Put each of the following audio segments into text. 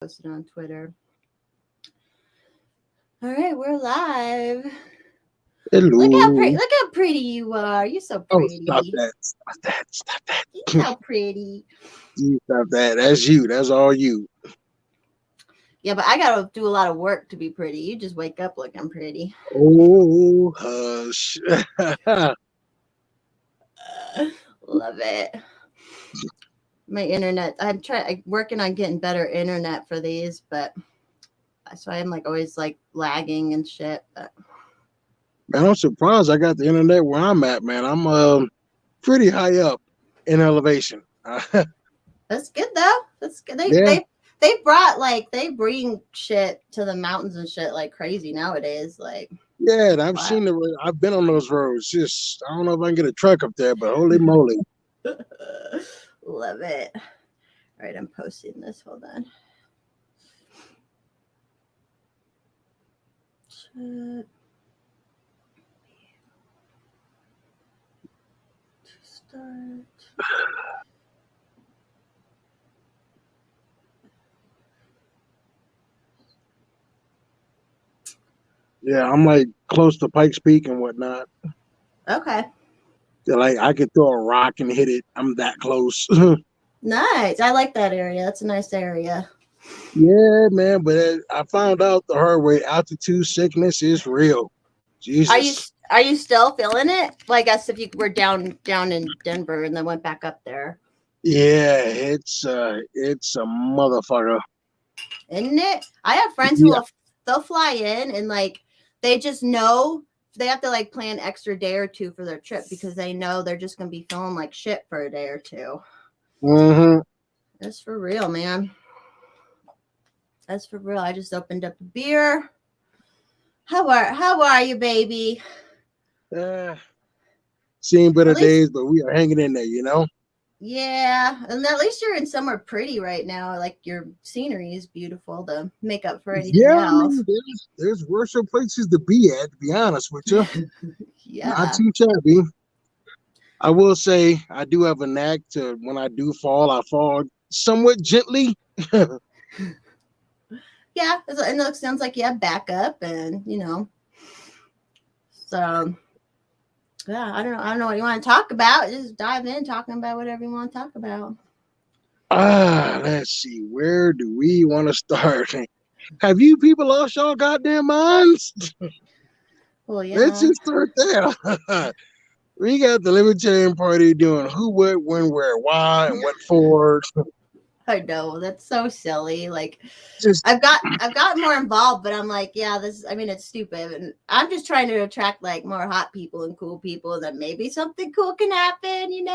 Posted on Twitter. All right, we're live. Hello. Look how pretty you are. You're so Oh, stop pretty. that. Stop that. Stop You're that. so pretty. You stop that. That's you. That's all you. Yeah, but I gotta do a lot of work to be pretty. You just wake up looking pretty. Oh, hush. Love it. My internet. I'm working on getting better internet for these, but so I'm like always like lagging and shit. But Man, I'm surprised I got the internet where I'm at, man. I'm pretty high up in elevation. that's good though. That's good. Yeah. They brought like they bring shit to the mountains and shit like crazy nowadays. Like Yeah, and I've wow. seen I've been on those roads. Just I don't know if I can get a truck up there, but holy moly. Love it. All right, I'm posting this. Hold on. Chat to start. Yeah, I'm like close to Pikes Peak and whatnot. Okay. Yeah, like I could throw a rock and hit it. I'm that close. Nice. I like that area. That's a nice area. Yeah, man, but I found out the hard way. Altitude sickness is real. Jesus. Are you still feeling it? Like as if you were down in Denver and then went back up there, Yeah, it's a motherfucker. isn't it? I have friends who Yeah. will they'll fly in and like they just know they have to like plan extra day or two for their trip because they know they're just gonna be feeling like shit for a day or two. Mm-hmm. That's for real, man. That's for real. I just opened up a beer. How are you, baby? Uh, Seen At better least days, but we are hanging in there, you know? yeah, and at least you're in somewhere pretty right now. Like your scenery is beautiful to make up for anything Yeah, I else. mean, there's worse places to be at, to be honest with you. Not Yeah. too shabby. I will say I do have a knack to when I do fall, I fall somewhat gently. Yeah, and it sounds like you have backup and so yeah, I don't know what you want to talk about. Just dive in talking about whatever you want to talk about. Let's see. Where do we want to start? Have you people lost y'all goddamn minds? Well, Let's yeah. just start there. We got the Libertarian Party doing who, what, when, where, why, and what for. I know that's so silly. Like, Just I've gotten more involved, but I'm like, yeah, this. I mean, it's stupid, and I'm just trying to attract like more hot people and cool people. That maybe something cool can happen.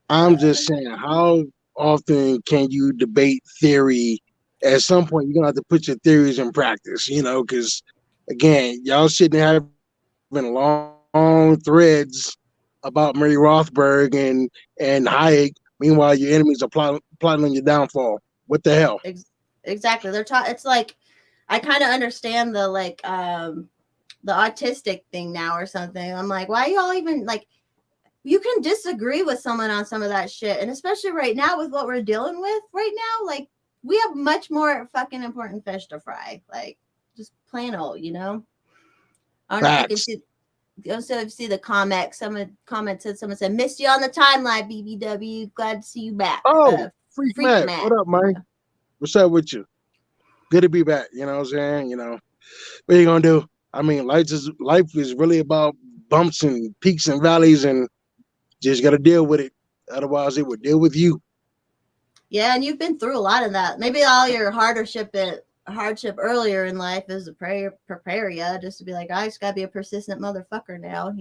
I'm just saying, how often can you debate theory? At some point, you're gonna have to put your theories in practice, because again, y'all sitting there having long threads about Murray Rothberg and Hayek. Meanwhile, your enemies are plotting on your downfall. What the hell? Exactly. They're taught. It's like I kind of understand the the autistic thing now or something. I'm like, why y'all even like? You can disagree with someone on some of that shit, and especially right now with what we're dealing with right now, like we have much more fucking important fish to fry. Like just plain old. I don't know if you can Facts. see. Also, if you see the comment, someone said, "Missed you on the timeline, BBW. Glad to see you back." Oh, Freak Freak Mac, Matt. what up, man? Yeah. What's up with you? Good to be back. You know what I'm saying? What are you gonna do? I mean, life is really about bumps and peaks and valleys, and just gotta deal with it. Otherwise, it would deal with you. Yeah, and you've been through a lot of that. Maybe all your hardship earlier in life is to prepare you just to be like, I just gotta be a persistent motherfucker now.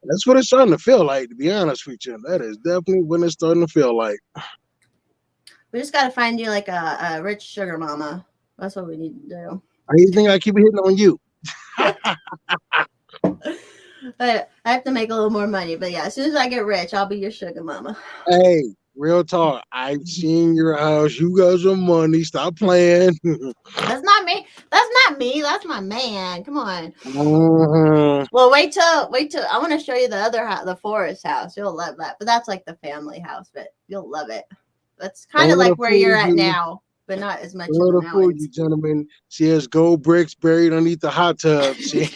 That's what it's starting to feel like. To be honest with you, that is definitely what it's starting to feel like. We just gotta find you like a rich sugar mama. That's what we need to I even think I keep hitting on you. do. But I have to make a little more money. But yeah, as soon as I get rich, I'll be your sugar mama. Hey, real talk. I've seen your house. You got some money. Stop playing. That's not me. That's not me. That's my man. Come on. Mhm. Well, wait till I want to show you the other house, the forest house. You'll love that. But that's like the family house. But you'll love it. That's kind of like where you're at now, but not as much in the fool you, mountains. gentlemen. She has gold bricks buried underneath the hot tub. She,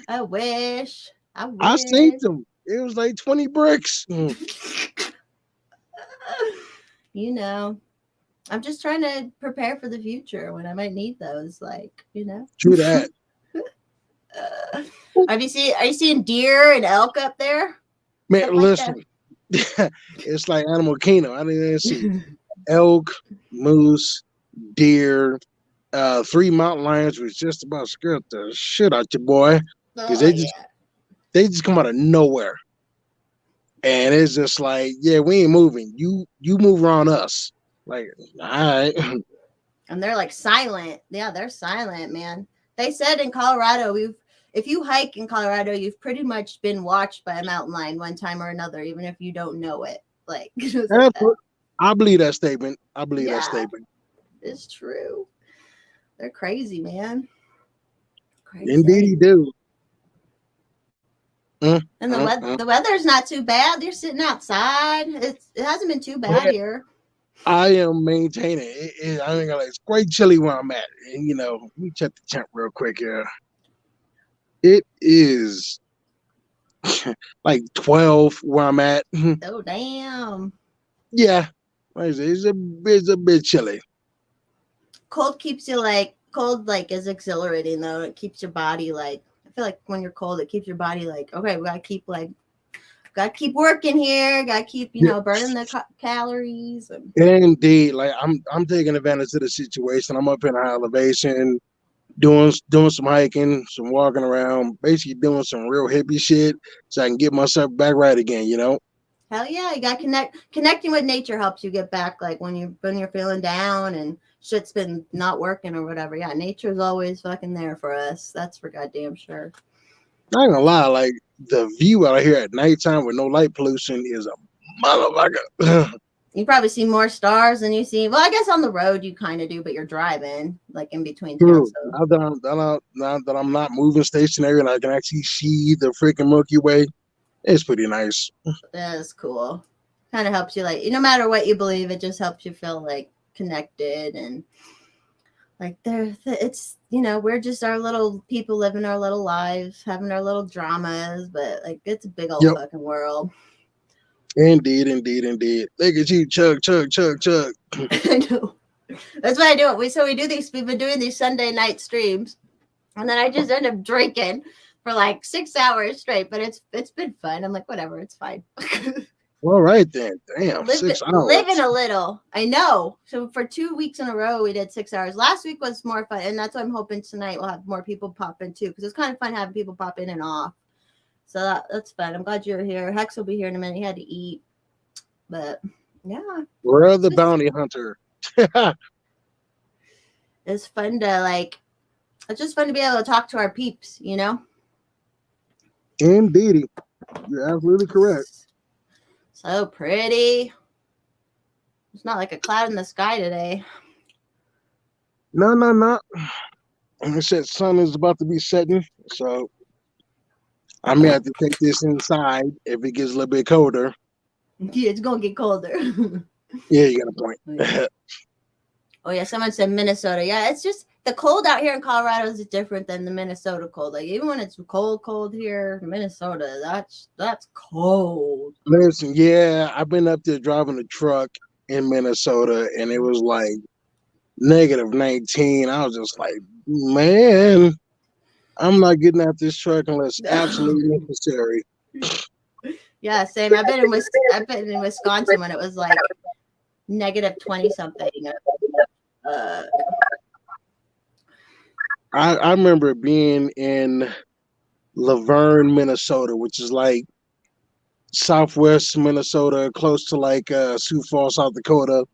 I wish. I I seen wish. them. It was like 20 bricks. You know, I'm just trying to prepare for the future when I might need those. Like, True that. Are you seeing deer and elk up there? Man, Stuff listen. It's like Animal Kingdom. I didn't see elk, moose, deer, 3 mountain lions was just about scared the shit out your boy. Because Oh they just come out of nowhere. And it's just like, yeah, we ain't moving. You move around us. Like, all right. And they're like silent. Yeah, they're silent, man. They said in Colorado, if you hike in Colorado, you've pretty much been watched by a mountain lion one time or another, even if you don't know it. Like, I believe that statement. I believe that yeah, statement. it's true. They're crazy, man. Crazy. Indeed, he do. And the weather's not too bad. You're sitting outside. It hasn't been too bad here. I am maintaining it. I think it's quite chilly where I'm at. And let me check the temp real quick here. It is like 12 where I'm at. Oh damn. Yeah, it's a bit chilly. Cold keeps you cold is exhilarating though. It keeps your body I feel like when you're cold, it keeps your body okay, we gotta keep working here. Gotta keep burning the calories. Indeed, like I'm taking advantage of the situation. I'm up in high elevation, doing some hiking, some walking around, basically doing some real hippie shit, so I can get myself back right again. Hell yeah, you got connecting with nature helps you get back when you're feeling down and shit's been not working or whatever. Yeah, nature's always fucking there for us. That's for goddamn sure. Not gonna lie, like the view out here at nighttime with no light pollution is a motherfucker. You probably see more stars than you see. Well, I guess on the road you kind of do, but you're driving in between towns. So. Now that I'm not moving stationary and I can actually see the freaking Milky Way, it's pretty nice. That is cool. Kind of helps you no matter what you believe, it just helps you feel connected and it's we're just our little people living our little lives, having our little dramas, but it's a big old fucking world. Indeed. Look at you, chug. I know. That's what I do. We we've been doing these Sunday night streams, and then I just end up drinking for 6 hours straight. But it's been fun. I'm like, whatever, it's fine. All right then. Damn, 6 hours. Living a little. I know. So for 2 weeks in a row, we did 6 hours. Last week was more fun, and that's what I'm hoping tonight we'll have more people pop in too, because it's kind of fun having people pop in and off. So that's fun. I'm glad you're here. Hex will be here in a minute. He had to eat, but yeah. We're the bounty hunter. It's fun to it's just fun to be able to talk to our peeps, Indeed, you're absolutely correct. So pretty. It's not like a cloud in the sky today. No. I said sun is about to be setting, so I may have to take this inside if it gets a little bit colder. Yeah, it's gonna get colder. Yeah, you got a point. Oh yeah, someone said Minnesota. Yeah, it's just the cold out here in Colorado is different than the Minnesota cold. Even when it's cold here, Minnesota, that's cold. Listen, yeah, I've been up there driving a truck in Minnesota, and it was -19. I was just like, man, I'm not getting out this truck unless absolutely necessary. Yeah, same. I've been in Wisconsin when it was -20 something. I remember being in Laverne, Minnesota, which is southwest Minnesota, close to Sioux Falls, South Dakota.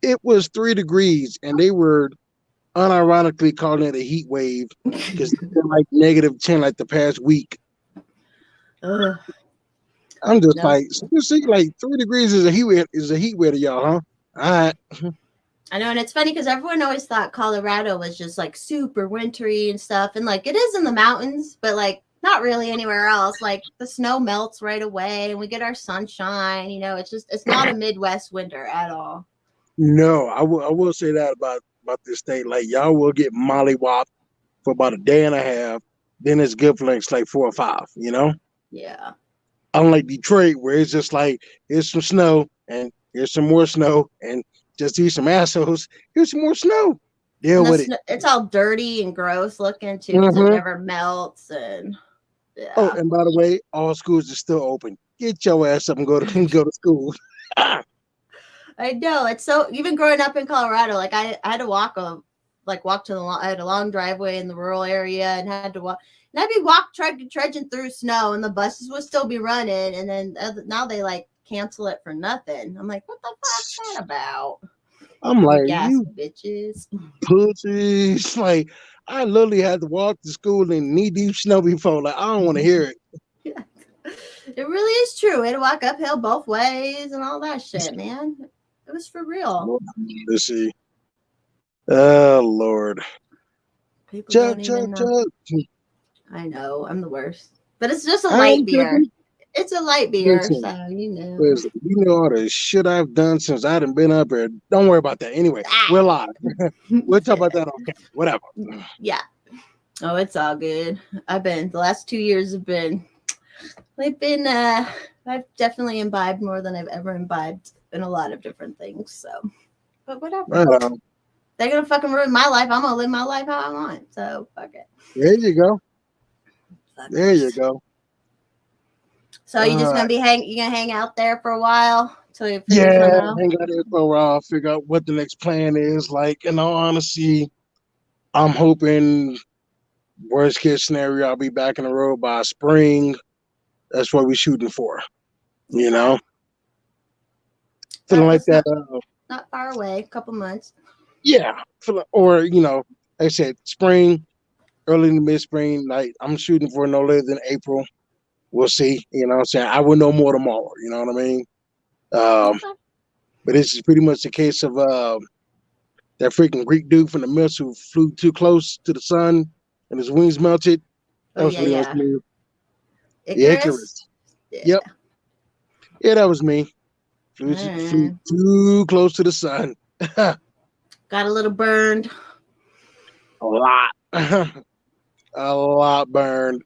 It was 3 degrees, and they were unironically calling it a heat wave because it's been -10 the past week. I'm just see, 3 degrees is a heat wave to y'all, huh? All right. I know, and it's funny because everyone always thought Colorado was just super wintry and stuff, and it is in the mountains, but not really anywhere else. Like the snow melts right away and we get our sunshine. It's not a Midwest winter at all. No, I will say that about this state. Like y'all will get mollywopped for about a day and a half. Then it's good for like 4 or 5. Yeah. Unlike Detroit, where it's just like here's some snow and here's some more snow and just these some assholes. Here's some more snow. And Deal with it. it's all dirty and gross looking too because it Mm-hmm. never melts. And Oh, yeah. and by the way, all schools are still open. Get your ass up and go to go to school. I know. It's so, even growing up in Colorado, like I had to walk I had a long driveway in the rural area and had to walk. And I'd be trudging through snow and the buses would still be running. And then now they like cancel it for nothing. I'm like, what the fuck's that about? I'm like, Weak ass you bitches. pussies. Like, I literally had to walk to school in knee deep snow before. Like, I don't want to hear it. Yeah. It really is true. We had to walk uphill both ways and all that shit, man. It was for real. Let's see. Oh Lord. People Chug, don't even chug, know. chug. I know. I'm the worst. But it's just a I light ain't beer. tripping. It's a light beer, Listen, so you know. listen, you know all the shit I've done since I done been up here. Don't worry about that. Anyway, Ah. we're live. We'll talk about that on camera. Whatever. Yeah. Oh, it's all good. The last 2 years I've definitely imbibed more than I've ever imbibed in a lot of different things. So, but whatever. Right on. They're gonna fucking ruin my life. I'm gonna live my life how I want. So fuck it. There you go. Fuckers. There you go. So you just you gonna hang out there for a while till you figure Yeah, something out? hang out there for a while, figure out what the next plan is. Like, in all honesty, I'm hoping worst case scenario, I'll be back in the road by spring. That's what we're shooting for. You know, feeling like that. Not far away, a couple months. Yeah, or like I said, spring, early to mid spring. Like I'm shooting for no later than April. We'll see. You know what I'm saying? I will know more tomorrow. You know what I mean? Okay. But this is pretty much the case of that freaking Greek dude from the Mist who flew too close to the sun and his wings melted. That was pretty much me. Icarus? Yeah. Yep. Yeah, that was me. Flew too close to the sun. Got a little burned. A lot. A lot burned.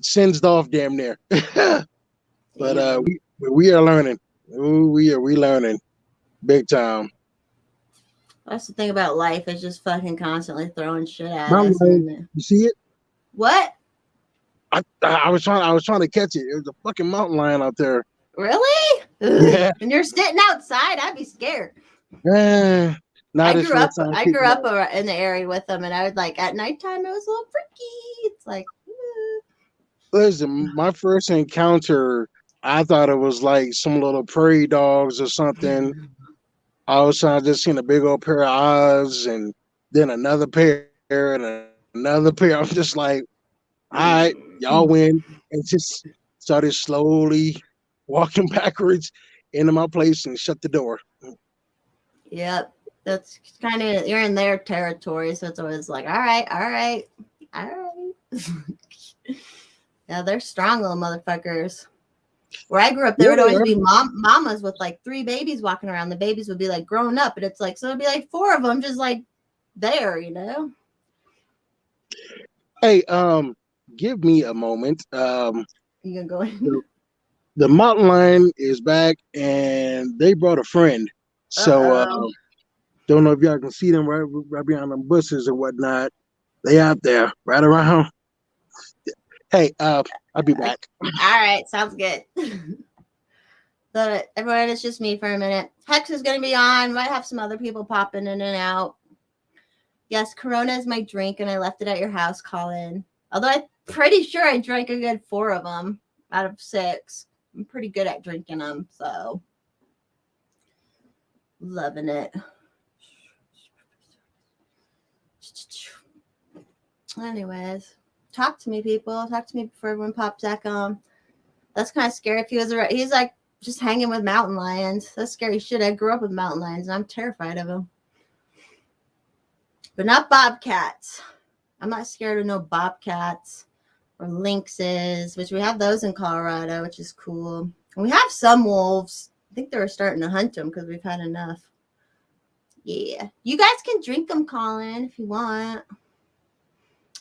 Singed off damn near. But we are learning. Ooh, we learning big time. That's the thing about life, is just fucking constantly throwing shit at Mountain us. lion, you see it? What? I was trying to catch it. It was a fucking mountain lion out there. Really? Yeah. And you're sitting outside, I'd be scared. I grew up in the area with them, and I would at nighttime it was a little freaky. It's like, listen, my first encounter, I thought it was like some little prairie dogs or something. All of a sudden, I just seen a big old pair of eyes, and then another pair and another pair. I'm just like, all right, y'all win, and just started slowly walking backwards into my place and shut the door. Yep. That's kind of, you're in their territory, so it's always like, all right. Yeah, they're strong little motherfuckers. Where I grew up, there would always be mamas with 3 babies walking around. The babies would be grown up, and it's so it'd be 4 of them just there, you know. Hey, give me a moment. You gonna go in? The mountain lion is back, and they brought a friend. So don't know if y'all can see them right behind them bushes and whatnot. They out there, right around. Hey, I'll be back. All right, sounds good. So everyone, it's just me for a minute. Hex is gonna be on. Might have some other people popping in and out. Yes, Corona is my drink, and I left it at your house, Colin. Although I'm pretty sure I drank a good 4 of them out of 6. I'm pretty good at drinking them, so loving it. Anyways, talk to me, people. Talk to me before everyone pops back on. That's kind of scary. If he was around, he's just hanging with mountain lions. That's scary shit. I grew up with mountain lions, and I'm terrified of them. But not bobcats. I'm not scared of no bobcats or lynxes, which we have those in Colorado, which is cool. And we have some wolves. I think they were starting to hunt them because we've had enough. Yeah. You guys can drink them, Colin, if you want.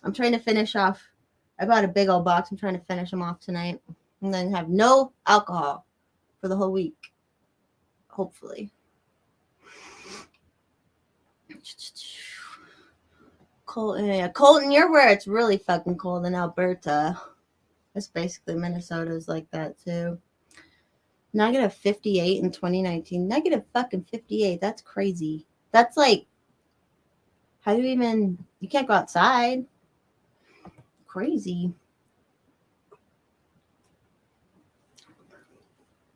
I'm trying to finish off. I bought a big old box. I'm trying to finish them off tonight. And then have no alcohol for the whole week. Hopefully. Colton, you're where it's really fucking cold in Alberta. It's basically Minnesota's like that too. Negative 58 in 2019. Negative fucking 58. That's crazy. That's like, how do you even, you can't go outside. Crazy.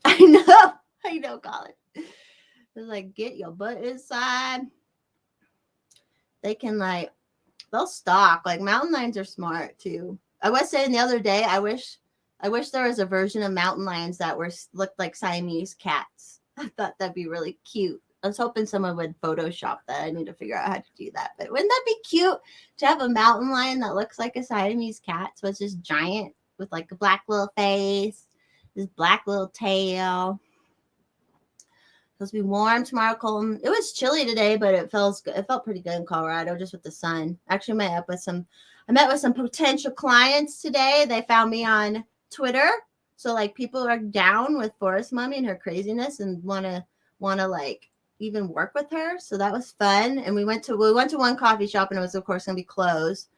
I know, Colin. It's like, get your butt inside. They can like, they'll stalk. Like mountain lions are smart too. I was saying the other day, I wish there was a version of mountain lions that looked like Siamese cats. I thought that'd be really cute. I was hoping someone would Photoshop that. I need to figure out how to do that. But wouldn't that be cute to have a mountain lion that looks like a Siamese cat? So it's just giant with like a black little face, this black little tail. Supposed to be warm tomorrow, Colton. It was chilly today, but it felt pretty good in Colorado, just with the sun. Actually, I met with some potential clients today. They found me on Twitter. So like people are down with Forest Mommy and her craziness and wanna like even work with her. So that was fun. And we went to one coffee shop and it was of course gonna be closed.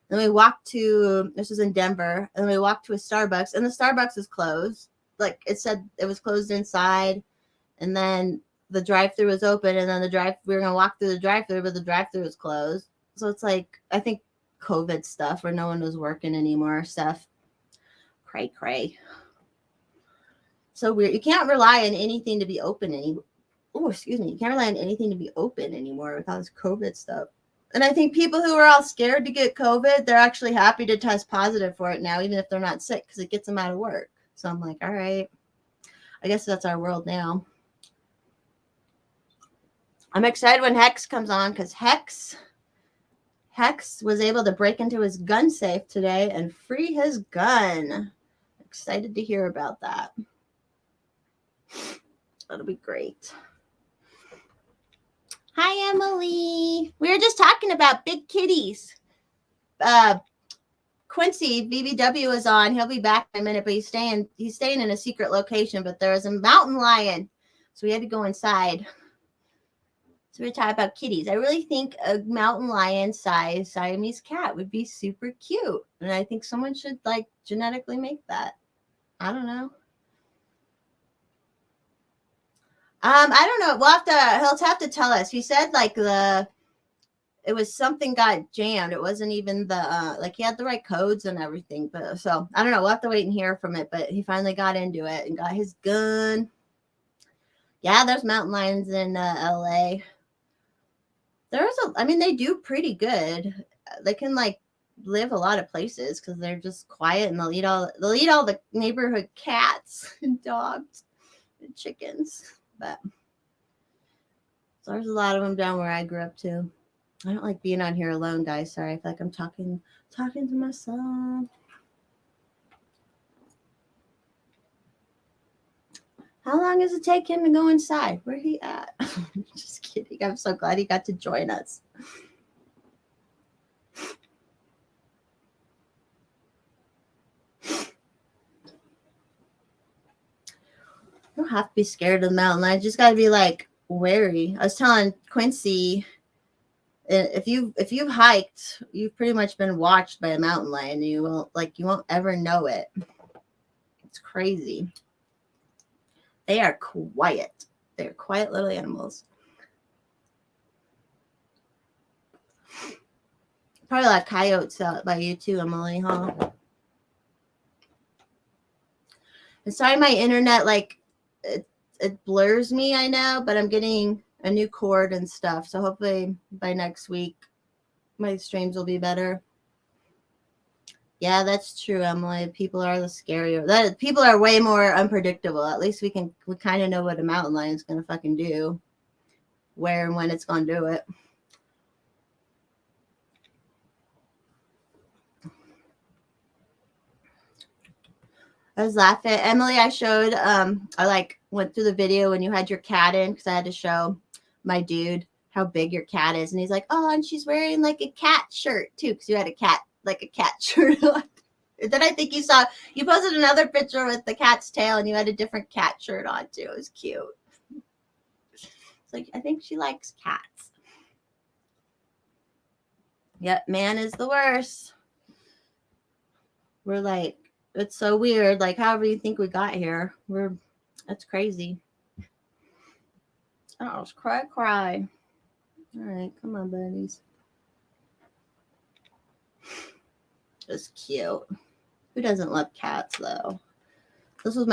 Then we walked to, this was in Denver, and we walked to a Starbucks and the Starbucks is closed. Like it said it was closed inside. And then the drive-thru was open, and then we were gonna walk through the drive-thru, but the drive-thru was closed. So it's like I think COVID stuff where no one was working anymore. Stuff, cray. So weird. You can't rely on anything to be open anymore. Oh, excuse me. You can't rely on anything to be open anymore with all this COVID stuff. And I think people who are all scared to get COVID, they're actually happy to test positive for it now, even if they're not sick, because it gets them out of work. So I'm like, all right. I guess that's our world now. I'm excited when Hex comes on because Hex was able to break into his gun safe today and free his gun. Excited to hear about that. That'll be great. Hi, Emily. We were just talking about big kitties. Quincy BBW is on. He'll be back in a minute, but he's staying in a secret location. But there is a mountain lion, so we had to go inside. So we're talking about kitties. I really think a mountain lion size Siamese cat would be super cute. And I think someone should like genetically make that. I don't know. I don't know. He'll have to tell us. He said like it was something got jammed. It wasn't even the like he had the right codes and everything. But so I don't know. We'll have to wait and hear from it. But he finally got into it and got his gun. Yeah, there's mountain lions in LA. They do pretty good. They can like live a lot of places because they're just quiet and they'll eat all the neighborhood cats and dogs and chickens. But so there's a lot of them down where I grew up too. I don't like being on here alone, guys. Sorry, I feel like I'm talking to myself. How long does it take him to go inside? Where he at? Just kidding. I'm so glad he got to join us. You don't have to be scared of the mountain lion. You just got to be like wary. I was telling Quincy, if you've hiked, you've pretty much been watched by a mountain lion. You won't ever know it. It's crazy. They are quiet. They're quiet little animals. Probably like coyotes out by you too, Emily, huh? And sorry, my internet, like, it blurs me, I know, but I'm getting a new cord and stuff. So hopefully by next week, my streams will be better. Yeah, that's true, Emily. People are the scarier. People are way more unpredictable. At least we kind of know what a mountain lion is going to fucking do, where and when it's going to do it. I was laughing. Emily, I showed I like went through the video when you had your cat in because I had to show my dude how big your cat is. And he's like, oh, and she's wearing like a cat shirt too, because you had a cat, like a cat shirt on. Then I think you saw you posted another picture with the cat's tail and you had a different cat shirt on too. It was cute. It's like I think she likes cats. Yep, man is the worst. We're like, it's so weird. Like, however you think we got here, that's crazy. Oh, it's cry. All right, come on, buddies. It's cute. Who doesn't love cats though? This was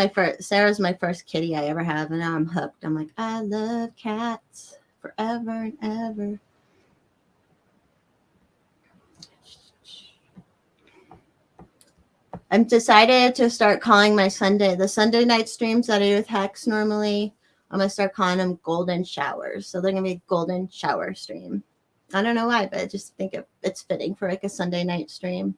Sarah's my first kitty I ever have, and now I'm hooked. I'm like, I love cats forever and ever. I'm decided to start calling the Sunday night streams that I do with Hex normally. I'm going to start calling them golden showers. So they're going to be a golden shower stream. I don't know why, but I just think it's fitting for like a Sunday night stream.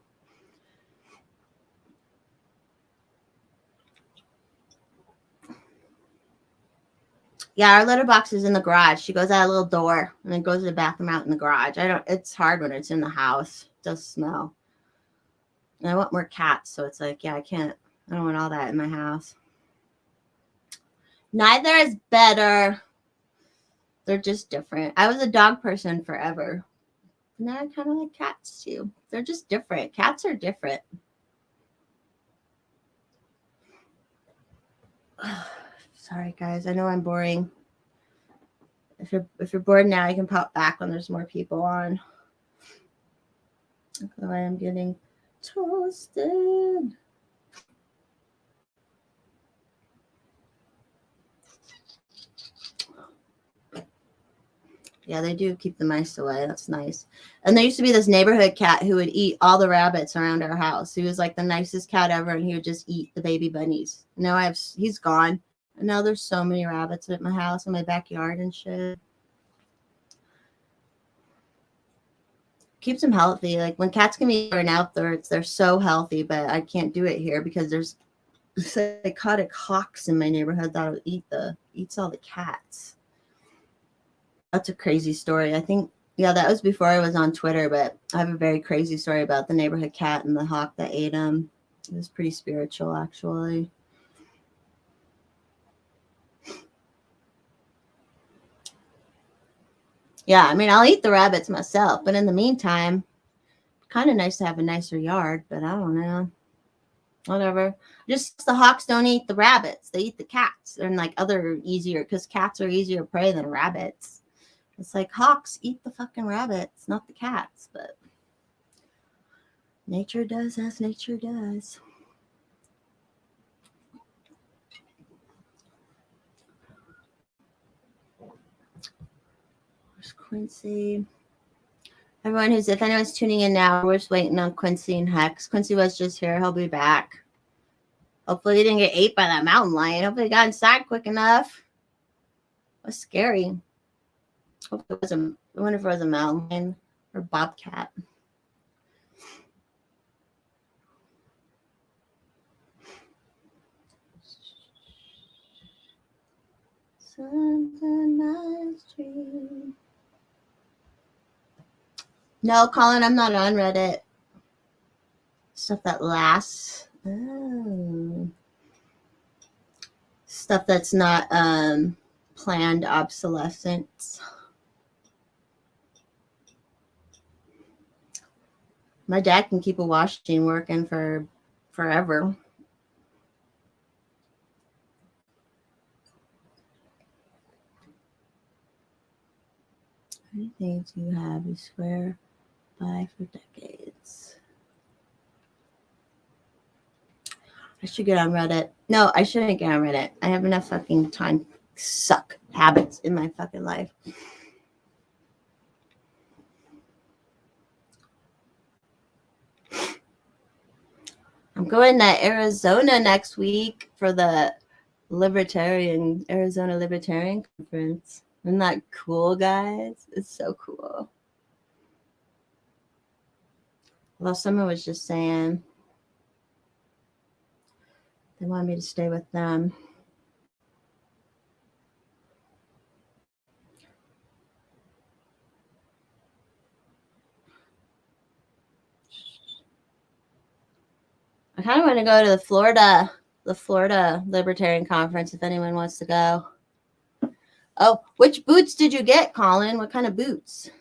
Yeah, our litter box is in the garage. She goes out a little door and then goes to the bathroom out in the garage. It's hard when it's in the house. It does smell. And I want more cats, so it's like, yeah, I don't want all that in my house. Neither is better. They're just different. I was a dog person forever. Now I kind of like cats too. They're just different. Cats are different. Sorry, guys. I know I'm boring. If you're bored now, you can pop back when there's more people on. Oh, I am getting toasted. Yeah, they do keep the mice away. That's nice. And there used to be this neighborhood cat who would eat all the rabbits around our house. He was like the nicest cat ever, and he would just eat the baby bunnies. Now he's gone. And now there's so many rabbits at my house, in my backyard and shit. Keeps them healthy. Like when cats can be in outdoors, they're so healthy, but I can't do it here because there's psychotic hawks in my neighborhood that'll eats all the cats. That's a crazy story. I think, yeah, that was before I was on Twitter, but I have a very crazy story about the neighborhood cat and the hawk that ate him. It was pretty spiritual, actually. Yeah, I mean, I'll eat the rabbits myself, but in the meantime, kind of nice to have a nicer yard, but I don't know. Whatever. Just the hawks don't eat the rabbits. They eat the cats and like other easier, because cats are easier prey than rabbits. It's like hawks eat the fucking rabbits, not the cats, but nature does as nature does. Where's Quincy? If anyone's tuning in now, we're just waiting on Quincy and Hex. Quincy was just here. He'll be back. Hopefully he didn't get ate by that mountain lion. Hopefully he got inside quick enough. It was scary. I wonder if it was a mountain lion or bobcat. Something nice dream. No, Colin, I'm not on Reddit. Stuff that lasts. Oh. Stuff that's not planned obsolescence. My dad can keep a wash machine working for forever. How many things you have you swear by for decades? I should get on Reddit. No, I shouldn't get on Reddit. I have enough fucking time suck habits in my fucking life. I'm going to Arizona next week for the Arizona Libertarian Conference. Isn't that cool, guys? It's so cool. Well, someone was just saying They wanted me to stay with them. I kind of want to go to the Florida Libertarian Conference if anyone wants to go. Oh, which boots did you get, Colin? What kind of boots?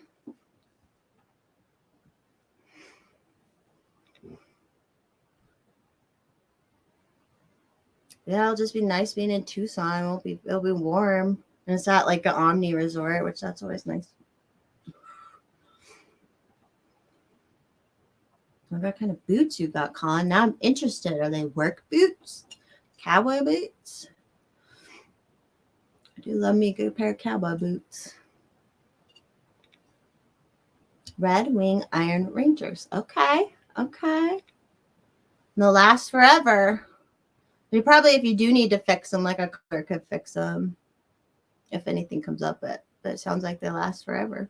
Yeah, it'll just be nice being in Tucson. It'll be warm. And it's at like an Omni resort, which that's always nice. What kind of boots you got, Colin? Now I'm interested. Are they work boots? Cowboy boots? I do love me a good pair of cowboy boots. Red Wing Iron Rangers. Okay. They'll last forever. You probably, if you do need to fix them, like a color could fix them if anything comes up. But it sounds like they last forever.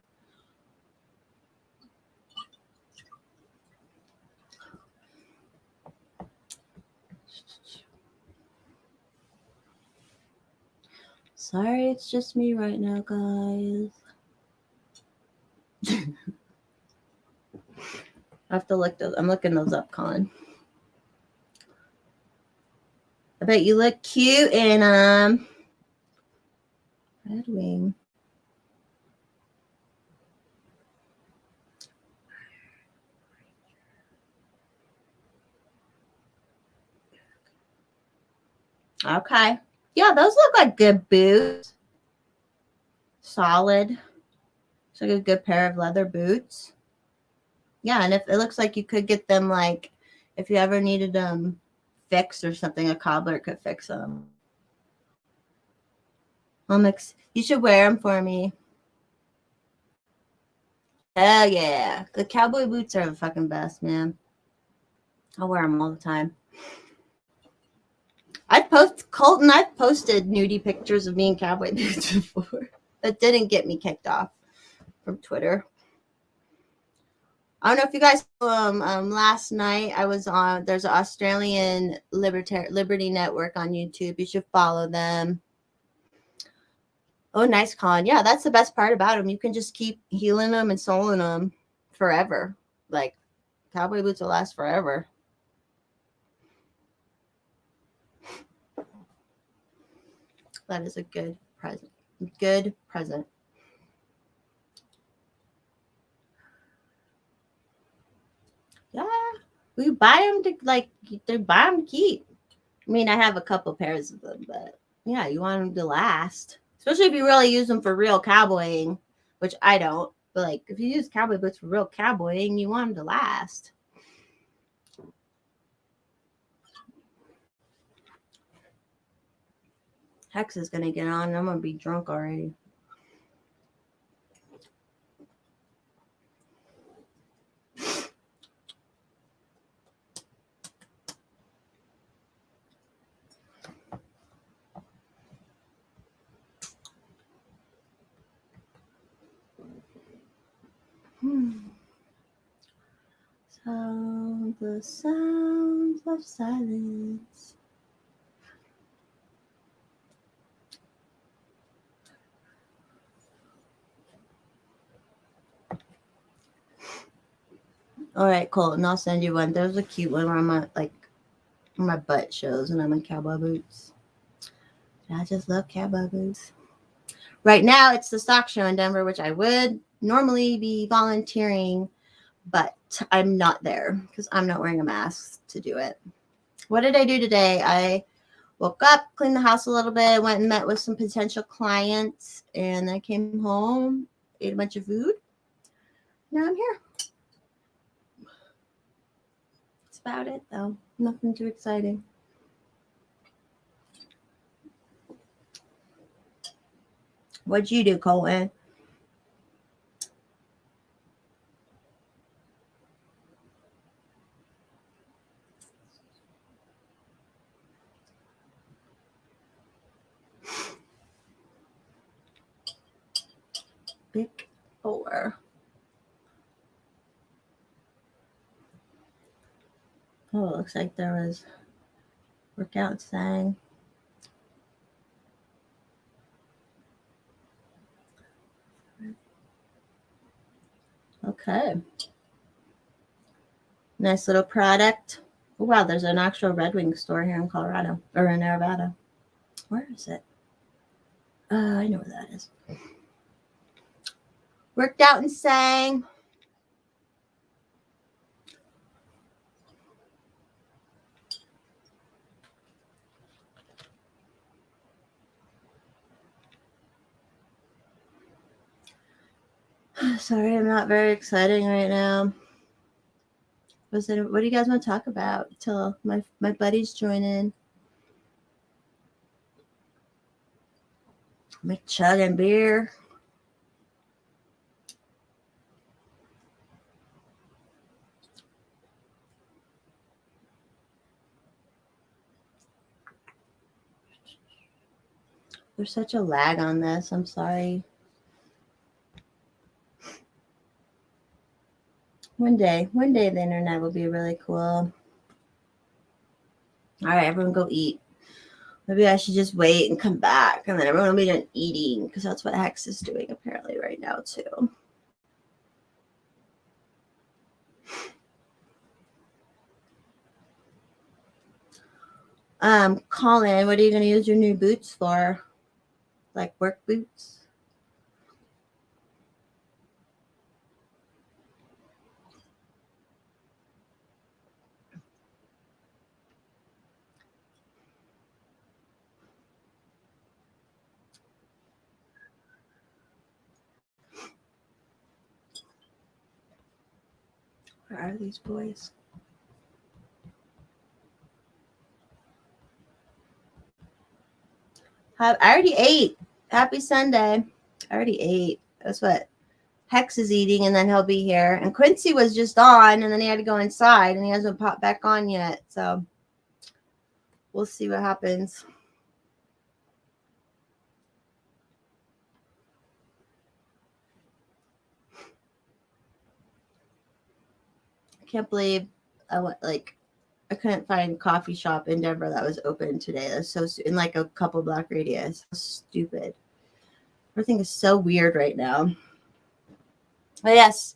Sorry, it's just me right now, guys. I have to look those. I'm looking those up, Colin. I bet you look cute in Red Wing. Okay. Yeah, those look like good boots. Solid. It's like a good pair of leather boots. Yeah, and if it looks like you could get them, like if you ever needed them fixed or something, a cobbler could fix them. You should wear them for me. Hell yeah. The cowboy boots are the fucking best, man. I'll wear them all the time. I've posted nudie pictures of me in cowboy boots before. That didn't get me kicked off from Twitter. I don't know if you guys last night I was on, there's an Australian Liberty Network on YouTube. You should follow them. Oh, nice, Colin. Yeah, that's the best part about them. You can just keep healing them and soling them forever. Like, cowboy boots will last forever. That is a good present. Good present. Yeah, we buy them to, like, they buy them to keep. I mean, I have a couple pairs of them, but yeah, you want them to last. Especially if you really use them for real cowboying, which I don't. But like, if you use cowboy boots for real cowboying, you want them to last. Hex is gonna get on. I'm gonna be drunk already. So the sounds of silence. All right, Colton, I'll send you one. There's a cute one where my butt shows and I'm in cowboy boots. I just love cowboy boots. Right now, it's the stock show in Denver, which I would normally be volunteering, but I'm not there because I'm not wearing a mask to do it. What did I do today? I woke up, cleaned the house a little bit, went and met with some potential clients, and I came home, ate a bunch of food. Now I'm here. That's about it, though. Nothing too exciting. What'd you do, Colton? Big 4. Oh, it looks like there was Work out and sang. Okay. Nice little product. Oh, wow, there's an actual Red Wing store here in Colorado or in Nevada. Where is it? I know where that is. Worked out and sang. Sorry, I'm not very exciting right now. What do you guys want to talk about till my buddies join in? I'm chugging beer. There's such a lag on this. I'm sorry. One day the internet will be really cool. All right, everyone go eat. Maybe I should just wait and come back, and then everyone will be done eating, because that's what Hex is doing apparently right now too. Colin, what are you going to use your new boots for? Like work boots? Where are these boys? I already ate. Happy Sunday. I already ate. That's what Hex is eating, and then he'll be here. And Quincy was just on, and then he had to go inside, and he hasn't popped back on yet. So we'll see what happens. I can't believe I couldn't find a coffee shop in Denver that was open today. That's so in like a couple block radius. So stupid. Everything is so weird right now. But yes,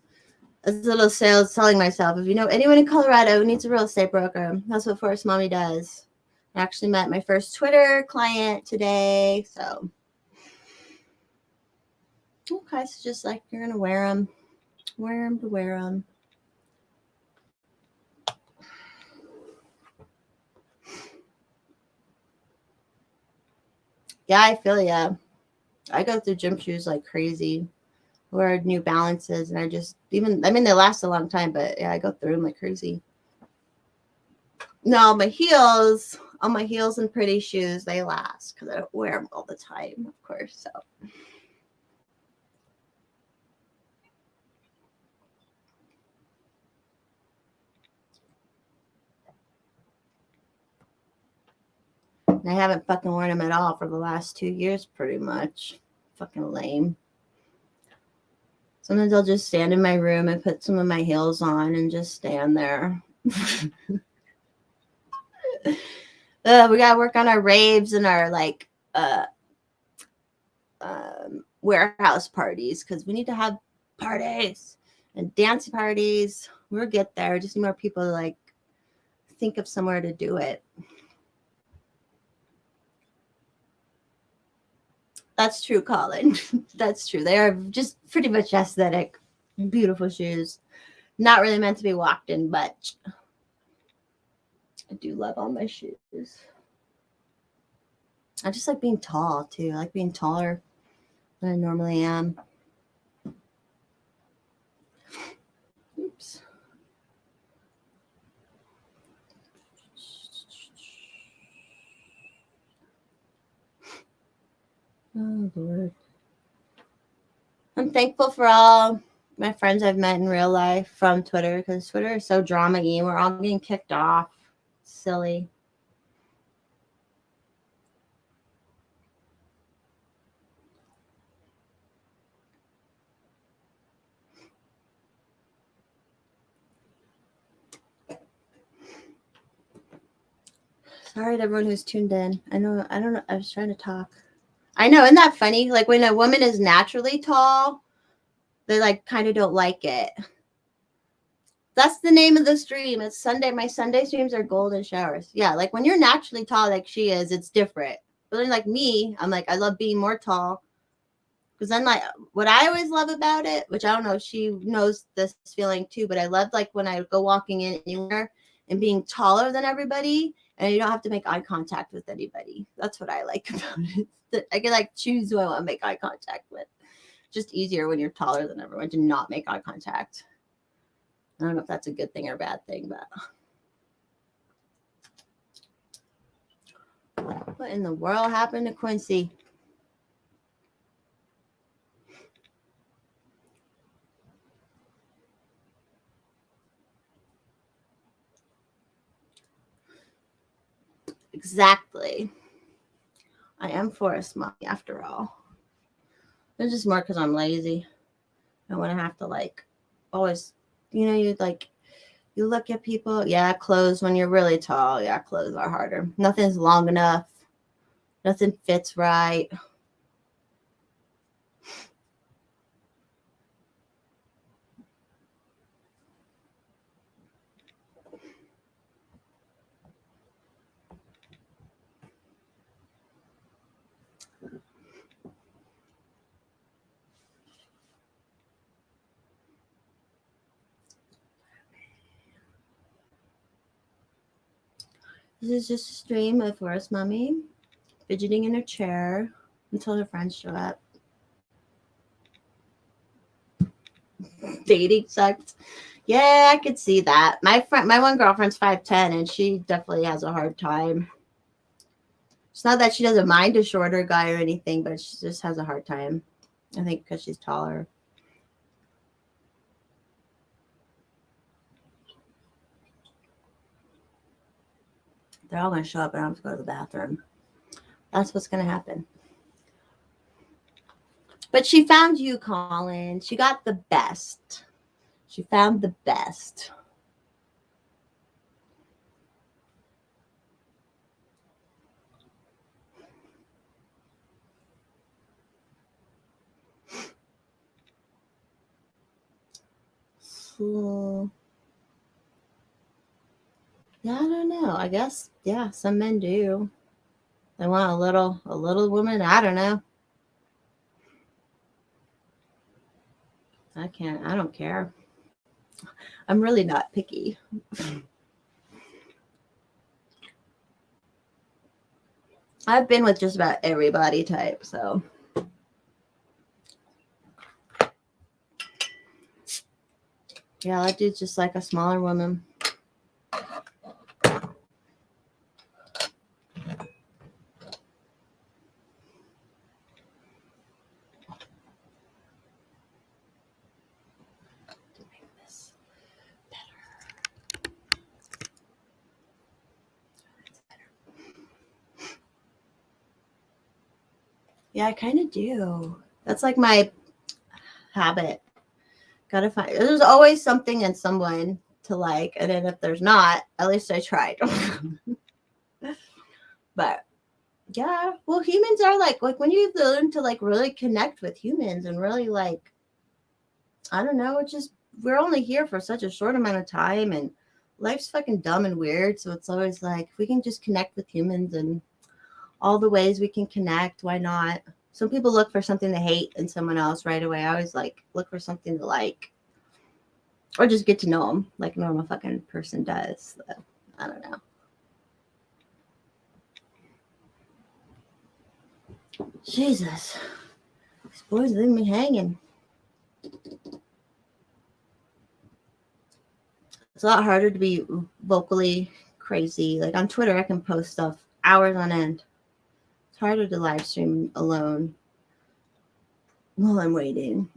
a little selling myself. If you know anyone in Colorado who needs a real estate broker, that's what Forest Mommy does. I actually met my first Twitter client today. So, okay, so just like you're going to wear them. Wear them to wear them. Yeah, I feel ya. I go through gym shoes like crazy. Wear New Balances, and they last a long time, but yeah, I go through them like crazy. No, my heels and pretty shoes, they last because I don't wear them all the time, of course. So. I haven't fucking worn them at all for the last 2 years, pretty much. Fucking lame. Sometimes I'll just stand in my room and put some of my heels on and just stand there. We gotta work on our raves and our warehouse parties, because we need to have parties and dance parties. We'll get there. Just need more people to think of somewhere to do it. That's true, Colin. That's true. They are just pretty much aesthetic, beautiful shoes. Not really meant to be walked in, but I do love all my shoes. I just like being tall too. I like being taller than I normally am. Oops. Oh, Lord. I'm thankful for all my friends I've met in real life from Twitter, because Twitter is so drama-y. We're all getting kicked off. Silly. Sorry to everyone who's tuned in. I know, I don't know. I was trying to talk. I know, isn't that funny? Like when a woman is naturally tall, they like kind of don't like it. That's the name of the stream. It's Sunday. My Sunday streams are golden showers. Yeah, like when you're naturally tall like she is, it's different. But then like me, I'm like, I love being more tall. Because then like what I always love about it, which I don't know if she knows this feeling too, but I love like when I go walking in anywhere and being taller than everybody and you don't have to make eye contact with anybody. That's what I like about it. That I can like choose who I want to make eye contact with. Just easier when you're taller than everyone to not make eye contact. I don't know if that's a good thing or a bad thing, but what in the world happened to Quincy? Exactly. I am Forest Mommy after all. It's just more because I'm lazy. I want to have to like always, you like you look at people. Yeah, clothes when you're really tall. Yeah, clothes are harder. Nothing's long enough. Nothing fits right. This is just a stream of Forest Mommy fidgeting in her chair until her friends show up. Dating sucks. Yeah, I could see that. My one girlfriend's 5'10", and she definitely has a hard time. It's not that she doesn't mind a shorter guy or anything, but she just has a hard time. I think because she's taller. They're all going to show up and I have to go to the bathroom. That's what's going to happen. But she found you, Colin. She got the best. She found the best. So, yeah, I don't know. I guess, yeah, some men do. They want a little woman. I don't know. I don't care. I'm really not picky. I've been with just about every body type, so. Yeah, that dude's just like a smaller woman. Yeah, I kind of do. That's like my habit. Gotta find. There's always something in someone to like, and then if there's not, at least I tried. But yeah, well, humans are like when you learn to like really connect with humans and really like, I don't know, it's just we're only here for such a short amount of time, and life's fucking dumb and weird. So it's always like if we can just connect with humans and all the ways we can connect, why not? Some people look for something to hate in someone else right away. I always like look for something to like, or just get to know them like a normal fucking person does. So, I don't know. Jesus, these boys leaving me hanging. It's a lot harder to be vocally crazy. Like on Twitter, I can post stuff hours on end. It's harder to live stream alone while I'm waiting.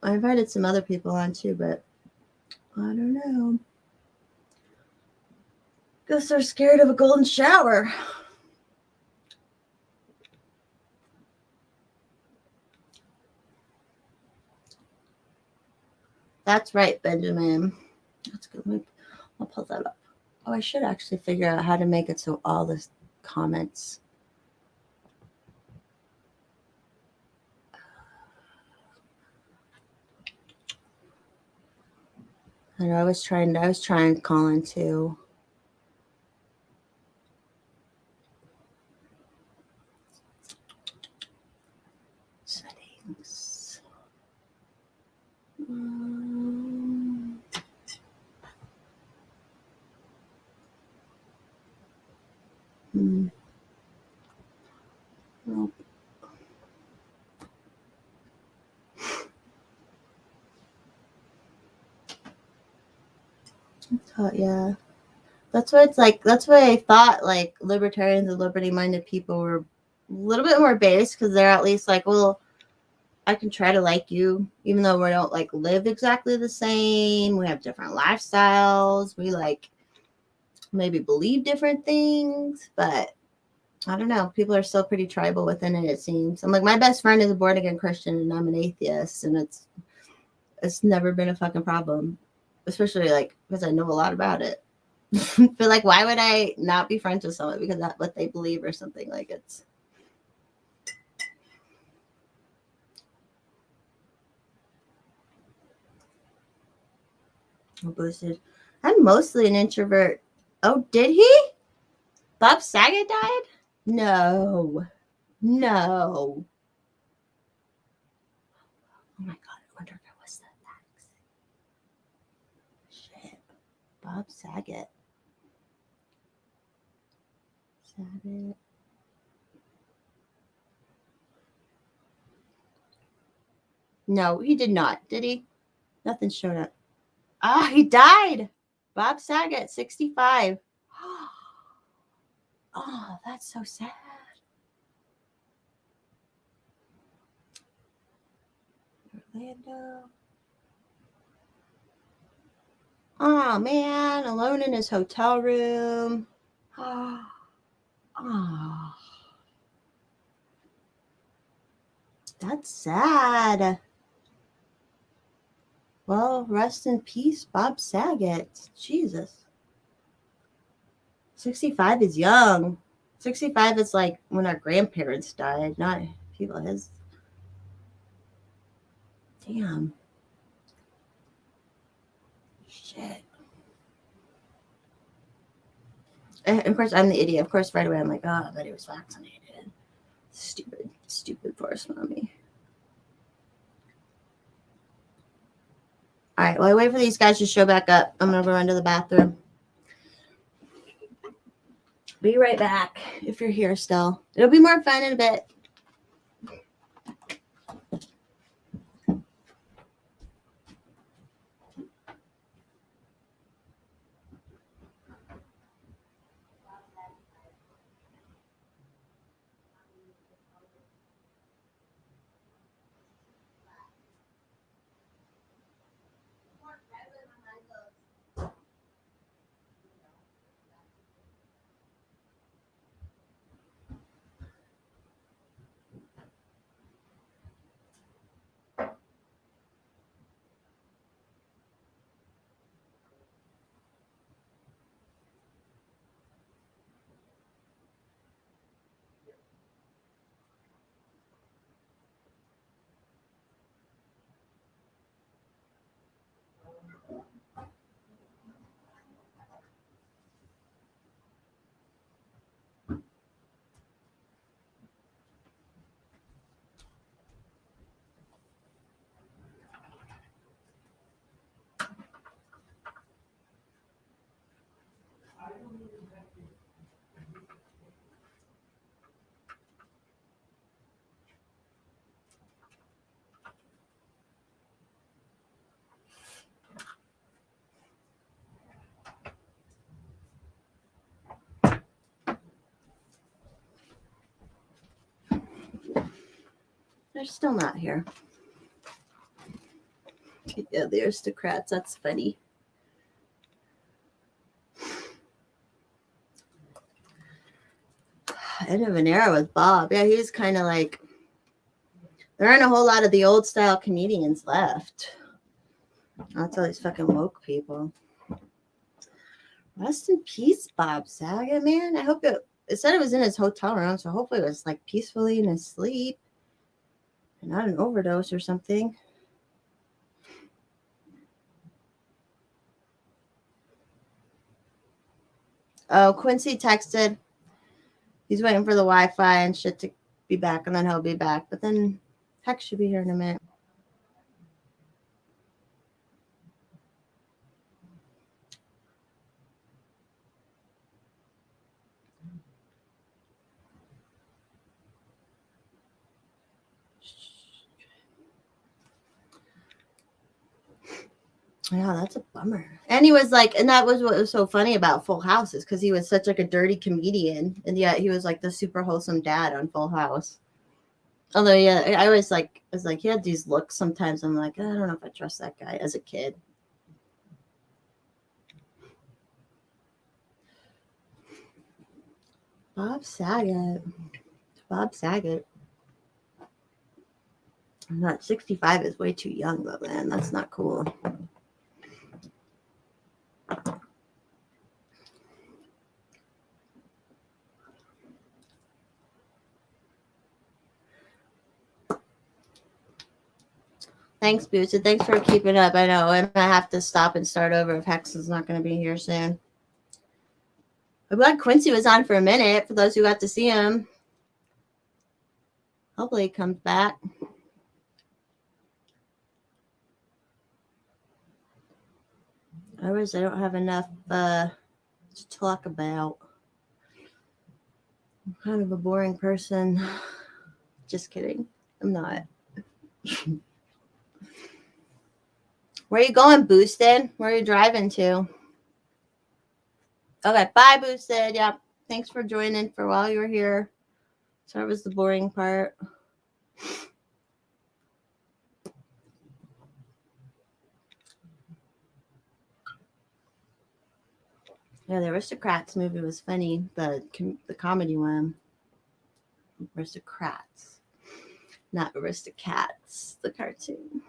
I invited some other people on too, but I don't know. Guess they're scared of a golden shower. That's right, Benjamin. That's good. I'll pull that up. Oh, I should actually figure out how to make it so all the comments. I know I was trying calling too. Settings. Nope. Yeah. That's why it's like, that's why I thought like libertarians and liberty minded people were a little bit more based, because they're at least like, well, I can try to like you, even though we don't like live exactly the same. We have different lifestyles. We like maybe believe different things, but I don't know. People are still pretty tribal within it, it seems. I'm like, my best friend is a born again Christian and I'm an atheist, and it's never been a fucking problem, especially like because I know a lot about it. But like, why would I not be friends with someone because that's what they believe or something? Like, it's boosted. I'm mostly an introvert. Oh, did he? Bob Saget died? No. Oh my god, I wonder if it was the X. Shit. Bob Saget. No, he did not. Did he? Nothing showed up. Ah, he died. Bob Saget, 65. Oh, that's so sad. Orlando. Oh man, alone in his hotel room. Oh, that's sad. Well, rest in peace, Bob Saget. Jesus. 65 is young. 65 is like when our grandparents died, not people his. Damn. Shit. And of course, I'm the idiot. Of course, right away, I'm like, oh, but he was vaccinated. Stupid force mommy. All right, well, I wait for these guys to show back up. I'm going to run to the bathroom. Be right back if you're here still. It'll be more fun in a bit. They're still not here. Yeah, the aristocrats. That's funny. End of an era with Bob. Yeah, he was kind of like, there aren't a whole lot of the old style comedians left. That's all these fucking woke people. Rest in peace, Bob Saget, man. I hope it said it was in his hotel room, so hopefully it was like peacefully in his sleep and not an overdose or something. Oh, Quincy texted. He's waiting for the Wi-Fi and shit to be back, and then he'll be back. But then Hex should be here in a minute. Yeah, that's a bummer. And he was like, and that was what was so funny about Full House is because he was such like a dirty comedian, and yet he was like the super wholesome dad on Full House. Although, yeah, I always like, I was like, he had these looks sometimes. I'm like, I don't know if I trust that guy as a kid. Bob Saget. Bob Saget. Not 65 is way too young though, man. That's not cool. Thanks, Boosted. Thanks for keeping up. I know I might have to stop and start over if Hex is not going to be here soon. I'm glad Quincy was on for a minute for those who got to see him. Hopefully he comes back. Otherwise, I don't have enough to talk about. I'm kind of a boring person. Just kidding. I'm not. Where are you going, Boosted? Where are you driving to? Okay, bye, Boosted. Yeah, thanks for joining for while you were here. So that was the boring part. Yeah, the Aristocrats movie was funny. The comedy one. Aristocrats, not Aristocats, the cartoon.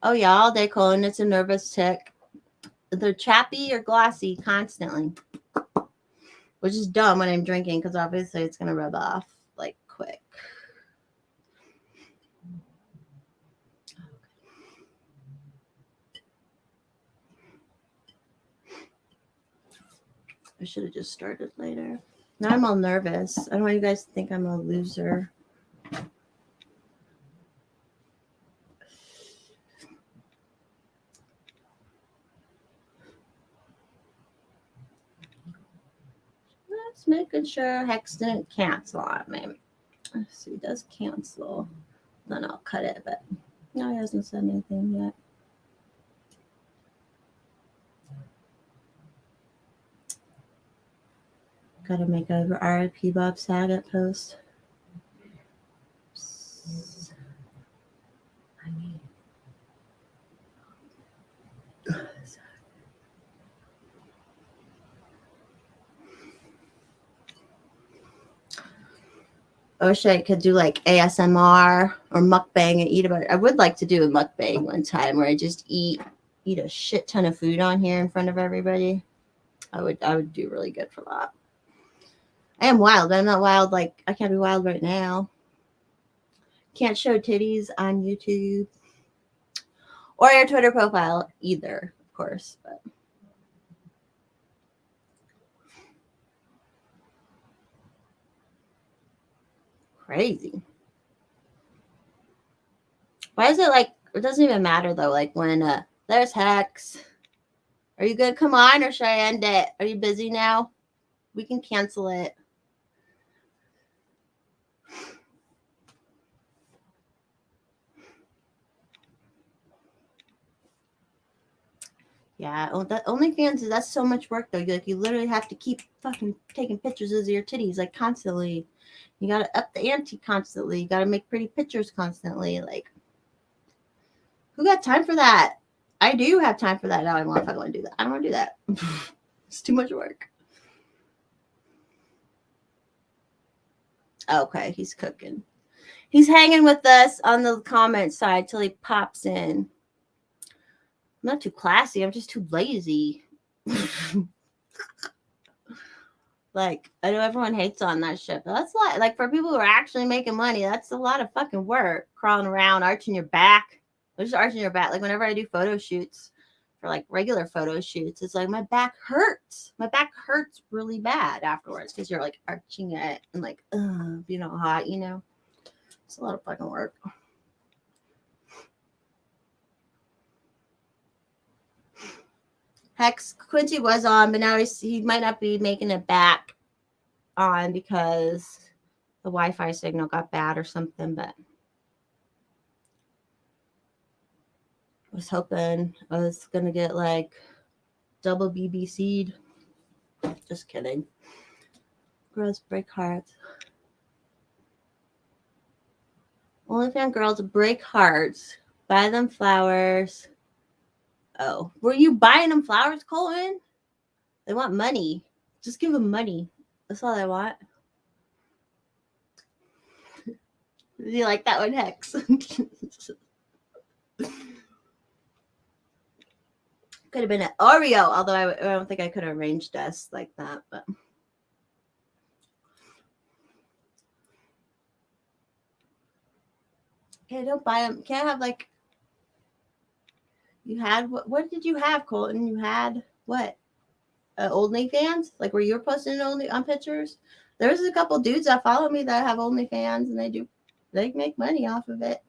Oh, y'all, they call it. It's a nervous tick. They're chappy or glossy constantly, which is dumb when I'm drinking because obviously it's going to rub off like quick. I should have just started later. Now I'm all nervous. I don't want you guys to think I'm a loser. Just making sure Hex didn't cancel on me. So he does cancel, then I'll cut it. But no, he hasn't said anything yet. Gotta make a RIP Bob Saget post. I mean, I wish I could do like ASMR or mukbang and eat about it. I would like to do a mukbang one time where I just eat a shit ton of food on here in front of everybody. I would do really good for that. I am wild, but I'm not wild like I can't be wild right now. Can't show titties on YouTube or your Twitter profile either, of course. But crazy. Why is it like it doesn't even matter though? Like when there's Hex. Are you good? Come on, or should I end it? Are you busy now? We can cancel it. Yeah, that OnlyFans that's so much work though. You literally have to keep fucking taking pictures of your titties like constantly. You gotta up the ante constantly. You gotta make pretty pictures constantly. Like, who got time for that? I do have time for that. Now I want if I want to do that. I don't want to do that. It's too much work. Okay, he's cooking. He's hanging with us on the comment side till he pops in. not too classy. I'm just too lazy. Like, I know everyone hates on that shit, but that's like for people who are actually making money, that's a lot of fucking work. Crawling around, arching your back. Just arching your back. Like whenever I do photo shoots, for like regular photo shoots, it's like my back hurts. My back hurts really bad afterwards because you're like arching it and like, hot, It's a lot of fucking work. Hex Quincy was on, but now he might not be making it back on because the Wi-Fi signal got bad or something. But I was hoping I was gonna get like double BBC'd. Just kidding. Girls break hearts. OnlyFans girls break hearts. Buy them flowers. Oh, were you buying them flowers, Colton? They want money. Just give them money. That's all I want. Do you like that one, Hex? Could have been an Oreo, although I don't think I could have arranged us like that. But okay, don't buy them. Can't have like you had. What did you have, Colton? You had what? OnlyFans? Like where you were posting only on pictures? There's a couple dudes that follow me that have OnlyFans, and they make money off of it.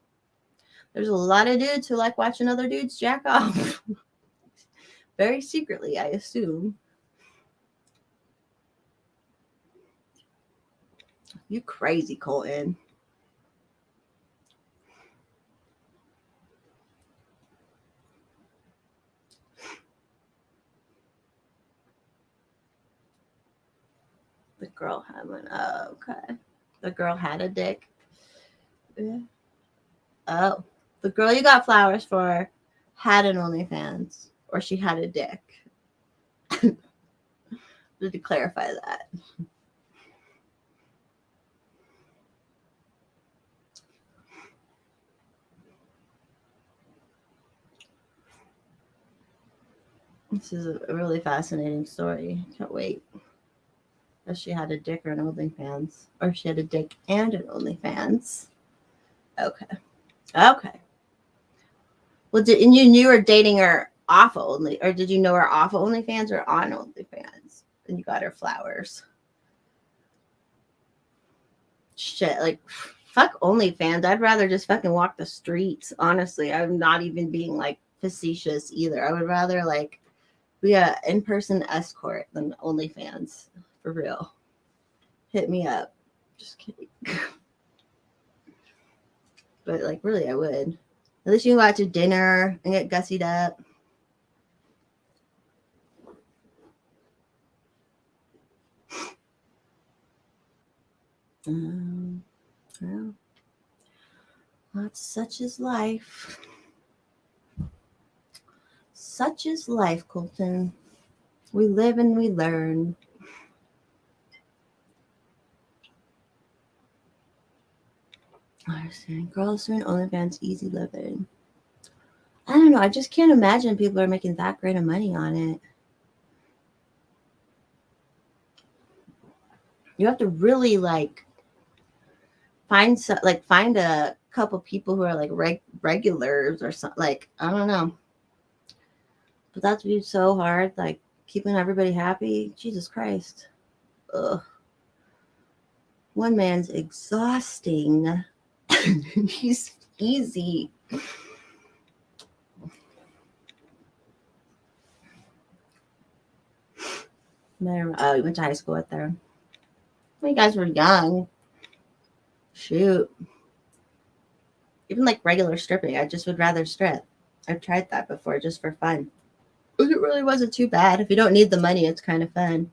There's a lot of dudes who like watching other dudes jack off. Very secretly, I assume. You crazy, Colton. The girl had one. Oh, okay. The girl had a dick. Yeah. Oh. The girl you got flowers for had an OnlyFans. Or she had a dick. Just to clarify that. This is a really fascinating story. Can't wait. If she had a dick or an OnlyFans. Or if she had a dick and an OnlyFans. Okay. Okay. Well, and you knew her dating her off only, or did you know her off OnlyFans or on OnlyFans? And you got her flowers. Shit, like fuck OnlyFans. I'd rather just fucking walk the streets. Honestly, I'm not even being like facetious either. I would rather like be a in-person escort than OnlyFans for real. Hit me up. Just kidding. But like really, I would. At least you can go out to dinner and get gussied up. Well, that's such is life. Such is life, Colton. We live and we learn. I understand. Girls doing OnlyFans, easy living. I don't know. I just can't imagine people are making that great of money on it. You have to really like find a couple people who are like regulars or something. Like I don't know, but that's be so hard. Like keeping everybody happy. Jesus Christ. Ugh. One man's exhausting. He's easy. Oh, you went to high school with her. Well, you guys were young. Shoot. Even like regular stripping, I just would rather strip. I've tried that before just for fun. It really wasn't too bad. If you don't need the money, it's kind of fun.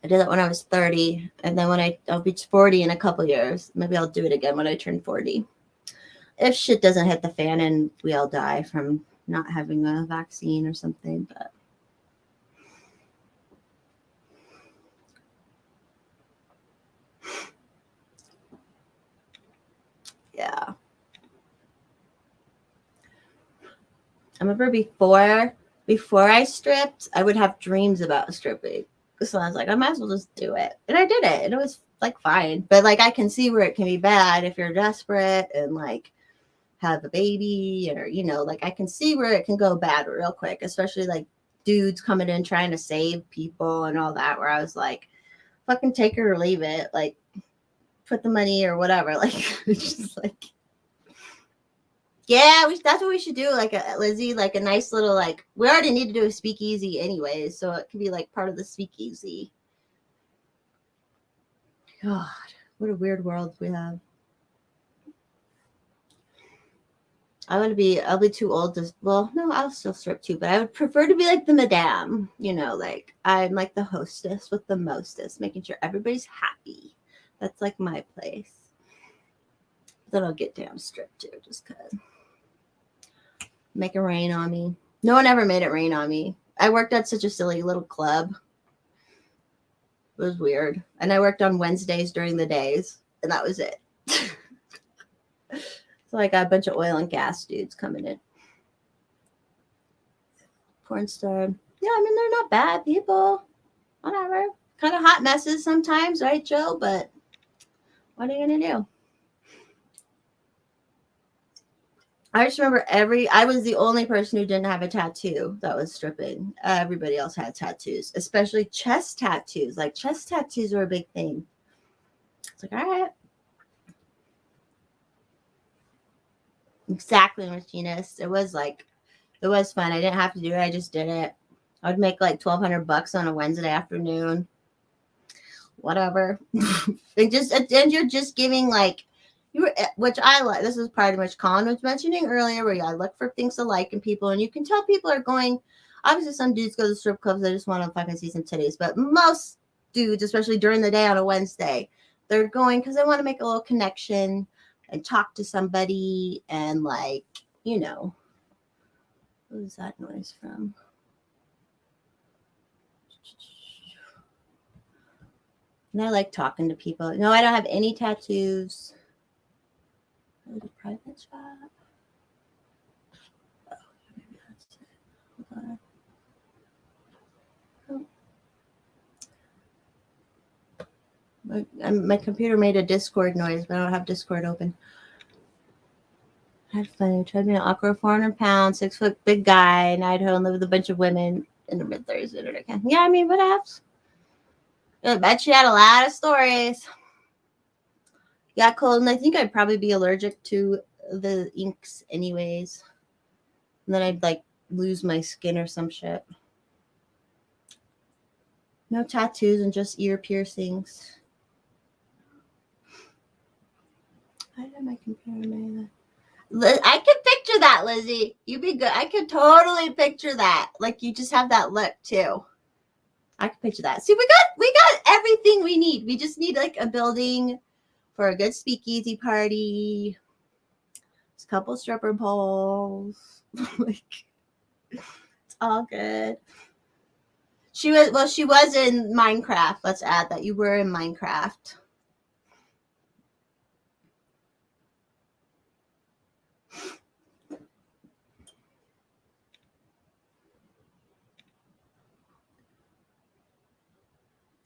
I did that when I was 30, and then when I'll be 40 in a couple years. Maybe I'll do it again when I turn 40. If shit doesn't hit the fan and we all die from not having a vaccine or something, but yeah. I remember before I stripped, I would have dreams about stripping. So I was like, I might as well just do it. And I did it. And it was like fine. But like I can see where it can be bad if you're desperate and like have a baby or, you know, like I can see where it can go bad real quick, especially like dudes coming in trying to save people and all that, where I was like, fucking take it or leave it. Like put the money or whatever. Like it's just like, yeah, that's what we should do. Like a Lizzie, like a nice little like. We already need to do a speakeasy anyways, so it could be like part of the speakeasy. God, what a weird world we have. I'll be too old to. Well, no, I'll still strip too, but I would prefer to be like the madame. You know, like I'm like the hostess with the mostest, making sure everybody's happy. That's like my place. Then I'll get damn stripped too, just cause. Make it rain on me. No one ever made it rain on me. I worked at such a silly little club. It was weird. And I worked on Wednesdays during the days, and that was it. So I got a bunch of oil and gas dudes coming in. Porn star. Yeah, I mean, they're not bad people. Whatever. Kind of hot messes sometimes, right, Joe? But what are you going to do? I just remember I was the only person who didn't have a tattoo that was stripping. Everybody else had tattoos, especially chest tattoos. Like chest tattoos were a big thing. It's like, all right. Exactly, machinist. It was fun. I didn't have to do it. I just did it. I would make like $1,200 on a Wednesday afternoon. Whatever. and you're just giving like, which I like. This is part of which Colin was mentioning earlier, where I look for things to like in people, and you can tell people are going. Obviously, some dudes go to strip clubs; they just want to fucking see some titties. But most dudes, especially during the day on a Wednesday, they're going because they want to make a little connection and talk to somebody, and like, you know, what is that noise from? And I like talking to people. No, I don't have any tattoos. A private shop. Oh, maybe that's it. Hold on. My computer made a Discord noise, but I don't have Discord open. I had fun. Tried to be an awkward 400 pounds, 6 foot big guy in Idaho and live with a bunch of women in the mid 30s. Yeah, I mean, what else? I bet you had a lot of stories. Got cold, and I think I'd probably be allergic to the inks anyways. And then I'd like lose my skin or some shit. No tattoos and just ear piercings. Why did my computer make that? I can picture that, Lizzie. You'd be good. I could totally picture that. Like you just have that look too. I can picture that. See, we got everything we need. We just need like a building for a good speakeasy party. Just a couple stripper poles. Like it's all good. She was in Minecraft. Let's add that you were in Minecraft.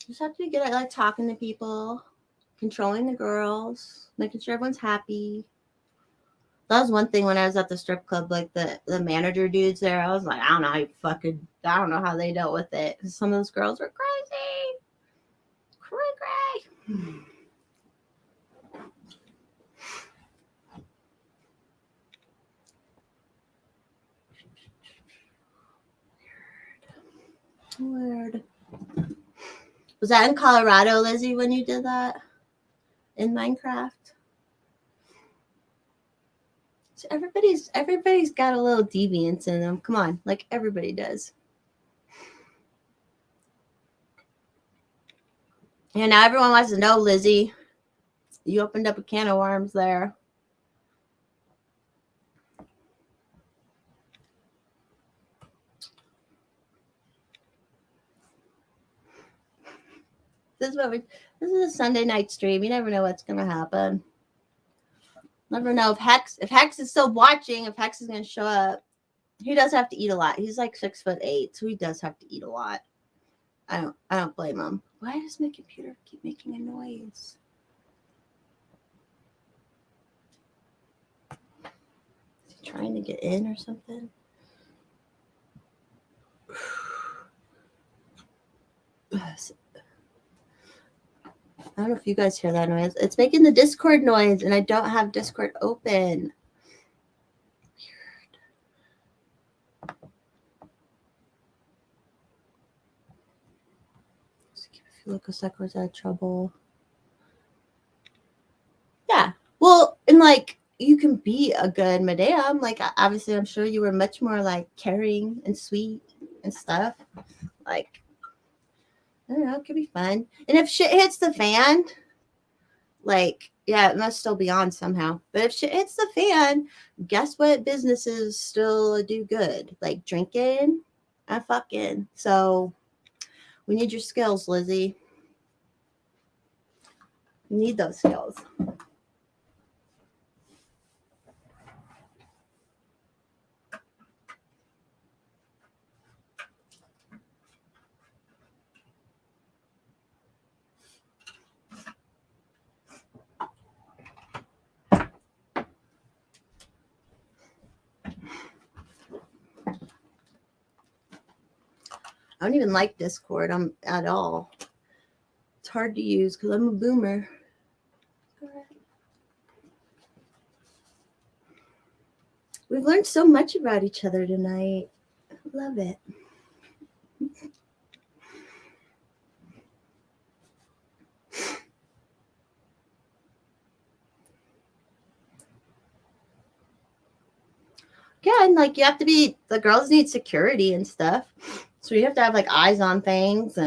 Just have to be good at like talking to people, controlling the girls, making sure everyone's happy. That was one thing when I was at the strip club, like the manager dudes there. I was like, I don't know how they dealt with it. Some of those girls were crazy. Cray. Weird. Was that in Colorado, Lizzie, when you did that? In Minecraft? So everybody's got a little deviance in them. Come on, like everybody does. Yeah, now everyone wants to know, Lizzie. You opened up a can of worms there. This is a Sunday night stream. You never know what's gonna happen. Never know if Hex is still watching, if Hex is gonna show up. He does have to eat a lot. He's like 6'8", so he does have to eat a lot. I don't blame him. Why does my computer keep making a noise? Is he trying to get in or something? I don't know if you guys hear that noise. It's making the Discord noise, and I don't have Discord open. Weird. Let's keep a few local seconds out of trouble. Yeah. Well, and like you can be a good madam. Like obviously, I'm sure you were much more like caring and sweet and stuff. Like I don't know, it could be fun. And if shit hits the fan, like, yeah, it must still be on somehow. But if shit hits the fan, guess what businesses still do good? Like drinking and fucking. So we need your skills, Lizzie. We need those skills. I don't even like Discord at all. It's hard to use because I'm a boomer. We've learned so much about each other tonight. I love it. Yeah, and like you have to be, the girls need security and stuff. So you have to have like eyes on things. I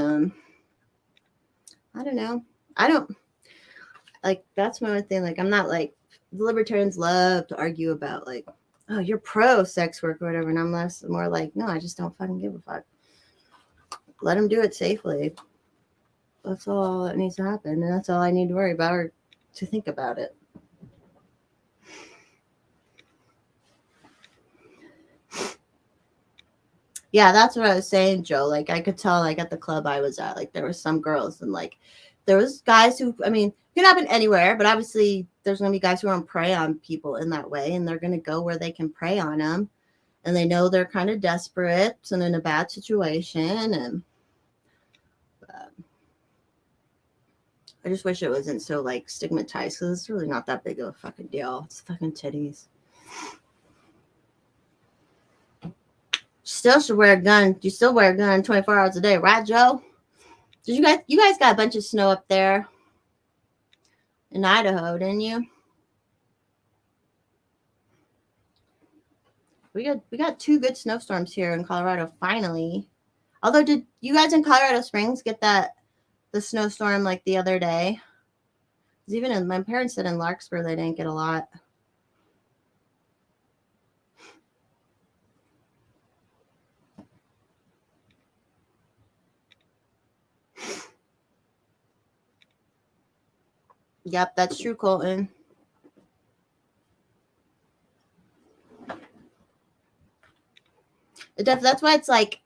don't know. I don't like, that's my thing. Like, I'm not like, the libertarians love to argue about like, oh, you're pro sex work or whatever. And I'm more like, no, I just don't fucking give a fuck. Let them do it safely. That's all that needs to happen. And that's all I need to worry about or to think about it. Yeah, that's what I was saying, Joe. Like I could tell like at the club I was at, like there were some girls and like there was guys who, I mean, it can happen anywhere, but obviously there's gonna be guys who want to prey on people in that way, and they're gonna go where they can prey on them, and they know they're kind of desperate and in a bad situation, and I just wish it wasn't so like stigmatized because it's really not that big of a fucking deal. It's fucking titties. Still should wear a gun. You still wear a gun 24 hours a day, right, Joe? You guys got a bunch of snow up there in Idaho, didn't you? We got 2 good snowstorms here in Colorado finally. Although, did you guys in Colorado Springs get the snowstorm like the other day? Because even in, my parents said in Larkspur they didn't get a lot. Yep, that's true, Colton. That's why it's like,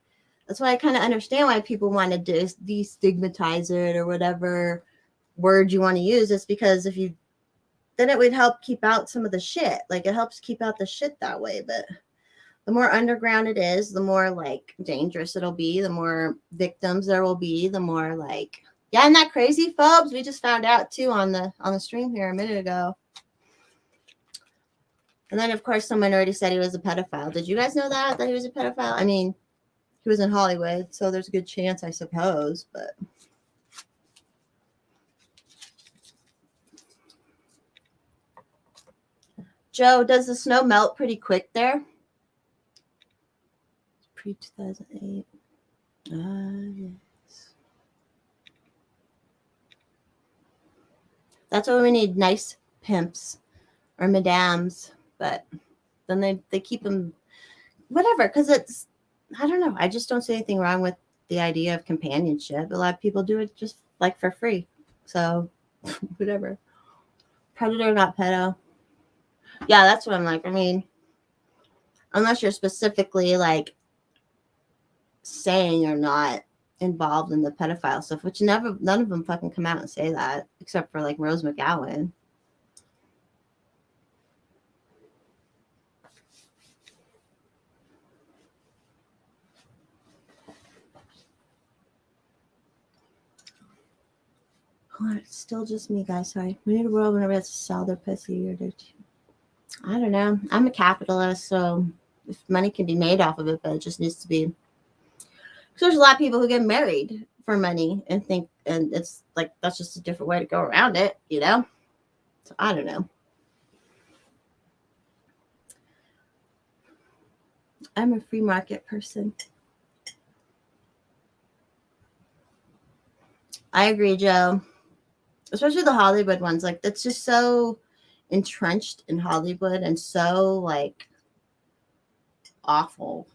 that's why I kind of understand why people want to destigmatize it or whatever word you want to use. It's because if you, then it would help keep out some of the shit. Like it helps keep out the shit that way. But the more underground it is, the more like dangerous it'll be, the more victims there will be, the more like, yeah, isn't that crazy, folks? We just found out too on the stream here a minute ago. And then of course someone already said he was a pedophile. Did you guys know that he was a pedophile? I mean, he was in Hollywood, so there's a good chance, I suppose, but Joe, does the snow melt pretty quick there? Pre-2008. Yes. That's why we need nice pimps or madams, but then they keep them whatever, because it's, I don't know, I just don't see anything wrong with the idea of companionship. A lot of people do it just like for free, so whatever. Predator, not pedo. Yeah, that's what I'm like. I mean, unless you're specifically like saying you're not involved in the pedophile stuff, which none of them fucking come out and say that, except for like Rose McGowan. Oh, it's still just me, guys. Sorry. We need a world where everybody has to sell their pussy or their. I don't know. I'm a capitalist, so if money can be made off of it, but it just needs to be. Because there's a lot of people who get married for money and think, and it's like that's just a different way to go around it, you know? So I don't know. I'm a free market person. I agree, Joe. Especially the Hollywood ones. Like, that's just so entrenched in Hollywood and so, like, awful.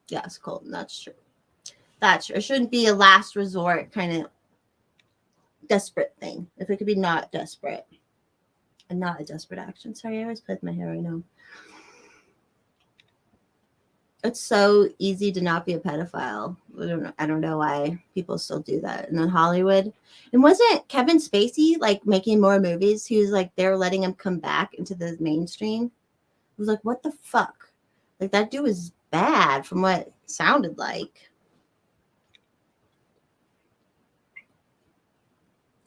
Yes, Colton, that's true. That's true. It shouldn't be a last resort kind of desperate thing. If it could be not desperate and not a desperate action. Sorry, I always play with my hair right now. It's so easy to not be a pedophile. I don't know why people still do that. And then Hollywood. And wasn't Kevin Spacey like making more movies? He was like, they're letting him come back into the mainstream. It was like, what the fuck? Like, that dude was bad from what it sounded like.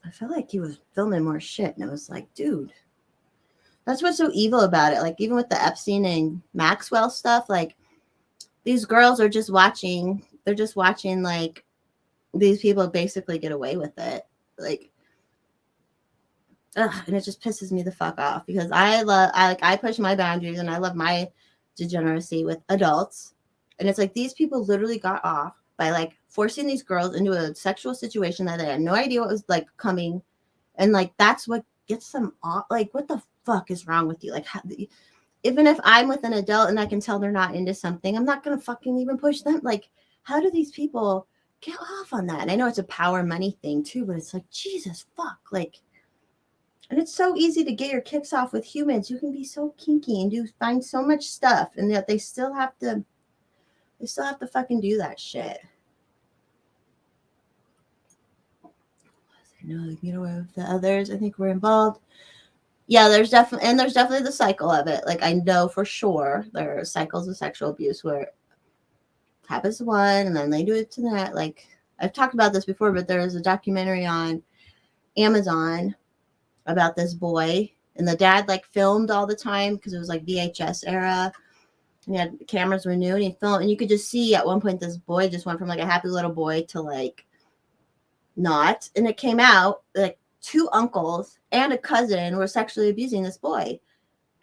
I felt like he was filming more shit. And it was like, dude, that's what's so evil about it. Like, even with the Epstein and Maxwell stuff, like, these girls are just watching. They're just watching, like, these people basically get away with it. Like, ugh, and it just pisses me the fuck off because I push my boundaries and I love my degeneracy with adults. And it's like these people literally got off by like forcing these girls into a sexual situation that they had no idea what was like coming. And like, that's what gets them off. Like, what the fuck is wrong with you? Like, even if I'm with an adult and I can tell they're not into something, I'm not going to fucking even push them. Like, how do these people get off on that? And I know it's a power money thing too, but it's like, Jesus fuck. Like, and it's so easy to get your kicks off with humans. You can be so kinky and find so much stuff, and yet they still have to fucking do that shit. I know, you know, the others I think were involved. Yeah, there's definitely the cycle of it. Like, I know for sure there are cycles of sexual abuse where it happens to one and then they do it to that. Like, I've talked about this before, but there was a documentary on Amazon about this boy, and the dad like filmed all the time because it was like VHS era. And he had cameras were new, and he filmed, and you could just see at one point this boy just went from like a happy little boy to like not. And it came out like 2 uncles and a cousin were sexually abusing this boy.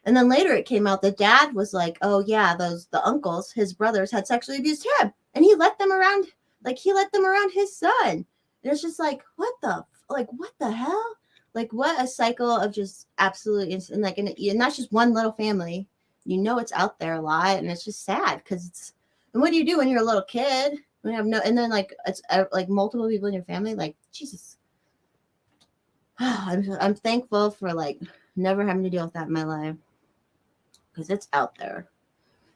And then later it came out the dad was like, oh yeah, the uncles, his brothers had sexually abused him, and he let them around his son. And it's just like, what the hell? Like, what a cycle of just absolute and like, and that's just one little family. You know, it's out there a lot, and it's just sad because it's. And what do you do when you're a little kid? When you have no, and then like it's like multiple people in your family. Like, Jesus, I'm thankful for like never having to deal with that in my life because it's out there.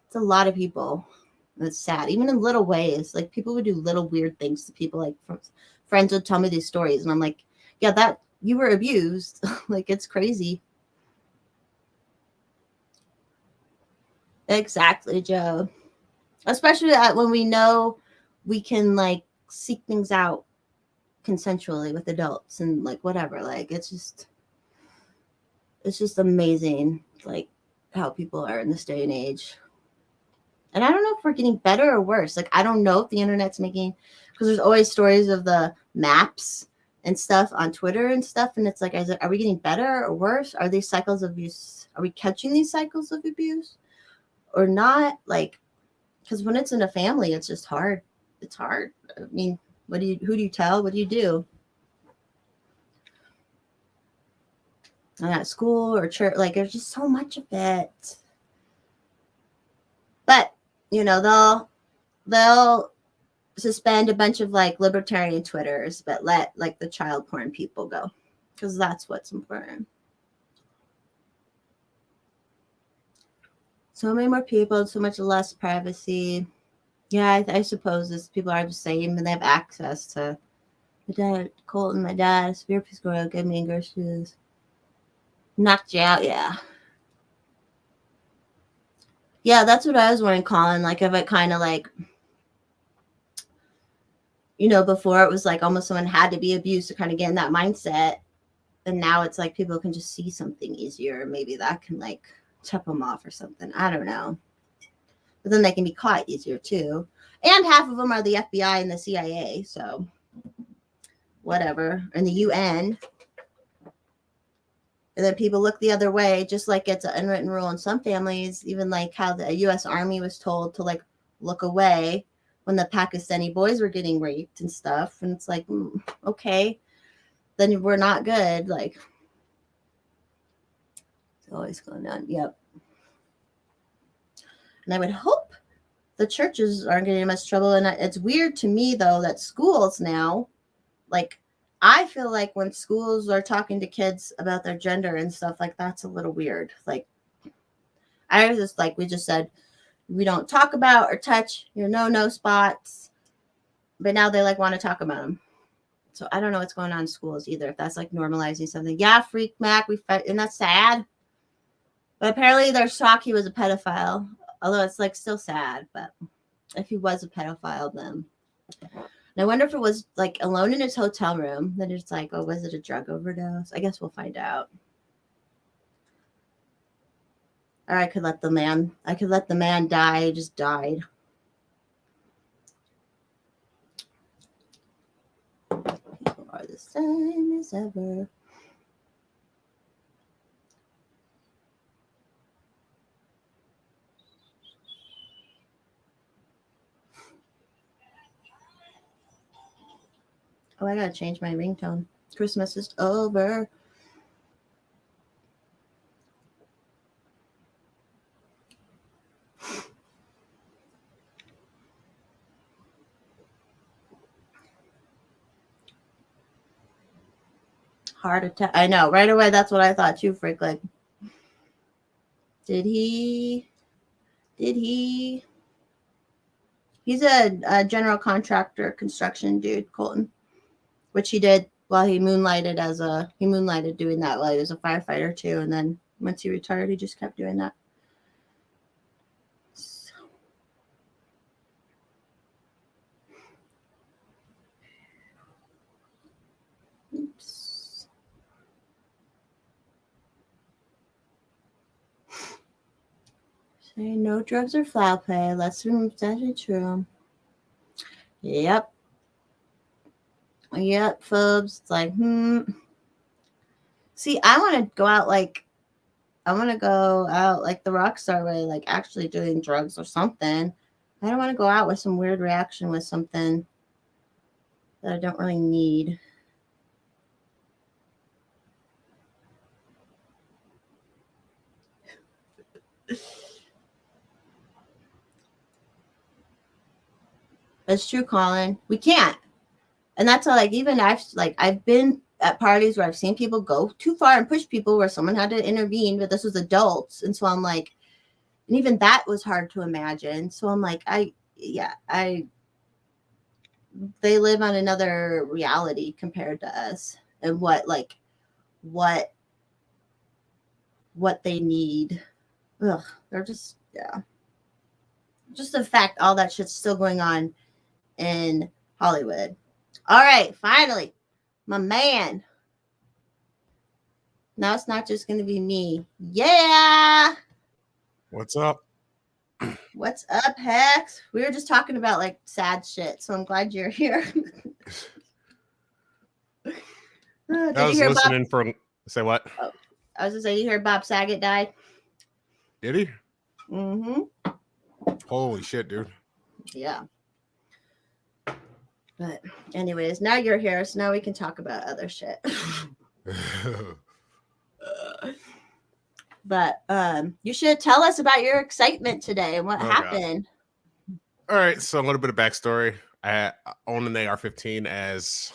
It's a lot of people. And it's sad, even in little ways. Like, people would do little weird things to people. Like, friends would tell me these stories, and I'm like, yeah, that. You were abused. Like, it's crazy. Exactly, Joe. Especially when we know we can like seek things out consensually with adults and like whatever. Like, it's just amazing, like, how people are in this day and age. And I don't know if we're getting better or worse. Like, I don't know if the internet's making, because there's always stories of the maps and stuff on Twitter and stuff. And it's like, are we getting better or worse? Are these cycles of abuse? Are we catching these cycles of abuse or not? Like, because when it's in a family, it's just hard. It's hard. I mean, who do you tell? What do you do? And at school or church, like, there's just so much of it. But, you know, they'll suspend a bunch of like libertarian Twitters, but let like the child porn people go, because that's what's important. So many more people, so much less privacy. Yeah, I suppose this people are the same and they have access to my dad, Colton, my dad, severe physical, give me groceries. Knocked you out, yeah. Yeah, that's what I was wondering, Colin. Like, if it kind of like, before it was like almost someone had to be abused to kind of get in that mindset. And now it's like people can just see something easier. Maybe that can like tip them off or something. I don't know. But then they can be caught easier too. And half of them are the FBI and the CIA. So whatever. And the UN. And then people look the other way, just like it's an unwritten rule in some families, even like how the US Army was told to like look away when the Pakistani boys were getting raped and stuff. And it's like, okay, then we're not good. Like, it's always going on. Yep. And I would hope the churches aren't getting in much trouble. And it's weird to me, though, that schools now, like, I feel like when schools are talking to kids about their gender and stuff, like, that's a little weird. Like, I was just like, we just said, we don't talk about or touch your no spots. But now they, like, want to talk about them. So I don't know what's going on in schools either. If that's, like, normalizing something. Yeah, Freak Mac, and that's sad. But apparently there's talk he was a pedophile. Although it's, like, still sad. But if he was a pedophile, then... And I wonder if it was like alone in his hotel room. Then it's like, oh, was it a drug overdose? I guess we'll find out. Or I could let the man die. He just died. People are the same as ever. Oh, I gotta change my ringtone. Christmas is over. Heart attack. I know. Right away, that's what I thought too, Frick. Like, did he? He's a general contractor, construction dude, Colton. Which he did while he moonlighted doing that while he was a firefighter too. And then once he retired, he just kept doing that. So. Oops. Say no drugs or foul play. That's actually true. Yep. Yep, Phobes. It's like, See, I want to go out like the rock star way, like actually doing drugs or something. I don't want to go out with some weird reaction with something that I don't really need. It's true, Colin. We can't. And that's how, like, even I've been at parties where I've seen people go too far and push people where someone had to intervene, but this was adults. And so I'm like, and even that was hard to imagine. So I'm like, they live on another reality compared to us and what they need. Ugh, they're just, yeah. Just the fact all that shit's still going on in Hollywood. All right, finally, my man. Now it's not just going to be me. Yeah. What's up? What's up, Hex? We were just talking about like sad shit, so I'm glad you're here. I was listening for. Say what? Oh, I was gonna say, you heard Bob Saget died. Did he? Mm-hmm. Holy shit, dude. Yeah. But anyways, now you're here, so now we can talk about other shit. But you should tell us about your excitement today and what happened. God. All right, so a little bit of backstory. I own an AR-15, as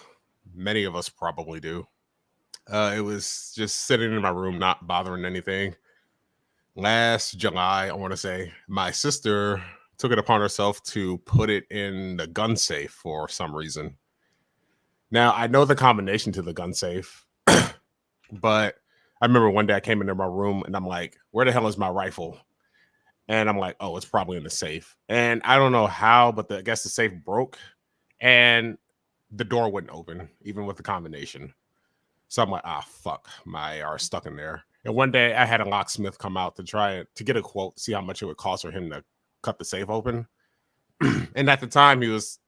many of us probably do. It was just sitting in my room, not bothering anything. last July, I want to say, my sister took it upon herself to put it in the gun safe for some reason. Now, I know the combination to the gun safe, but I remember one day I came into my room and I'm like, where the hell is my rifle? And I'm like, oh, it's probably in the safe. And I don't know how, but I guess the safe broke and the door wouldn't open, even with the combination. So I'm like, fuck, my AR is stuck in there. And one day I had a locksmith come out to try to get a quote, to see how much it would cost for him to cut the safe open. And at the time he was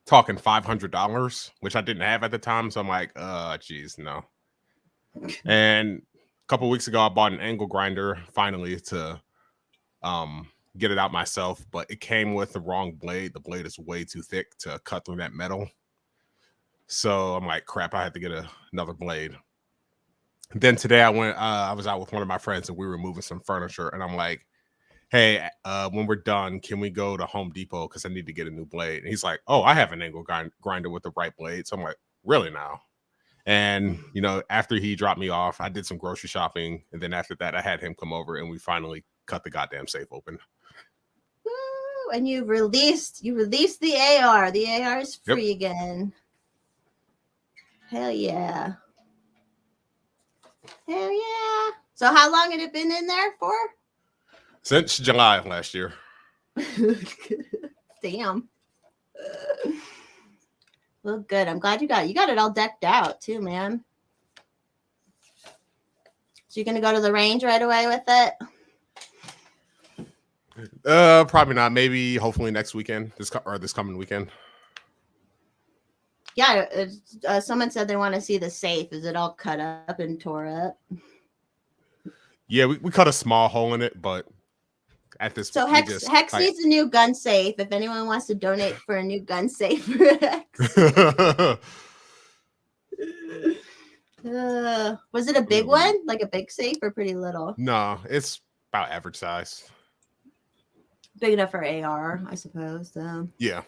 talking $500, which I didn't have at the time. So I'm like, geez, no. And a couple of weeks ago, I bought an angle grinder finally to get it out myself, but it came with the wrong blade. The blade is way too thick to cut through that metal. So I'm like, crap, I had to get another blade. Then today I was out with one of my friends and we were moving some furniture, and I'm like, hey, when we're done, can we go to Home Depot? Because I need to get a new blade. And he's like, oh, I have an angle grinder with the right blade. So I'm like, really now? And, you know, after he dropped me off, I did some grocery shopping. And then after that, I had him come over and we finally cut the goddamn safe open. Woo! And you released the AR. The AR is free again. Hell yeah. Hell yeah. So how long had it been in there for? Since July of last year. Damn. Well, good. I'm glad you got it all decked out too, man. So you're gonna go to the range right away with it? Probably not. Maybe hopefully next weekend, this coming weekend. Yeah, someone said they want to see the safe. Is it all cut up and tore up? Yeah, we cut a small hole in it, but at this so Hex needs a new gun safe. If anyone wants to donate for a new gun safe for Hex. Was it a big one, like a big safe, or pretty little? No, it's about average size. Big enough for AR, I suppose. Yeah.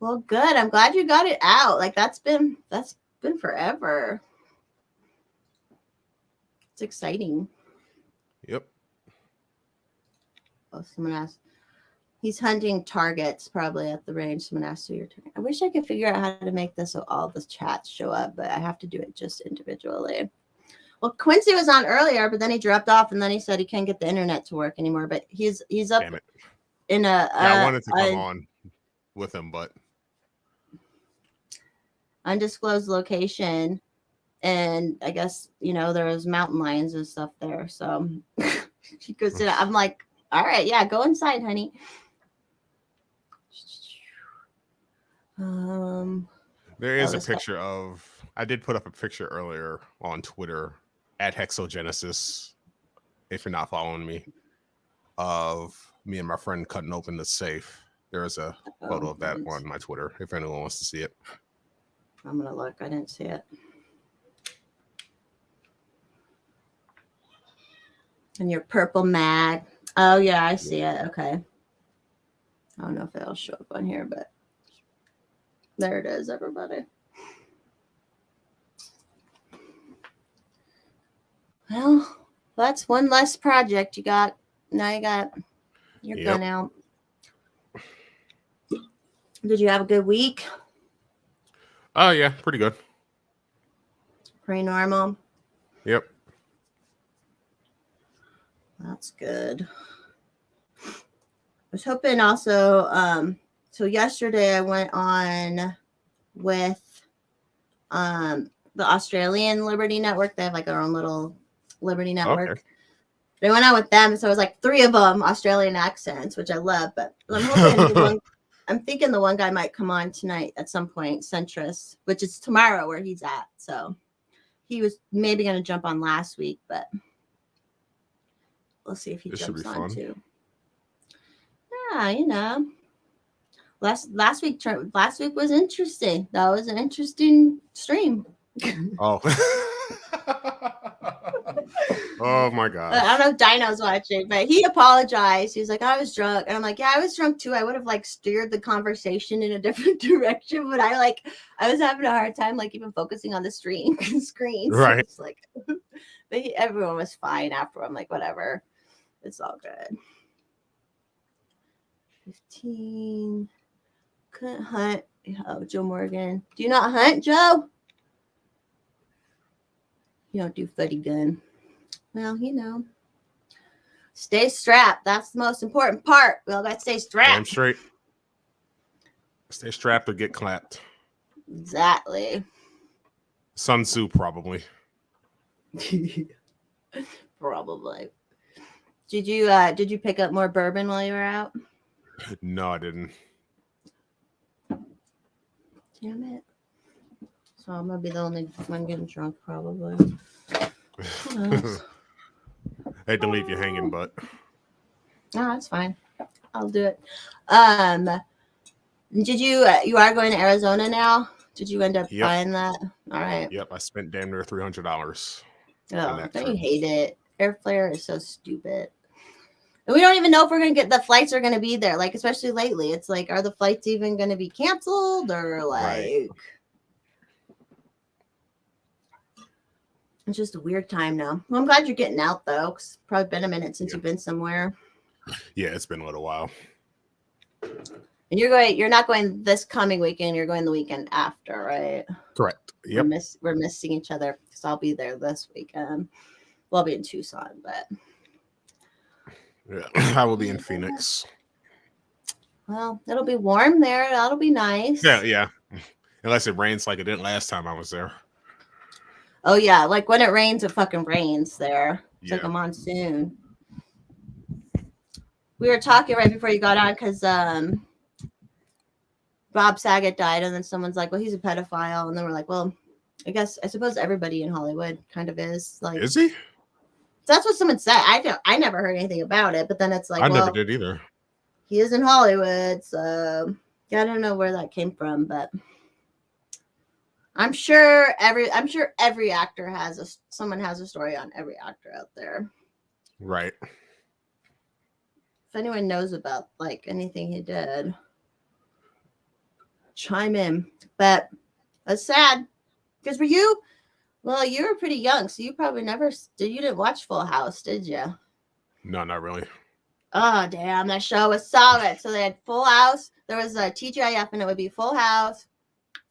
Well, good. I'm glad you got it out. Like that's been forever. It's exciting. Yep. Oh, someone asked. He's hunting targets probably at the range. Someone asked who you're targeting. I wish I could figure out how to make this so all the chats show up, but I have to do it just individually. Well, Quincy was on earlier, but then he dropped off, and then he said he can't get the internet to work anymore. But he's up in a. I wanted to come on with him, but undisclosed location, and I guess there was mountain lions and stuff there. So he goes to. I'm like, all right, yeah, go inside, honey. There is a picture of. I did put up a picture earlier on Twitter at Hexogenesis, if you're not following me, of me and my friend cutting open the safe. There is a photo of that on my Twitter, if anyone wants to see it. I'm gonna look. I didn't see it. And your purple mag. Oh yeah, I see it. Okay. I don't know if it'll show up on here, but there it is, everybody. Well, that's one less project you got. Now you got your gun out. Did you have a good week? Oh, yeah, pretty good. Pretty normal? Yep. That's good. I was hoping also, so yesterday I went on with the Australian Liberty Network. They have like their own little Liberty Network. Okay. They went out with them, so it was like 3 of them Australian accents, which I love. But I'm hoping I'm thinking the one guy might come on tonight at some point, Centrist, which is tomorrow where he's at. So he was maybe going to jump on last week, but we'll see if he jumps on too. Yeah, last week was interesting. That was an interesting stream. Oh. Oh my god. I don't know if Dino's watching, but he apologized. He was like, I was drunk. And I'm like, yeah, I was drunk too. I would have like steered the conversation in a different direction, but I was having a hard time like even focusing on the screen. Right. So like But everyone was fine after. I'm like, whatever. It's all good. 15. Couldn't hunt. Oh, Joe Morgan. Do you not hunt, Joe? You don't do footy gun. Well, stay strapped. That's the most important part. We all got to stay Damn strapped. straight. Stay strapped or get clapped. Exactly. Sun Tzu, probably. Probably. Did you pick up more bourbon while you were out? No, I didn't. Damn it. So I'm gonna be the only one getting drunk, probably. Hate to leave you hanging, but No, that's fine. I'll do it. Did you are going to Arizona now? Did you end up buying that? All right. Yep, I spent damn near $300. Oh, don't you hate it? Airflare is so stupid. And we don't even know if we're gonna get the flights are gonna be there. Like, especially lately, it's like, are the flights even gonna be canceled or like? Right. It's just a weird time now. Well, I'm glad you're getting out though. It's probably been a minute since you've been somewhere. Yeah, it's been a little while. And you're not going this coming weekend. You're going the weekend after, right? Correct. Yep. We're missing each other because I'll be there this weekend. Well, I'll be in Tucson, but yeah, I will be in Phoenix. Well, it'll be warm there. That'll be nice. Yeah. Unless it rains like it didn't last time I was there. Oh yeah, like when it rains, it fucking rains there. It's like Yeah. a monsoon. We were talking right before you got on because Bob Saget died, and then someone's like, "Well, he's a pedophile," and then we're like, "Well, I suppose everybody in Hollywood kind of is." Like, Is he? that's what someone said. I never heard anything about it, but then it's like, I well, never did either. he is in Hollywood, so yeah, I don't know where that came from, but I'm sure every actor someone has a story on every actor out there. Right. If anyone knows about like anything he did, chime in. But it's sad because you were pretty young, so you probably you didn't watch Full House, did you? No, not really. Oh damn, that show was solid. So they had Full House. There was a TGIF, and it would be Full House,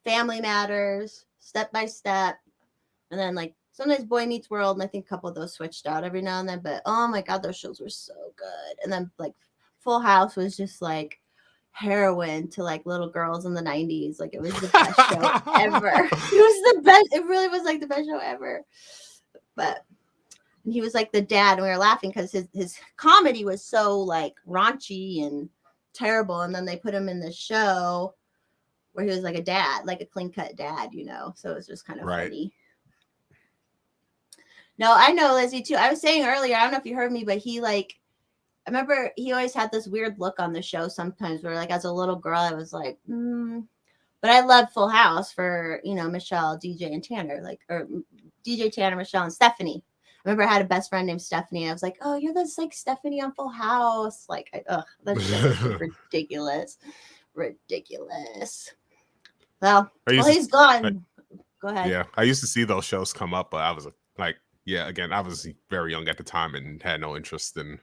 Family Matters, Step by Step, and then like sometimes Boy Meets World, and I think a couple of those switched out every now and then. But oh my god, those shows were so good. And then like Full House was just like heroin to like little girls in the 90s. Like it was the best show ever. It was the best. It really was like the best show ever. But he was like the dad, and we were laughing because his comedy was so like raunchy and terrible. And then they put him in the show where he was like a dad, like a clean cut dad, So it was just kind of funny. No, I know Lizzie too. I was saying earlier, I don't know if you heard me, but I remember he always had this weird look on the show sometimes where like as a little girl, I was like, But I love Full House for, Michelle, DJ, and Tanner, or DJ, Tanner, Michelle, and Stephanie. I remember I had a best friend named Stephanie. And I was like, oh, you're this like Stephanie on Full House. Like, that shit was ridiculous. Ridiculous. Well, he's gone. Go ahead. Yeah, I used to see those shows come up, but I was like, again, I was very young at the time and had no interest in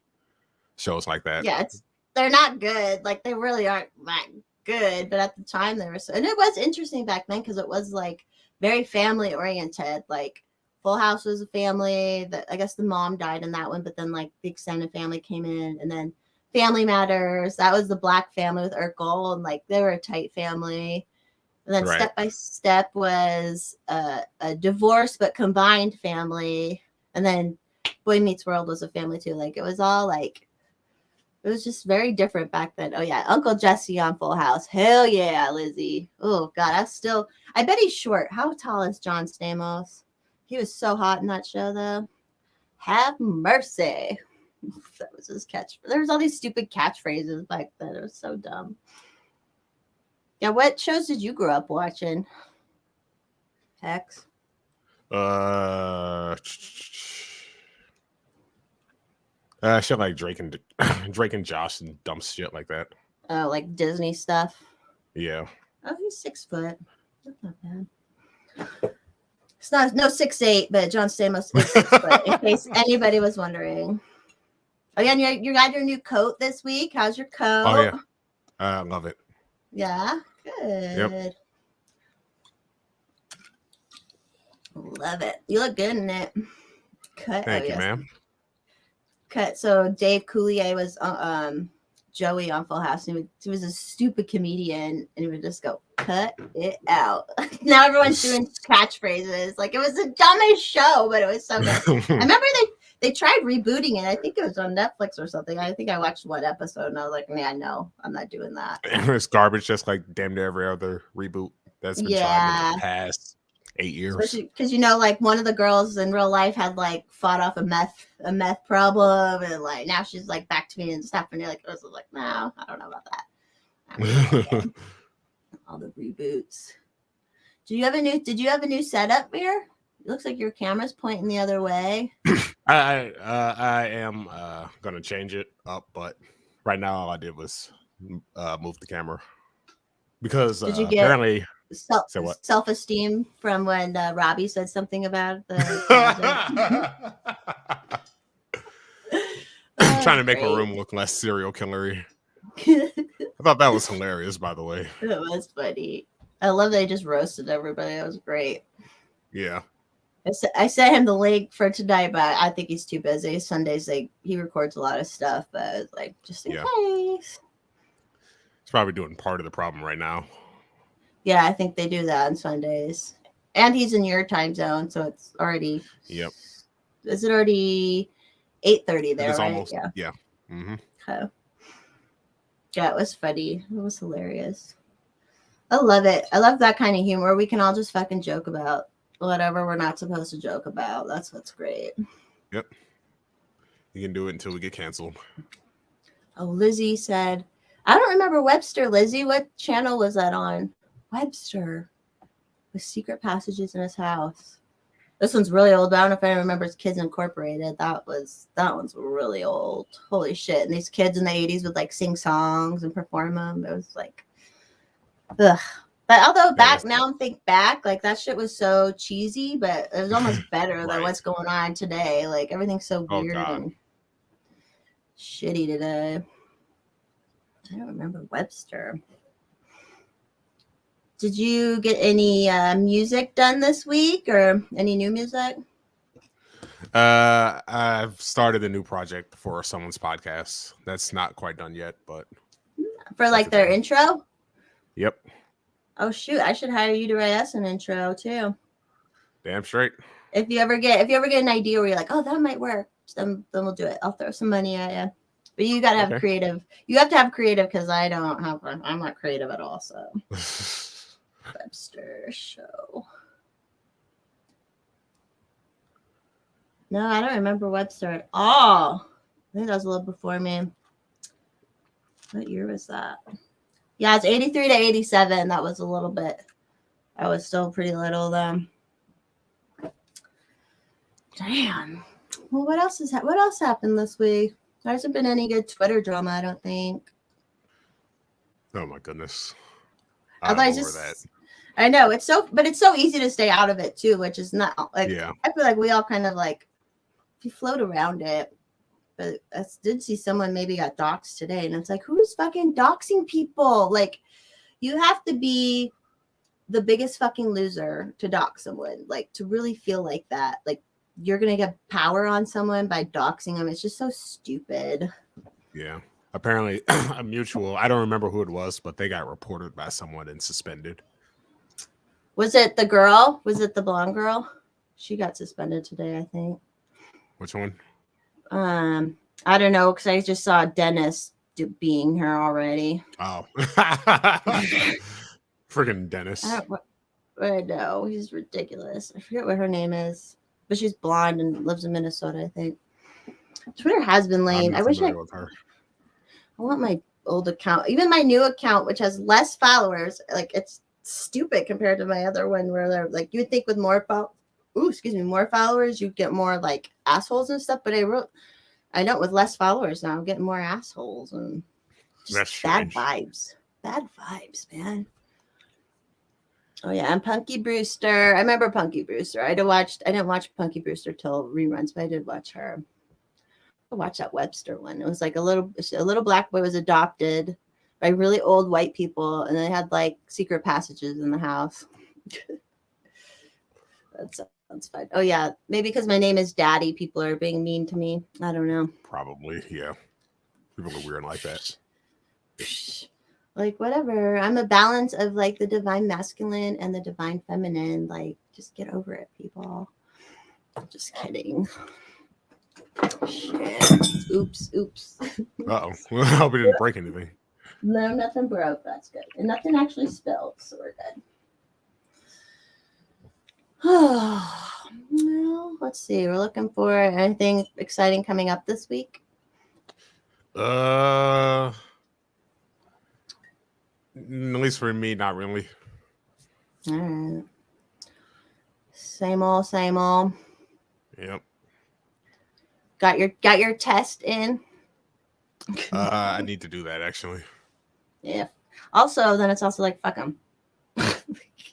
shows like that. Yeah, they're not good. Like they really aren't that good. But at the time, they were and it was interesting back then because it was like very family oriented. Like Full House was a family. I guess the mom died in that one, but then like the extended family came in, and then Family Matters. That was the Black family with Urkel, and like they were a tight family. And then Step by Step was a divorce but combined family, and then Boy Meets World was a family too. Like it was all like. It was just very different back then. Oh, yeah. Uncle Jesse on Full House. Hell yeah, Lizzie. Oh, God. I bet he's short. How tall is John Stamos? He was so hot in that show, though. Have mercy. That was his catch. There was all these stupid catchphrases back then. It was so dumb. Yeah, what shows did you grow up watching? Hex? Shit like Drake and Josh and dumb shit like that. Oh, like Disney stuff. Yeah. Oh, he's 6 foot. That's not bad. It's not no 6'8", but John Stamos is 6 foot. In case anybody was wondering. Again, you got your new coat this week. How's your coat? Oh yeah, I love it. Yeah, good. Love it. You look good in it. Cut. Thank you, ma'am. Cut. So Dave Coulier was Joey on Full House. And he was a stupid comedian, and he would just go, "Cut it out." Now everyone's doing catchphrases. Like, it was the dumbest show, but it was so good. I remember they tried rebooting it. I think it was on Netflix or something. I think I watched one episode, and I was like, "Yeah, no, I'm not doing that." It's garbage, just like damn near every other reboot that's been tried in the past 8 years. Because like one of the girls in real life had like fought off a meth problem, and like now she's like back to me and stuff, and you're like, I was like, no, I don't know about that. All the reboots. Did you have a new setup here? It looks like your camera's pointing the other way. I am gonna change it up, but right now all I did was move the camera because did you get apparently self-esteem from when Robbie said something about the trying to make my room look less serial killery. I thought that was hilarious, by the way. It was funny. I love that they just roasted everybody. That was great. Yeah. I sent him the link for tonight, but I think he's too busy. Sundays, he records a lot of stuff, but it's like, just in case. He's probably doing part of the problem right now. Yeah, I think they do that on Sundays. And he's in your time zone, so it's already... Yep. Is it already 8:30 there, It's right? almost, yeah. Mm-hmm. Okay. Yeah, it was funny. It was hilarious. I love it. I love that kind of humor. We can all just fucking joke about whatever we're not supposed to joke about. That's what's great. Yep. You can do it until we get canceled. Oh, Lizzie said, I don't remember Webster. Lizzie, what channel was that on? Webster with secret passages in his house. This one's really old, but I don't know if anyone remembers Kids Incorporated. That one's really old. Holy shit. And these kids in the 80s would like sing songs and perform them. It was like, ugh. But although now I'm think back, like that shit was so cheesy, but it was almost better than what's going on today. Like everything's so weird and shitty today. I don't remember Webster. Did you get any music done this week or any new music? I've started a new project for someone's podcast. That's not quite done yet, but for like their intro? Yep. Oh shoot, I should hire you to write us an intro too. Damn straight. If you ever get an idea where you're like, oh, that might work, then we'll do it. I'll throw some money at you. But you gotta have creative. You have to have creative because I'm not creative at all. So Webster show. No, I don't remember Webster at all. I think that was a little before me. What year was that? Yeah, it's 83 to 87. That was a little bit. I was still pretty little then. Damn. Well, what else happened this week? There hasn't been any good Twitter drama, I don't think. Oh my goodness. I know it's so easy to stay out of it too, which is not like I feel like we all kind of like you float around it. But I did see someone maybe got doxxed today, and it's like, who's fucking doxing people? Like, you have to be the biggest fucking loser to dox someone, like to really feel like that. Like you're gonna get power on someone by doxing them. It's just so stupid. Yeah. Apparently a mutual, I don't remember who it was, but they got reported by someone and suspended. Was it the girl? Was it the blonde girl? She got suspended today, I think. Which one? I don't know, because I just saw Dennis being her already. Oh. Freaking Dennis. I know, he's ridiculous. I forget what her name is, but she's blonde and lives in Minnesota, I think. Twitter has been lame. I wish I want my old account, even my new account, which has less followers. Like it's stupid compared to my other one, where they're like, you would think with more followers, you'd get more like assholes and stuff. But I know with less followers now, I'm getting more assholes and just bad vibes. Bad vibes, man. Oh yeah, and Punky Brewster. I remember Punky Brewster. I didn't watch Punky Brewster till reruns, but I did watch her. I watched that Webster one. It was like a little black boy was adopted by really old white people, and they had like secret passages in the house. That sounds fun. Oh yeah, maybe because my name is Daddy, people are being mean to me. I don't know. Probably, yeah. People are weird like that. Like whatever. I'm a balance of like the divine masculine and the divine feminine. Like, just get over it, people. Just kidding. Shit. Oops. Uh-oh. I hope it didn't break anything. No, nothing broke. That's good. And nothing actually spilled, so we're good. Well, let's see. We're looking for anything exciting coming up this week. At least for me, not really. All right. Same old. Yep. Got your test in? I need to do that actually. Yeah. Also, then it's also like, fuck them.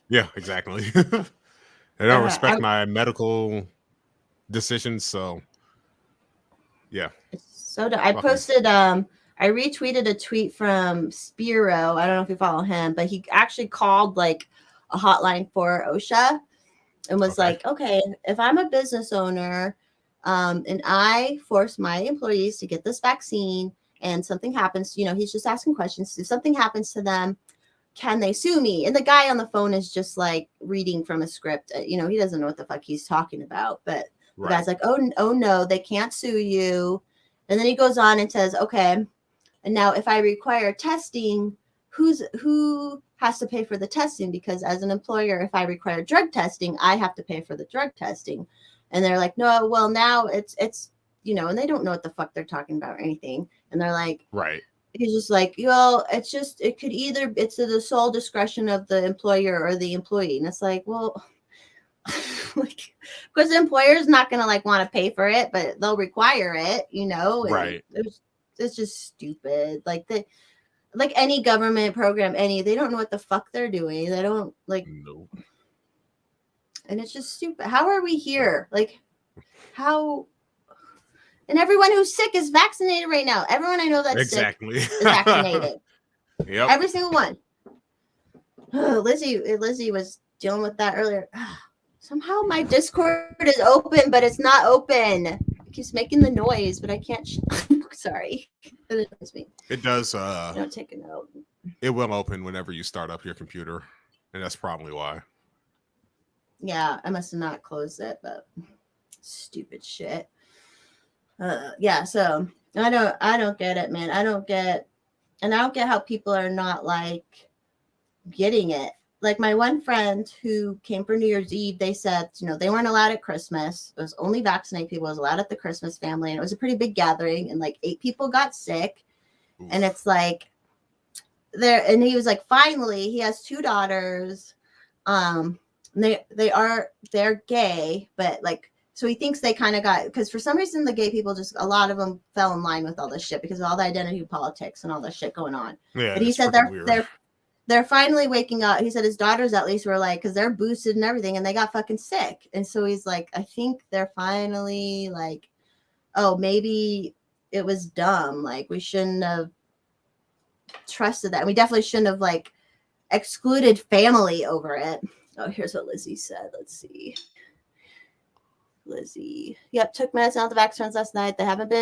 Yeah, exactly. They don't respect my medical decisions, so yeah. So I posted I retweeted a tweet from Spiro. I don't know if you follow him, but he actually called like a hotline for OSHA and was like, okay, if I'm a business owner and I force my employees to get this vaccine and something happens, he's just asking questions. If something happens to them, can they sue me? And the guy on the phone is just like reading from a script. He doesn't know what the fuck he's talking about. But the guy's like, oh no, they can't sue you. And then he goes on and says, okay, and now if I require testing, who has to pay for the testing? Because as an employer, if I require drug testing, I have to pay for the drug testing. And they're like, no, well now it's and they don't know what the fuck they're talking about or anything. And they're like, right. He's just like, it's the sole discretion of the employer or the employee. And it's like, well, like, because the employer is not going to like want to pay for it, but they'll require it, Right. It's just stupid. Like any government program, they don't know what the fuck they're doing. They don't like, no. And it's just stupid. How are we here? Like, how? And everyone who's sick is vaccinated right now. Everyone I know that's sick is vaccinated. Yep. Every single one. Lizzie was dealing with that earlier. Somehow my Discord is open, but it's not open. It keeps making the noise, but I can't. Sorry. It annoys me. It does. Don't take a note. It will open whenever you start up your computer, and that's probably why. Yeah, I must have not closed it, but stupid shit. Yeah, so I don't get it, man. I don't get how people are not like getting it. Like my one friend who came for New Year's Eve, they said, they weren't allowed at Christmas. It was only vaccinated people was allowed at the Christmas family, and it was a pretty big gathering, and like 8 people got sick. Oof. And it's like and he was like, finally, he has 2 daughters. They're gay, but like. So he thinks they kind of got, because for some reason the gay people a lot of them fell in line with all this shit because of all the identity politics and all this shit going on. Yeah, but he said they're finally waking up. He said his daughters at least were like, because they're boosted and everything, and they got fucking sick. And so he's like, I think they're finally like, oh, maybe it was dumb. Like we shouldn't have trusted that. We definitely shouldn't have like excluded family over it. Oh, here's what Lizzie said. Let's see. Lizzie. Yep, took medicine out the vaccines last night. They haven't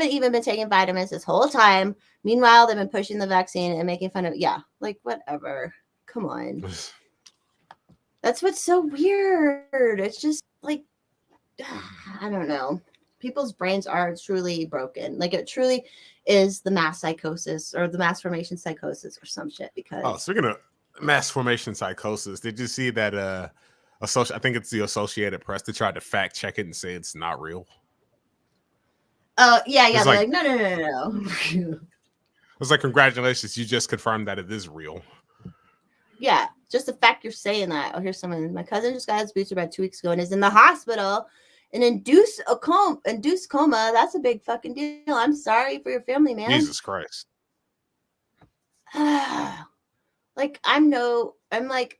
even been taking vitamins this whole time. Meanwhile, they've been pushing the vaccine and making fun of like whatever. Come on. That's what's so weird. It's just like I don't know. People's brains are truly broken. Like it truly is the mass psychosis or the mass formation psychosis or some shit because speaking of mass formation psychosis, did you see that I think it's the Associated Press. They tried to fact check it and say it's not real. Oh, yeah. They're like, no. It was like, congratulations, you just confirmed that it is real. Yeah, just the fact you're saying that. Oh, here's someone. My cousin just got his booster about 2 weeks ago and is in the hospital and induced coma. That's a big fucking deal. I'm sorry for your family, man. Jesus Christ. like I'm like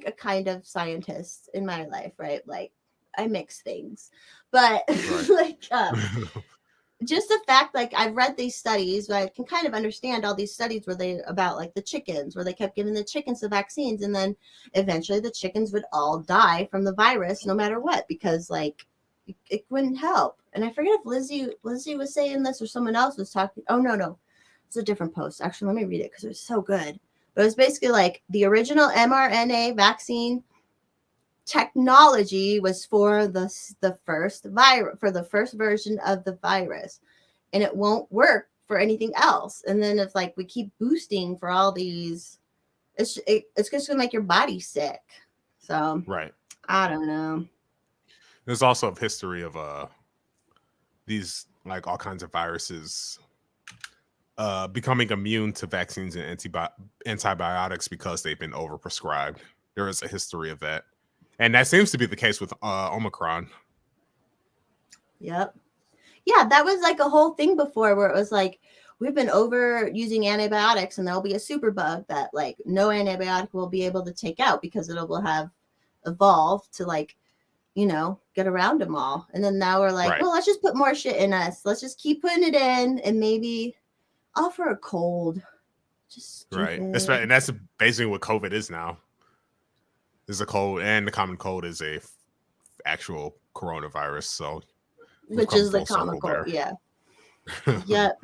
a kind of scientist in my life, right? Like I mix things. But Right. like just the fact, like I've read these studies, but I can kind of understand all these studies where they about like the chickens, where they kept giving the chickens the vaccines, and then eventually the chickens would all die from the virus no matter what, because like it wouldn't help. And I forget if Lizzie was saying this or someone else was talking. Oh no, it's a different post. Actually, let me read it because it was so good. But it was basically like the original mRNA vaccine technology was for the first virus, for the first version of the virus, and it won't work for anything else. And then it's like we keep boosting for all these, it's just gonna make your body sick. So Right. I don't know. There's also a history of these like all kinds of viruses becoming immune to vaccines and antibiotics because they've been overprescribed. There is a history of that, and that seems to be the case with Omicron. Yep. Yeah, that was like a whole thing before where it was like we've been over using antibiotics, and there'll be a super bug that like no antibiotic will be able to take out because it will have evolved to like, you know, get around them all. And then now we're like, Right. well, let's just put more shit in us. Let's just keep putting it in, and maybe offer a cold. Just Right. stupid. And that's basically what COVID is now. There's a cold, and the common cold is a actual coronavirus. So we've Which come is the full circle comical. there. Yeah. Yep.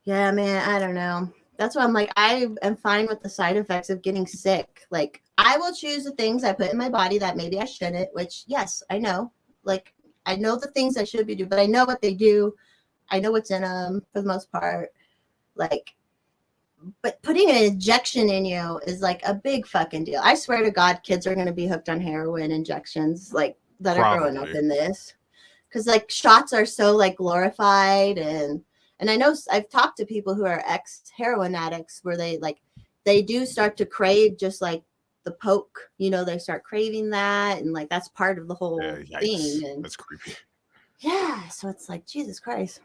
Yeah, man, I don't know. That's why I'm like, I am fine with the side effects of getting sick. Like, I will choose the things I put in my body that maybe I shouldn't, which, yes, I know. Like, I know the things I should be doing, but I know what they do. I know what's in them for the most part. Like, but putting an injection in you is like a big fucking deal. I swear to God, kids are going to be hooked on heroin injections, like, that are growing up Probably. in this. Because, like, shots are so, like, glorified, and I know I've talked to people who are ex heroin addicts where they do start to crave just like the poke, you know, they start craving that. And like, that's part of the whole Yeah, thing. yikes. And That's creepy. yeah, so it's like, Jesus Christ.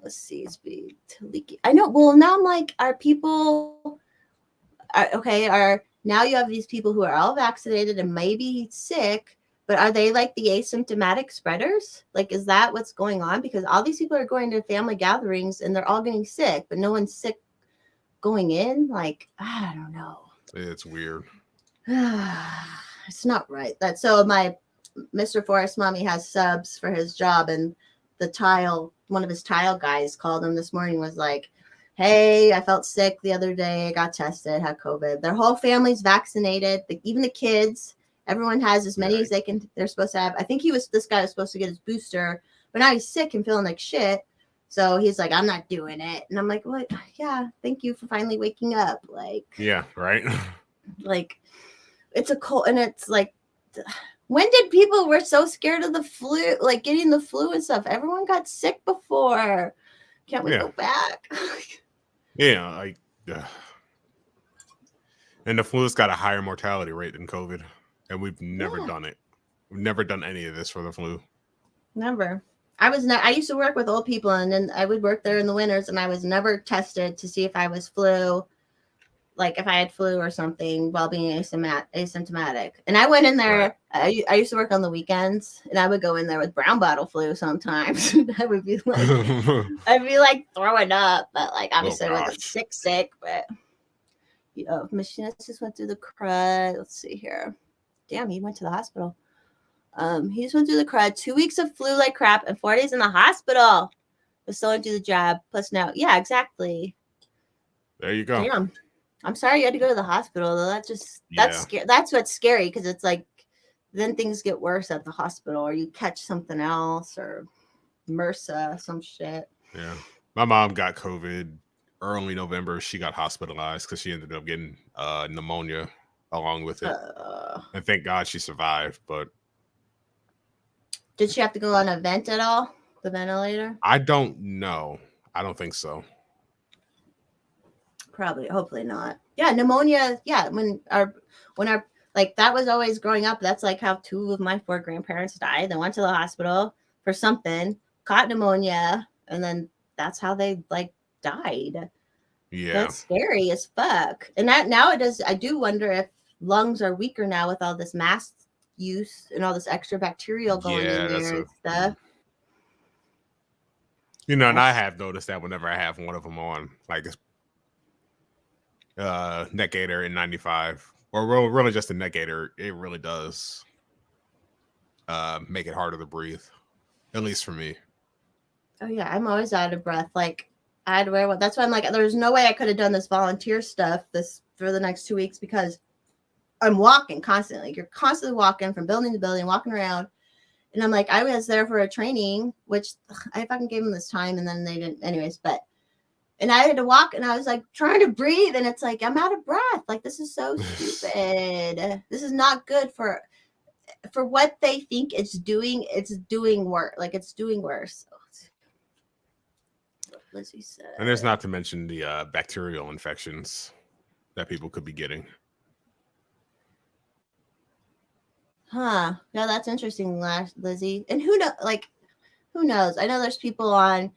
Let's see. It's be leaky. I know. Well, now I'm like, are people now you have these people who are all vaccinated and maybe sick, but are they like the asymptomatic spreaders? Like, is that what's going on? Because all these people are going to family gatherings and they're all getting sick, but no one's sick going in. Like, I don't know. It's weird. It's not right. That so my Mr. Forrest mommy has subs for his job, and one of his tile guys called him this morning, was like, hey, I felt sick the other day, I got tested, had COVID. Their whole family's vaccinated, even the kids. Everyone has as many as they're supposed to have. I think this guy was supposed to get his booster, but now he's sick and feeling like shit. So he's like, I'm not doing it. And I'm like, what? Yeah, thank you for finally waking up. Like, Yeah, right. like, it's a cold, and it's like, when did people were so scared of the flu, like getting the flu and stuff? Everyone got sick before. Can't we go back? Yeah, like, and the flu's got a higher mortality rate than COVID, and we've never done it. We've never done any of this for the flu. Never. I used to work with old people, and then I would work there in the winters, and I was never tested to see if I was flu, like if I had flu or something, while being asymptomatic. And I went in there. Right. I used to work on the weekends, and I would go in there with brown bottle flu sometimes. I would be like, I'd be like throwing up, but like obviously I wasn't sick. But you know, machinist just went through the crud. Let's see here. Damn, he went to the hospital. He just went through the crud. 2 weeks of flu like crap and 4 days in the hospital. Was still into the job. Plus now, yeah, exactly. There you go. Damn. I'm sorry you had to go to the hospital. That's scary. That's what's scary, because it's like then things get worse at the hospital, or you catch something else, or MRSA, some shit. Yeah. My mom got COVID early November. She got hospitalized because she ended up getting pneumonia along with it. And thank God she survived. But did she have to go on a vent at all? The ventilator? I don't know. I don't think so. Probably, hopefully not. Yeah, pneumonia. Yeah, when our like that was always growing up. That's like how 2 of my 4 grandparents died. They went to the hospital for something, caught pneumonia, and then that's how they like died. Yeah. That's scary as fuck. And that now it does. I do wonder if lungs are weaker now with all this mask use and all this extra bacterial going in there and stuff. And I have noticed that whenever I have one of them on, like neck gaiter in 95, or really just a neck gaiter, it really does make it harder to breathe, at least for me. Oh yeah, I'm always out of breath. Like I had to wear one. That's why I'm like, there's no way I could have done this volunteer stuff for the next 2 weeks because I'm walking constantly. You're constantly walking from building to building, walking around. And I'm like, I was there for a training, which I fucking gave them this time and then they didn't anyways, and I had to walk and I was like trying to breathe and it's like, I'm out of breath. Like, this is so stupid. This is not good for what they think it's doing. It's doing work. Like, it's doing worse. What Lizzie said. And there's not to mention the bacterial infections that people could be getting. Huh. Yeah, that's interesting, Lizzie. And who knows? I know there's people on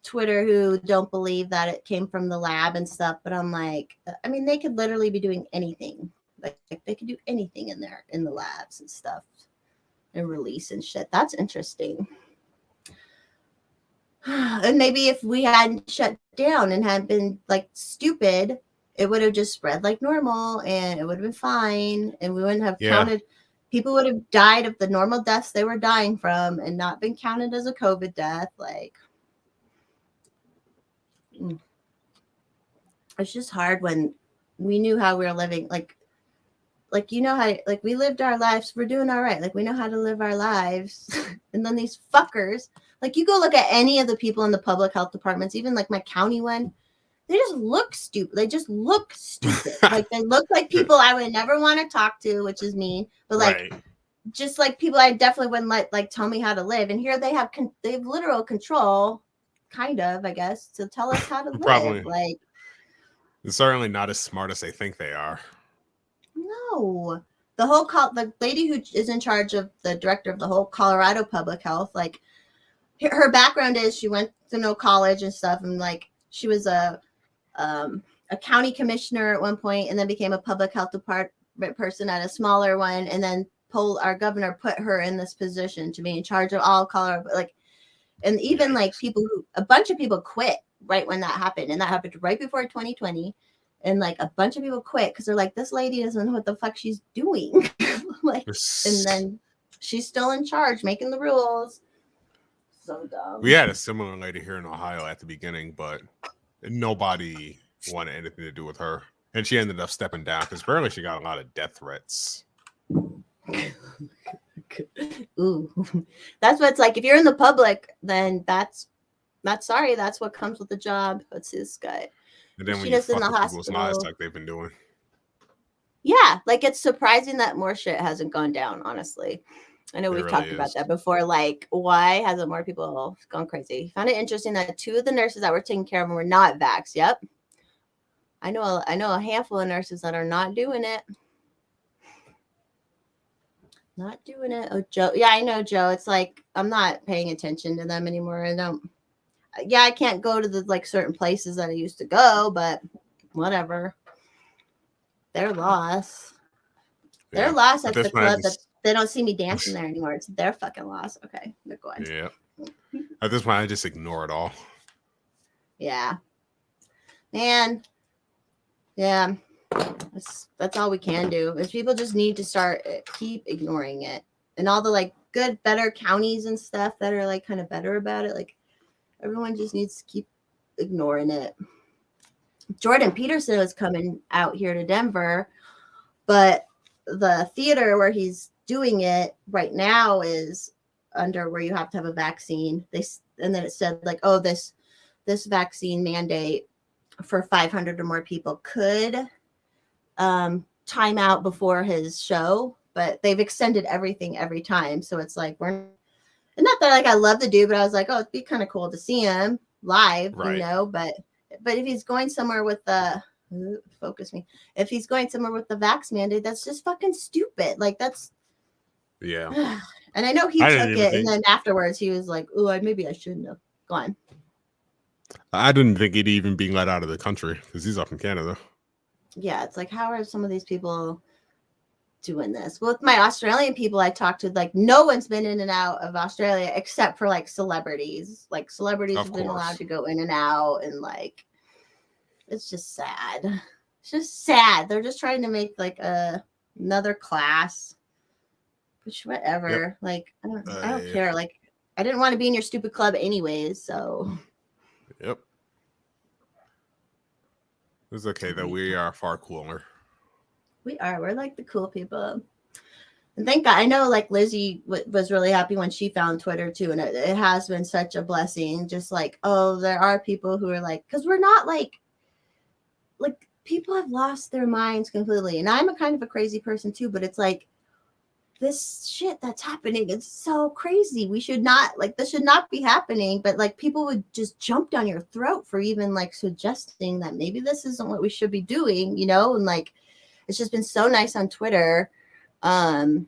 Twitter who don't believe that it came from the lab and stuff, but I'm like, I mean, they could literally be doing anything. Like they could do anything in there in the labs and stuff and release and shit. That's interesting. And maybe if we hadn't shut down and had been like stupid, it would have just spread like normal and it would have been fine and we wouldn't have counted. People would have died of the normal deaths they were dying from and not been counted as a COVID death. Like, it's just hard when we knew how we were living. Like you know how, like, we lived our lives. We're doing all right. Like, we know how to live our lives. And then these fuckers, like, you go look at any of the people in the public health departments, even like my county one, they just look stupid. They just look stupid. Like, they look like people I would never want to talk to, which is mean. But like, just like people I definitely wouldn't let like tell me how to live. And here they have literal control, kind of, I guess, to tell us how to live. Probably. Like, it's certainly not as smart as they think they are. No, the lady who is in charge of the director of the whole Colorado public health, like, her background is she went to no college and stuff, and like she was a county commissioner at one point and then became a public health department person at a smaller one. And then our governor put her in this position to be in charge of all Colorado. Like, and even like a bunch of people quit right when that happened. And that happened right before 2020. And like a bunch of people quit because they're like, this lady doesn't know what the fuck she's doing. Like, and then she's still in charge making the rules. So dumb. We had a similar lady here in Ohio at the beginning, but nobody wanted anything to do with her. And she ended up stepping down because apparently she got a lot of death threats. Ooh, that's what it's like. If you're in the public, then that's sorry. That's what comes with the job. Let's see this guy. And then when you fuck with people's lives like they've been doing. Yeah, like, it's surprising that more shit hasn't gone down, honestly. I know we've talked about that before. Like, why hasn't more people gone crazy? Found it interesting that 2 of the nurses that were taking care of them were not vaxxed. Yep. I know a handful of nurses that are not doing it. Not doing it. Oh, Joe. Yeah, I know, Joe. It's like, I'm not paying attention to them anymore. I can't go to the like certain places that I used to go, but whatever. Their loss. Yeah. Their loss at the club that they don't see me dancing there anymore. It's their fucking loss. Okay, they're going. Yeah. At this point, I just ignore it all. Yeah. Man. Yeah. That's all we can do. Is people just need to keep ignoring it. And all the like good, better counties and stuff that are like kind of better about it. Like, everyone just needs to keep ignoring it. Jordan Peterson is coming out here to Denver, but the theater where he's doing it right now is under where you have to have a vaccine. And then it said like, oh, this vaccine mandate for 500 or more people could time out before his show, but they've extended everything every time. So it's like, and not that like I love the dude, but I was like, oh, it'd be kind of cool to see him live, right. You know, but if he's going somewhere with if he's going somewhere with the vax mandate, that's just fucking stupid. Like, that's, yeah. And I know he took it, and then afterwards he was like, oh, maybe I shouldn't have gone. I didn't think he'd even be let out of the country because he's up in Canada. Yeah, it's like, how are some of these people doing this? Well, with my Australian people I talked to, like, no one's been in and out of Australia except for like celebrities. Like, celebrities Of have been allowed course. to go in and out, and like, it's just sad. It's just sad. They're just trying to make like another class, which whatever. Yep. Like, I don't Yeah. care. Like, I didn't want to be in your stupid club anyways, so Yep. It's okay though. We are far cooler. we are. We're like the cool people. And thank God. I know like Lizzie was really happy when she found Twitter too. And it has been such a blessing. Just like, oh, there are people who are like, because we're not like people have lost their minds completely. And I'm a kind of a crazy person too, but it's like this shit that's happening is so crazy. We should not, like, this should not be happening. But like people would just jump down your throat for even like suggesting that maybe this isn't what we should be doing, you know? And like, it's just been so nice on Twitter. Finding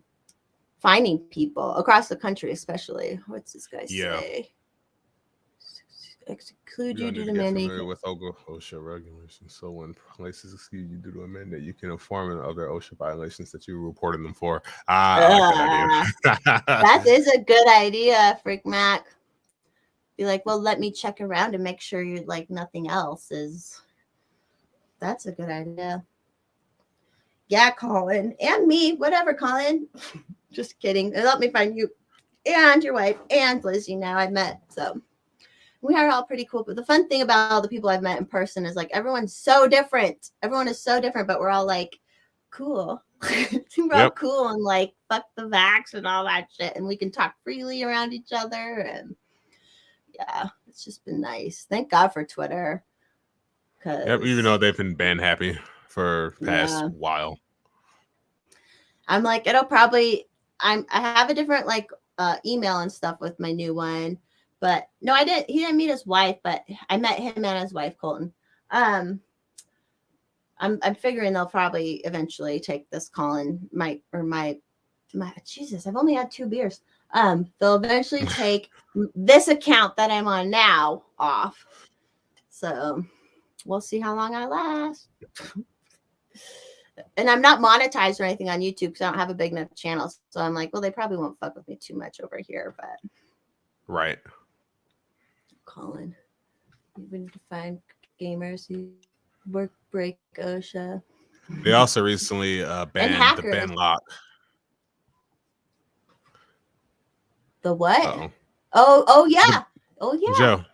people across the country, especially. What's this guy say? Exclude you due to mandate with OSHA regulations. So when places exclude you due to a mandate, you can inform of other OSHA violations that you reported them for. I like that idea. That is a good idea, Freak Mac. Be like, well, let me check around and make sure you're like nothing else is. That's a good idea. Yeah, Colin. And me. Whatever, Colin. Just kidding. Let me find you and your wife and Lizzie now I've met. So we are all pretty cool. But the fun thing about all the people I've met in person is like everyone's so different. Everyone is so different, but we're all like cool. We're all cool and like fuck the vax and all that shit. And we can talk freely around each other. And yeah, it's just been nice. Thank God for Twitter. Yep, even though they've been ban happy for past while. I'm like, it'll probably I have a different like email and stuff with my new one. But no, I didn't. He didn't meet his wife, but I met him and his wife, Colton. I'm figuring they'll probably eventually take this Colin my Jesus. I've only had 2 beers. They'll eventually take this account that I'm on now off. So we'll see how long I last. And I'm not monetized or anything on YouTube because I don't have a big enough channel. So I'm like, well, they probably won't fuck with me too much over here, but right. Colin, even to find gamers who work break OSHA. They also recently banned the ban lock. The what? Oh yeah. Oh yeah. Joe.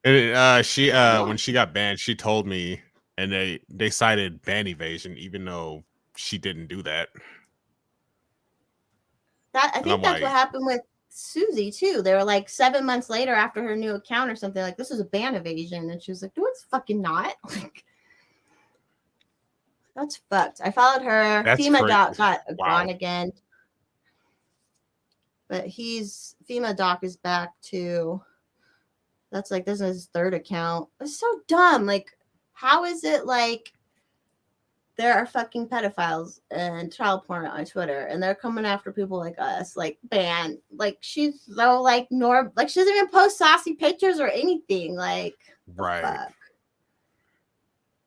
And she when she got banned, she told me, and they cited ban evasion, even though she didn't do that. I think that's what happened with Susie too. They were like 7 months later after her new account or something, like, this is a ban evasion, and she was like, no, it's fucking not. Like, that's fucked. I followed her. FEMA Doc got gone again, but FEMA Doc is back too. That's like, this is his 3rd account. It's so dumb. Like, how is it like there are fucking pedophiles and child porn on Twitter and they're coming after people like us, like ban, like she's so like like she doesn't even post saucy pictures or anything, like right.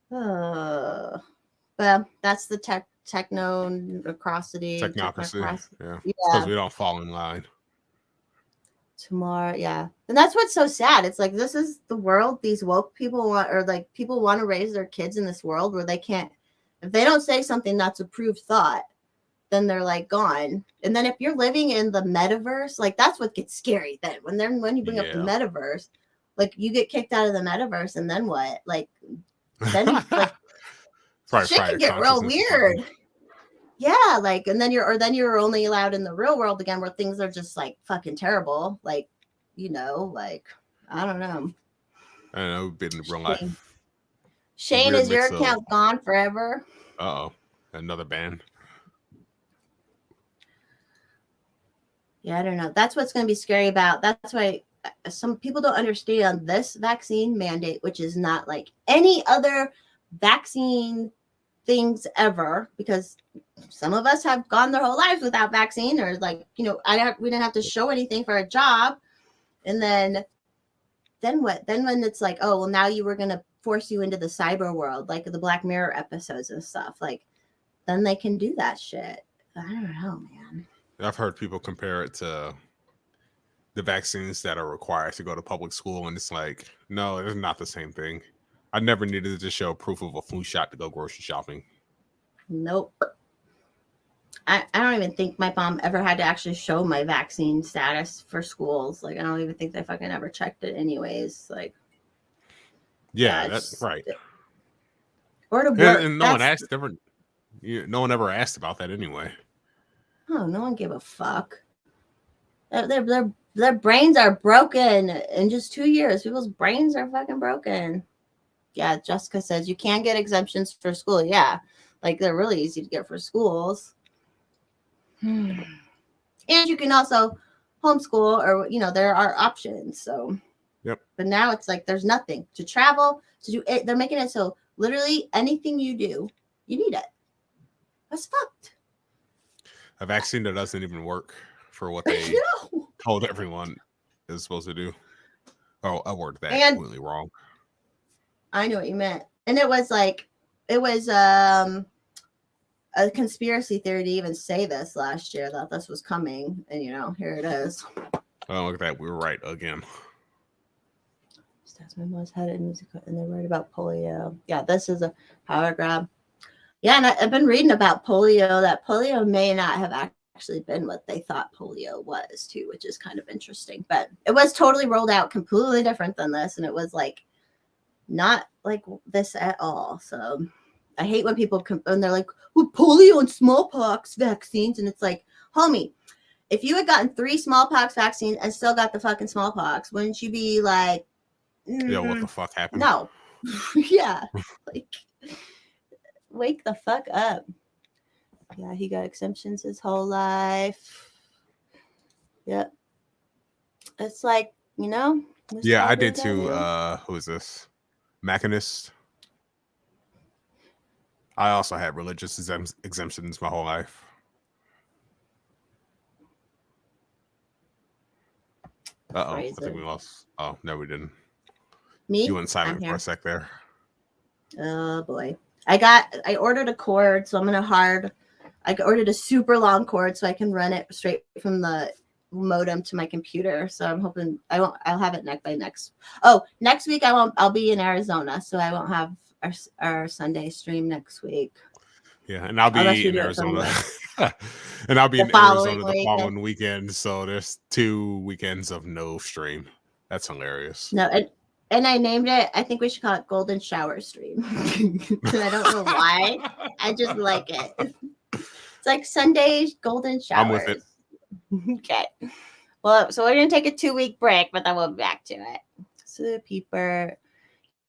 Well, that's the technocracy. Yeah. Because we don't fall in line. Tomorrow, yeah. And that's what's so sad. It's like, this is the world these woke people want, or like people want to raise their kids in this world where they can't, if they don't say something that's approved thought, then they're like gone. And then if you're living in the metaverse, like that's what gets scary then. When you bring up the metaverse, like you get kicked out of the metaverse and then what? Like then like shit can get real weird. Yeah, like, and then you're only allowed in the real world again where things are just like fucking terrible. Like, you know, like, I don't know. I don't know, been in real life. Shane, is your account gone forever? Uh-oh. Another ban. Yeah, I don't know. That's what's going to be scary about. That's why some people don't understand this vaccine mandate, which is not like any other vaccine things ever, because some of us have gone their whole lives without vaccine, or like, you know, we didn't have to show anything for a job, and then then what? Then when it's like, oh, well, now you were going to force you into the cyber world, like the Black Mirror episodes and stuff. Like, then they can do that shit. I don't know, man. I've heard people compare it to the vaccines that are required to go to public school, and it's like, no, it's not the same thing. I never needed to show proof of a flu shot to go grocery shopping. Nope. I don't even think my mom ever had to actually show my vaccine status for schools. Like, I don't even think they fucking ever checked it anyways. Like, yeah, that's right. Or to work. And no one asked different. No one ever asked about that anyway. Oh, no one gave a fuck. Their brains are broken in just 2 years. People's brains are fucking broken. Yeah, Jessica says you can get exemptions for school. Yeah, like they're really easy to get for schools. And you can also homeschool, or there are options. So, yep. But now it's like there's nothing to travel to do. They're making it so literally anything you do, you need it. That's fucked. A vaccine that doesn't even work for what they told everyone is supposed to do. Oh, I worded that completely wrong. I know what you meant. And it was a conspiracy theory to even say this last year, that this was coming. And, here it is. Oh, look at that. We were right again. Stats was headed music, and they're worried about polio. Yeah, this is a power grab. Yeah, and I've been reading about polio, that polio may not have actually been what they thought polio was, too, which is kind of interesting. But it was totally rolled out completely different than this. And it was like, not like this at all. So I hate when people and they're like, well, polio and smallpox vaccines. And it's like, homie, if you had gotten 3 smallpox vaccines and still got the fucking smallpox, wouldn't you be like, yeah, what the fuck happened? No. Yeah. Like, wake the fuck up. Yeah, he got exemptions his whole life. Yep. It's like, Yeah, I did too. Who is this? Machinist. I also had religious exemptions my whole life. Uh-oh, I think we lost. Oh, no, we didn't. Me? You went silent for a sec there. Oh, boy. I ordered a cord, so I ordered a super long cord so I can run it straight from the modem to my computer. So I'm hoping I'll have it next week I'll be in Arizona, so I won't have our Sunday stream next week. Yeah, and I'll be in Arizona. And I'll be in Arizona the following weekend. So there's 2 weekends of no stream. That's hilarious. No, and I named it, I think we should call it Golden Shower Stream. I don't know why. I just like it. It's like Sunday Golden Showers. I'm with it. Okay. Well, so we're going to take a 2-week break, but then we'll be back to it. So Peeper.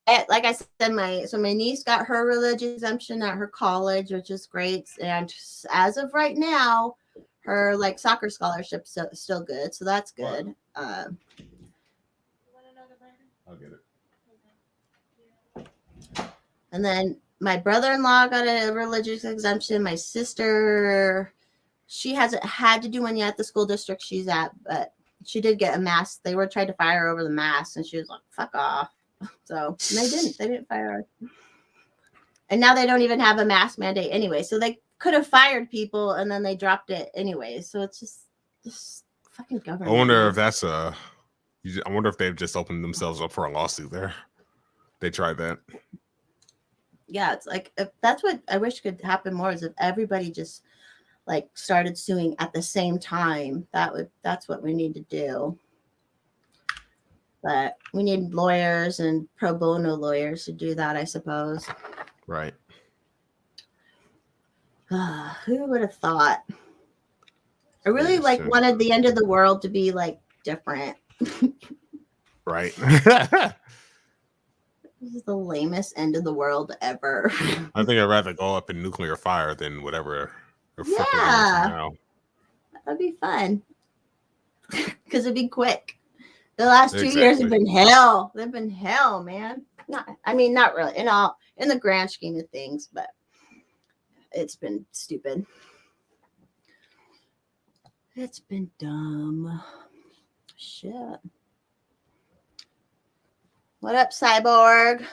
Like I said, my niece got her religious exemption at her college, which is great. And as of right now, her soccer scholarship's still good. So that's good. I'll get it. And then my brother-in-law got a religious exemption. My sister, she hasn't had to do one yet at the school district she's at, but she did get a mask. They were trying to fire her over the mask, and she was like, fuck off. So they didn't fire her. And now they don't even have a mask mandate anyway. So they could have fired people, and then they dropped it anyway. So it's just fucking government. I wonder if I wonder if they've just opened themselves up for a lawsuit there. They tried that. Yeah, it's like, if that's what I wish could happen more, is if everybody just started suing at the same time. That's what we need to do. But we need lawyers and pro bono lawyers to do that, I suppose. Right. Who would have thought? I really wanted the end of the world to be different. Right. This is the lamest end of the world ever. I think I'd rather go up in nuclear fire than whatever. Yeah. That'd be fun. Because it'd be quick. The last 2 years have been hell. They've been hell, man. Not really in the grand scheme of things, but it's been stupid. It's been dumb. Shit. What up, Cyborg?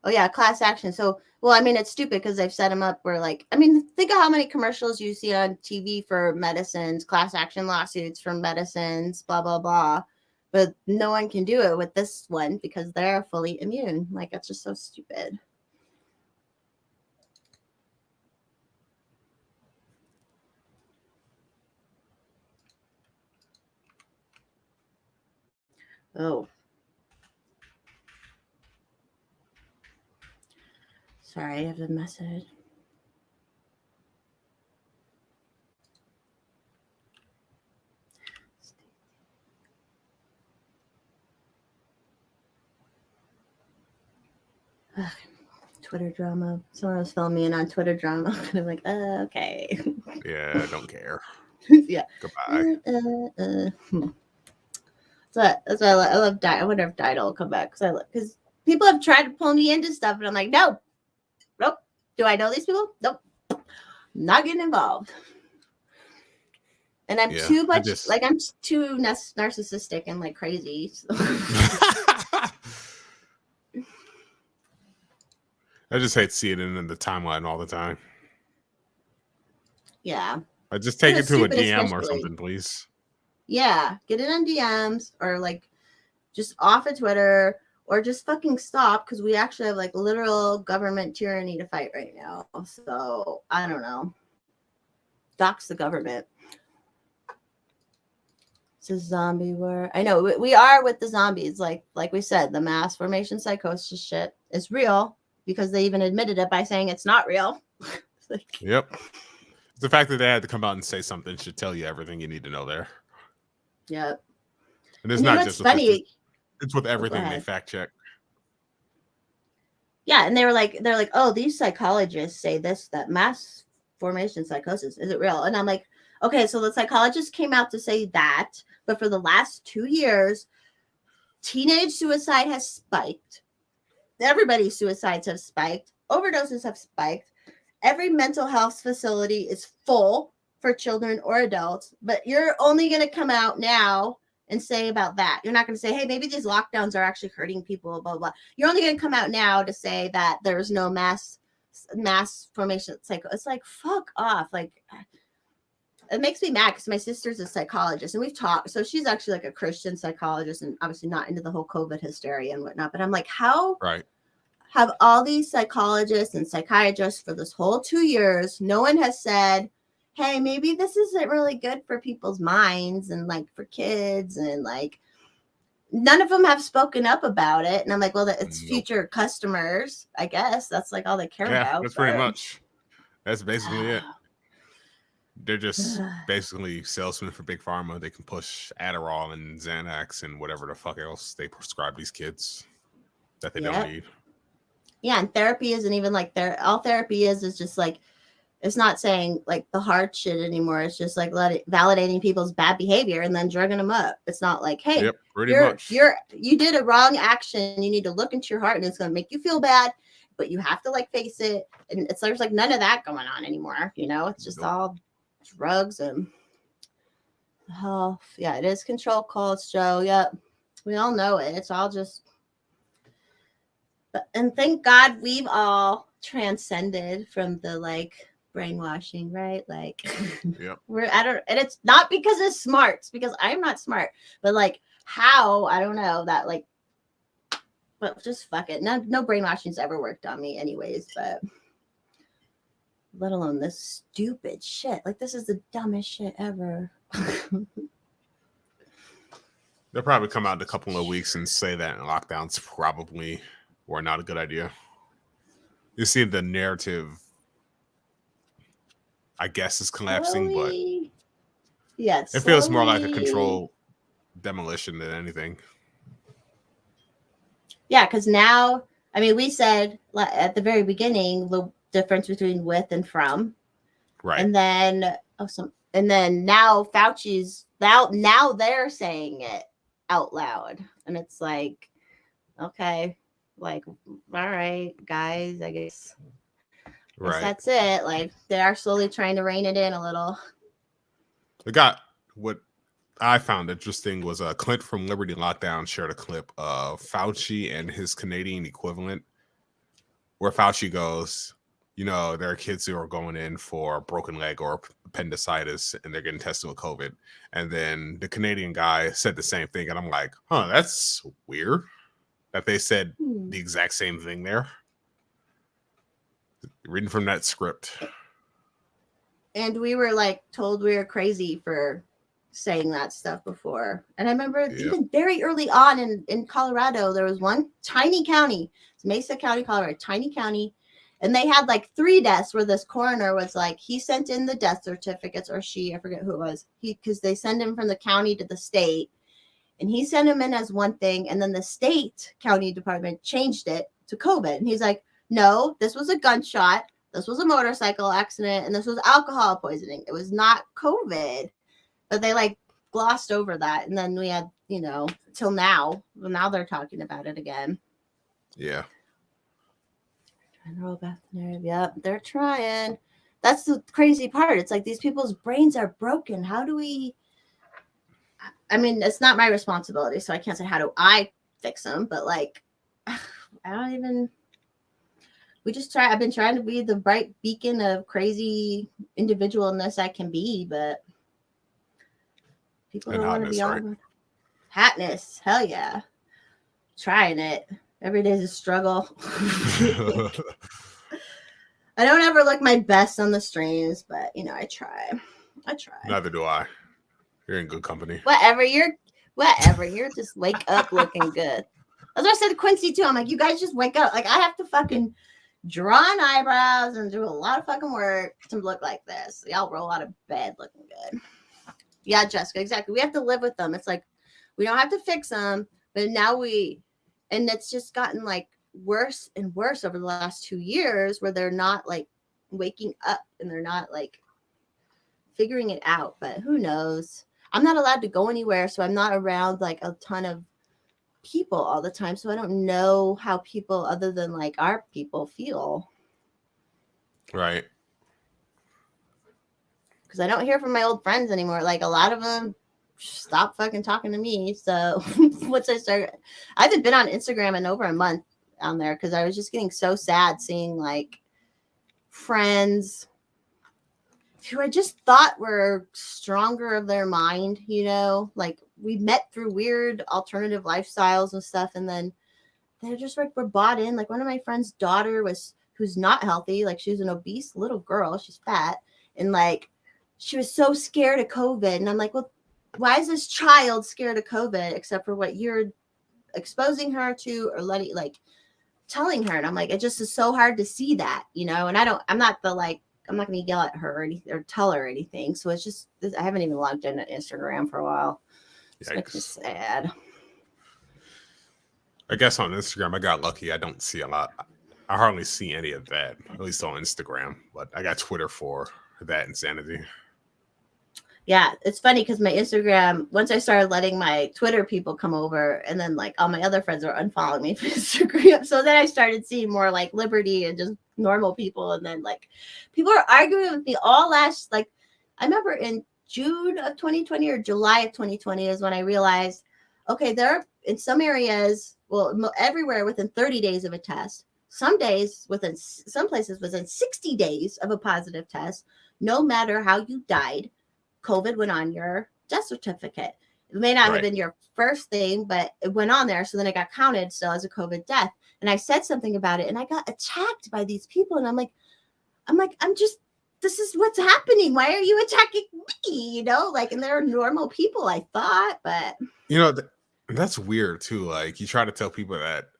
Oh yeah, class action. So, well, I mean, it's stupid because they've set them up where, like, I mean, think of how many commercials you see on TV for medicines, class action lawsuits from medicines, blah blah blah. But no one can do it with this one because they're fully immune. Like, that's just so stupid. Oh. Sorry, I have a message. Ugh, Twitter drama. Someone was filming me in on Twitter drama. And I'm like, okay. Yeah, I don't care. Yeah. Goodbye. That's why I love I wonder if Dido will come back because people have tried to pull me into stuff and I'm like, nope. Do I know these people? Nope. Not getting involved. And I'm too much I'm too narcissistic and like crazy. So. I just hate seeing it in the timeline all the time. Yeah. I just take it to a DM or something, please. Yeah, get it on DMs or like just off of Twitter or just fucking stop because we actually have like literal government tyranny to fight right now. So I don't know. Dox the government. It's a zombie war. I know we are with the zombies. Like we said, the mass formation psychosis shit is real because they even admitted it by saying it's not real. Yep. The fact that they had to come out and say something should tell you everything you need to know there. Yep. And it's not just funny. It's with everything they fact check. Yeah, and they're like, oh, these psychologists say that mass formation psychosis, is it real? And I'm like, okay, so the psychologists came out to say that, but for the last 2 years, teenage suicide has spiked. Everybody's suicides have spiked. Overdoses have spiked. Every mental health facility is full for children or adults, but you're only going to come out now and say about that. You're not going to say, hey, maybe these lockdowns are actually hurting people, blah, blah. You're only going to come out now to say that there's no mass formation psycho. It's like, fuck off. Like, it makes me mad because my sister's a psychologist and we've talked. So she's actually like a Christian psychologist and obviously not into the whole COVID hysteria and whatnot. But I'm like, how have all these psychologists and psychiatrists for this whole 2 years, no one has said, hey, maybe this isn't really good for people's minds and like for kids and like none of them have spoken up about it. And I'm like, well, it's future customers, I guess. That's like all they care about. Yeah, that's pretty much. That's basically it. They're just basically salesmen for Big Pharma. They can push Adderall and Xanax and whatever the fuck else they prescribe these kids that they don't need. Yeah, and therapy isn't even like all therapy is just like, it's not saying like the hard shit anymore. It's just like validating people's bad behavior and then drugging them up. It's not like, hey, you did a wrong action. You need to look into your heart and it's going to make you feel bad, but you have to like face it. And there's like none of that going on anymore. You know, it's just all drugs and health. Yeah, it is control cults, Joe. Yep. We all know it. It's all just, and thank God we've all transcended from the like brainwashing, right? Like and it's not because it's smart, it's because I'm not smart, but like how, I don't know that like, but just fuck it. No brainwashing's ever worked on me anyways, but let alone this stupid shit. Like this is the dumbest shit ever. They'll probably come out in a couple of weeks and say that lockdowns probably were not a good idea. You see the narrative, I guess, is collapsing, but it feels more like a controlled demolition than anything. Yeah, because now, I mean, we said at the very beginning the difference between with and from, right? And then now Fauci's now they're saying it out loud, and it's like, okay, like, all right, guys, I guess that's it. Like they are slowly trying to rein it in a little. They got what I found interesting was Clint from Liberty Lockdown shared a clip of Fauci and his Canadian equivalent, where Fauci goes, you know, there are kids who are going in for a broken leg or appendicitis and they're getting tested with COVID. And then the Canadian guy said the same thing. And I'm like, huh, that's weird that they said the exact same thing there. Reading from that script. And we were like told we were crazy for saying that stuff before. And I remember even very early on in Colorado, there was one tiny county, it's Mesa County, Colorado, tiny county. And they had like 3 deaths where this coroner was like, he sent in the death certificates, or she, I forget who it was. Because they send him from the county to the state. And he sent him in as one thing. And then the state county department changed it to COVID. And he's like, no, this was a gunshot. This was a motorcycle accident. And this was alcohol poisoning. It was not COVID. But they like glossed over that. And then we had, you know, till now. Well, now they're talking about it again. Yeah. Yep, they're trying. That's the crazy part. It's like these people's brains are broken. How do we? I mean, it's not my responsibility, so I can't say how do I fix them. But like, I don't even. We just try. I've been trying to be the bright beacon of crazy individualness I can be, but people don't want to be all right? Hatness. Hell yeah, trying it. Every day is a struggle. I don't ever look my best on the streams, but you know, I try. Neither do I. You're in good company. Whatever. You're just wake up looking good. That's what I said to Quincy too. I'm like, you guys just wake up. Like I have to fucking draw on eyebrows and do a lot of fucking work to look like this. Y'all roll out of bed looking good. Yeah, Jessica, exactly. We have to live with them. It's like we don't have to fix them, but now and it's just gotten like worse and worse over the last 2 years where they're not like waking up and they're not like figuring it out. But who knows? I'm not allowed to go anywhere, so I'm not around like a ton of people all the time. So I don't know how people other than like our people feel. Right. Because I don't hear from my old friends anymore. Like a lot of them stop fucking talking to me. So once I started, I haven't been on Instagram in over a month on there because I was just getting so sad seeing like friends who I just thought were stronger of their mind, you know, like we met through weird alternative lifestyles and stuff. And then they're just like, we're bought in. Like one of my friend's daughter who's not healthy. Like she was an obese little girl. She's fat. And like, she was so scared of COVID. And I'm like, well, why is this child scared of COVID except for what you're exposing her to or telling her? And I'm like, it just is so hard to see that, you know, and I'm not going to yell at her or tell her anything. So it's just, I haven't even logged in at Instagram for a while. It makes me sad. I guess on Instagram, I got lucky. I don't see a lot. I hardly see any of that, at least on Instagram, but I got Twitter for that insanity. Yeah, it's funny because my Instagram, once I started letting my Twitter people come over and then like all my other friends are unfollowing me from Instagram. So then I started seeing more like Liberty and just normal people. And then like people are arguing with me all last, like I remember in June of 2020 or July of 2020 is when I realized, okay, there are in some areas, well, everywhere within 30 days of a test, some places within 60 days of a positive test, no matter how you died, COVID went on your death certificate. It may not have been your first thing, but it went on there. So then it got counted still as a COVID death. And I said something about it and I got attacked by these people. And I'm like, this is what's happening. Why are you attacking me? You know, like, and they're normal people, I thought, but. You know, that's weird too. Like you try to tell people that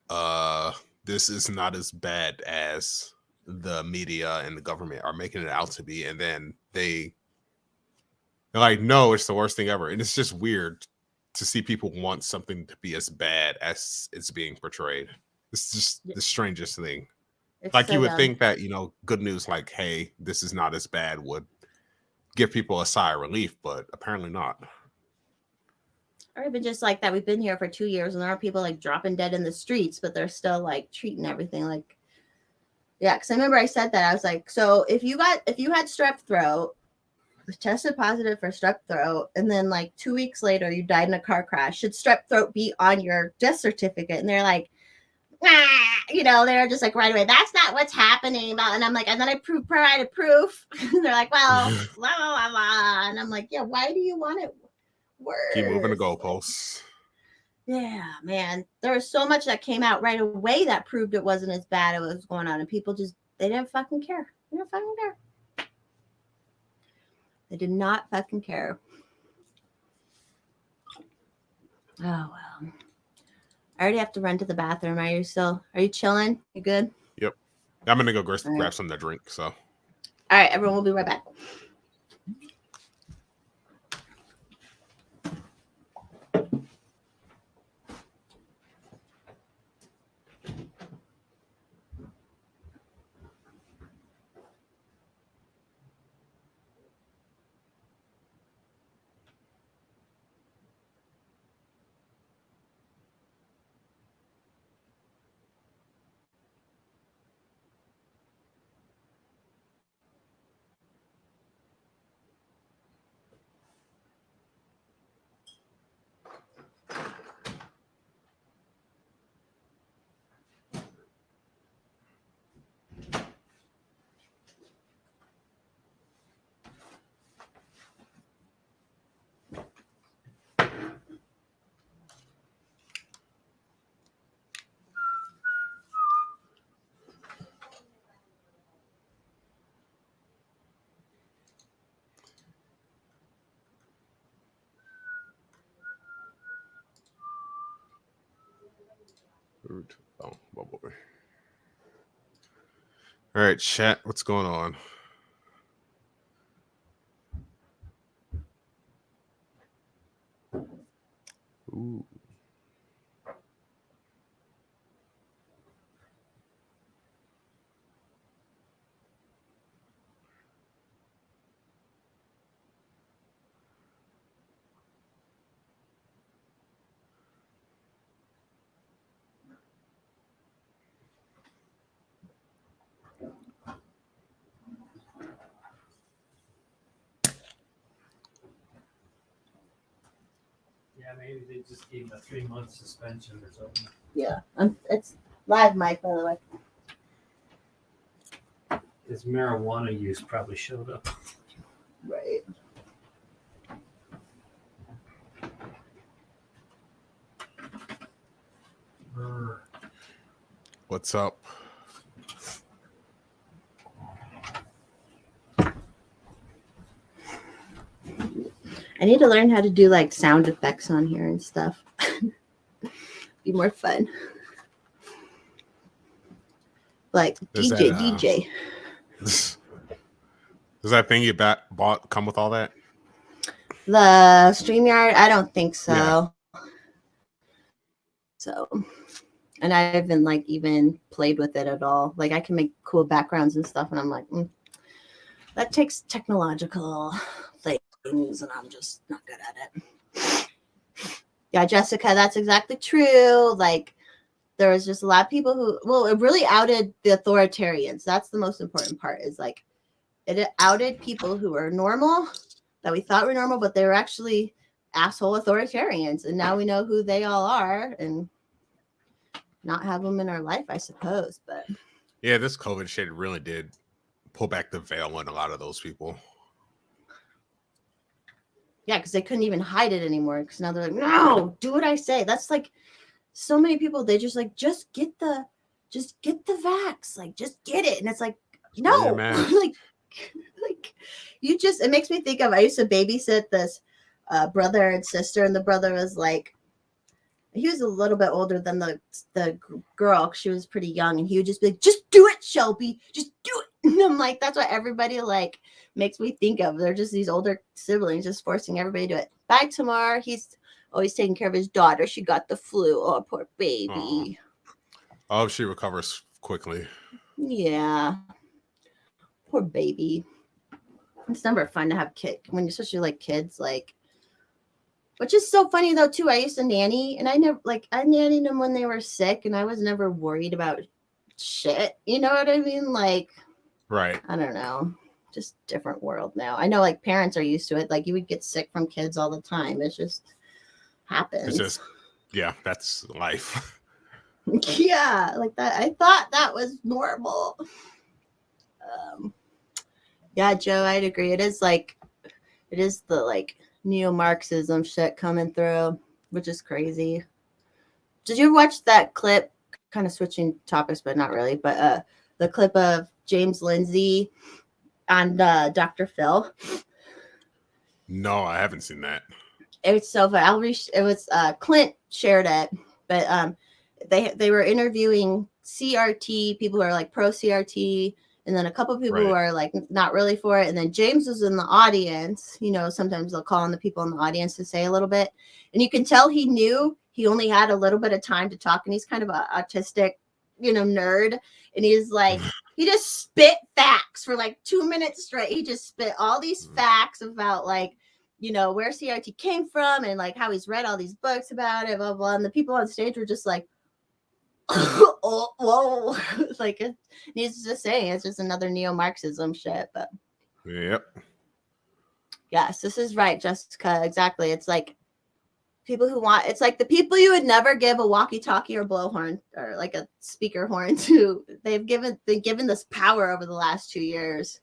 this is not as bad as the media and the government are making it out to be. And then they're like, no, it's the worst thing ever. And it's just weird to see people want something to be as bad as it's being portrayed. It's just the strangest thing. It's like so you would think that, you know, good news like, hey, this is not as bad would give people a sigh of relief, but apparently not. Or even just like that, we've been here for 2 years and there are people like dropping dead in the streets, but they're still like treating everything like, yeah. Because I remember I said that I was like, so if you had strep throat tested positive for strep throat, and then like 2 weeks later you died in a car crash. Should strep throat be on your death certificate? And they're like, they're just like right away, that's not what's happening. And I'm like, and then I provided proof. And they're like, well, blah, blah, blah, blah. And I'm like, yeah, why do you want it worse? Keep moving the goalposts. Yeah, man. There was so much that came out right away that proved it wasn't as bad as what was going on. And people just, they didn't fucking care. They didn't fucking care. They did not fucking care. Oh, well. I already have to run to the bathroom. Are you chilling? You good? Yep. I'm going to go grab something to drink. So. All right, everyone. We'll be right back. Oh, boy. All right, chat. What's going on? Ooh. Yeah, maybe they just gave him a 3-month suspension or something. Yeah, it's live mic, by the way. His marijuana use probably showed up. Right. What's up? I need to learn how to do like sound effects on here and stuff. Be more fun. Like DJ. Does that thing you bought come with all that? The StreamYard? I don't think so. Yeah. So, and I haven't like even played with it at all. Like I can make cool backgrounds and stuff, and I'm like, that takes technological things, and I'm just not good at it. Yeah, Jessica, that's exactly true. Like there was just a lot of people who, it really outed the authoritarians. That's the most important part, is like it outed people who were normal, that we thought were normal, but they were actually asshole authoritarians. And now we know who they all are and not have them in our life, I suppose. But yeah, this COVID shit really did pull back the veil on a lot of those people. Yeah, because they couldn't even hide it anymore. Because now they're like, no, do what I say. That's like so many people. They just like, just get the vax. Like, just get it. And it's like, no, like you just. It makes me think of. I used to babysit this brother and sister, and the brother was like, he was a little bit older than the girl. She was pretty young, and he would just be like, just do it, Shelby. Just do it. And I'm like, that's what everybody like makes me think of. They're just these older siblings just forcing everybody to do it. Bye, Tamar. He's always taking care of his daughter. She got the flu. Oh, poor baby. I hope she recovers quickly. Yeah. Poor baby. It's never fun to have kids when you're especially like kids, like, which is so funny though too. I used to nanny, and I nannied them when they were sick, and I was never worried about shit. You know what I mean? Like, right. I don't know. just different world now. I know like parents are used to it. Like you would get sick from kids all the time. It just happens. It's just, yeah, that's life. Yeah, like that. I thought that was normal. Yeah, Joe, I'd agree. It is the like neo-Marxism shit coming through, which is crazy. Did you watch that clip? Kind of switching topics, but not really. But the clip of James Lindsay on Dr. Phil. No, I haven't seen that. It was so fun. It was Clint shared it, but they were interviewing CRT people who are like pro CRT, and then a couple of people who are like not really for it, and then James was in the audience. You know, sometimes they'll call on the people in the audience to say a little bit, and you can tell he knew he only had a little bit of time to talk, and he's kind of an autistic, you know, nerd, and he's like he just spit facts for like 2 minutes straight. He just spit all these facts about like, you know, where CRT came from and like how he's read all these books about it, blah, blah. And the people on stage were just like, oh, whoa. Like, he's just saying it's just another neo-Marxism shit. But yep. Yes, this is right, Jessica. Exactly. It's like people who want, it's like the people you would never give a walkie-talkie or blowhorn or like a speaker horn to. Been given this power over the last 2 years.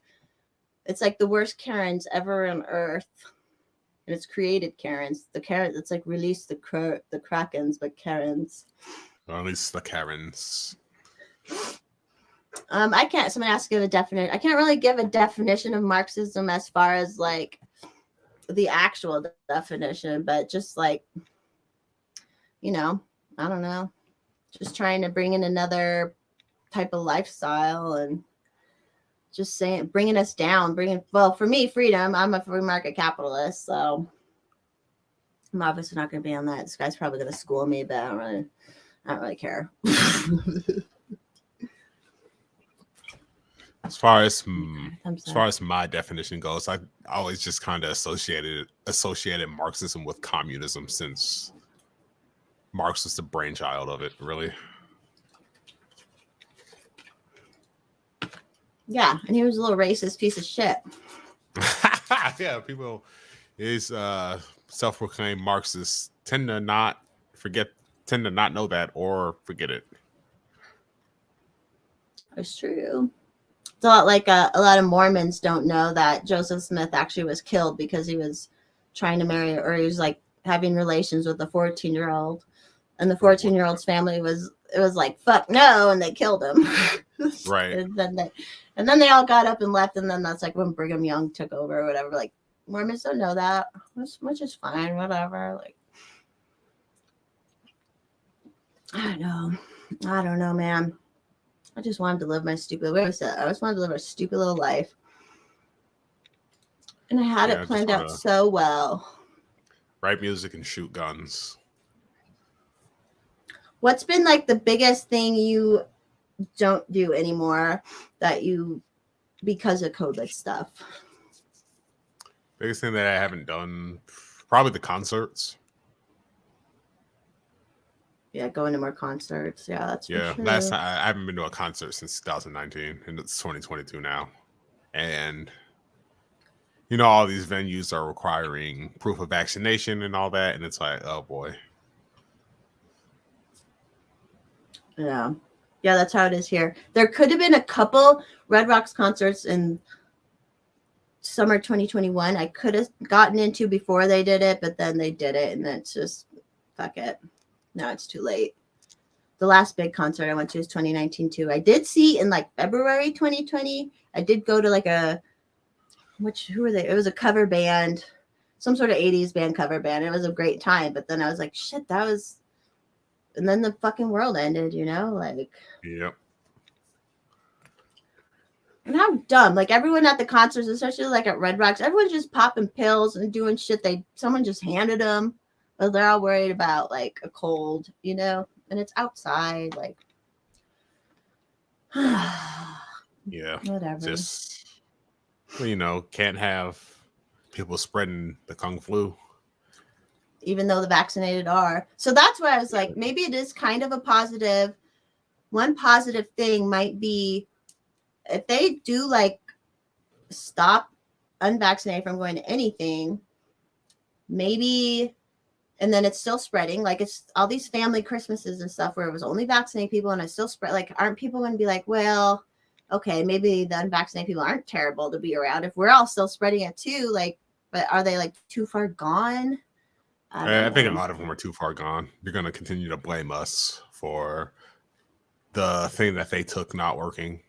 It's like the worst Karens ever on earth. And it's created Karens. The Karens, it's like release the Krakens, but Karens. Or at least the Karens. I can't. Someone asked to give a definition. I can't really give a definition of Marxism as far as like the actual definition, but just like, you know, I don't know, just trying to bring in another type of lifestyle and just saying, bringing us down, well, for me, freedom. I'm a free market capitalist, so I'm obviously not going to be on that. This guy's probably going to school me, but I don't really care. As far as my definition goes, I always just kind of associated Marxism with communism, since Marx was the brainchild of it, really. Yeah, and he was a little racist piece of shit. Yeah, people is self-proclaimed Marxists tend to not know that or forget it. It's true. It's a lot like a lot of Mormons don't know that Joseph Smith actually was killed because he was trying to marry, or he was like having relations with a 14-year-old, and the 14-year-old's family was like, fuck no, and they killed him. Right. And then they all got up and left, and then that's like when Brigham Young took over or whatever. Like, Mormons don't know that, which is fine, whatever. Like, I don't know, man. I just wanted to live my stupid. I just wanted to live a stupid little life, and I had it planned out so well. Write music and shoot guns. What's been like the biggest thing you don't do anymore that you, because of COVID stuff? Biggest thing that I haven't done, probably the concerts. Yeah, going to more concerts. Yeah, that's for sure. Last time I haven't been to a concert since 2019, and it's 2022 now. And you know, all these venues are requiring proof of vaccination and all that, and it's like, oh boy. Yeah, that's how it is here. There could have been a couple Red Rocks concerts in summer 2021 I could have gotten into before they did it, but then they did it, and then it's just, fuck it. Now it's too late. The last big concert I went to was 2019 too. I did see in like February 2020. I did go to like who were they? It was a cover band, some sort of 80s band cover band. It was a great time, but then I was like, shit, and then the fucking world ended, you know? Like, yep. And how dumb. Like, everyone at the concerts, especially like at Red Rocks, everyone's just popping pills and doing shit someone just handed them. But they're all worried about like a cold, you know? And it's outside, like, yeah. Whatever. Just, you know, can't have people spreading the Kung flu. Even though the vaccinated are. So that's why I was like, maybe it is kind of a positive. One positive thing might be if they do like stop unvaccinated from going to anything, maybe, and then it's still spreading. Like it's all these family Christmases and stuff where it was only vaccinated people and it still spread. Like, aren't people going to be like, well, okay, maybe the unvaccinated people aren't terrible to be around if we're all still spreading it too? Like, but are they like too far gone? I think a lot of them are too far gone. They're going to continue to blame us for the thing that they took not working.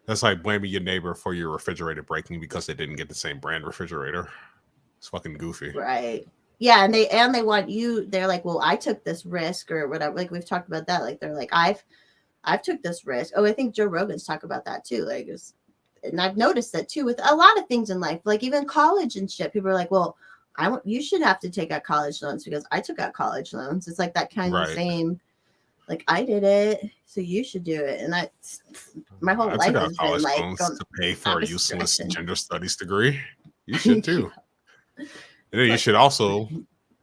That's like blaming your neighbor for your refrigerator breaking because they didn't get the same brand refrigerator. It's fucking goofy. Right. Yeah, and they want you, they're like, well, I took this risk or whatever. Like we've talked about that. Like they're like, I've took this risk. Oh, I think Joe Rogan's talk about that too. Like and I've noticed that too with a lot of things in life, like even college and shit. People are like, well, you should have to take out college loans because I took out college loans. It's like that kind of same, like I did it, so you should do it. And that's my whole life has been like to pay for a useless gender studies degree. You should too. And then you should also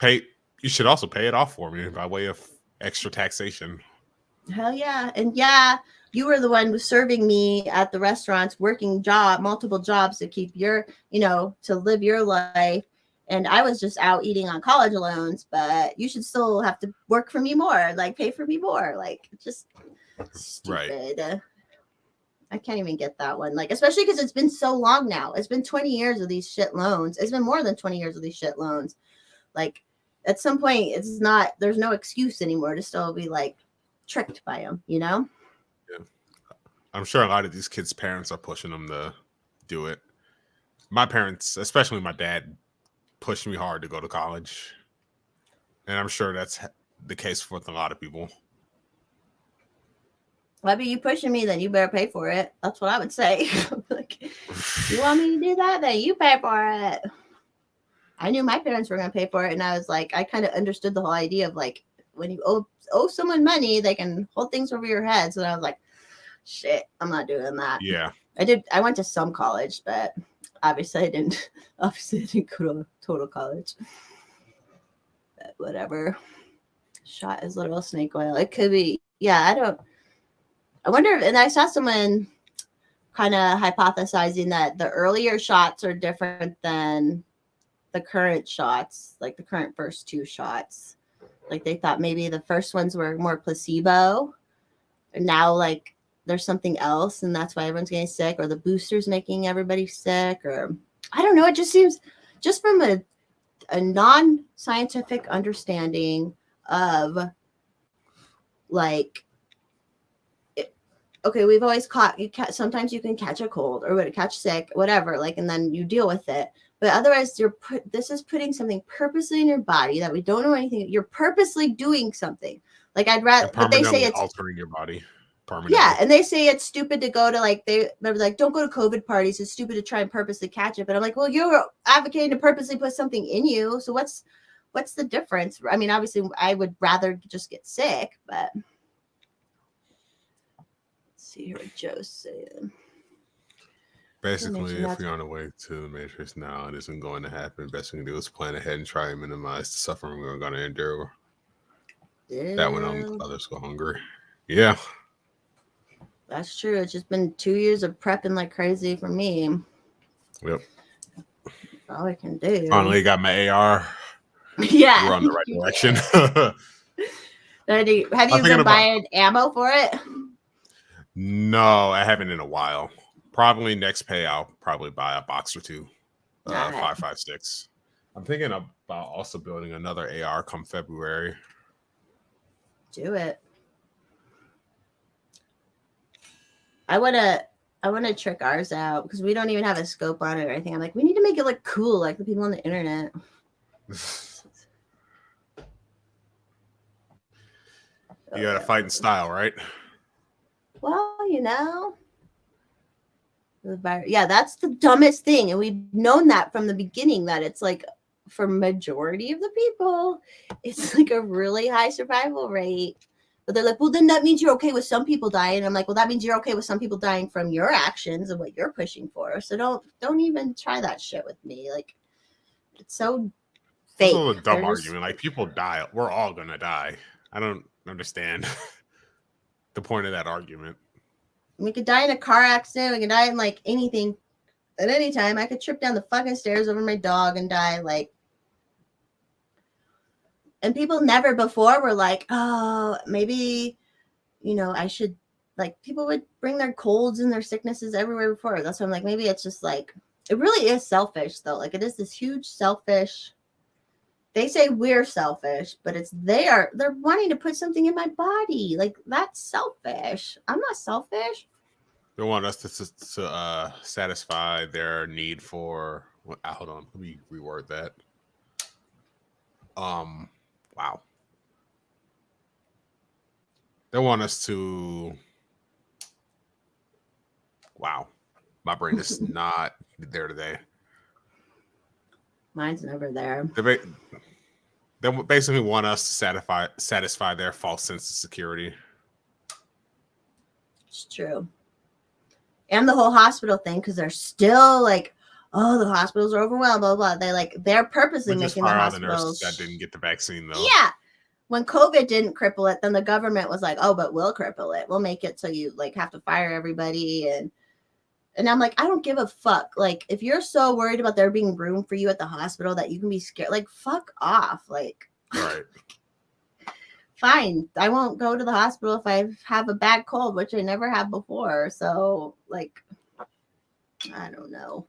pay it off for me by way of extra taxation. Hell yeah. And yeah, you were the one who was serving me at the restaurants, working multiple jobs to keep your, to live your life. And I was just out eating on college loans, but you should still have to work for me more, like pay for me more. Like just stupid. Right. I can't even get that one. Like, especially because it's been so long now. It's been 20 years of these shit loans. It's been more than 20 years of these shit loans. Like at some point there's no excuse anymore to still be like tricked by them, Yeah. I'm sure a lot of these kids' parents are pushing them to do it. My parents, especially my dad, pushed me hard to go to college. And I'm sure that's the case with a lot of people. Well, you pushing me, then you better pay for it. That's what I would say. Like, you want me to do that? Then you pay for it. I knew my parents were going to pay for it. And I was like, I kind of understood the whole idea of like, when you owe someone money, they can hold things over your head. So I was like, shit, I'm not doing that. Yeah. I went to some college, but obviously I didn't go to total college. But whatever. Shot is literal snake oil. It could be. Yeah, I wonder if, and I saw someone kind of hypothesizing that the earlier shots are different than the current shots, like the current first two shots. Like they thought maybe the first ones were more placebo. And now like there's something else and that's why everyone's getting sick, or the boosters making everybody sick, or I don't know. It just seems just from a non-scientific understanding of like, okay, we've always sometimes you can catch a cold or catch sick, whatever, like, and then you deal with it. But otherwise, this is putting something purposely in your body that we don't know anything. You're purposely doing something. Like I'd rather, but they say it's altering your body. Permanently. Yeah, and they say it's stupid to go to don't go to COVID parties. It's stupid to try and purposely catch it. But I'm like, well, you're advocating to purposely put something in you. So what's the difference? I mean, obviously, I would rather just get sick, but let's see here what Joe's saying. Basically, if you're on the way to the Matrix now, it isn't going to happen. Best thing to do is plan ahead and try and minimize the suffering we're going to endure. Yeah. That when others go hungry. Yeah. That's true. It's just been 2 years of prepping like crazy for me. Yep. That's all I can do. Finally got my AR. Yeah. We're on the right direction. Have you been buying ammo for it? No, I haven't in a while. Probably next pay, I'll probably buy a box or two. 5.56. I'm thinking about also building another AR come February. Do it. I want to trick ours out because we don't even have a scope on it or anything. I'm like, we need to make it look cool like the people on the internet. You got to fight in style, right? Well, yeah, that's the dumbest thing. And we've known that from the beginning, that it's like for majority of the people, it's like a really high survival rate. But they're like, well, then that means you're okay with some people dying. And I'm like, well, that means you're okay with some people dying from your actions and what you're pushing for. So don't even try that shit with me. Like, it's so fake. It's a dumb argument. Like, people die. We're all going to die. I don't understand the point of that argument. We could die in a car accident. We could die in like anything. at any time. I could trip down the fucking stairs over my dog and die. Like, and people never before were like, oh, maybe, you know, I should, like, people would bring their colds and their sicknesses everywhere before. That's why I'm like, maybe it's just like, it really is selfish though. Like, it is this huge selfish. They say we're selfish, but it's they're wanting to put something in my body. Like, that's selfish. I'm not selfish. They want us to satisfy their need for. Hold on, let me reword that. Wow. They want us to. Wow, my brain is not there today. Mine's never there. They basically want us to satisfy their false sense of security. It's true. And the whole hospital thing, because they're still like, oh, the hospitals are overwhelmed, blah, blah, blah. They're purposely making the hospitals. The nurses that didn't get the vaccine, though. Yeah. When COVID didn't cripple it, then the government was like, oh, but we'll cripple it. We'll make it so you like have to fire everybody. And I'm like, I don't give a fuck. Like, if you're so worried about there being room for you at the hospital that you can be scared, like, fuck off. Like, right. Fine. I won't go to the hospital if I have a bad cold, which I never have before. So, like, I don't know.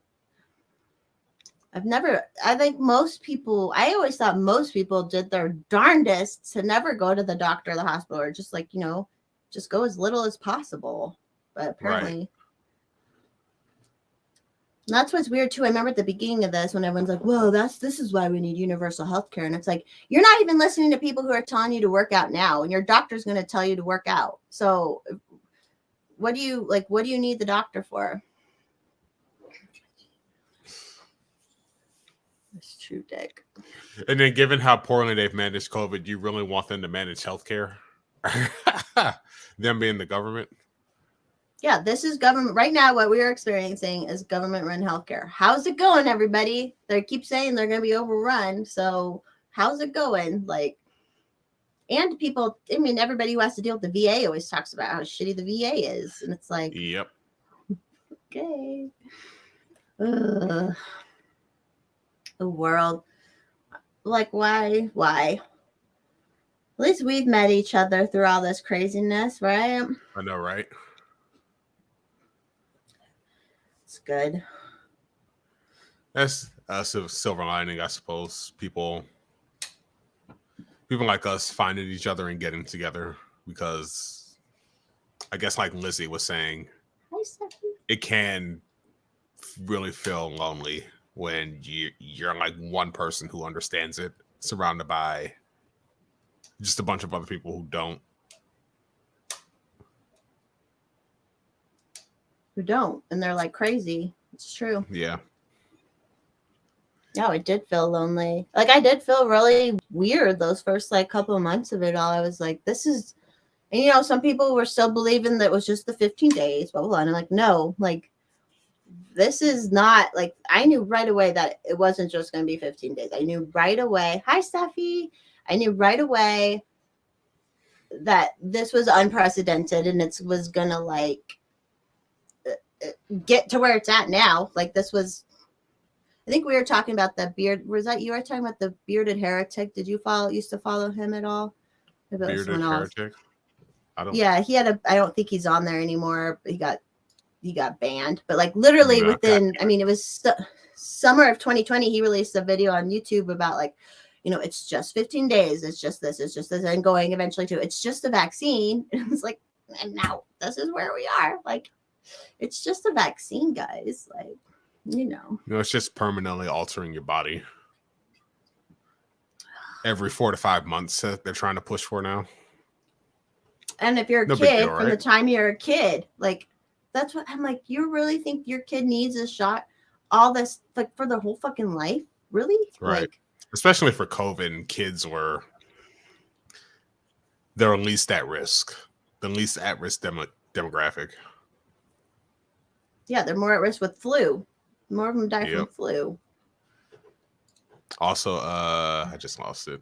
I think most people, I always thought most people did their darndest to never go to the doctor or the hospital, or just like, you know, just go as little as possible. But apparently, Right. And that's what's weird too. I remember at the beginning of this when everyone's like, whoa, this is why we need universal health care. And it's like, you're not even listening to people who are telling you to work out now, and your doctor's going to tell you to work out. So what do you need the doctor for? It's true, Dick. And then given how poorly they've managed COVID, you really want them to manage healthcare? Them being the government? Yeah, this is government right now. What we are experiencing is government-run healthcare. How's it going, everybody? They keep saying they're going to be overrun. So how's it going? Like, and people, I mean, everybody who has to deal with the VA always talks about how shitty the VA is, and it's like, yep. Okay. Ugh. The world, like, why? At least we've met each other through all this craziness, right? I know, right? It's good. That's a silver lining, I suppose. People like us finding each other and getting together, because I guess, like Lizzie was saying, Hi, Stephanie. it can really feel lonely when you're like one person who understands it, surrounded by just a bunch of other people who don't. Who don't, and they're like crazy. It's true. Yeah. No, it did feel lonely. Like, I did feel really weird those first like couple of months of it all. I was like, this is, and you know, some people were still believing that it was just the 15 days, blah, blah, blah. And I'm like, no, like, this is not, like, I knew right away that it wasn't just going to be 15 days. I knew right away. Hi, Steffi. I knew right away that this was unprecedented, and it was going to like get to where it's at now. Like, this was, I think we were talking about the beard. Was that you were talking about the bearded heretic? Did you used to follow him at all? Bearded heretic? I don't. Yeah, he had I don't think he's on there anymore. He got banned. But like literally within, I mean, it was summer of 2020. He released a video on YouTube about like, you know, it's just 15 days. It's just this. It's just this. And going eventually to, it's just a vaccine. And it's like, and now this is where we are. Like, it's just a vaccine, guys. Like, you know. No, it's just permanently altering your body. Every 4 to 5 months they're trying to push for now. And if you're a kid, from the time you're a kid, like, that's what I'm like, you really think your kid needs a shot? All this, like, for their whole fucking life? Really? Right. Like, especially for COVID, and kids they're least at risk. The least at risk demographic. Yeah, they're more at risk with flu. More of them die from flu. Also, I just lost it.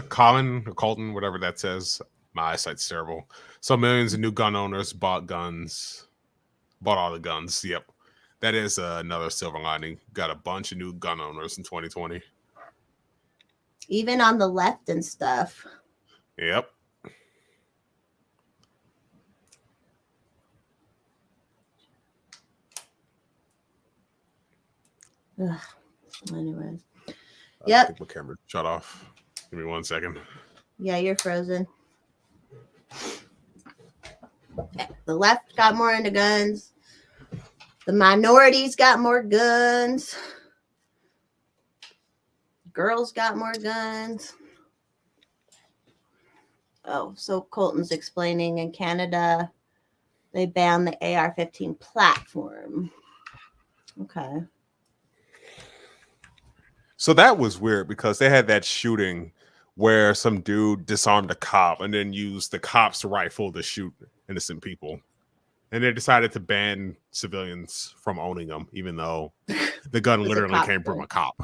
Colton, whatever that says. My eyesight's terrible. So millions of new gun owners bought guns. Bought all the guns. Yep. That is another silver lining. Got a bunch of new gun owners in 2020. Even on the left and stuff. Yep. Ugh. Anyways. I Yep. think my camera shut off. Give me 1 second. Yeah, you're frozen. The left got more into guns. The minorities got more guns. Girls got more guns. Oh, so Colton's explaining in Canada, they banned the AR-15 platform. Okay. So that was weird because they had that shooting where some dude disarmed a cop and then used the cop's rifle to shoot innocent people. And they decided to ban civilians from owning them, even though the gun Was a literally cop came from gun. a cop.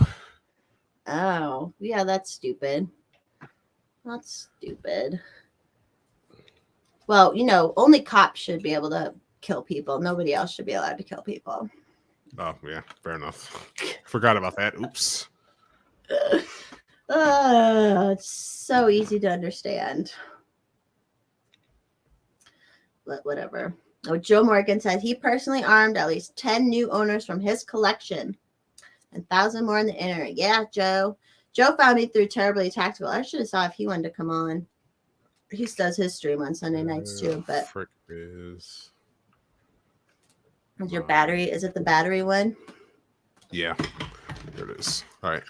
Oh, yeah, that's stupid. That's stupid. Well, only cops should be able to kill people. Nobody else should be allowed to kill people. Oh, yeah, fair enough. Forgot about that. Oops. It's so easy to understand. But whatever. Oh, Joe Morgan said he personally armed at least 10 new owners from his collection and 1,000 more on the internet. Yeah, Joe. Joe found me through Terribly Tactical. I should have saw if he wanted to come on. He does his stream on Sunday nights too. But Frick is your battery? Is it the battery one? yeah, there it is. All right.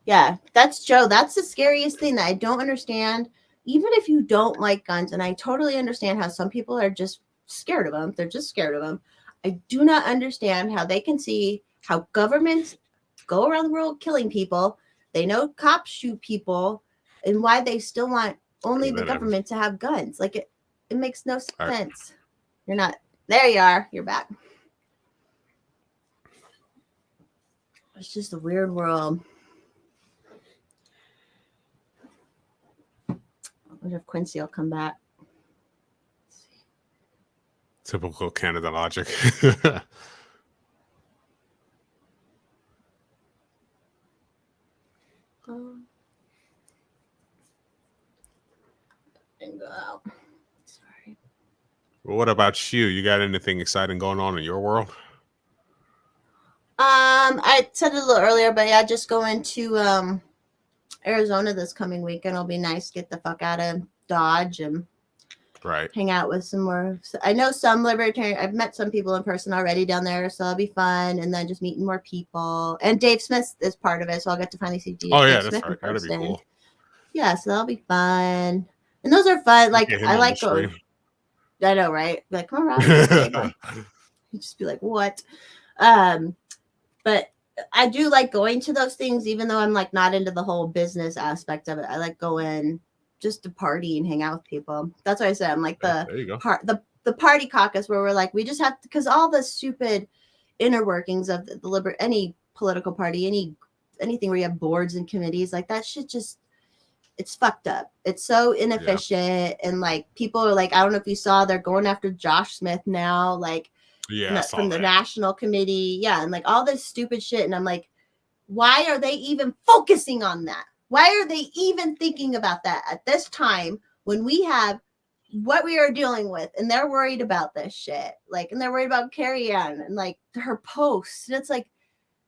Yeah, that's Joe. That's the scariest thing that I don't understand. Even if you don't like guns, and I totally understand how some people are just scared of them. They're just scared of them. I do not understand how they can see how governments go around the world killing people. They know cops shoot people, and why they still want only the government to have guns. Like it makes no sense. You're not there. You are. You're back. It's just a weird world. I wonder if Quincy will come back. Typical Canada logic. And go out. Sorry. Well, what about you? You got anything exciting going on in your world? I said it a little earlier, but yeah, just going to Arizona this coming weekend. It'll be nice to get the fuck out of Dodge and hang out with some more. I know some libertarian. I've met some people in person already down there, so it'll be fun. And then just meeting more people. And Dave Smith is part of it, so I'll get to finally see Dave That's Smith right. That'd be cool. Yeah, so that'll be fun. And those are fun. Like I like going. I know, right? Like, come around. You just be like, what? But I do like going to those things, even though I'm like not into the whole business aspect of it. I like going just to party and hang out with people. That's what I said. I'm like the party caucus where we're like, we just have to, because all the stupid inner workings of the any political party, anything where you have boards and committees, like that shit just, it's fucked up. It's so inefficient. And like people are like, I don't know if you saw, they're going after Josh Smith now, like from the national committee. Yeah. And like all this stupid shit. And I'm like, why are they even focusing on that? Why are they even thinking about that at this time when we have what we are dealing with and they're worried about this shit? Like, and they're worried about Carrie Ann and like her posts. And it's like,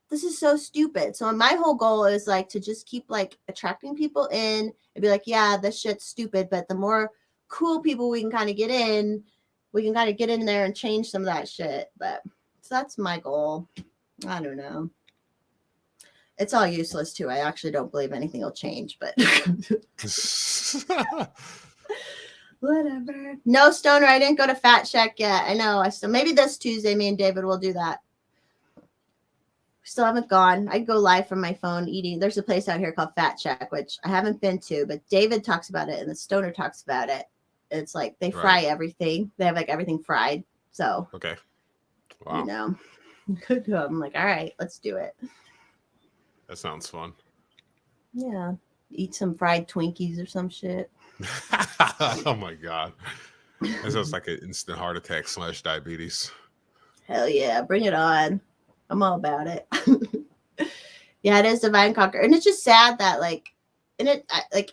this is so stupid. So my whole goal is like to just keep like attracting people in and be like, yeah, this shit's stupid. But the more cool people we can kind of get in, we can kind of get in there and change some of that shit. But so that's my goal. I don't know. It's all useless too. I actually don't believe anything will change, but whatever. No, Stoner, I didn't go to Fat Shack yet. I know. Maybe this Tuesday, me and David will do that. Still haven't gone. I go live from my phone eating. There's a place out here called Fat Shack, which I haven't been to, but David talks about it and the Stoner talks about it. It's like they fry everything. They have like everything fried. So okay. Wow. I'm like, all right, let's do it. That sounds fun. Yeah. Eat some fried Twinkies or some shit. Oh my god. That sounds like an instant heart attack / diabetes. Hell yeah, bring it on. I'm all about it. Yeah, it is divide and conquer. And it's just sad that like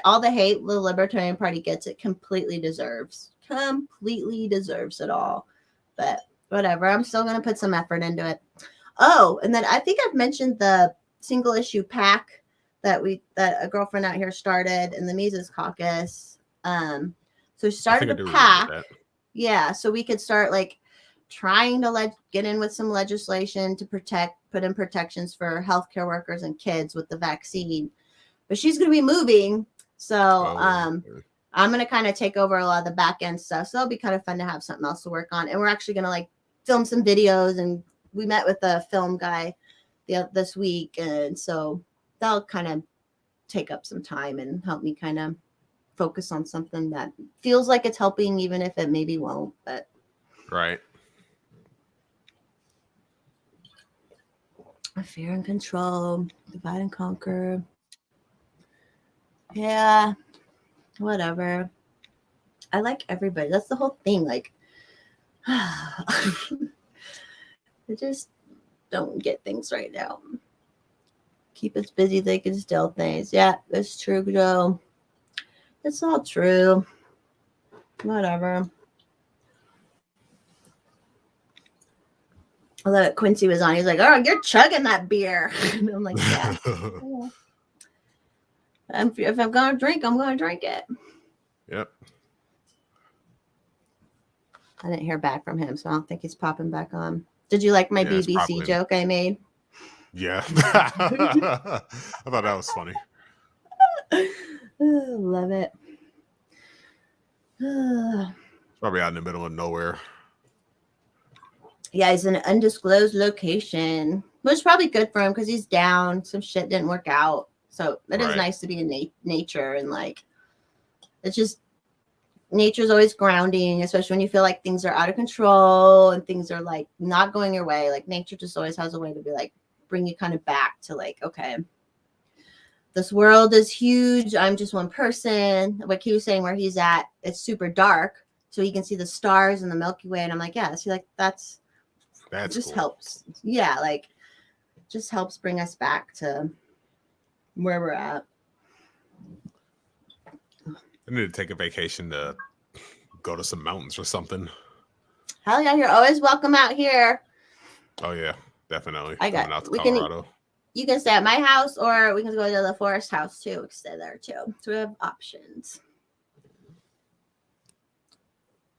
all the hate the Libertarian Party gets, it completely deserves it all. But whatever, I'm still gonna put some effort into it. Oh, and then I think I've mentioned the single issue pack that a girlfriend out here started in the Mises Caucus. So she started a pack. Yeah, so we could start like trying to get in with some legislation to put in protections for healthcare workers and kids with the vaccine. But she's going to be moving, so I'm going to kind of take over a lot of the back end stuff. So it'll be kind of fun to have something else to work on. And we're actually going to like film some videos, and we met with the film guy this week, and so that'll kind of take up some time and help me kind of focus on something that feels like it's helping, even if it maybe won't. But right. Fear and control, divide and conquer. Yeah, whatever. I like everybody. That's the whole thing. Like, I just don't get things right now. Keep us busy, they can steal things. Yeah, it's true, Joe. It's all true. Whatever. I love it. Quincy was on. He's like, "Oh, you're chugging that beer." And I'm like, "Yeah." If I'm gonna drink, I'm gonna drink it. Yep. I didn't hear back from him, so I don't think he's popping back on. Did you like my BBC joke I made? Yeah. I thought that was funny. Love it. Probably out in the middle of nowhere. Yeah, he's in an undisclosed location, which is probably good for him because he's down. Some shit didn't work out. So it is nice to be in nature, and like, it's just, nature's always grounding, especially when you feel like things are out of control and things are like not going your way. Like nature just always has a way to be like, bring you kind of back to like, okay, this world is huge. I'm just one person. Like he was saying where he's at, it's super dark. So he can see the stars and the Milky Way. And I'm like, yeah, see, like that's just cool. Helps. Yeah, like just helps bring us back to where we're at. I need to take a vacation to go to some mountains or something. Hell yeah, you're always welcome out here. Oh yeah, definitely. Coming out to Colorado. You can stay at my house, or we can go to the forest house too. We can stay there too. So we have options.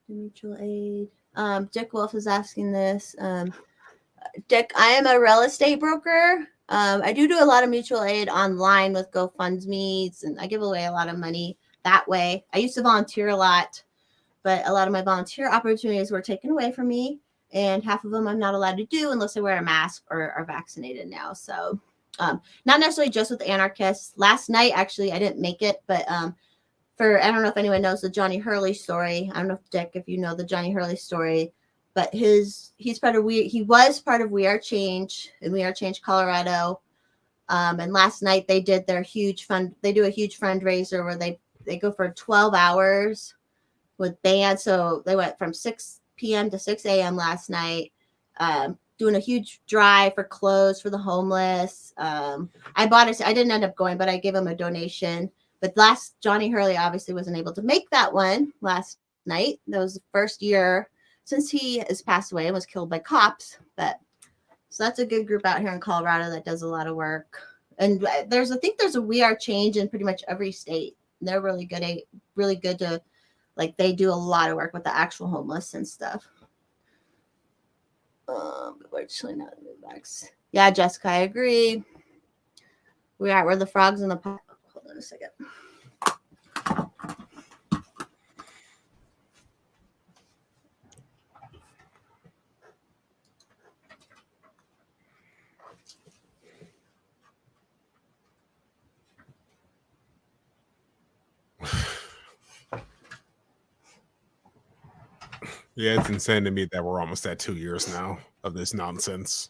Mutual aid. Dick Wolf is asking this. Dick, I am a real estate broker. I do a lot of mutual aid online with GoFundMe's, and I give away a lot of money that way. I used to volunteer a lot, but a lot of my volunteer opportunities were taken away from me, and half of them I'm not allowed to do unless I wear a mask or are vaccinated now. So not necessarily just with anarchists. Last night, actually, I didn't make it, but I don't know if anyone knows the Johnny Hurley story. I don't know, Dick, if you know the Johnny Hurley story, but he was part of We Are Change in We Are Change, Colorado. And last night they did their huge they do a huge fundraiser where they go for 12 hours with bands. So they went from 6 p.m. to 6 a.m. last night, doing a huge drive for clothes for the homeless. I bought it. I didn't end up going, but I gave them a donation. But Johnny Hurley obviously wasn't able to make that one last night. That was the first year since he has passed away and was killed by cops. So that's a good group out here in Colorado that does a lot of work. And I think there's a We Are Change in pretty much every state. They're really good to, like, they do a lot of work with the actual homeless and stuff. We're actually not movebags. Yeah, Jessica, I agree. We're the frogs in the pot. Hold on a second. Yeah, it's insane to me that we're almost at 2 years now of this nonsense.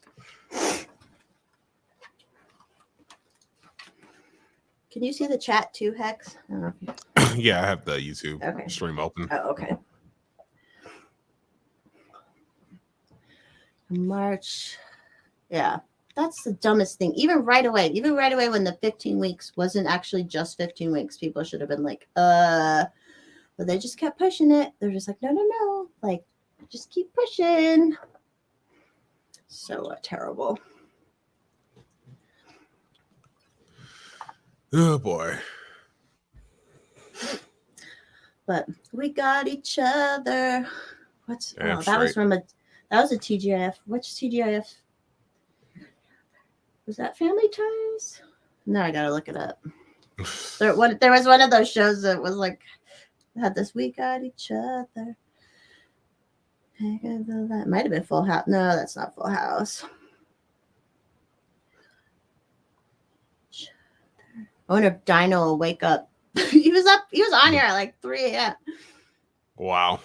Can you see the chat too, Hex? I don't know if Yeah, I have the YouTube Okay. stream open. Oh, okay. March. Yeah. That's the dumbest thing. Even right away when the 15 weeks wasn't actually just 15 weeks, people should have been like, but they just kept pushing it. They're just like, no. Like, just keep pushing. So terrible. Oh boy. But we got each other. What's Damn that was straight. that was a TGIF. Which TGIF? Was that Family Ties? No, I gotta look it up. There was one of those shows that was like had this "We Got Each Other." That might have been Full House. No, that's not Full House. I wonder if Dino will wake up. He was on here at like 3 a.m. Wow.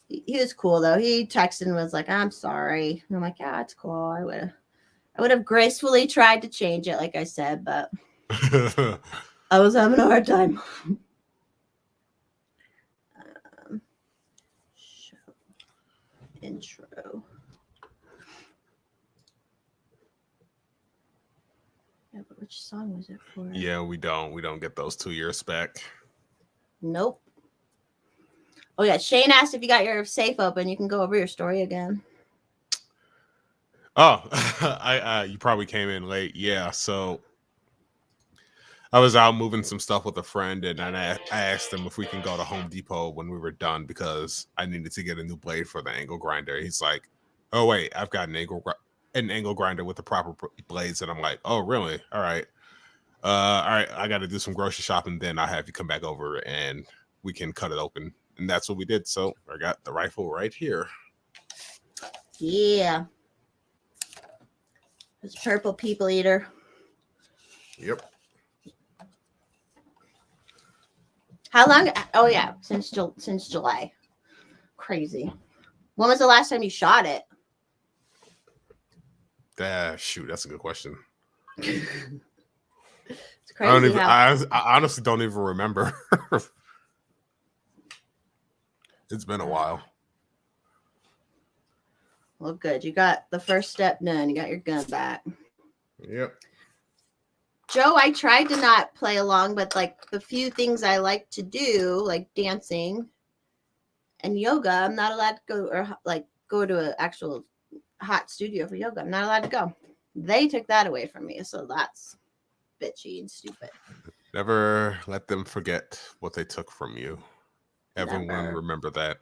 He was cool though. He texted and was like, "I'm sorry." And I'm like, "Yeah, it's cool. I would have gracefully tried to change it, like I said, but I was having a hard time." Show intro. Yeah, but which song was it for? Yeah, we don't get those 2 years back. Nope. Oh yeah, Shane asked if you got your safe open. You can go over your story again. Oh, you probably came in late. Yeah, so I was out moving some stuff with a friend, and I asked him if we can go to Home Depot when we were done because I needed to get a new blade for the angle grinder. He's like, "Oh wait, I've got an angle grinder with the proper blades," and I'm like, "Oh really? All right, I got to do some grocery shopping. Then I'll have you come back over and we can cut it open." And that's what we did. So I got the rifle right here. Yeah. It's Purple People Eater. Yep. How long? Oh yeah, since July. Crazy. When was the last time you shot it? Shoot, that's a good question. It's I don't crazy even. how I honestly don't even remember. It's been a while. well, good. You got the first step done. You got your gun back. Yep. Joe, I tried to not play along, but like the few things I like to do, like dancing and yoga, I'm not allowed to go or like go to an actual hot studio for yoga. I'm not allowed to go. They took that away from me, so that's bitchy and stupid. Never let them forget what they took from you. Everyone Never. remember that.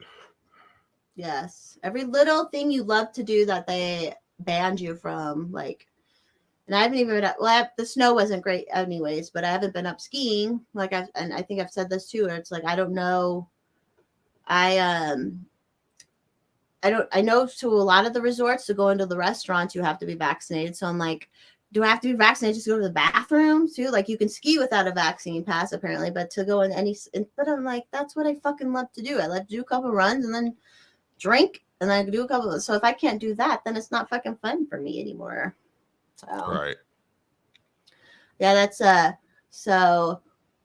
Yes. Every little thing you love to do that they banned you from, like, and I haven't even been up, the snow wasn't great anyways, but I haven't been up skiing. Like and I think I've said this too, where it's like, I don't know. I know to a lot of the resorts to go into the restaurants, you have to be vaccinated. So I'm like, do I have to be vaccinated just to go to the bathroom too? Like you can ski without a vaccine pass apparently, but to go in but I'm like, that's what I fucking love to do. I love to do a couple runs and then drink and then do a couple. So if I can't do that, then it's not fucking fun for me anymore. So Right. yeah, that's so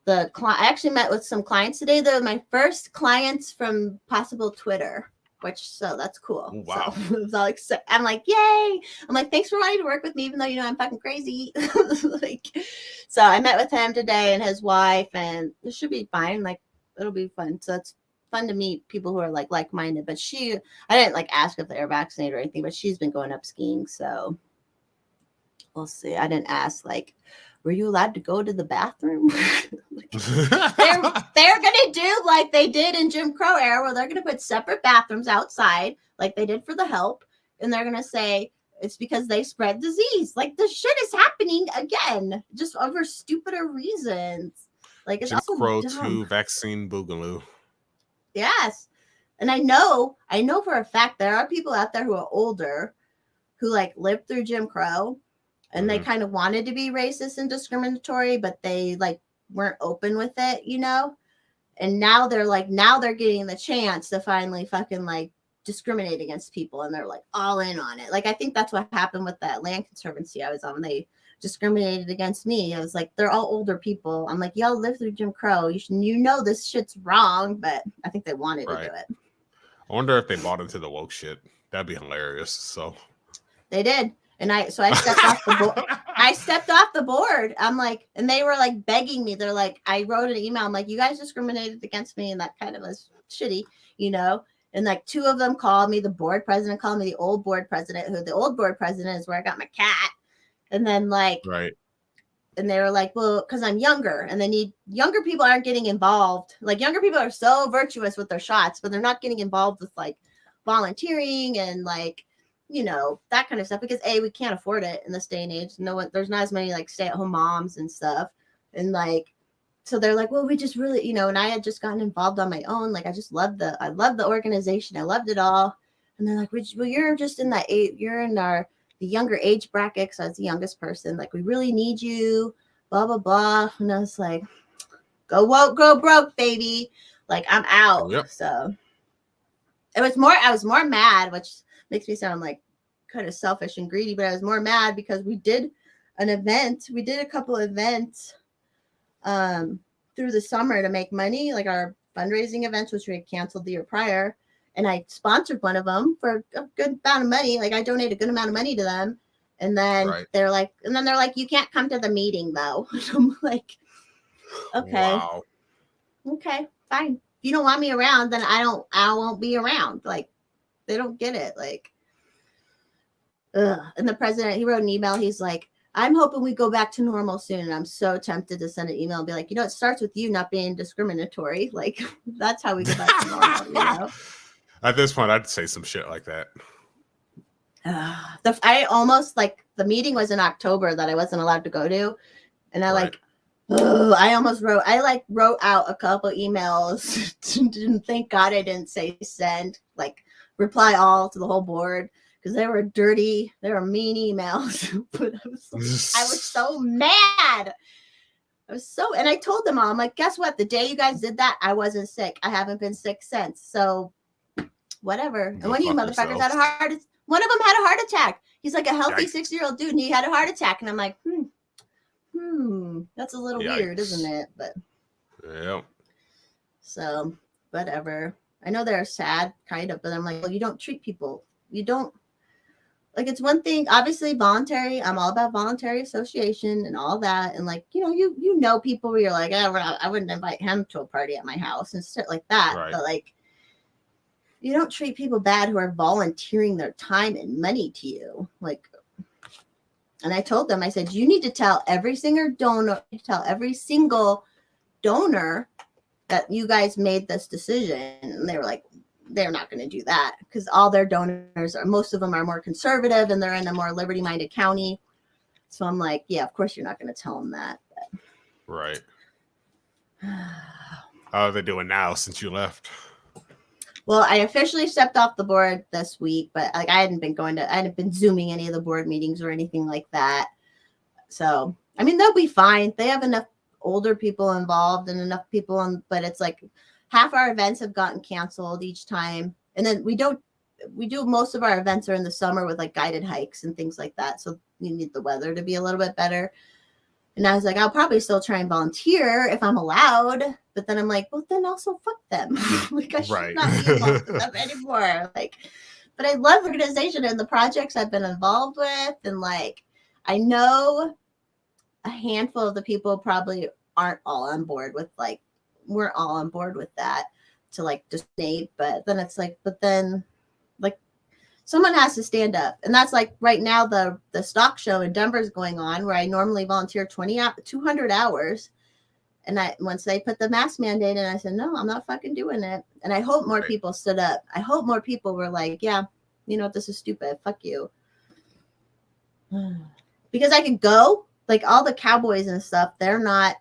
I actually met with some clients today. They're my first clients from possible Twitter. So that's cool. Oh, wow. So, it was all I'm like, yay. I'm like, thanks for wanting to work with me, even though you know I'm fucking crazy. Like, so I met with him today and his wife, and this should be fine. Like, it'll be fun. So it's fun to meet people who are like-minded. But I didn't like ask if they were vaccinated or anything, but she's been going up skiing, so we'll see. I didn't ask like, were you allowed to go to the bathroom? they're gonna do like they did in Jim Crow era, where they're gonna put separate bathrooms outside, like they did for the help, and they're gonna say it's because they spread disease. Like this shit is happening again, just over stupider reasons. Like it's Jim also Crow dumb. 2 vaccine boogaloo. Yes, and I know for a fact there are people out there who are older, who like lived through Jim Crow. And they kind of wanted to be racist and discriminatory, but they like weren't open with it, you know? And now they're getting the chance to finally fucking like discriminate against people. And they're like all in on it. Like, I think that's what happened with that land conservancy I was on. They discriminated against me. I was like, they're all older people. I'm like, y'all live through Jim Crow. You know this shit's wrong, but I think they wanted to do it. I wonder if they bought into the woke shit. That'd be hilarious. So they did. And I stepped off the board. I stepped off the board. I'm like, and they were like begging me. They're like, I wrote an email. I'm like, you guys discriminated against me, and that kind of was shitty, you know. And like 2 of them called me. The board president called me. The old board president, who the old board president is where I got my cat. And then like, and they were like, well, because I'm younger, and they need younger people aren't getting involved. Like younger people are so virtuous with their shots, but they're not getting involved with like volunteering and like, you know, that kind of stuff, because we can't afford it in this day and age. No one, there's not as many like stay-at-home moms and stuff. And like, so they're like, well, we just really, you know, and I had just gotten involved on my own. Like, I loved the organization. I loved it all. And they're like, well, you're just in that age, you're in the younger age bracket. So I was the youngest person. Like, we really need you, blah, blah, blah. And I was like, go woke, go broke, baby. Like, I'm out. Yep. So I was more mad, which makes me sound like kind of selfish and greedy, but I was more mad because we did a couple events through the summer to make money, like our fundraising events, which we had canceled the year prior. And I sponsored one of them for a good amount of money. Like I donated a good amount of money to them. And then they're like, you can't come to the meeting though. I'm like, okay. Wow. Okay, fine. If you don't want me around, then I won't be around. Like, they don't get it. Like, ugh. And the president, he wrote an email. He's like, I'm hoping we go back to normal soon. And I'm so tempted to send an email and be like, you know, it starts with you not being discriminatory. Like, that's how we go back to normal, you know? At this point, I'd say some shit like that. I almost, like, the meeting was in October that I wasn't allowed to go to. And I wrote out a couple emails. Thank God I didn't say send, like, reply all to the whole board, because they were dirty, they were mean emails. But I was so mad. And I told them all, I'm like, guess what? The day you guys did that, I wasn't sick. I haven't been sick since. So whatever. And one of you motherfuckers had one of them had a heart attack. He's like a healthy 6-year-old dude, and he had a heart attack. And I'm like, that's a little weird, isn't it? But yeah. So whatever. I know they're sad, kind of, but I'm like, well, you don't treat people. You don't, like, it's one thing, obviously voluntary. I'm all about voluntary association and all that. And like, you know, you know people where you're like, I wouldn't invite him to a party at my house and shit like that. Right. But like, you don't treat people bad who are volunteering their time and money to you. Like, and I told them, I said, you need to tell every single donor that you guys made this decision. And they were like, they're not going to do that, because all their donors most of them are more conservative, and they're in a more liberty-minded county. So I'm like, yeah, of course you're not going to tell them that. But. Right. How are they doing now since you left? Well, I officially stepped off the board this week, but like I hadn't been Zooming any of the board meetings or anything like that. So, I mean, they'll be fine. They have enough older people involved and enough people but it's like half our events have gotten canceled each time. And then we do most of our events are in the summer with like guided hikes and things like that. So you need the weather to be a little bit better. And I was like, I'll probably still try and volunteer if I'm allowed. But then I'm like, well, then also fuck them. Like, I should not be involved with them anymore. Like, but I love organization and the projects I've been involved with. And like, I know a handful of the people probably aren't all on board with like, we're all on board with that to like donate. But then it's like, like someone has to stand up. And that's like right now the stock show in Denver is going on, where I normally volunteer 200 hours. And once they put the mask mandate in, I said, no, I'm not fucking doing it. And I hope more people stood up. I hope more people were like, yeah, you know, this is stupid. Fuck you. Because I could go, like all the cowboys and stuff, they're not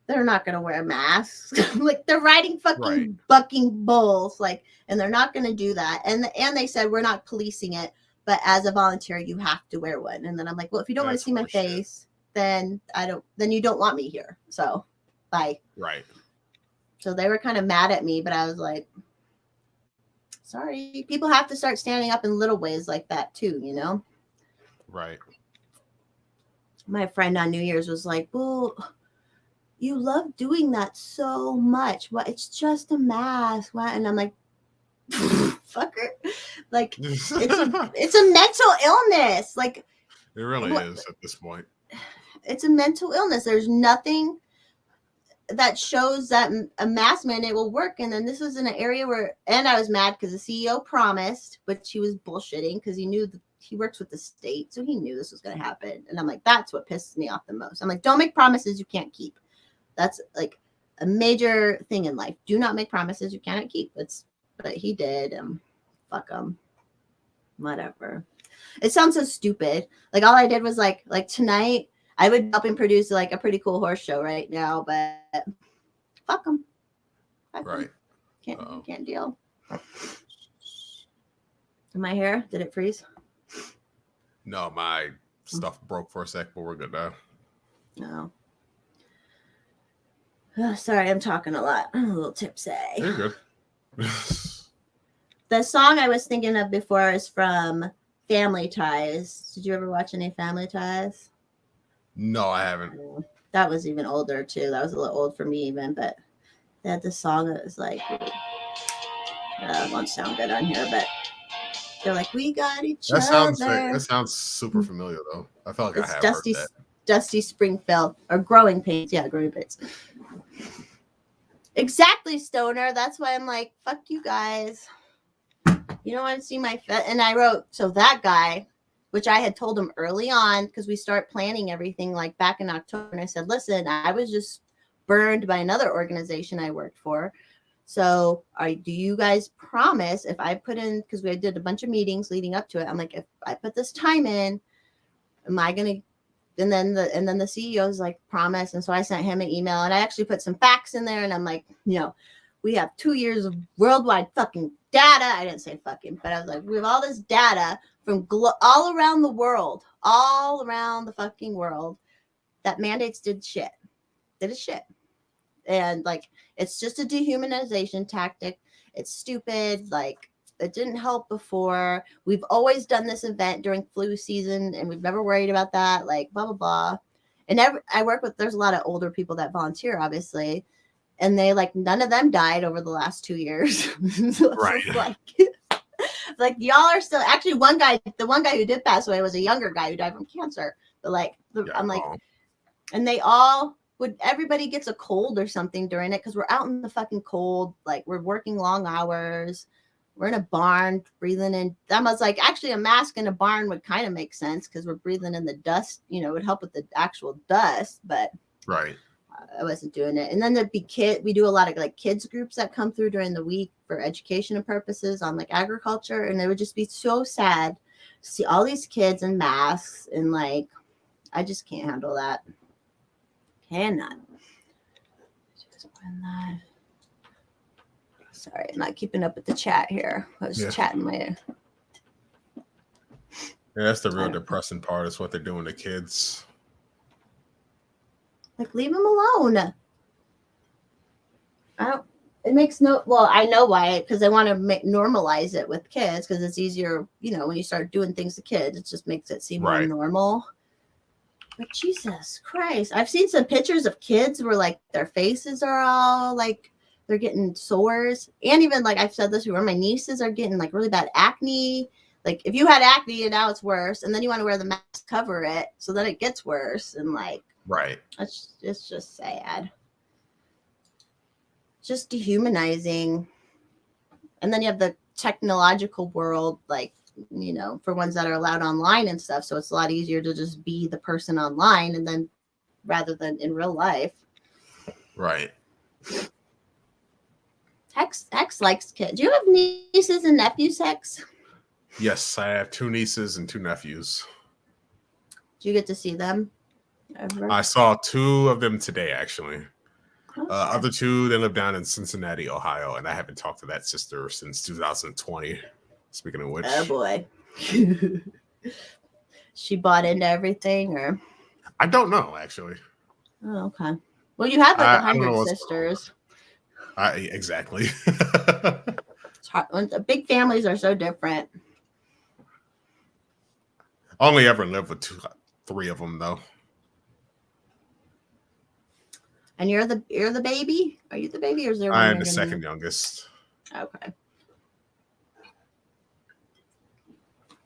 going to wear masks. Like they're riding fucking bucking bulls, like, and they're not going to do that. And they said, we're not policing it, but as a volunteer, you have to wear one. And then I'm like, well, if you don't want to see my face, then you don't want me here. So bye. Right. So they were kind of mad at me, but I was like, sorry, people have to start standing up in little ways like that too, you know? Right. my friend on New Year's was like, well, you love doing that so much. What? It's just a mask. What? And I'm like, fucker. Like, it's a mental illness. Like, It really what- is at this point. it's a mental illness. There's nothing that shows that a mask mandate will work. And then this was in an area where, and I was mad because the CEO promised, but she was bullshitting because he knew he works with the state, so he knew this was going to happen. And I'm like, that's what pisses me off the most. I'm like, don't make promises you can't keep. That's like a major thing in life. Do not make promises you cannot keep. But he did. Fuck him. Whatever. It sounds so stupid. Like all I did was like tonight I would help him produce like a pretty cool horse show right now, but fuck him. Right. Can't deal. My hair, did it freeze? No, my stuff broke for a sec, but we're good now. No. Oh, sorry, I'm talking a lot. I'm a little tipsy. You're good. The song I was thinking of before is from Family Ties. Did you ever watch any Family Ties? No, I haven't. That was even older too. That was a little old for me even, but they had this song that was like, it won't sound good on here, but they're like, we got each other. That sounds super familiar though. I felt like It's I have Dusty, heard that. Dusty Springfield or Growing Pains. Yeah, Growing Pains. Exactly, Stoner. That's why I'm like, fuck you guys. You don't want to see my and I wrote, so that guy, which I had told him early on because we start planning everything like back in October. And I said, listen, I was just burned by another organization I worked for. So do you guys promise if I put in, because we did a bunch of meetings leading up to it. I'm like, if I put this time in, am I going to, and then the CEO's like, promise. And so I sent him an email and I actually put some facts in there. And I'm like, we have 2 years of worldwide fucking data. I didn't say fucking, but I was like, we have all this data from all around the world, all around the fucking world, that mandates did shit. And like, it's just a dehumanization tactic. It's stupid. Like, it didn't help before. We've always done this event during flu season and we've never worried about that. Like, blah, blah, blah. And I work with, there's a lot of older people that volunteer, obviously. And they like, none of them died over the last 2 years. So Right. like y'all are still, actually the one guy who did pass away was a younger guy who died from cancer. But like, I'm like, and they all everybody gets a cold or something during it because we're out in the fucking cold. Like, we're working long hours. We're in a barn breathing in. That was like, actually, a mask in a barn would kind of make sense because we're breathing in the dust. It would help with the actual dust, but right. I wasn't doing it. And then there'd be we do a lot of like kids groups that come through during the week for educational purposes on like agriculture. And it would just be so sad to see all these kids in masks. And like, I just can't handle that. Cannot. Sorry, I'm not keeping up with the chat here. I was chatting my. Yeah, that's the real depressing part. Is what they're doing to kids. Like, leave them alone. It makes I know why, because they want to normalize it with kids because it's easier, when you start doing things to kids, it just makes it seem more normal. But Jesus Christ, I've seen some pictures of kids where like their faces are all like they're getting sores. And even like I've said this before, my nieces are getting like really bad acne. Like, if you had acne and now it's worse, and then you want to wear the mask to cover it, so then it gets worse. And like, right, it's just sad. Just dehumanizing. And then you have the technological world, like, for ones that are allowed online and stuff. So it's a lot easier to just be the person online and then rather than in real life. Right. Hex likes kids. Do you have nieces and nephews, Hex? Yes, I have 2 nieces and 2 nephews. Do you get to see them ever? I saw 2 of them today, actually. Okay. Other 2, they live down in Cincinnati, Ohio, and I haven't talked to that sister since 2020. Speaking of which. Oh, boy. She bought into everything, or? I don't know, actually. Oh, okay. Well, you have like 100 sisters. Exactly. It's hard. Big families are so different. Only ever lived with 3 of them, though. And you're the baby? Are you the baby or is there one I am younger the than second you? youngest. Okay.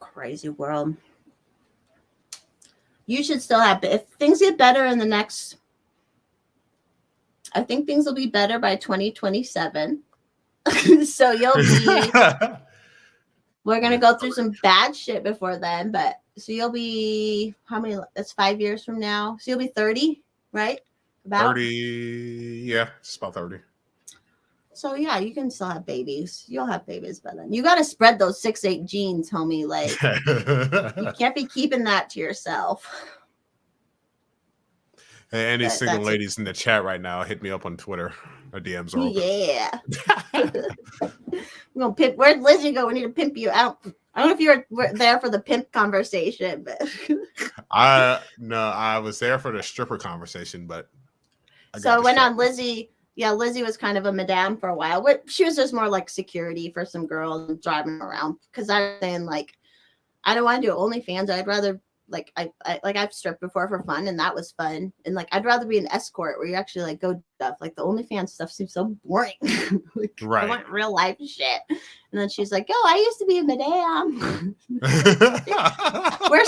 Crazy world. You should still have, if things get better in the next, I think things will be better by 2027. So you'll be, we're going to go through some bad shit before then, but so you'll be, how many, that's 5 years from now. So you'll be 30, right? About 30. Yeah, it's about 30. So yeah, you can still have babies. You'll have babies by then. You got to spread those 6'8" genes, homie. Like you can't be keeping that to yourself. Hey, any But single that's ladies in the chat right now, hit me up on Twitter. Our DMs are open. Yeah. We're gonna pimp. Where'd Lizzie go? We need to pimp you out. I don't know if you were there for the pimp conversation, but I was there for the stripper conversation, but so it went on Lizzie. Yeah, Lizzie was kind of a madame for a while. She was just more like security for some girls and driving around. Because I was saying like, I don't want to do OnlyFans. I'd rather like I've stripped before for fun, and that was fun. And like I'd rather be an escort where you actually like go do stuff. Like the OnlyFans stuff seems so boring. Like, right. I want real life shit. And then she's like, "Oh, I used to be a madame." We're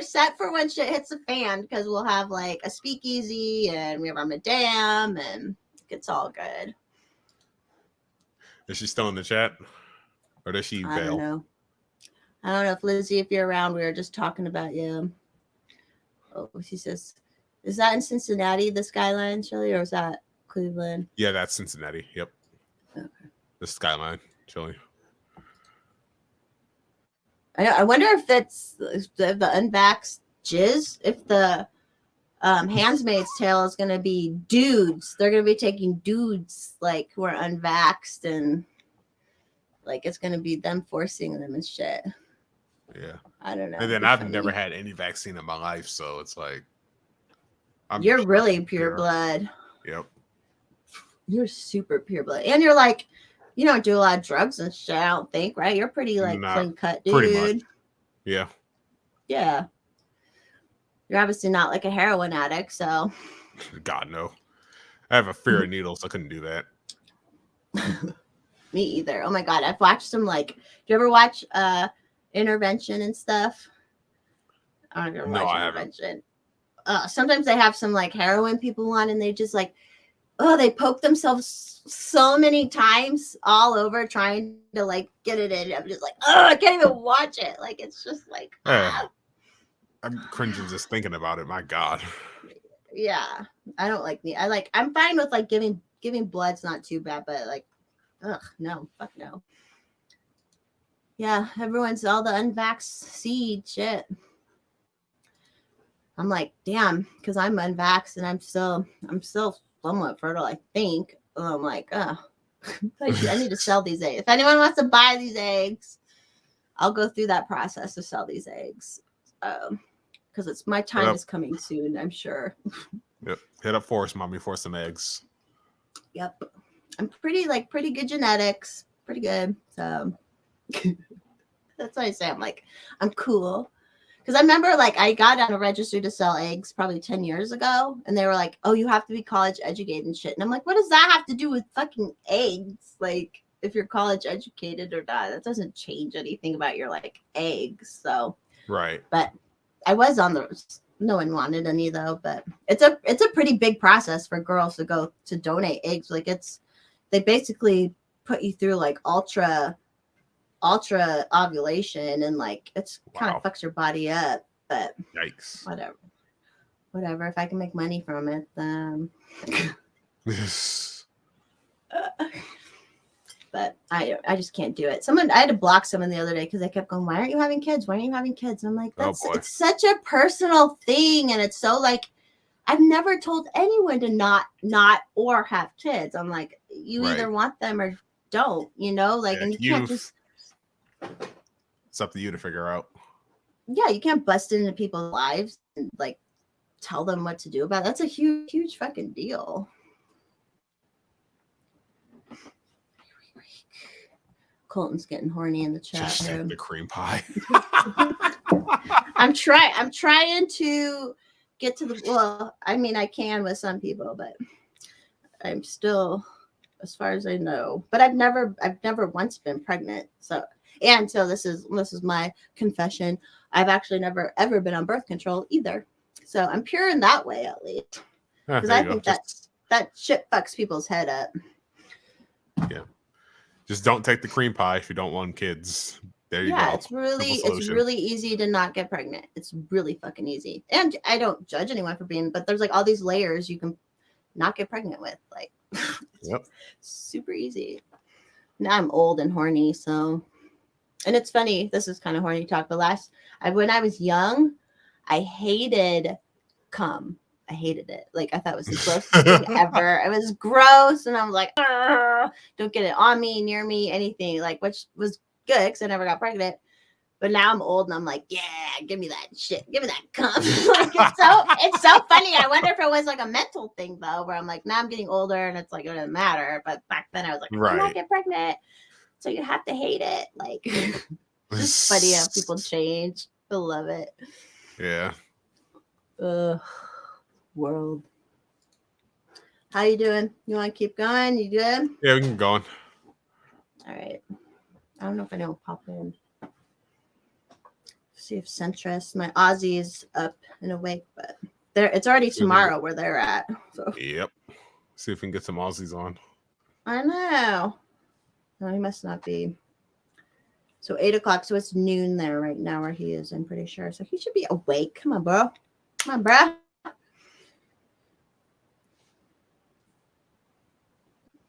set for when shit hits the fan because we'll have like a speakeasy and we have our madame and it's all good. Is she still in the chat, or does she I bail? don't know if Lizzie, if you're around, we were just talking about you. Oh, she says, is that in Cincinnati, the Skyline, Chili, or is that Cleveland? Yeah, that's Cincinnati. Yep. Okay. The Skyline, Chili. I wonder if that's the unvaxxed jizz, if the Handmaid's Tale is going to be dudes. They're going to be taking dudes like who are unvaxxed and like it's going to be them forcing them and shit. Yeah. I don't know. And then I've never had any vaccine in my life, so it's like you're really pure blood. Yep. You're super pure blood. And you're like, you don't do a lot of drugs and shit, I don't think, right? You're pretty like clean cut, dude. Pretty much. Yeah. Yeah. You're obviously not like a heroin addict, so. God, no. I have a fear of needles. I couldn't do that. Me either. Oh my God. I've watched some like, do you ever watch Intervention and stuff? I don't ever watch Intervention. Sometimes they have some like heroin people on and they just like, they poke themselves so many times all over trying to like get it in. I'm just like, I can't even watch it. Like, it's just like, I'm cringing just thinking about it. My God. Yeah. I don't like I'm fine with like giving blood's not too bad, but like, no, fuck no. Yeah. Everyone's all the unvaxxed seed shit. I'm like, damn, because I'm unvaxxed and I'm still somewhat fertile, I think. I'm like, I need to sell these eggs. If anyone wants to buy these eggs, I'll go through that process to sell these eggs. Because it's my time is coming soon, I'm sure. Yep. Hit up Forest Mommy for some eggs. Yep. I'm pretty good genetics. Pretty good. So that's why I say I'm like, I'm cool. Because I remember like I got on a register to sell eggs probably 10 years ago. And they were like, oh, you have to be college educated and shit. And I'm like, what does that have to do with fucking eggs? Like if you're college educated or not, that doesn't change anything about your like eggs. So right. But I was on no one wanted any though, but it's a pretty big process for girls to go to donate eggs. Like they basically put you through like ultra ovulation and like it's kind of fucks your body up, but yikes. Whatever. If I can make money from it, then but I just can't do it. I had to block someone the other day because they kept going, why aren't you having kids? Why aren't you having kids? I'm like, it's such a personal thing. And it's so like, I've never told anyone to not or have kids. I'm like, you either want them or don't, like, and you can't just. It's up to you to figure out. Yeah. You can't bust into people's lives and like tell them what to do about it. That's a huge, huge fucking deal. Colton's getting horny in the chat. Just the cream pie. I'm trying to get to the well, I mean I can with some people, but I'm still, as far as I know, but I've never once been pregnant. So this is my confession. I've actually never ever been on birth control either. So I'm pure in that way at least. Because I think that shit fucks people's head up. Yeah. Just don't take the cream pie if you don't want kids. There you go. Yeah, it's really easy to not get pregnant. It's really fucking easy. And I don't judge anyone for being, but there's like all these layers you can not get pregnant with. Like yep. Super easy. Now I'm old and horny, so and it's funny, this is kind of horny talk, but when I was young, I hated cum. I hated it. Like I thought it was the grossest thing ever. It was gross, and I was like, don't get it on me, near me, anything. Like, which was good because I never got pregnant. But now I'm old, and I'm like, yeah, give me that shit, give me that cum. Like it's so funny. I wonder if it was like a mental thing though, where I'm like, now I'm getting older, and it's like it doesn't matter. But back then I was like, I cannot get pregnant, so you have to hate it. Like, it's funny how people change. I love it. Yeah. World. How you doing? You want to keep going? You good? Yeah, we can go on. All right. I don't know if anyone will pop in. See if Centrist, my Aussie is up and awake, but it's already tomorrow where they're at. So. Yep. See if we can get some Aussies on. I know. No, he must not be. So 8:00. So it's noon there right now where he is, I'm pretty sure. So he should be awake. Come on, bro. Come on, bro.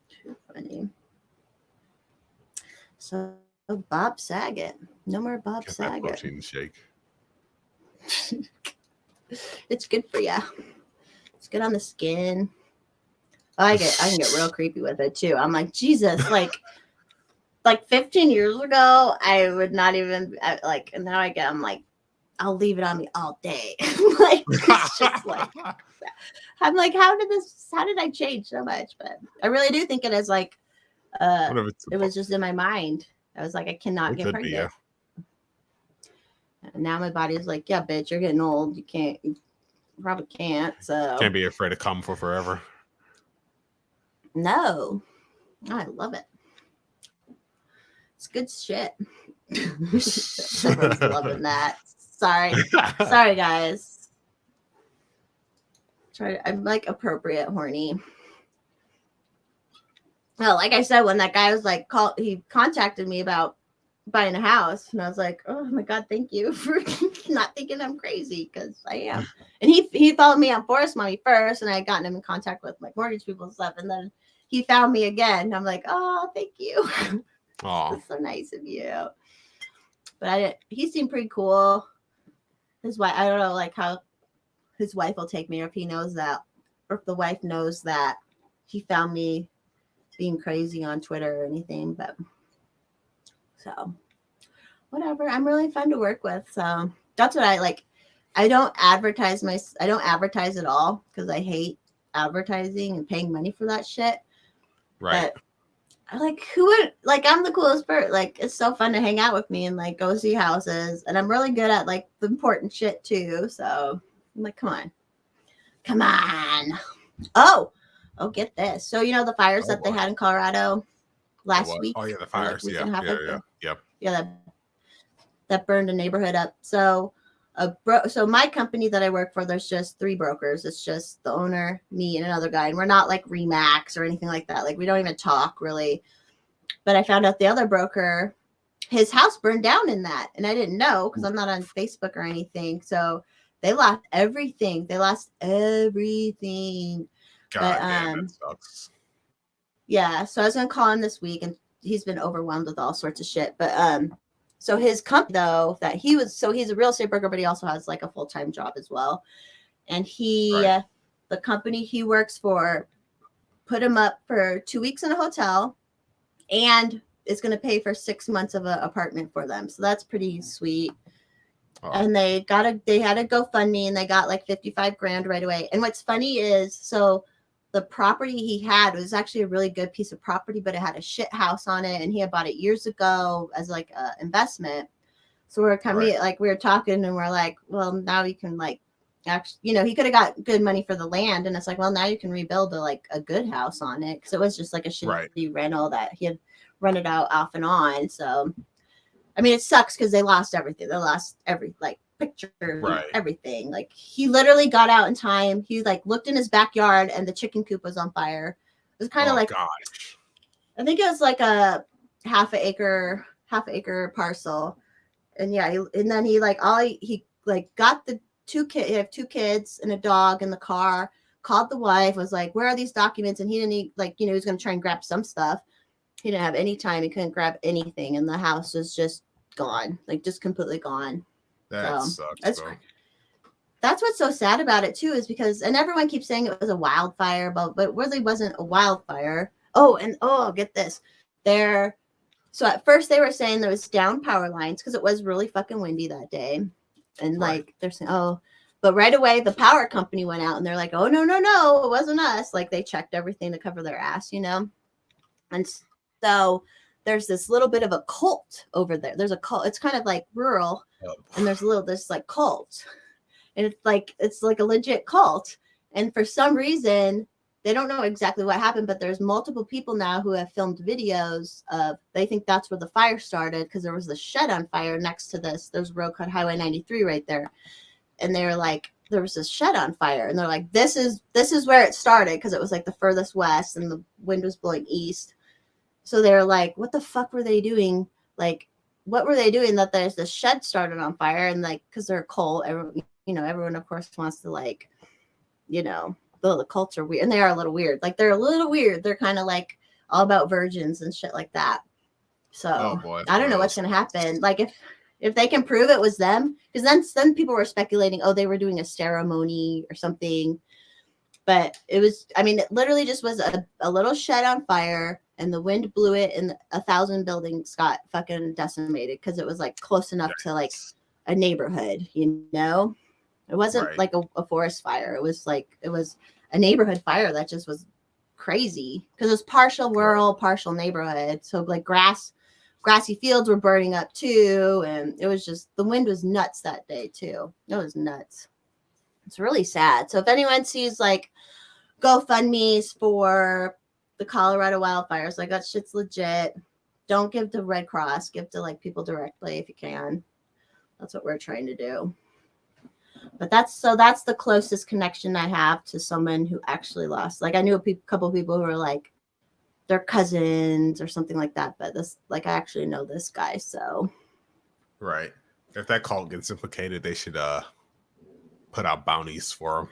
Too funny. So Bob Saget. No more Bob Get Saget. that protein shake. It's good for you. It's good on the skin. I can get real creepy with it too. I'm like, Jesus, like 15 years ago, I would not even like, and now I'm like, I'll leave it on me all day. Like, it's just like, I'm like, how did I change so much? But I really do think it is like, it was just in my mind. I was like, I cannot get pregnant. Yeah. And now my body's like, yeah, bitch, you're getting old. You probably can't. So can't be afraid to come for forever. No, I love it. It's good shit. Everyone's loving that. Sorry, guys. I'm like appropriate horny. Well, like I said, when that guy was like he contacted me about buying a house, and I was like, oh my god, thank you for not thinking I'm crazy, because I am. And he followed me on Forest Mommy first, and I had gotten him in contact with like mortgage people and stuff, and then he found me again. I'm like, oh, thank you. That's so nice of you. But he seemed pretty cool. His wife, I don't know like how his wife will take me, or if he knows that, or if the wife knows that he found me being crazy on Twitter or anything, but so whatever. I'm really fun to work with. So that's what I like. I don't advertise at all because I hate advertising and paying money for that shit. Right. But I like, who would, like, I'm the coolest person. Like, it's so fun to hang out with me and like go see houses. And I'm really good at like the important shit too. So I'm like, come on. Oh, get this. So, you know, the fires that they had in Colorado last week. Oh yeah, the fires. Yeah. That burned a neighborhood up. So so my company that I work for, there's just 3 brokers. It's just the owner, me, and another guy. And we're not like Remax or anything like that. Like, we don't even talk really. But I found out the other broker, his house burned down in that. And I didn't know because I'm not on Facebook or anything. So they lost everything. God damn, that sucks. Yeah. So I was going to call him this week, and he's been overwhelmed with all sorts of shit. But so his company, though, he's a real estate broker, but he also has like a full-time job as well. And the company he works for put him up for 2 weeks in a hotel and is going to pay for 6 months of an apartment for them. So that's pretty sweet. Oh. And they had a GoFundMe, and they got like $55,000 right away. And what's funny is, so the property he had was actually a really good piece of property, but it had a shit house on it, and he had bought it years ago as like an investment. So we're coming, like, we were talking, and we're like, well, now you can like actually, you know, he could have got good money for the land, and it's like, well, now you can rebuild a good house on it, because it was just like a shitty rental that he had rented out off and on. So I mean, it sucks because they lost everything. They lost every like picture, everything. Like he literally got out in time. He like looked in his backyard and the chicken coop was on fire. It was kind of like, gosh. I think it was like a half acre parcel. And yeah, and then he like he like got the he have 2 kids and a dog in the car, called the wife, was like, where are these documents? And he didn't like, you know, he was going to try and grab some stuff. He didn't have any time. He couldn't grab anything. And the house was just gone, like just completely gone. That sucks. That's what's so sad about it too, is because, and everyone keeps saying it was a wildfire, but it really wasn't a wildfire. Get this. So at first they were saying there was down power lines because it was really fucking windy that day. And like they're saying, but right away the power company went out and they're like, oh no, it wasn't us. Like they checked everything to cover their ass, you know? And so there's this little bit of a cult over there. There's a cult. It's kind of like rural, and there's this like cult, and it's like a legit cult. And for some reason, they don't know exactly what happened, but there's multiple people now who have filmed videos of. They think that's where the fire started because there was a shed on fire next to this. There's road called Highway 93 right there, and they're like, there was this shed on fire, and they're like, this is where it started because it was like the furthest west, and the wind was blowing east. So they're like, what the fuck were they doing? Like, what were they doing that there's this shed started on fire? And like, because they're a cult, everyone of course wants to like, you know, the cults are weird, and they are a little weird. Like they're a little weird. They're kind of like all about virgins and shit like that. So I don't know what's gonna happen. Like if they can prove it was them, because then people were speculating, they were doing a ceremony or something. But it was, I mean, it literally just was a little shed on fire, and the wind blew it, and 1,000 buildings got fucking decimated because it was like close enough to like a neighborhood, you know? It wasn't like a forest fire. It was a neighborhood fire that just was crazy because it was partial rural, partial neighborhood. So like grassy fields were burning up too. And it was just, the wind was nuts that day too. It was nuts. It's really sad. So if anyone sees like GoFundMe's for the Colorado wildfires, like that shit's legit. Don't give to Red Cross. Give to like people directly if you can. That's what we're trying to do. But that's the closest connection I have to someone who actually lost. Like I knew a couple of people who were like their cousins or something like that. But this, like, I actually know this guy. So right, if that cult gets implicated, they should put out bounties for them.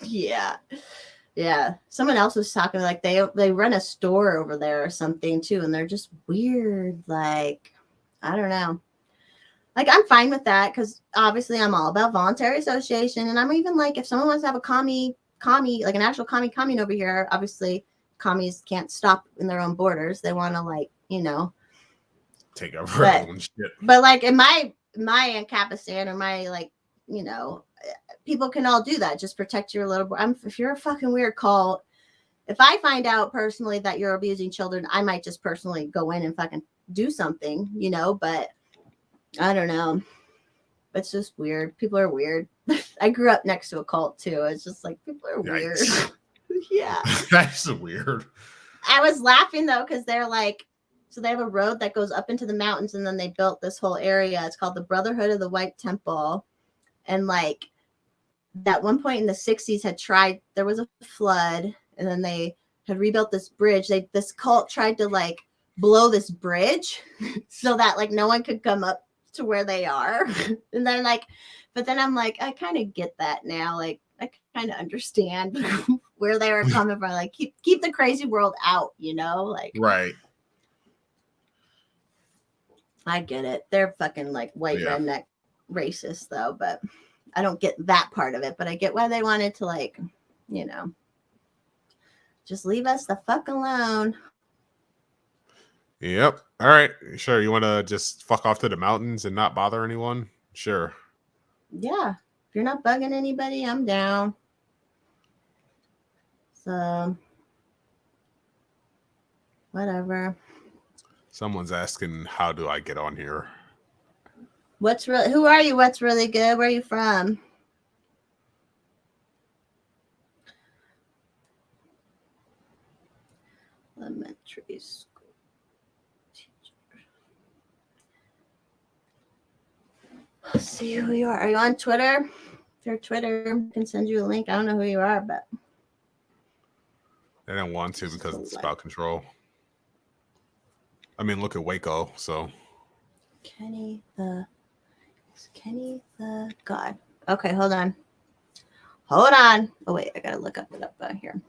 Yeah. Someone else was talking like they run a store over there or something too, and they're just weird. Like I don't know. Like I'm fine with that because obviously I'm all about voluntary association, and I'm even like if someone wants to have a commie like an actual commune over here, obviously commies can't stop in their own borders. They want to like take over their own shit. But like in my Ancapistan or my like people can all do that. Just protect your little. If you're a fucking weird cult, if I find out personally that you're abusing children, I might just personally go in and fucking do something, But I don't know. It's just weird. People are weird. I grew up next to a cult too. It's just like people are weird. Yeah, that's weird. I was laughing though because they're like, so they have a road that goes up into the mountains, and then they built this whole area. It's called the Brotherhood of the White Temple, and like. That one point in the 60s there was a flood, and then they had rebuilt this bridge. This cult tried to like blow this bridge so that like no one could come up to where they are. And then but then I'm like, I kind of get that now. Like I kind of understand where they were coming from. Like keep the crazy world out, like right. I get it. They're fucking like white redneck racist though, but I don't get that part of it, but I get why they wanted to like, just leave us the fuck alone. Yep. All right. Sure. You want to just fuck off to the mountains and not bother anyone? Sure. Yeah. If you're not bugging anybody, I'm down. So, whatever. Someone's asking, how do I get on here? Who are you? What's really good? Where are you from? Elementary school teacher. Let's see who you are. Are you on Twitter? If you're Twitter, I can send you a link. I don't know who you are, but They didn't want to because it's about control. I mean, look at Waco. So Kenny the God. Okay, hold on. Hold on. Oh wait, I gotta look it up here.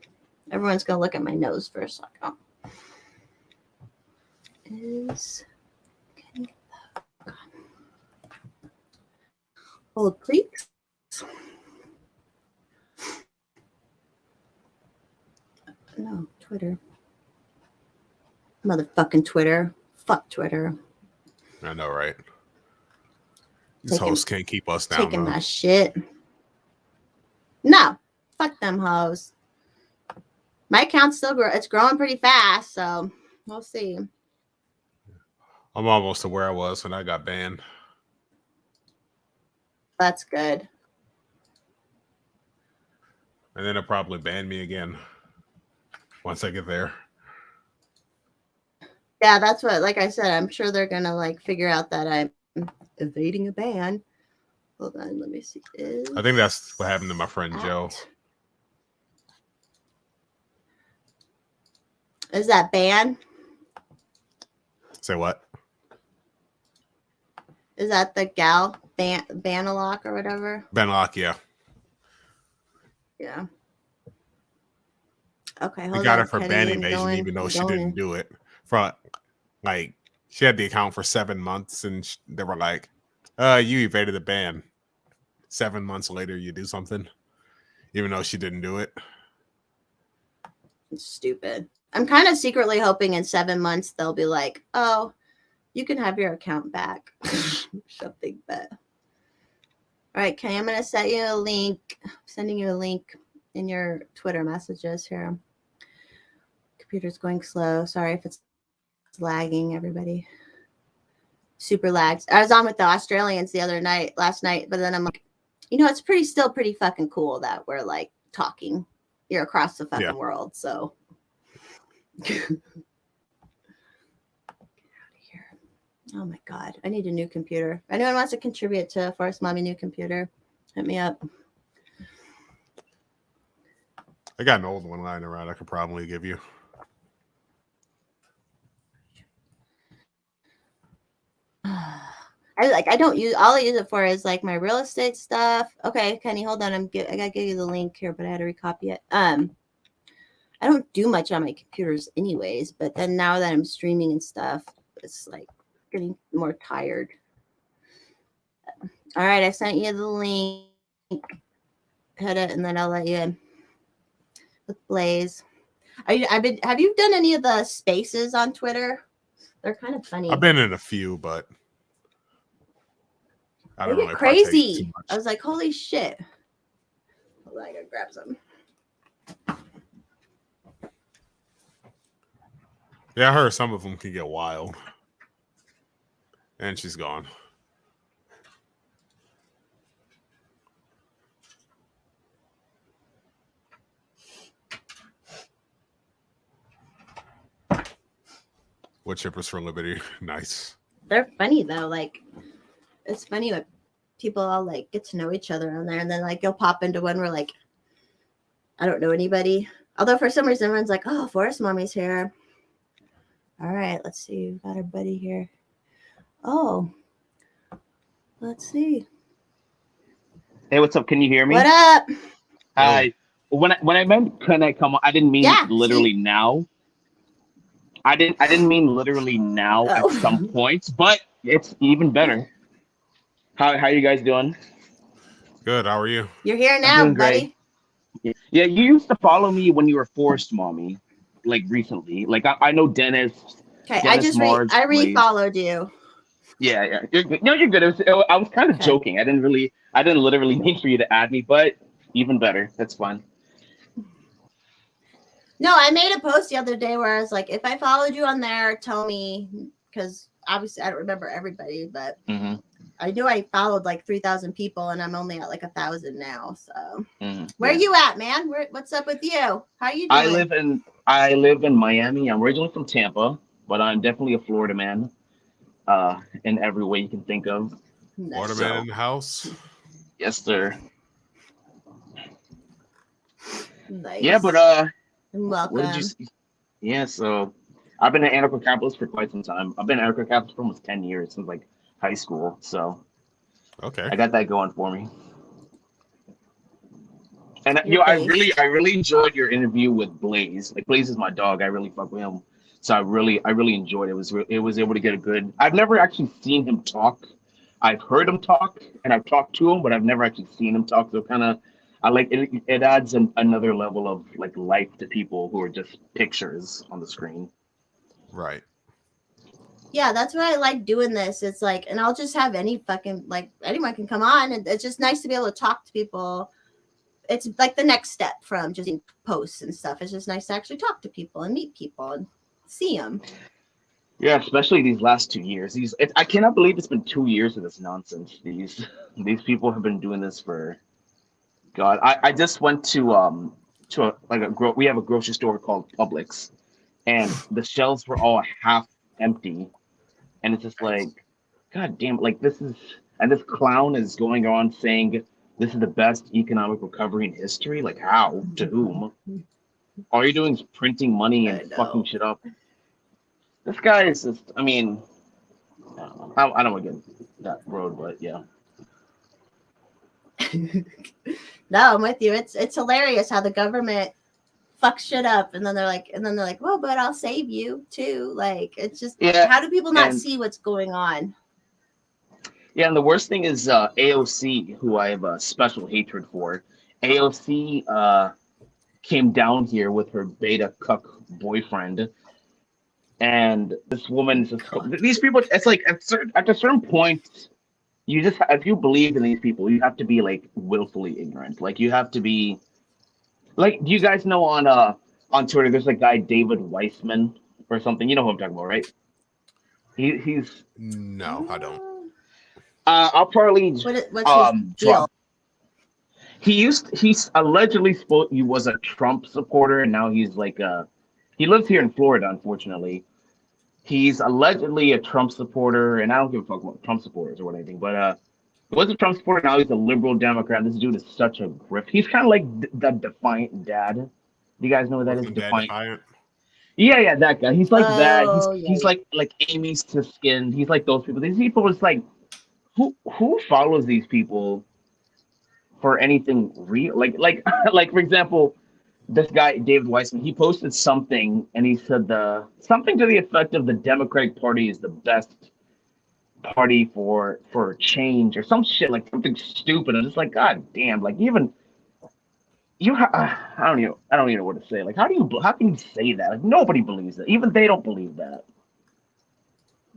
Everyone's gonna look at my nose for a second. Is Kenny the God. Old Creeks? No, Twitter. Motherfucking Twitter. Fuck Twitter. I know, right? These hosts can't keep us down. Taking my shit. No, fuck them hoes. My account's still it's growing pretty fast, so we'll see. I'm almost to where I was when I got banned. That's good. And then it'll probably ban me again once I get there. Yeah, that's what, like I said, I'm sure they're gonna like figure out that I'm evading a ban. Hold on, let me see. I think that's what happened to my friend Joe. Is that ban? Say what? Is that the gal Banalock or whatever? Banalock, yeah. Yeah. Okay, hold on. We got her for Kenny, ban evasion, even though she didn't do it. For like, she had the account for 7 months, and they were like, you evaded the ban." 7 months later, you do something, even though she didn't do it. It's stupid. I'm kind of secretly hoping in 7 months they'll be like, "Oh, you can have your account back." Something that. All right, Kenny, I'm gonna send you a link. I'm sending you a link in your Twitter messages here. Computer's going slow. Sorry if it's lagging, everybody. Super lags. I was on with the Australians last night, but then I'm like, it's still pretty fucking cool that we're like talking. You're across the fucking world, so. Get out of here. Oh my God. I need a new computer. If anyone wants to contribute to Forest Mommy new computer, hit me up. I got an old one lying around I could probably give you. I don't use, all I use it for is like my real estate stuff. Okay, Kenny, hold on. I gotta give you the link here, but I had to recopy it. I don't do much on my computers anyways, but then now that I'm streaming and stuff, it's like getting more tired. All right, I sent you the link. Hit it, and then I'll let you in with Blaze. Have you done any of the spaces on Twitter? They're kind of funny. I've been in a few, but I don't They really get crazy. partake too much. I was like, holy shit. Hold on, I gotta grab some. Yeah, I heard some of them can get wild. And she's gone. Wood chippers for liberty. Nice. They're funny though. Like, it's funny when people all like get to know each other on there, and then like you'll pop into one where like I don't know anybody. Although for some reason everyone's like, "Oh, Forest Mommy's here." All right, let's see. We've got our buddy here. Oh, let's see. Hey, what's up? Can you hear me? What up? Hi. When I meant can I come on, I didn't mean literally now. I didn't mean literally now at some points, but it's even better. How you guys doing? Good. How are you? You're here now, doing buddy. Great. Yeah, you used to follow me when you were Forest Mommy, like recently. Like I know Dennis. Okay, Dennis I re-followed you. Yeah. You're good. No, you're good. I was kind of joking. I didn't literally mean for you to add me, but even better. That's fine. No, I made a post the other day where I was like, if I followed you on there, tell me, because obviously I don't remember everybody, but I knew I followed like 3,000 people, and I'm only at like 1,000 now. So, where Yeah. you at, man? What's up with you? How you doing? I live in Miami. I'm originally from Tampa, but I'm definitely a Florida man. In every way you can think of. Nice. Waterman in the house. Yes, sir. Nice. Yeah, but welcome. what did you see? Yeah, so I've been an anarcho-capitalist for quite some time. I've been an anarcho-capitalist for almost 10 years since like high school. So Okay. I got that going for me. And Your I face. really enjoyed your interview with Blaze. Like Blaze is my dog. I really fuck with him. So I really enjoyed it. It was able to get a good. I've never actually seen him talk. I've heard him talk and I've talked to him, but I've never actually seen him talk. So kind of, I like it. It adds another level of like life to people who are just pictures on the screen. Right. Yeah, that's why I like doing this. It's like, and I'll just have any fucking, like, anyone can come on, and it's just nice to be able to talk to people. It's like the next step from just posts and stuff. It's just nice to actually talk to people and meet people and see them. Yeah, especially these last 2 years. I cannot believe it's been 2 years of this nonsense. These people have been doing this for. God, I just went to we have a grocery store called Publix, and the shelves were all half empty, and it's just like, God damn, like this clown is going on saying this is the best economic recovery in history. Like how? To whom? All you're doing is printing money and fucking shit up. This guy is just, I mean, I don't want to get that road, but yeah. No, I'm with you. It's hilarious how the government fucks shit up, and then they're like, well, but I'll save you too. Like, it's just, how do people not see what's going on? Yeah, and the worst thing is AOC, who I have a special hatred for. AOC came down here with her beta cuck boyfriend, and this woman just these people. It's like at a certain point, you just if you believe in these people, you have to be like willfully ignorant. Like you have to be like. Do you guys know on Twitter? There's a guy David Weissman or something. You know who I'm talking about, right? He's no, I don't. I'll probably what's his deal? He's allegedly he was a Trump supporter, and now he's like he lives here in Florida, unfortunately. He's allegedly a Trump supporter, and I don't give a fuck about Trump supporters or anything, but he was a Trump supporter, now he's a liberal Democrat. This dude is such a grift. He's kind of like the Defiant Dad. Do you guys know what that is? Defiant. Yeah, that guy. He's like that. He's like Amy's to skin. He's like those people. These people is like who follows these people for anything real? Like for example, this guy David Weissman, he posted something and he said something to the effect of the Democratic Party is the best party for change or some shit, like something stupid. I'm just like, God damn, like even you I don't even know what to say. Like how can you say that? Like nobody believes it. Even they don't believe that.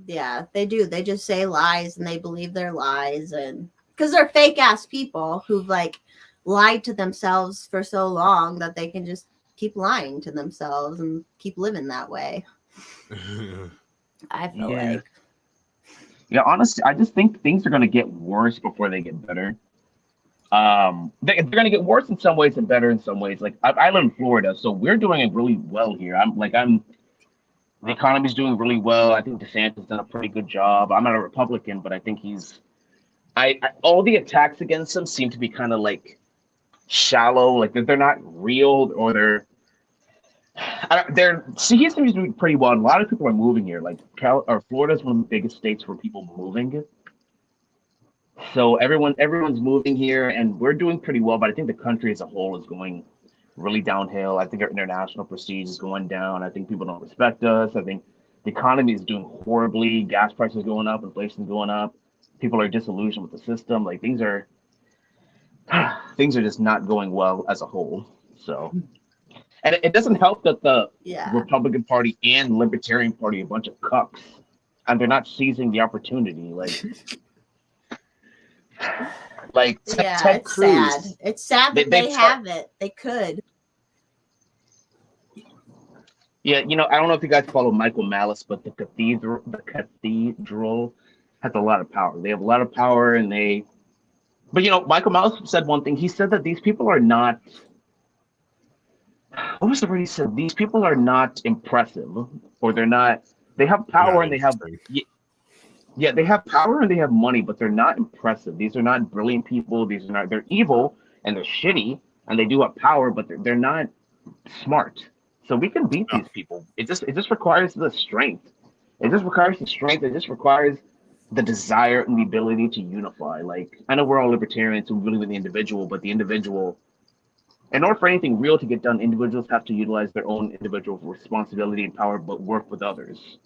Yeah, they do. They just say lies and they believe their lies, and because they're fake ass people who've like lied to themselves for so long that they can just keep lying to themselves and keep living that way. I feel like. Yeah, honestly, I just think things are going to get worse before they get better. They're going to get worse in some ways and better in some ways. Like I live in Florida, so we're doing it really well here. The economy's doing really well. I think DeSantis done a pretty good job. I'm not a Republican, but I think all the attacks against him seem to be kind of like shallow, like they're not real, or he seems to be pretty well. And a lot of people are moving here. Like Florida is one of the biggest states for people moving. So everyone's moving here, and we're doing pretty well. But I think the country as a whole is going really downhill. I think our international prestige is going down. I think people don't respect us. I think the economy is doing horribly. Gas prices going up, inflation going up. People are disillusioned with the system. Like things are just not going well as a whole. So, and it doesn't help that the Republican Party and Libertarian Party are a bunch of cucks, and they're not seizing the opportunity. Ted it's Cruz. sad. It's sad that they have it. They could. Yeah, I don't know if you guys follow Michael Malice, but the cathedral has a lot of power. They have a lot of power, and they. But Michael Mouse said one thing. He said that these people are not. What was the word he said? These people are not impressive, or they're not. They have power and they have. Yeah, they have power and they have money, but they're not impressive. These are not brilliant people. These are not. They're evil and they're shitty, and they do have power, but they're not smart. So we can beat these people. It just requires the strength. It just requires the strength. It just requires the desire and the ability to unify. Like, I know we're all libertarians who believe in the individual, but the individual, in order for anything real to get done, individuals have to utilize their own individual responsibility and power, but work with others.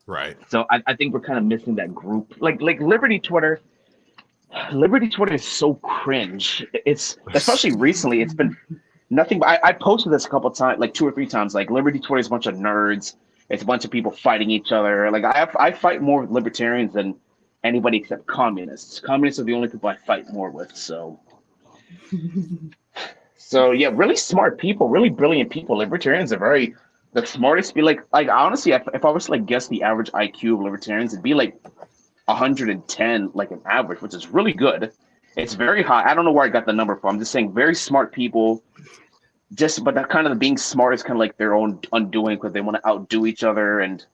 Right. So I think we're kind of missing that group. Like Liberty Twitter. Liberty Twitter is so cringe. It's especially recently. It's been nothing. But I posted this a couple of times, like 2 or 3 times. Like, Liberty Twitter is a bunch of nerds. It's a bunch of people fighting each other. Like, I fight more with libertarians than anybody except communists. Communists are the only people I fight more with. So yeah, really smart people, really brilliant people. Libertarians are the smartest. Be like honestly, if I was to guess the average IQ of libertarians, it'd be like 110, like an average, which is really good. It's very high. I don't know where I got the number from. I'm just saying, very smart people. But that kind of being smart is kind of like their own undoing, because they want to outdo each other. And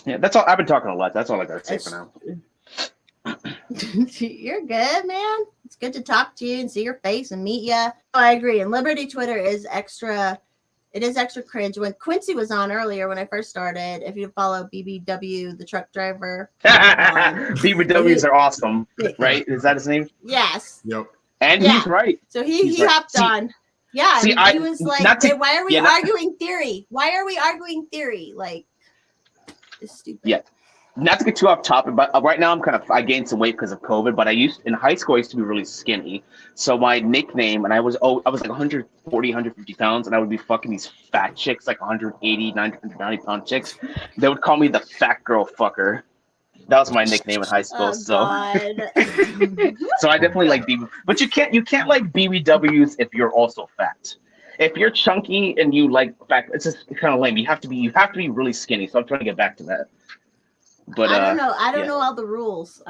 yeah, that's all. I've been talking a lot. That's all I got to say for now. You're good, man. It's good to talk to you and see your face and meet you. I agree. And Liberty Twitter is extra. It is extra cringe. When Quincy was on earlier, when I first started, if you follow BBW, the truck driver, BBWs are awesome, right? Is that his name? Yes. Yep. And he's right. So he hopped on. Yeah. See, he was like, hey, why are we arguing theory? Why are we arguing theory? Like, it's stupid. Yeah. Not to get too off topic, but right now I gained some weight because of COVID, but in high school, I used to be really skinny. So my nickname, and I was like 140, 150 pounds, and I would be fucking these fat chicks, like 180, 190 pound chicks. They would call me the fat girl fucker. That was my nickname in high school. So I definitely like BB, but you can't like BBWs if you're also fat. If you're chunky and you like fat, it's just kind of lame. You have to be really skinny. So I'm trying to get back to that. But I don't know. I don't know all the rules.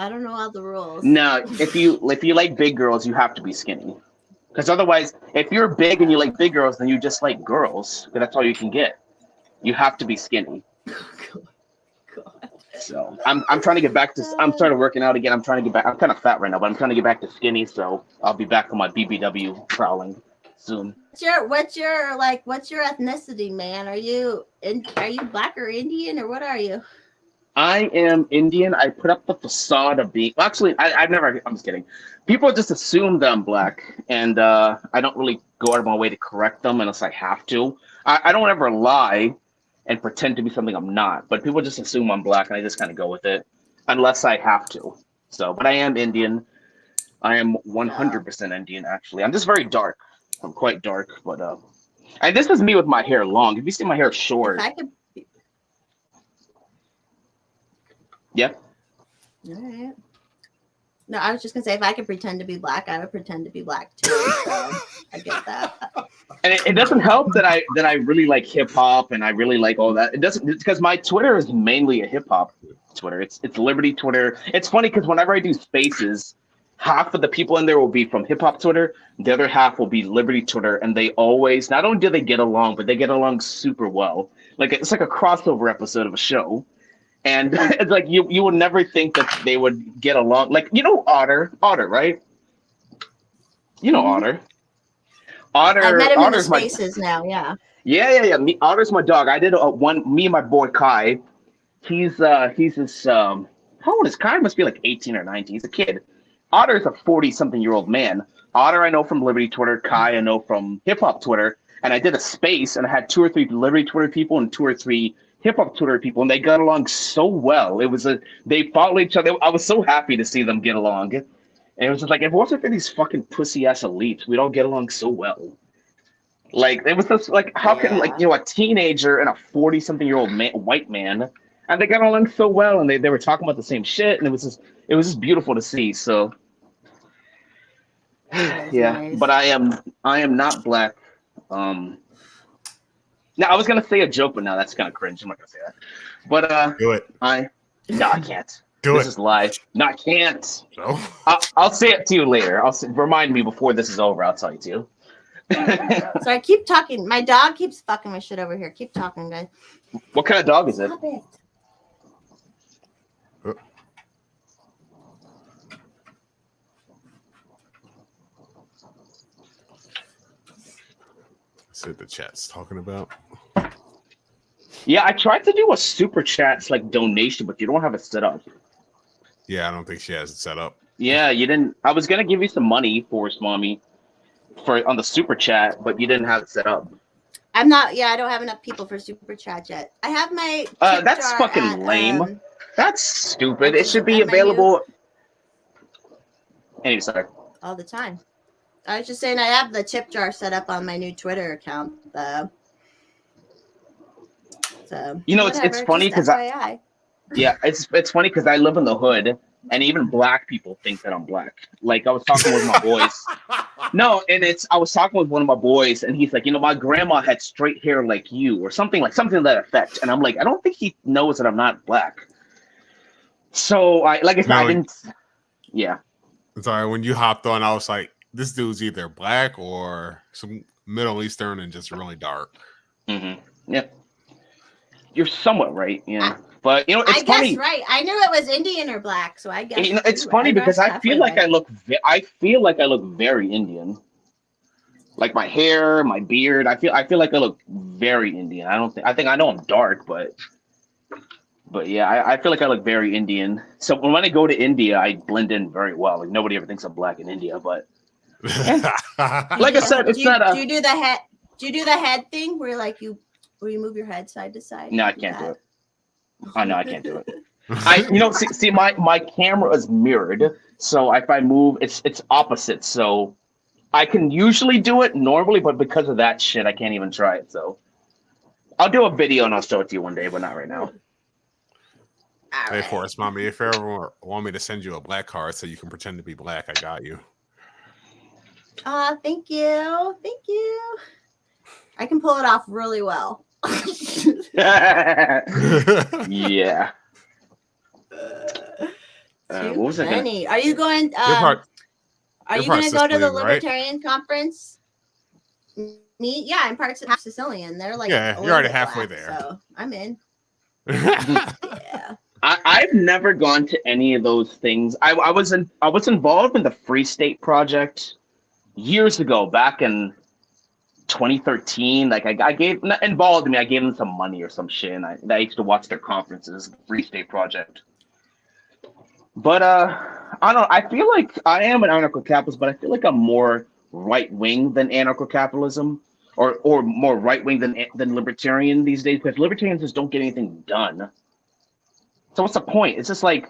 No, if you like big girls, you have to be skinny. Because otherwise, if you're big and you like big girls, then you just like girls. Because that's all you can get. You have to be skinny. God. So I'm trying to get back to. I'm started working out again. I'm trying to get back. I'm kind of fat right now, but I'm trying to get back to skinny. So I'll be back on my BBW prowling soon. What's your ethnicity, man? Are you Black or Indian, or what are you? I am Indian. I put up the facade of being. Actually, I've never. I'm just kidding. People just assume that I'm Black, and I don't really go out of my way to correct them unless I have to. I don't ever lie and pretend to be something I'm not. But people just assume I'm Black, and I just kind of go with it unless I have to. So, but I am Indian. I am 100% Indian. Actually, I'm just very dark. I'm quite dark, but and this is me with my hair long. If you see my hair short. Yeah. All right. No, I was just gonna say, if I could pretend to be Black, I would pretend to be Black too. So I get that. And it doesn't help that I really like hip hop and I really like all that. It doesn't, because my Twitter is mainly a hip hop Twitter. It's Liberty Twitter. It's funny because whenever I do spaces, half of the people in there will be from hip hop Twitter. The other half will be Liberty Twitter, and they always, not only do they get along, but they get along super well. Like, it's like a crossover episode of a show. And it's like you would never think that they would get along. Like, Otter, right? Otter. I've met him in the Otter's spaces now, yeah. Yeah. Otter's my dog. I did me and my boy Kai. He's this how old is Kai? Must be like 18 or 19. He's a kid. Otter's a 40-something-year-old man. Otter I know from Liberty Twitter. Kai I know from hip hop Twitter. And I did a space, and I had 2 or 3 Liberty Twitter people and 2 or 3 hip hop Twitter people, and they got along so well. They followed each other. I was so happy to see them get along. And it was just like, if it wasn't for these fucking pussy ass elites, we'd all get along so well. Like, it was just like, how can a teenager and a 40-something-year-old white man, and they got along so well, and they were talking about the same shit, and it was just beautiful to see. So yeah, nice. But I am not Black. Now I was gonna say a joke, but now that's kind of cringe. I'm not gonna say that. But Do it. I can't. Do This it. is live. No, I can't. No. I'll say it to you later. Remind me before this is over. I'll tell you too. Sorry, keep talking. My dog keeps fucking my shit over here. Keep talking, guys. What kind of dog is it? Stop it. See what the chat's talking about. Yeah, I tried to do a super chats like donation, but you don't have it set up. Yeah, I don't think she has it set up. Yeah, you didn't. I was gonna give you some money, Forest Mommy, for on the super chat, but you didn't have it set up. I'm not. Yeah, I don't have enough people for super chat yet. I have my. tip That's jar fucking at, lame. That's stupid. It should be at my new- available. Anyway, sorry. all the time. I was just saying I have the tip jar set up on my new Twitter account. So You know, it's whatever, funny just 'cause FYI. Yeah, it's funny because I live in the hood, and even black people think that I'm black. Like I was talking with my boys. No, and I was talking with one of my boys, and he's like, my grandma had straight hair like you, or something to that effect. And I'm like, I don't think he knows that I'm not black. So I didn't. Yeah. Sorry, when you hopped on, I was like, this dude's either black or some Middle Eastern and just really dark. Mm-hmm. Yeah. You're somewhat right. Yeah. But it's I funny. guess right. I knew it was Indian or black, so I guess It's funny because I feel like I look very Indian. Like my hair, my beard. I feel like I look very Indian. I think I know I'm dark, but yeah, I feel like I look very Indian. So when I go to India, I blend in very well. Like nobody ever thinks I'm black in India, but like I said, it's not a. Do you do the head? Do you do the head thing where you move your head side to side? No, I can't do it. Oh no, I can't do it. See, my camera is mirrored, so if I move, it's opposite. So I can usually do it normally, but because of that shit, I can't even try it. So I'll do a video and I'll show it to you one day, but not right now. Hey, Forrest, Mommy, if you ever want me to send you a black card so you can pretend to be black, I got you. Thank you. Thank you. I can pull it off really well. Yeah. What was I gonna... Are you going? Are you going to go to the Libertarian conference? Me? Yeah, I'm part Sicilian. They're like, yeah, you're already halfway there. So I'm in. Yeah. I've never gone to any of those things. I was involved in the Free State Project years ago, back in 2013. Like I gave them some money or some shit, and I used to watch their conferences, Free State Project. But I don't know. I feel like I am an anarcho-capitalist, but I feel like I'm more right-wing than anarcho-capitalism, or more right-wing than libertarian these days, because libertarians just don't get anything done. So what's the point? It's just like,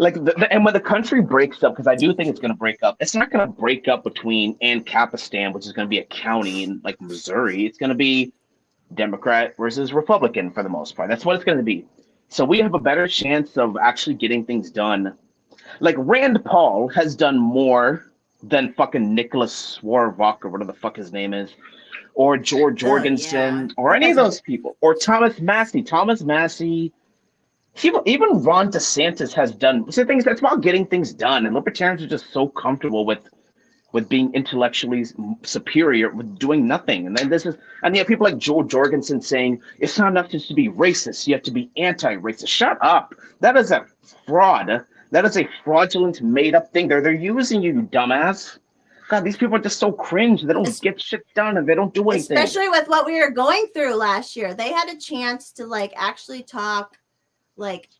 and when the country breaks up, because I do think it's going to break up, it's not going to break up between Ancapistan, which is going to be a county in like Missouri. It's going to be Democrat versus Republican for the most part. That's what it's going to be. So we have a better chance of actually getting things done. Like Rand Paul has done more than fucking Nicholas Swarvok or whatever the fuck his name is, or George Jorgensen, or any of those people, or Thomas Massey. Even Ron DeSantis has done things. That's about getting things done, and libertarians are just so comfortable with being intellectually superior, with doing nothing. And then you have people like Joe Jorgensen saying it's not enough just to be racist; you have to be anti-racist. Shut up! That is a fraud. That is a fraudulent, made-up thing. They're using you, dumbass. God, these people are just so cringe. They don't get shit done, and they don't do anything. Especially with what we were going through last year, they had a chance to actually talk.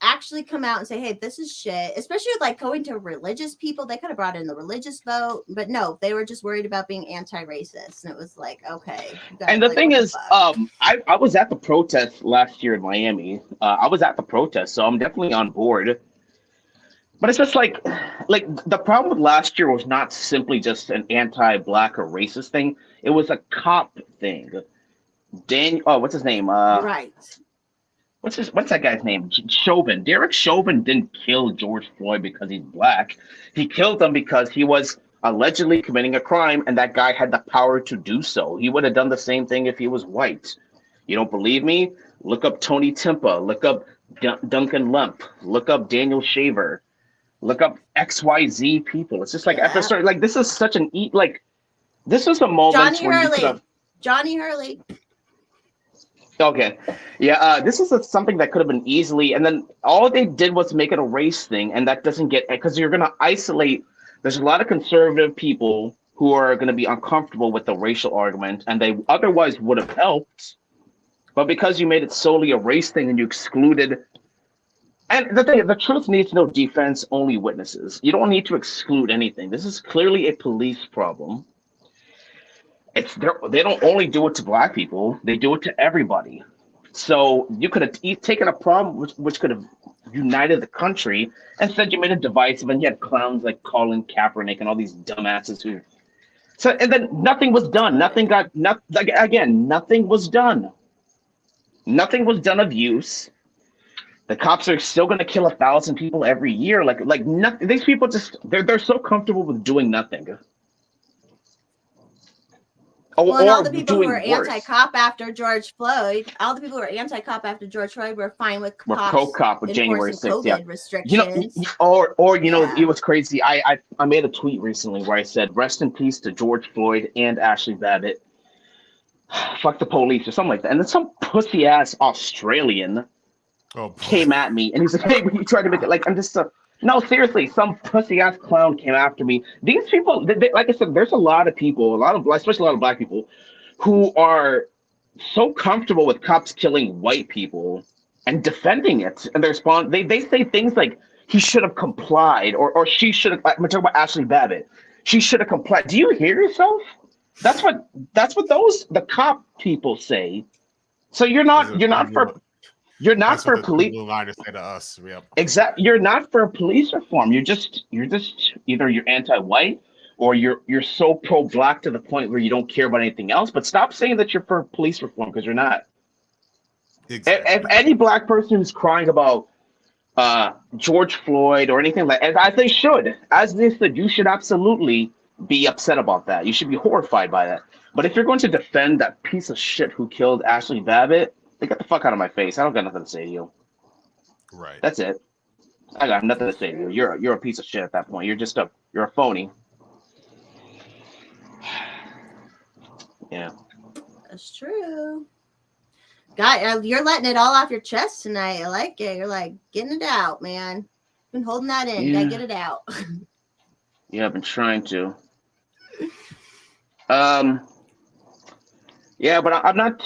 Actually come out and say, hey, this is shit, especially with going to religious people. They could have brought in the religious vote, but no, they were just worried about being anti-racist. And it was like, okay. And the thing is, I was at the protest last year in Miami. I was at the protest, so I'm definitely on board. But it's just like the problem with last year was not simply just an anti-black or racist thing. It was a cop thing. What's his name? Right. What's that guy's name? Chauvin. Derek Chauvin didn't kill George Floyd because he's black. He killed him because he was allegedly committing a crime, and that guy had the power to do so. He would have done the same thing if he was white. You don't believe me? Look up Tony Timpa. Look up Duncan Lump. Look up Daniel Shaver. Look up XYZ people. It's just like after starting, like this is such an this is a moment Johnny where you could Hurley. have. Johnny Hurley. Okay, yeah. This is something that could have been easily, and then all they did was make it a race thing, and that doesn't get because you're gonna isolate. There's a lot of conservative people who are going to be uncomfortable with the racial argument, and they otherwise would have helped. But because you made it solely a race thing and you excluded, and the truth needs no defense, only witnesses. You don't need to exclude anything. This is clearly a police problem. They don't only do it to black people; they do it to everybody. So you could have taken a problem which could have united the country. Instead, you made it divisive, and you had clowns like Colin Kaepernick and all these dumbasses who. So and then nothing was done. Nothing was done. Nothing was done of use. The cops are still going to kill 1,000 people every year. Like nothing. These people they're so comfortable with doing nothing. Well, and all the people who were anti-cop after George Floyd, were fine with cops pro-cop with January 6th, COVID restrictions. It was crazy. I made a tweet recently where I said, "Rest in peace to George Floyd and Ashley Babbitt. Fuck the police," or something like that. And then some pussy ass Australian came at me, and he's like, "Hey, you tried to make it like I'm just a." No, seriously, some pussy ass clown came after me. These people, like I said, there's a lot of people, especially a lot of black people, who are so comfortable with cops killing white people and defending it. And they say things like he should have complied, or she should have. I'm talking about Ashley Babbitt. She should have complied. Do you hear yourself? That's what the cop people say. So you're not for police. To say to us, yep. Exactly. You're not for police reform. You're just either you're anti-white or you're so pro-black to the point where you don't care about anything else. But stop saying that you're for police reform because you're not. Exactly. If any black person who's crying about George Floyd or anything as they should, you should absolutely be upset about that. You should be horrified by that. But if you're going to defend that piece of shit who killed Ashley Babbitt, get the fuck out of my face. I don't got nothing to say to you. Right. That's it. I got nothing to say to you. You're a piece of shit at that point. You're a phony. Yeah. That's true. God, you're letting it all off your chest tonight. I like it. You're like getting it out, man. Been holding that in. Yeah. Gotta get it out. Yeah, I've been trying to. Yeah, but I'm not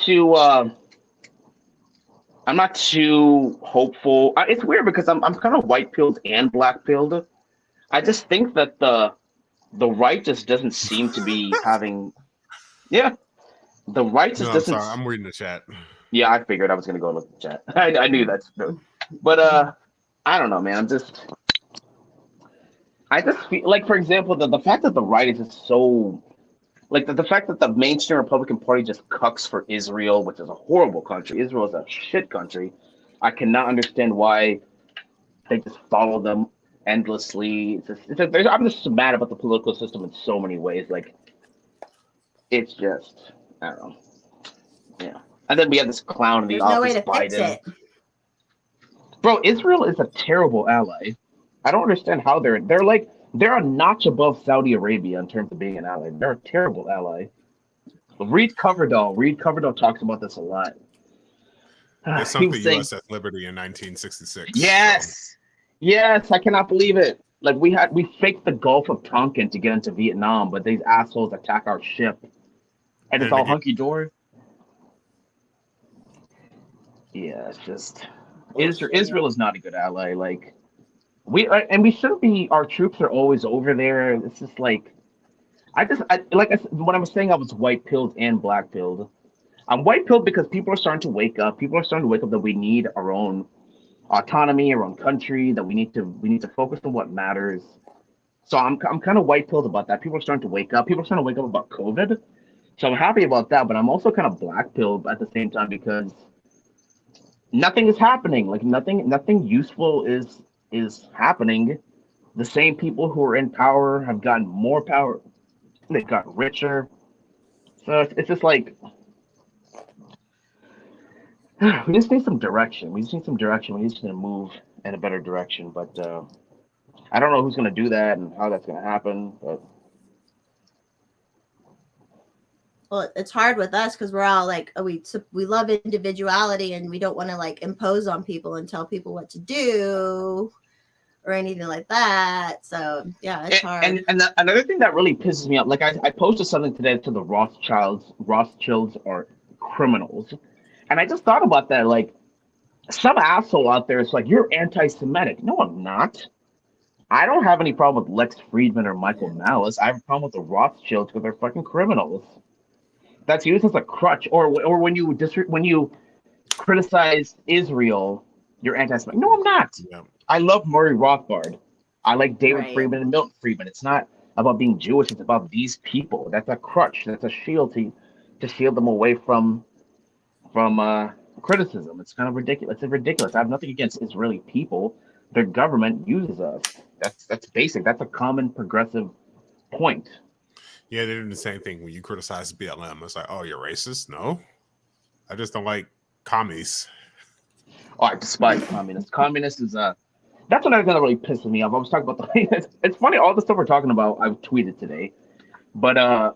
too hopeful. It's weird because I'm kind of white pilled and black pilled. I just think that the right just doesn't seem to be having. Yeah, the right just doesn't. I'm sorry, I'm reading the chat. Yeah, I figured I was gonna go look at the chat. I knew that's true. But I don't know, man. I just feel like, for example, the fact that the right is just so. Like the fact that the mainstream Republican Party just cucks for Israel, which is a horrible country. Israel is a shit country. I cannot understand why they just follow them endlessly. I'm just mad about the political system in so many ways. Like, it's just, I don't know. Yeah. And then we have this clown in the office, no way to Biden. fix it. Bro, Israel is a terrible ally. I don't understand how they're a notch above Saudi Arabia in terms of being an ally. They're a terrible ally. Reed Coverdell talks about this a lot. They sunk the USS Liberty in 1966. Yes. So. Yes, I cannot believe it. Like we faked the Gulf of Tonkin to get into Vietnam, but these assholes attack our ship. And it's all hunky-dory. Yeah, it's just Israel is not a good ally. Like we shouldn't be. Our troops are always over there. It's just like when I was saying I was white pilled and black pilled. I'm white pilled because people are starting to wake up. People are starting to wake up that we need our own autonomy, our own country. That we need to focus on what matters. So I'm kind of white pilled about that. People are starting to wake up. People are starting to wake up about COVID. So I'm happy about that. But I'm also kind of black pilled at the same time because nothing is happening. Like nothing useful is happening. The same people who are in power have gotten more power. They've got richer. So it's just like We just need some direction. We just need some direction. We need to move in a better direction. But I don't know who's going to do that and how that's going to happen. But Well, it's hard with us because we're all like, oh, we love individuality and we don't want to like impose on people and tell people what to do or anything like that. So yeah, it's hard. Another thing that really pisses me off, like I posted something today to the Rothschilds. Rothschilds are criminals, and I just thought about that. Like some asshole out there is like, you're anti-Semitic. No, I'm not. I don't have any problem with Lex Friedman or Michael Malice. I have a problem with the Rothschilds because they're fucking criminals. That's used as a crutch, or when you criticize Israel, you're anti-Semitic. No, I'm not. Yeah. I love Murray Rothbard. I like David Right. Friedman and Milton Friedman. It's not about being Jewish. It's about these people. That's a crutch. That's a shield to shield them away from criticism. It's kind of ridiculous. It's ridiculous. I have nothing against Israeli people. Their government uses us. That's basic. That's a common progressive point. Yeah, they're doing the same thing when you criticize BLM. It's like, oh, you're racist? No, I just don't like commies. Oh, I despise communists. Communist is that's another thing that really pisses me off. I was talking about it's funny, all the stuff we're talking about, I've tweeted today. But I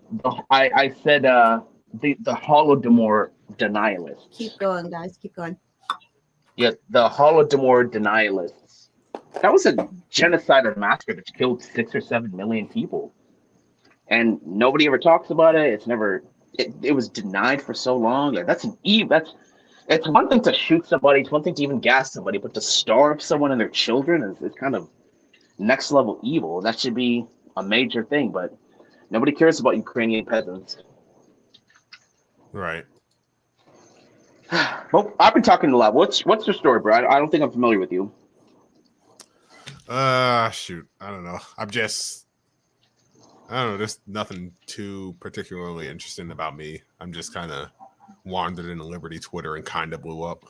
said the Holodomor denialists. Keep going, guys. Keep going. Yeah, the Holodomor denialists. That was a genocide or massacre that killed 6 or 7 million people. And nobody ever talks about it. It's never it was denied for so long. Like that's an evil. It's one thing to shoot somebody, it's one thing to even gas somebody, but to starve someone and their children is kind of next level evil. That should be a major thing, but nobody cares about Ukrainian peasants. Right. Well, I've been talking a lot. What's your story, bro? I don't think I'm familiar with you. Shoot. I don't know. I don't know. There's nothing too particularly interesting about me. I'm just kind of wandered into Liberty Twitter and kind of blew up.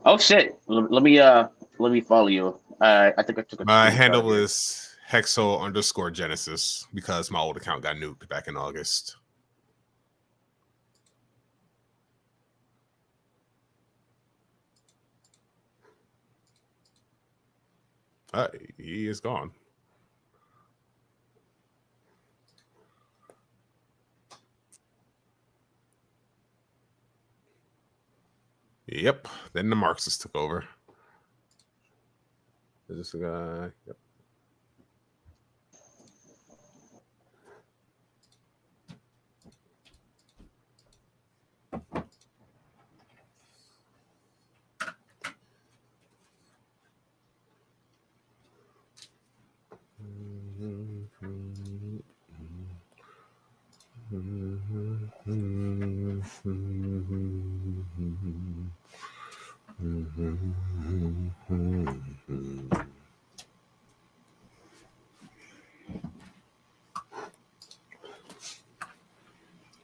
Oh shit! Let me follow you. I think I took My handle is Hexo_Genesis because my old account got nuked back in August. He is gone. Yep. Then the Marxists took over. Is this a guy? Yep.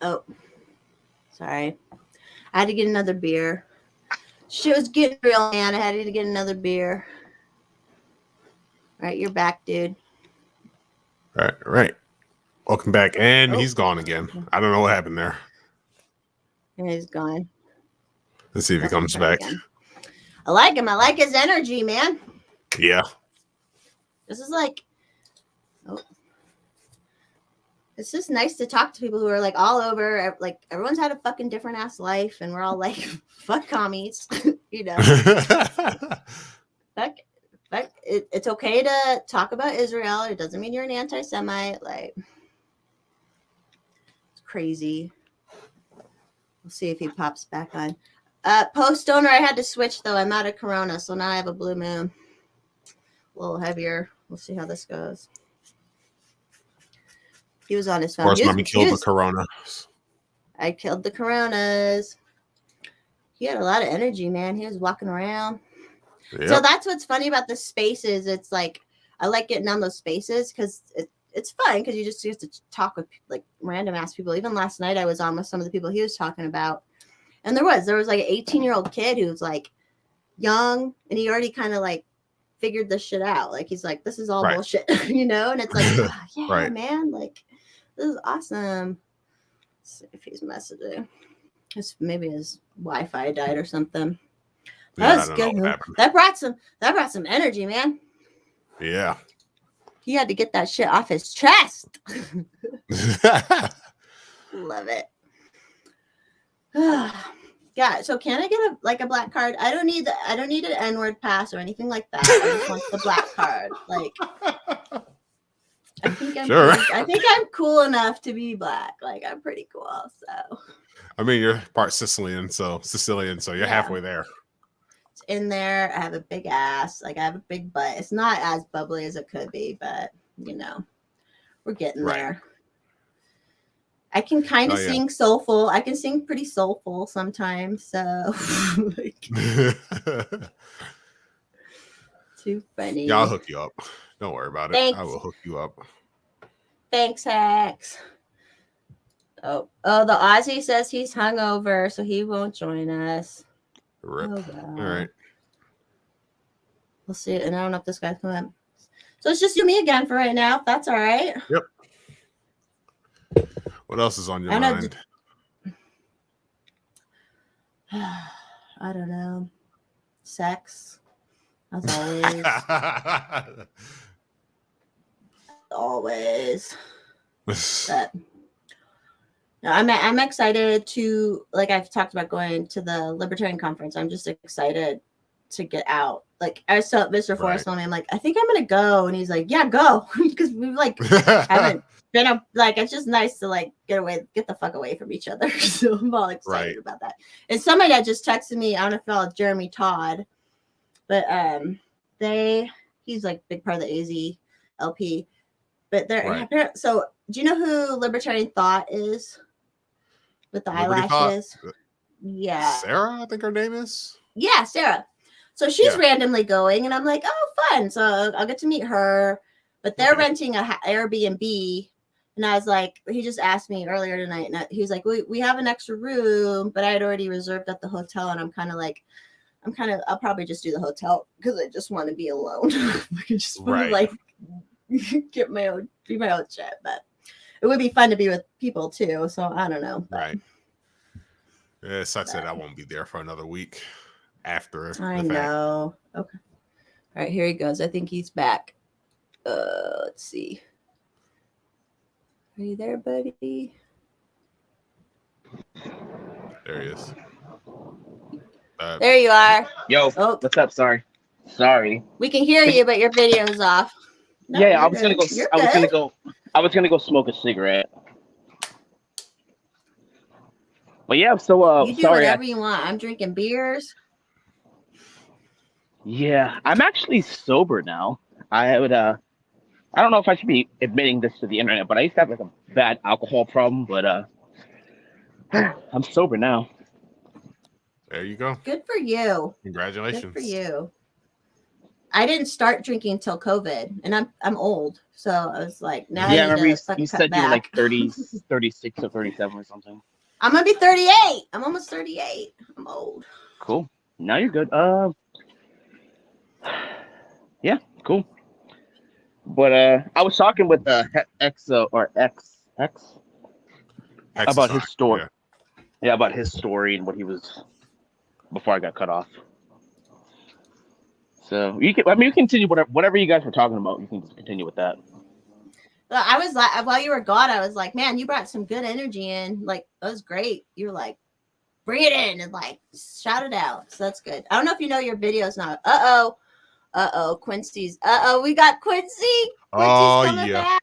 Oh, sorry. I had to get another beer. Shit was getting real, man. I had to get another beer. All right, you're back, dude. Right. Welcome back. And he's gone again. I don't know what happened there. And he's gone. Let's see if he comes back. Again. I like him. I like his energy, man. Yeah. This is like, it's just nice to talk to people who are like all over. Like everyone's had a fucking different ass life, and we're all like, fuck commies, you know. Fuck. It's okay to talk about Israel. It doesn't mean you're an anti-Semite. Like, it's crazy. We'll see if he pops back on. Post donor, I had to switch though. I'm out of Corona, so now I have a Blue Moon. A little heavier. We'll see how this goes. He was on his phone. Of course, mommy killed the Corona. I killed the Coronas. He had a lot of energy, man. He was walking around. Yep. So that's what's funny about the spaces. It's like I like getting on those spaces because it's fun because you just get to talk with like random ass people. Even last night I was on with some of the people he was talking about, and there was like an 18-year-old kid who was like young and he already kind of like figured this shit out. Like he's like, this is all bullshit, you know? And it's like, oh, yeah, man, like this is awesome. Let's see if he's messaging. Maybe his Wi-Fi died or something. Yeah, That was I don't know good. what happened. That brought some energy, man. Yeah. He had to get that shit off his chest. Love it. Yeah. So can I get a black card? I don't need an N-word pass or anything like that. I just want the black card. Like, I think Sure. I think I'm cool enough to be black. Like, I'm pretty cool. So. I mean, you're part Sicilian, so you're halfway there. It's in there. I have a big ass. Like, I have a big butt. It's not as bubbly as it could be, but we're getting there. I can kind of sing soulful. I can sing pretty soulful sometimes. So, too funny. Yeah, I'll hook you up. Don't worry about it. Thanks. I will hook you up. Thanks, Hex. Oh, the Aussie says he's hungover, so he won't join us. Rip. Oh, wow. All right. We'll see. And I don't know if this guy's coming. So it's just you and me again for right now, if that's all right. Yep. What else is on your mind? I don't know. Sex. As always. Always. But no, I'm excited to, like I've talked about going to the Libertarian Conference. I'm just excited to get out. Like I saw Mr. Forrest on me. I'm like, I think I'm gonna go, and he's like, yeah, go, because we've haven't been up. Like it's just nice to get the fuck away from each other. So I'm all excited about that. And somebody that just texted me, I don't know if y'all, Jeremy Todd, but he's like big part of the AZ LP. But they're so do you know who Libertarian Thought is? With the eyelashes? Yeah. Sarah, I think her name is. Yeah, Sarah. So she's randomly going, and I'm like, oh, fun. So I'll get to meet her. But they're renting a Airbnb. And I was like, he just asked me earlier tonight, and he was like, we have an extra room, but I had already reserved at the hotel, and I'll probably just do the hotel because I just want to be alone. I can just get be my own shit. But it would be fun to be with people too. So I don't know. But. Right. Yeah, it sucks that I won't be there for another week after. I know. Okay. All right, here he goes. I think he's back. Let's see. Are you there, buddy? There he is. There you are. Yo, what's up? Sorry. We can hear you, but your video's off. No, I was gonna go. I was gonna go smoke a cigarette. But yeah, so you do sorry. Whatever you want. I'm drinking beers. Yeah, I'm actually sober now. I don't know if I should be admitting this to the internet, but I used to have a bad alcohol problem, but I'm sober now. There you go. Good for you. Congratulations. Good for you. I didn't start drinking until COVID, and I'm old, so I was like, now. Yeah, I remember you said you were like 30, 36 or 37 or something. I'm gonna be 38. I'm almost 38. I'm old. Cool. Now you're good. Yeah, cool. But I was talking with X about his story. Yeah, about his story and what he was before I got cut off. So you can continue whatever you guys were talking about. You can just continue with that. I was like, while you were gone, I was like, man, you brought some good energy in. Like, that was great. You were like, bring it in and like shout it out. So that's good. I don't know if you know your videos now. Quincy's. We got Quincy. Oh yeah.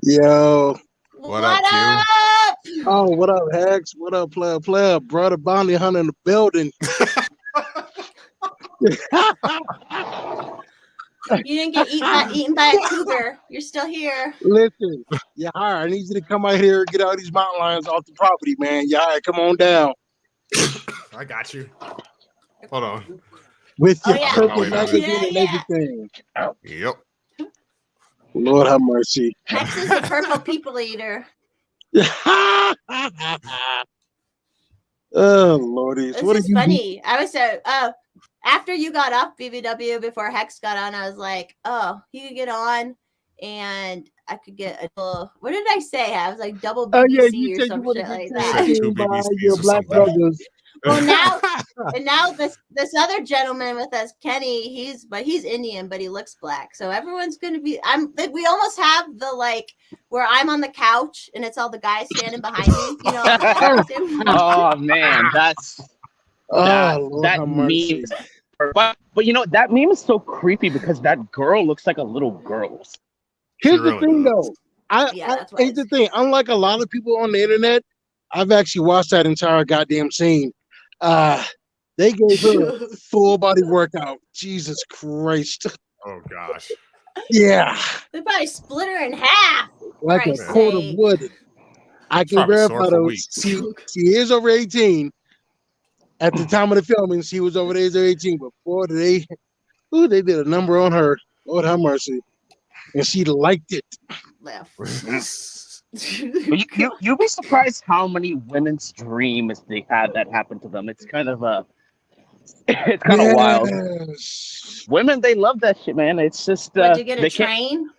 Yo. What up, Q? Oh, what up, Hex? What up, player? Brother Bounty Hunter in the building. You didn't get eaten by a cougar. You're still here. Listen, I need you to come out here and get all these mountain lions off the property, man. Come on down. I got you. Hold on. With your purple magazine and everything. Yep. Lord have mercy. Hex is a purple people eater. Oh, Lordy. This is funny. I was after you got off BBW, before Hex got on, I was like, oh, he could get on. and I could get a little. What did I say? I was like double Oh yeah, BBC you or said you some want to shit get like Said that. two tattooed by BBCs your or black something. brothers. Well, now and now this other gentleman with us, Kenny, he's Indian, but he looks black. So everyone's gonna be. We almost have the like where I'm on the couch and it's all the guys standing behind me. You know, on the costume. Oh man, that's Oh Lord, that have meme. mercy. But you know that meme is so creepy because that girl looks like a little girl. Here's really the thing, does. though. Yeah, that's why Here's the thing. Unlike a lot of people on the internet, I've actually watched that entire goddamn scene. They gave her a full body workout. Jesus Christ. Oh gosh. Yeah, They probably split her in half. like Christ's a cord of sake. wood. I can Probably verify sore for though. weeks. She is over 18. At the time of the filming, she was over the age of 18. But boy, they did a number on her. Lord have mercy. And she liked it. Left. But you'd be surprised how many women's dreams they had that happened to them. It's kind of wild. Yes. Women, they love that shit, man. It's just Did you get they a train?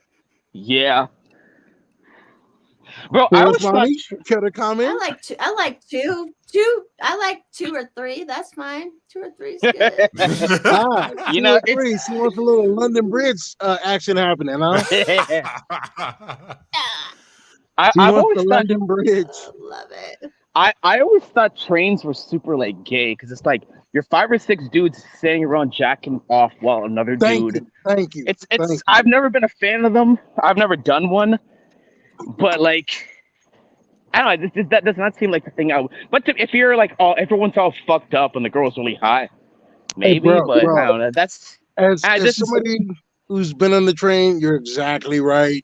Yeah, bro. I Well, always thought Mommy, care to comment? I like two. I like two or three. That's fine. 2 or 3 is good. You know, she agrees. She wants a little London Bridge action happening, huh? I've She wants always the thought London Bridge. Love it. I always thought trains were super like gay because it's like you're 5 or 6 dudes sitting around jacking off while another Thank dude. you. Thank you. It's Thank you. I've never been a fan of them. I've never done one, but like I don't know. That does not seem like the thing I would. But if you're like everyone's all fucked up and the girl's really hot, maybe. bro, but bro. I don't know. That's As this is- somebody who's been on the train, you're exactly right.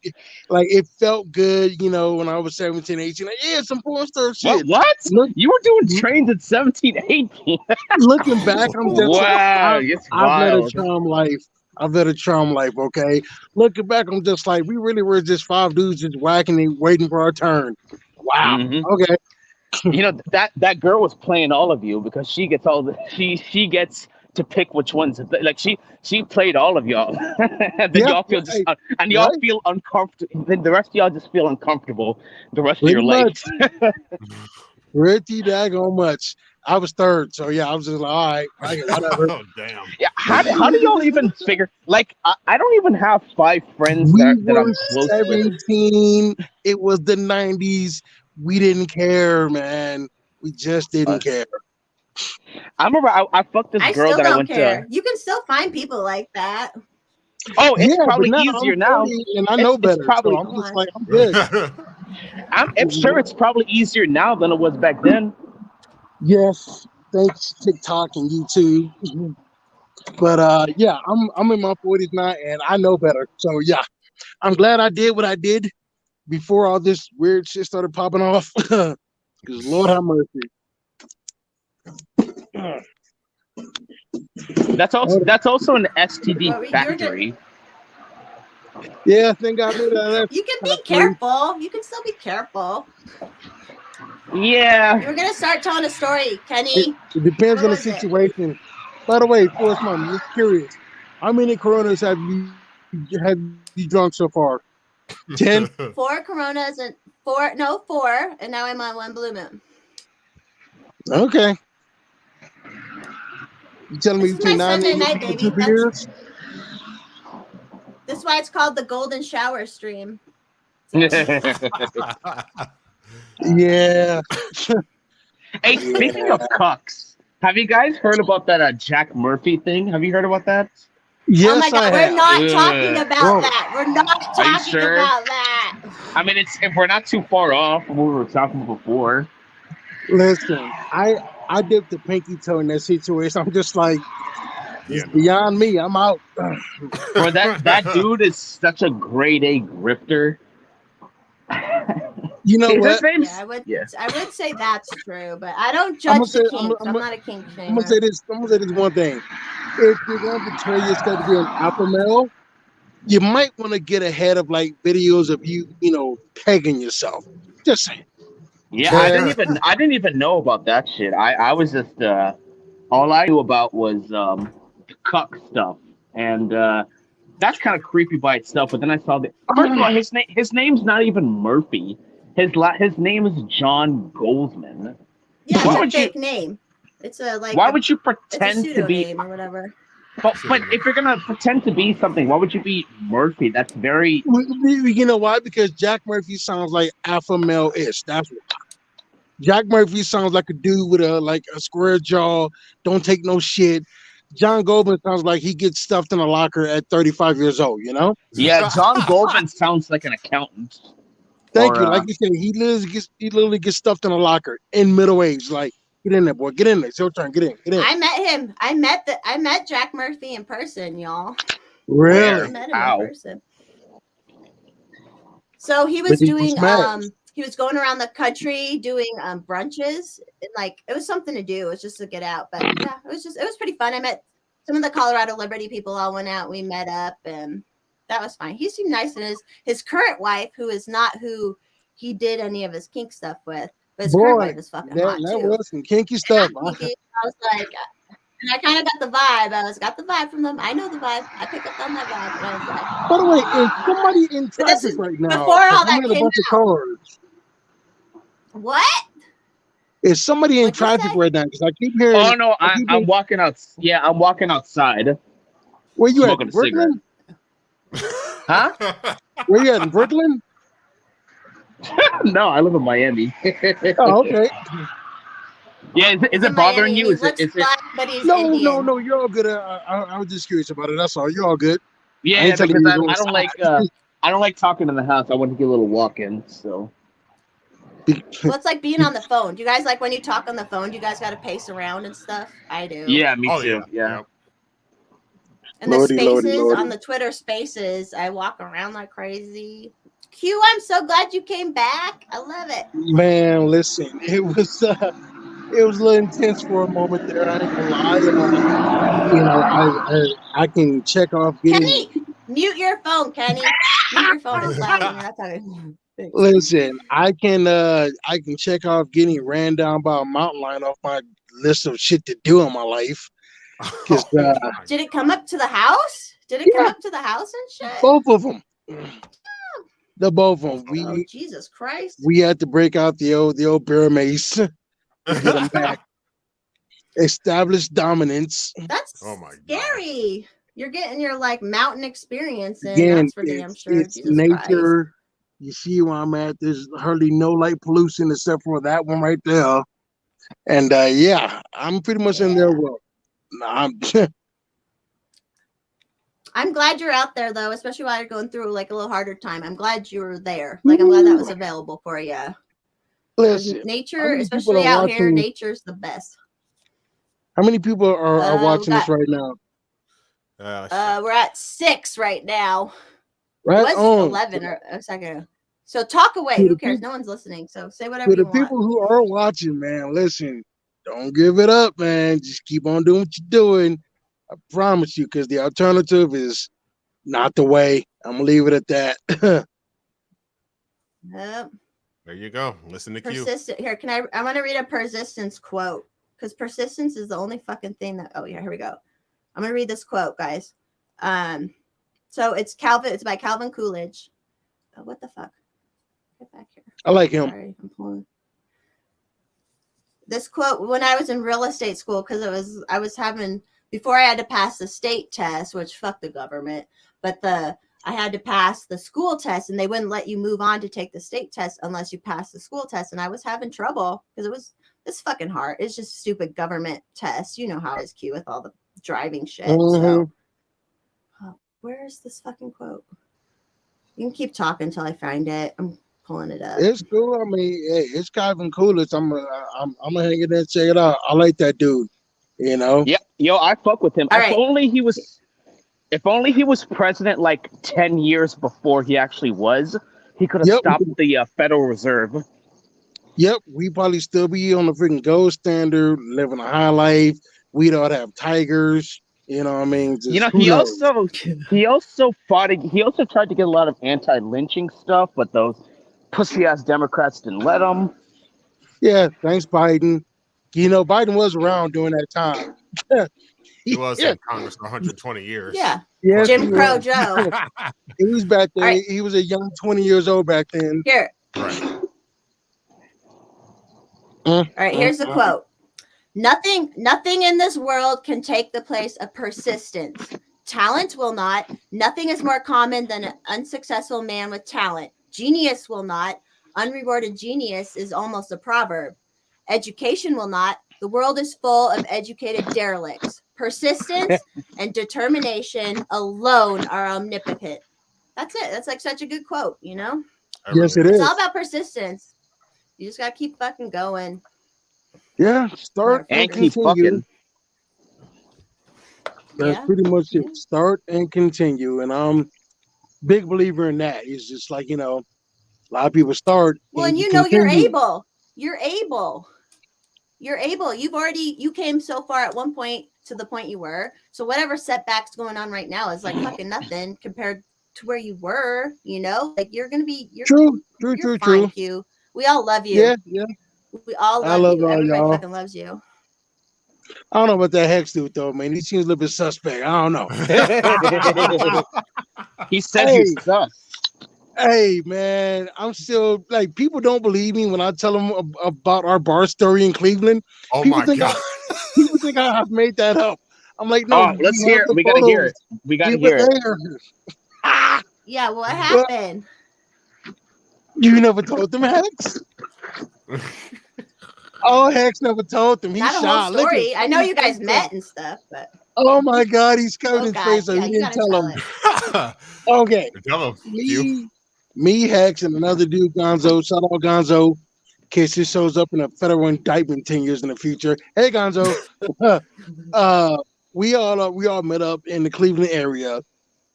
Like, it felt good, you know, when I was 17, 18. Like, yeah, some porn star shit. what? Look- You were doing trains at 17, 18. Looking back, I'm just Wow, like, it's I've led a wild. charm life. I've led a charm life, okay? Looking back, I'm just like, we really were just 5 dudes just whacking and waiting for our turn. Wow. Mhm. Okay. You know that girl was playing all of you because she gets all the she gets to pick which ones like she played all of y'all and then Yeah, y'all feel right, just and y'all right. feel uncomfortable. Then the rest of y'all just feel uncomfortable the rest Pretty of your life. much. Pretty daggone much. I was third, so yeah, I was just like, all right, whatever. Oh damn. Yeah, how do y'all even figure? Like, I don't even have 5 friends We that were I'm close with. 17. It was the 90s. We didn't care, man. We just didn't care. I remember I fucked this I girl still that I don't went care. to. You can still find people like that. Oh, it's Yeah, probably but now easier I'm now. 30 and I know It's better. probably- so I'm just like, I'm good. I'm sure it's probably easier now than it was back then. Yes, thanks TikTok and YouTube. But yeah, I'm in my 40s now and I know better. So yeah, I'm glad I did what I did before all this weird shit started popping off. Because Lord have mercy. That's also an STD Well, you're factory. Yeah, thank God for that. You can be careful. You can still be careful. Yeah. You were gonna start telling a story, Kenny. It depends What on the was it? situation. By the way, Forrest Mom, I'm just curious. How many Coronas have you drunk so far? 10? 4 Coronas and 4, and now I'm on 1 Blue Moon. Okay. You telling me This is between my 9 Sunday and night, baby. 2 beers? That's why it's called the Golden Shower Stream. Yeah. Hey, speaking of cucks, have you guys heard about that Jack Murphy thing? Have you heard about that? Yes, Oh my God, I we're have. not Ugh. talking about Whoa. that. We're not Are you talking sure? about that. I mean, if we're not too far off from what we were talking before. Listen, I dipped the pinky toe in that situation. I'm just like, it's Yeah, no. beyond me. I'm out. Bro, that dude is such a grade A grifter. You know His what? name's Yeah, yeah. I would say that's true, but I don't I'm judge gonna the say- kinks. I'm I'm gonna- not a kink I'm gonna shamer. say this. I'm gonna say this one thing. If you're going to portray yourself to be an alpha male, you might want to get ahead of like videos of you, pegging yourself. Just saying. Yeah, I didn't even know about that shit. I was just all I knew about was cuck stuff. And that's kind of creepy by itself. But then I saw that first of all, his name's not even Murphy. His name is John Goldman. Yeah, Why it's a would you- fake name. It's a like. Why would you It's a pretend to be? pseudonym or whatever. But if you're gonna pretend to be something, why would you be Murphy? That's very. You know why? Because Jack Murphy sounds like alpha male-ish. That's why. Jack Murphy sounds like a dude with a square jaw, don't take no shit. John Goldman sounds like he gets stuffed in a locker at 35 years old, you know? Yeah, John Goldman sounds like an accountant. Thank Or, you. Like you said, he literally gets stuffed in a locker in middle age. Like, get in there, boy. Get in there. It's your turn. Get in. Get in. I met him. I met Jack Murphy in person, y'all. I Really? met him Ow. in person. So he was But he doing was mad. he was going around the country doing brunches. And, like, it was something to do. It was just to get out. But yeah, it was pretty fun. I met some of the Colorado Liberty people all went out. We met up and that was fine. He seemed nice, and his current wife, who is not who he did any of his kink stuff with, but his current Boy, wife is fucking that hot too. was some kinky stuff. Kinky. I was like, and I kind of got the vibe. Got the vibe from them. I know the vibe. I picked up on that vibe, and I was like, By the way, is somebody in But this traffic is right now? before all 'Cause that I'm in a came bunch of cars. what? Is somebody in What'd you traffic say? right now? Because I keep hearing. Oh no, I keep I'm hearing- walking out. Yeah, I'm walking outside. Where you at? smoking In a cigarette. Brooklyn? Huh? Where you at? In Brooklyn? No, I live in Miami. Oh, okay. Yeah, is He's it in bothering Miami. you? He Is looks it? black, but he's No, Indian. no, you're all good. I was just curious about it. That's all. You're all good. I Yeah, ain't telling because you I to don't go like I don't like talking in the house. I want to get a little walk in. So Well, it's like being on the phone. Do you guys like when you talk on the phone? Do you guys got to pace around and stuff? I do. yeah, me Oh too. Yeah. Yep. And the Lordy, lordy, spaces lordy. on the Twitter Spaces, I walk around like crazy. Q, I'm so glad you came back. I love it. Man, listen, it was a little intense for a moment there. I ain't gonna lie. You know, I can check off getting. Kenny, mute your phone, Kenny. Mute your phone. It's loud when you're not talking. Thanks. Listen, I can check off getting ran down by a mountain lion off my list of shit to do in my life. 'Cause, Did it come up to the house? Did it come up to the house and shit? Both of them. The both of them. Oh, Jesus Christ. We had to break out the old bear mace to get them back. Establish dominance. That's Oh my God. scary. You're getting your like mountain experience in. Again, That's for damn sure. it's Jesus Christ. nature. You see where I'm at. There's hardly no light pollution except for that one right there. And yeah, I'm pretty much in their world. I'm glad you're out there though, especially while you're going through like a little harder time. I'm glad you were there. Like I'm glad that was available for you. Listen, how Nature, many especially people are out here, watching- nature's the best. how many people are we watching this got- right now? We're at 6 right now. Right It was on. 11 or a second ago. So talk away. To Who the cares? people- No one's listening. So say whatever To you the want. people who are watching, man, listen, don't give it up, man. Just keep on doing what you're doing. I promise you, because the alternative is not the way. I'm gonna leave it at that. Yep. There you go. Listen to Q. Persistent. Here, I want to read a persistence quote because persistence is the only fucking thing that. Oh yeah, here we go. I'm gonna read this quote, guys. So it's by Calvin Coolidge. Oh, what the fuck? Get back here. I like him. Sorry, I'm pulling. This quote when I was in real estate school because I was having before I had to pass the state test, which fuck the government, but I had to pass the school test and they wouldn't let you move on to take the state test unless you pass the school test. And I was having trouble because it's fucking hard. It's just stupid government tests. You know how it's Q with all the driving shit. So where's this fucking quote? You can keep talking until I find it. I'm pulling it up. It's cool. I mean, hey, it's Calvin Coolidge. I'm gonna hang it there and check it out. I like that dude. You know. Yeah, yo, I fuck with him. All If right. only he was president like 10 years before he actually was, he could have Yep. stopped the Federal Reserve. Yep, we probably still be on the freaking gold standard, living a high life. We'd all have tigers. You know what I mean? Just, You know, who he knows? also tried to get a lot of anti-lynching stuff, but those pussy ass Democrats didn't let him. Yeah, thanks, Biden. You know, Biden was around during that time. He was Yeah. in Congress for 120 years. Yeah. Yes, Jim he Crow was. Joe. He was back then. All right. He was a young 20 years old back then. Here. Right. All right, here's the quote. Nothing in this world can take the place of persistence. Talent will not. Nothing is more common than an unsuccessful man with talent. Genius will not. Unrewarded genius is almost a proverb. Education will not. The world is full of educated derelicts. Persistence and determination alone are omnipotent. That's it. That's like such a good quote, you know? Yes, it It's is. all about persistence. You just gotta keep fucking going. Yeah, start And and keep continue. fucking. That's Yeah. pretty much it. Yeah. Start and continue. And I'm big believer in that. It's just like, you know, a lot of people start. Well, and you know you're able. You're able. You're able. You came so far at one point to the point you were. So whatever setbacks going on right now is like fucking nothing compared to where you were, you know? Like you're gonna be True. you're fine, Q. We all love you. Yeah, yeah. We all I love love you. all Everybody y'all. fucking loves you. I don't know about that Hex dude though, man. He seems a little bit suspect. I don't know. He said Hey. he's sus. Hey, man, I'm still like people don't believe me when I tell them about our bar story in Cleveland. Oh People my think god. People think I made that up. I'm like, no. Oh, let's we have hear. the We gotta hear photos. it. We gotta We were hear it. there. Yeah, what happened? You never told them, Hex? Oh, Hex never told them. He's Not a shy. whole Look at story. I know you guys him. met and stuff, but Oh my God, he's covered oh in god, face, so yeah, he you didn't gotta tell tell him. it. Okay, Tell him. You. me, Hex, and another dude, Gonzo. Shout out Gonzo. In case this shows up in a federal indictment 10 years in the future. Hey, Gonzo. We all met up in the Cleveland area,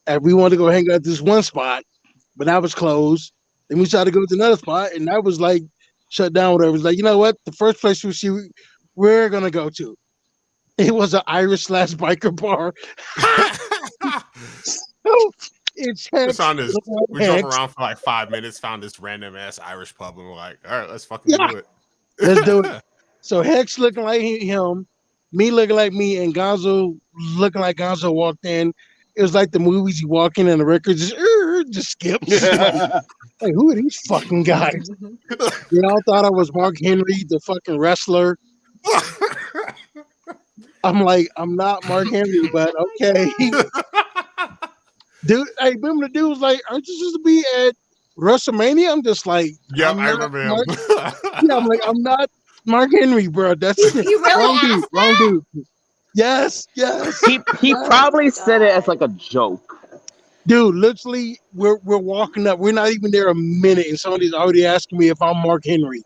and we wanted to go hang out at this one spot, but that was closed. Then we tried to go to another spot, and that was like shut down. Whatever. It was like, you know what? The first place we're gonna go to. It was an Irish / biker bar. It's We found this. We drove Hex. around for like 5 minutes, found this random ass Irish pub, and we're like, all right, let's fucking Yeah. do it. Let's do it. So Hex looking like him, me looking like me, and Gonzo looking like Gonzo walked in. It was like the movies you walk in and the record just skips. Like, who are these fucking guys? They all thought I was Mark Henry, the fucking wrestler. I'm like, I'm not Mark Henry, but okay. Dude, I remember the dude was like, aren't you supposed to be at WrestleMania? I'm just like, Yep, I'm I not remember him. Mark- yeah, I'm like, I'm not Mark Henry, bro. That's You really wrong dude. Yes. He probably said it as like a joke. Dude, literally, we're walking up. We're not even there a minute, and somebody's already asking me if I'm Mark Henry.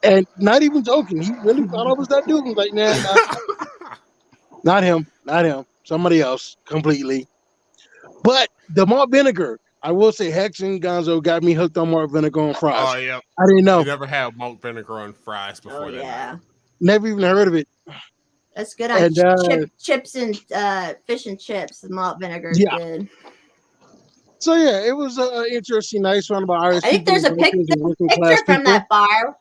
And not even joking. He really thought I was that dude. I was like, nah, not him. Somebody else completely. But the malt vinegar, I will say Hex and Gonzo got me hooked on malt vinegar and fries. Oh yeah. I didn't know. You never had malt vinegar on fries before Oh that. yeah. Never even heard of it. That's good on And, chips and fish and chips. The malt vinegar is Yeah. good. So yeah, it was an interesting, nice one about Irish. I think people there's a and picture working class from people. that bar.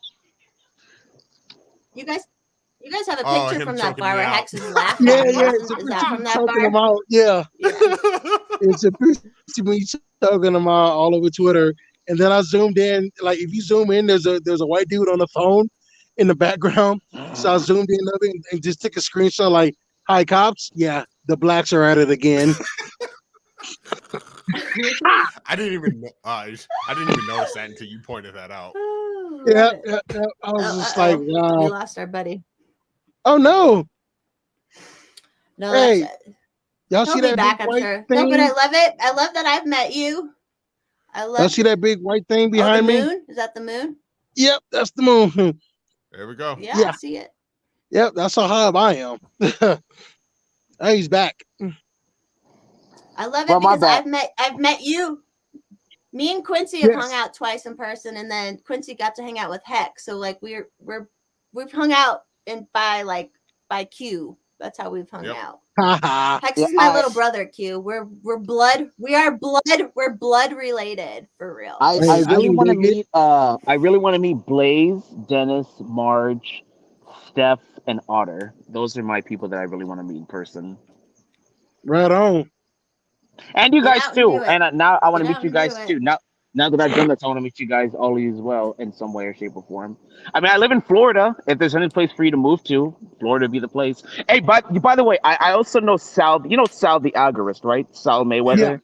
You guys have a Oh, picture him from that choking bar me where out. Hex is laughing. Yeah. Is It's that from that choking them bar? out. Yeah. Yeah. It's a picture of me choking them out all over Twitter. And then I zoomed in. Like if you zoom in, there's a white dude on the phone in the background. So I zoomed in of it and just took a screenshot. Like, hi cops. Yeah, the blacks are at it again. I didn't even notice that until you pointed that out. Oh, Yeah. love it. I was just Uh-oh. like, wow. We lost our buddy. Oh no. No, Hey, that's it. Y'all He'll see be that back, big I'm white sure. thing? No, but I love it. I love that I've met you. I Y'all love see that big white thing the behind me? moon. Is that the moon? Yep, that's the moon. There we go. Yeah, Yeah. I see it. Yep, that's how high up I am. Hey, he's back. I love it Well, my because bad. I've met you. Me and Quincy have Yes. hung out twice in person, and then Quincy got to hang out with Hex. So like we've hung out by Q. That's how we've hung Yep. out. Haha. Hex Yeah, is my I- little brother. Q. We're blood. We're blood related for real. I Hey, I really can want to dig it. meet. I really want to meet Blaze, Dennis, Marge, Steph, and Otter. Those are my people that I really want to meet in person. Right on. And you Get guys out and too. do it. And now I want to Get meet out you and guys do it. too. Now that I've done this, I want to meet you guys all as well in some way or shape or form. I mean, I live in Florida. If there's any place for you to move to, Florida would be the place. Hey, by the way, I also know Sal. You know Sal the algorist, right? Sal Mayweather. Yeah.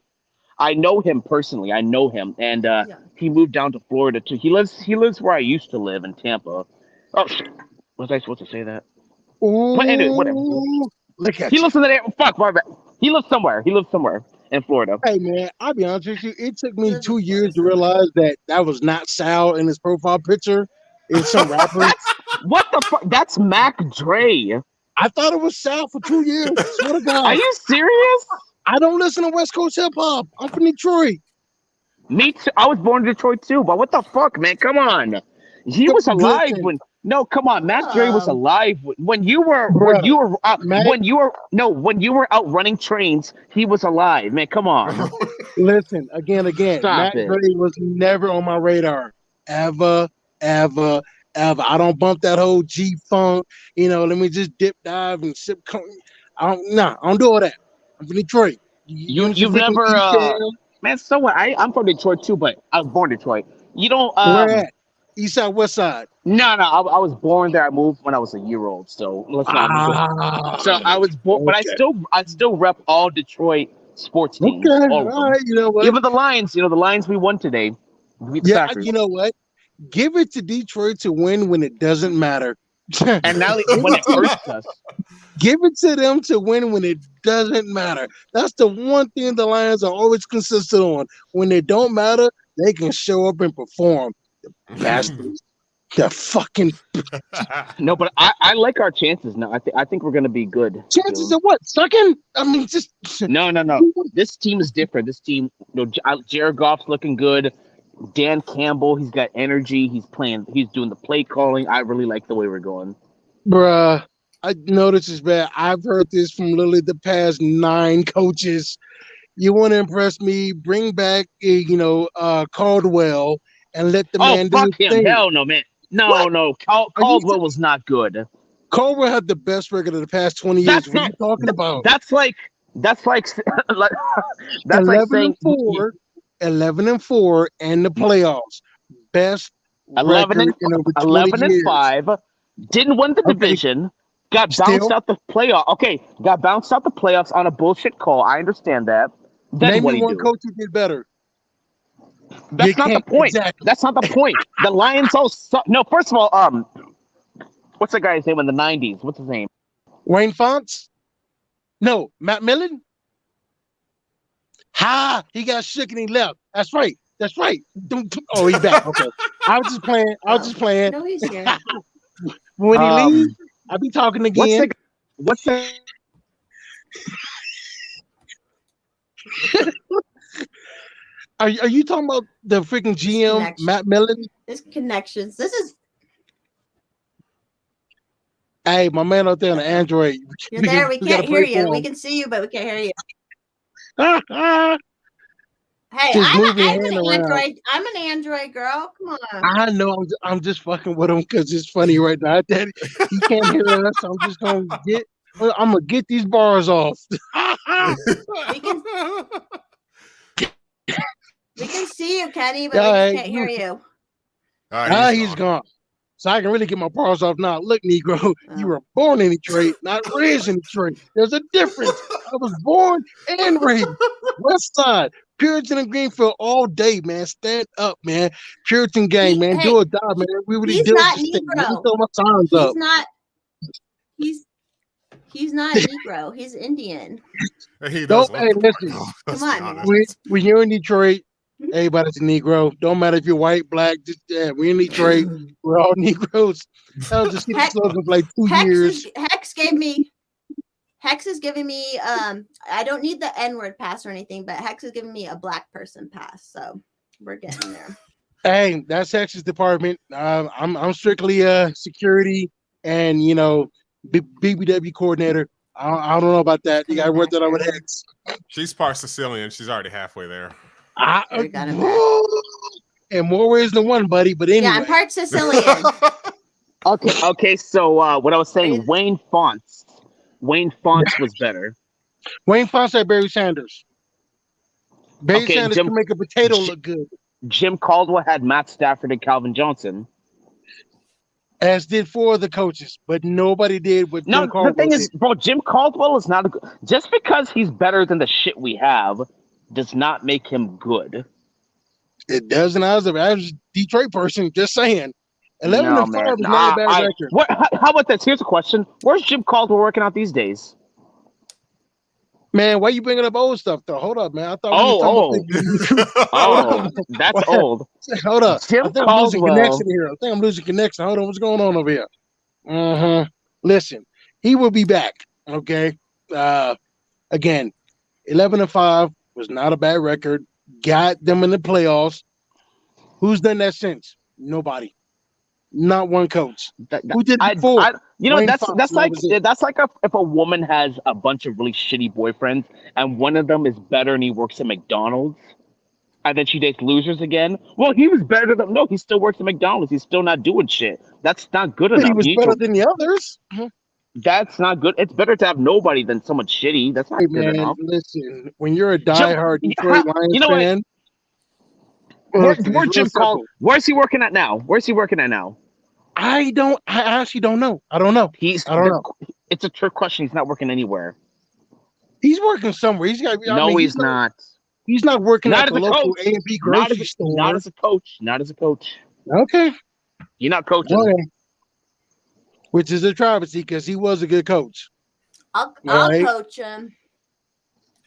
I know him personally. I know him, and Yeah. he moved down to Florida too. He lives where I used to live in Tampa. Oh, was I supposed to say that? But anyway, whatever. Ooh, look at He you. lives in the fuck. My bad. He lives somewhere. In Florida. Hey man, I'll be honest with you. It took me Lives 2 in years to Florida. realize that was not Sal in his profile picture. It's some rapper. That's what the fuck. That's Mac Dre. I thought it was Sal for 2 years. Swear to Are God. you serious? I don't listen to West Coast hip hop. I'm from Detroit. Me too. I was born in Detroit too, but what the fuck, man? Come on. He was alive Listen, when. No, come on. Mac Dre was alive when you were Mac- when you were out running trains. He was alive, man. Come on. listen, again. Stop Mac it. Dre was never on my radar. Ever. I don't bump that whole G funk. Let me just dip, dive, and sip. I don't do all that. I'm from Detroit. You've never man. So what? I'm from Detroit too, but I was born in Detroit. You don't Where at? East side, west side. No. I was born there. I moved when I was a year old. So let's not. So I was born, but I still rep all Detroit sports teams. Okay, All of them. all right. You know what? Even the Lions. The Lions we won today. We beat the Yeah, Packers. you know what? Give it to Detroit to win when it doesn't matter. And now when it hurts us. Give it to them to win when it doesn't matter. That's the one thing the Lions are always consistent on. When they don't matter, they can show up and perform. The bastards. The fucking No, but I like our chances now. I think we're gonna be good. chances of what? Sucking? I mean, just No. This team is different. This team, Jared Goff's looking good. Dan Campbell, he's got energy. He's doing the play calling. I really like the way we're going. bruh. I know this is bad. I've heard this from literally the past 9 coaches. You want to impress me? Bring back, Caldwell and let the man do fuck his him! thing. Hell no, man. No. Caldwell was not good. Caldwell had the best record of the past 20 years. That's What are you talking about? That's like 11-4, 11-4, and the playoffs. Best 11 record in over 20 11 and years. 5. Didn't win the division. Got bounced out the playoff. Okay, got bounced out the playoffs on a bullshit call. I understand that. Then Name what me do? one coach who did better. That's not the point. Exactly. That's not the point. The Lions all suck. No, first of all, what's the guy's name in the 90s? What's his name? Wayne Fonts? No, Matt Millen? He got shook and he left. That's right. Oh, he's back. Okay. I was just playing. No, he's here. When he leaves, I'll be talking again. What's the Are you talking about the freaking GM, Connection. Matt Millen? This connections. This is Hey, my man out there on the Android. you're there. We can't gotta hear pray you. for We him. can see you, but we can't hear you. I Hey, Just I'm move your an hand around. Android. I'm an Android girl. Come on. know. I'm just fucking with him because it's funny right now. That he can't hear us. I'm just gonna get these bars off. We can see you, Kenny, but All we right, just can't hear you. He's gone. So I can really get my bars off now. Look, Negro, you were born in Detroit, not raised in Detroit. There's a difference. I was born and raised. West Side, Puritan and Greenfield all day, man. Stand up, man. Puritan gang, man. Do or die, man. We really he's deal not with this thing. Negro. We throw my times He's up. not. He's not Negro. He's Indian. He does Hey, listen. Come on, man. When you're in Detroit, everybody's a Negro. Don't matter if you're white, black. We're in Detroit. We're all Negroes. I'll just keep the slogan for like 2 years. Hex is giving me I don't need the N-word pass or anything, but Hex is giving me a black person pass, so we're getting there. Hey, that's Hex's department. I'm strictly security and BBW coordinator. I don't know about that. You got to work that out with Hex. She's part Sicilian. She's already halfway there. In more ways than one, buddy. But anyway, Yeah, I'm part Sicilian. Okay. So what I was saying, Wayne Fonts was better. Wayne Fonts had Barry Sanders. Barry Okay, Sanders can make a potato Jim- look good, Jim Caldwell had Matt Stafford and Calvin Johnson. as did 4 of the coaches, but nobody did what No, Jim the Caldwell thing did. is, bro, Jim Caldwell is not a good. Just because he's better than the shit we have does not make him good. It doesn't. I was an average Detroit person, just saying. 11 No, and 5 man. is not a bad record. How about this? Here's a question: where's Jim Caldwell working out these days? Man, why you bringing up old stuff though? Hold up, man. I thought we was talking about Oh, that's old. Hold up. Jim I think I'm losing Caldwell. connection here. I think I'm losing connection. Hold on, what's going on over here? Listen, he will be back. Okay. Again, 11 and 5 was not a bad record. Got them in the playoffs. Who's done that since? Nobody. Not one coach. Who did it before? Wayne That's Fonts, like that was it. that's like if a woman has a bunch of really shitty boyfriends and one of them is better and he works at McDonald's, and then she dates losers again. Well, he was better than no. He still works at McDonald's. He's still not doing shit. That's not good But enough. he was better than the others. That's not good. It's better to have nobody than someone shitty. That's not Hey good man, enough. listen, when you're a diehard Detroit Lions You know what? fan, Where's listen, it's real Jim Caldwell? simple. Where's he working at now? I actually don't know. I don't know. It's a trick question. He's not working anywhere. He's working somewhere. He's got. He's not. He's not working Not at as the a local coach. A&B grocery store. Not as a coach. Not as a coach. Okay. You're not coaching. Okay. Which is a travesty because he was a good coach. I'll Right. coach him.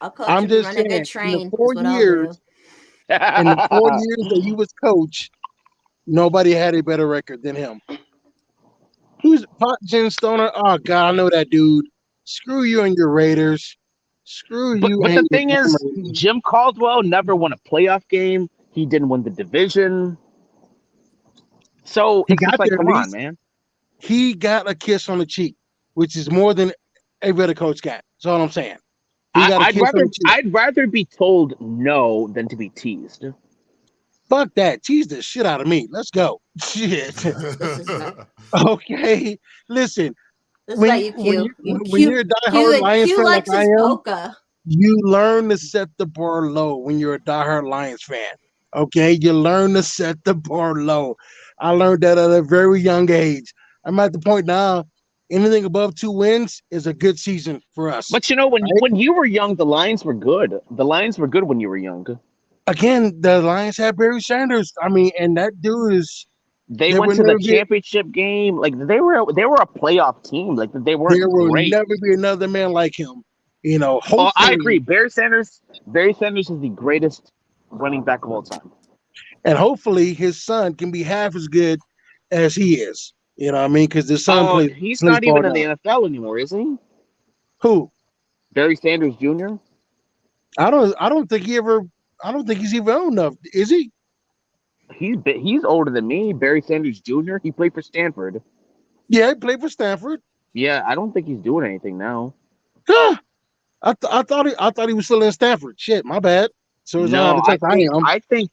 I'll coach I'm him. just Run a saying, good train. in the 4 is what I'll years, do. in the 4 years that he was coach, nobody had a better record than him. Who's Jen Stoner? Oh God, I know that dude. Screw you and your Raiders. Screw you. But and the thing your is, Raiders. Jim Caldwell never won a playoff game. He didn't win the division. So He it's got just like, there at come on, least. man. He got a kiss on the cheek, which is more than every other coach got. That's all I'm saying. He got a kiss on the cheek. I'd rather be told no than to be teased. Fuck that. Tease the shit out of me. Let's go. Shit. Okay. Listen. This is about you, Q. When you're a diehard Lions fan like I am, polka. you learn to set the bar low when you're a diehard Lions fan. Okay? You learn to set the bar low. I learned that at a very young age. I'm at the point now, anything above 2 wins is a good season for us. But you know, when you were young, the Lions were good. The Lions were good when you were young. Again, the Lions had Barry Sanders. I mean, and that dude is. They went to the championship game. Like they were a playoff team. Like they weren't There will great. never be another man like him. You know, hopefully. I agree. Barry Sanders is the greatest running back of all time. And hopefully his son can be half as good as he is. You know what I mean? Because the son plays. He's not even in the NFL anymore, is he? Who? Barry Sanders Jr. I don't think he's even old enough. Is he? He's older than me. Barry Sanders Jr. He played for Stanford. Yeah, he played for Stanford. Yeah, I don't think he's doing anything now. I thought he was still in Stanford. Shit, my bad. So I think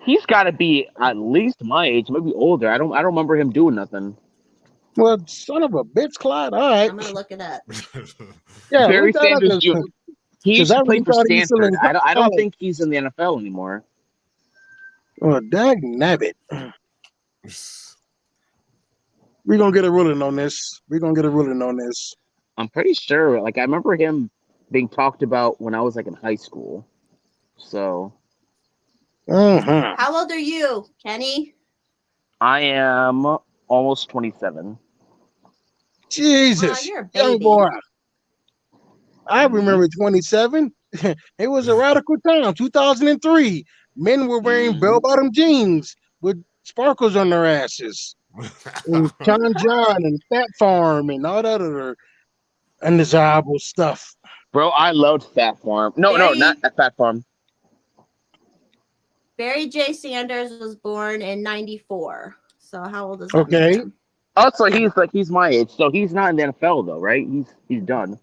he's got to be at least my age, maybe older. I don't remember him doing nothing. Well, son of a bitch, Clyde. All right. I'm gonna look it up. Yeah, Barry Sanders Jr. He's played for Stanford. I don't think he's in the NFL anymore. Oh, dag nabbit. We're gonna get a ruling on this. I'm pretty sure. Like I remember him being talked about when I was like in high school. So. How old are you, Kenny? I am almost 27. Jesus, you're a baby. young boy. I remember 27. It was a radical time. 2003. Men were wearing bell-bottom jeans with sparkles on their asses. And John and Fat Farm and all that other undesirable stuff. Bro, I loved Fat Farm. No, not Fat Farm. Barry J. Sanders was born in 94. So how old is that? Okay. Man? Oh, so he's my age. So he's not in the NFL though, right? He's done.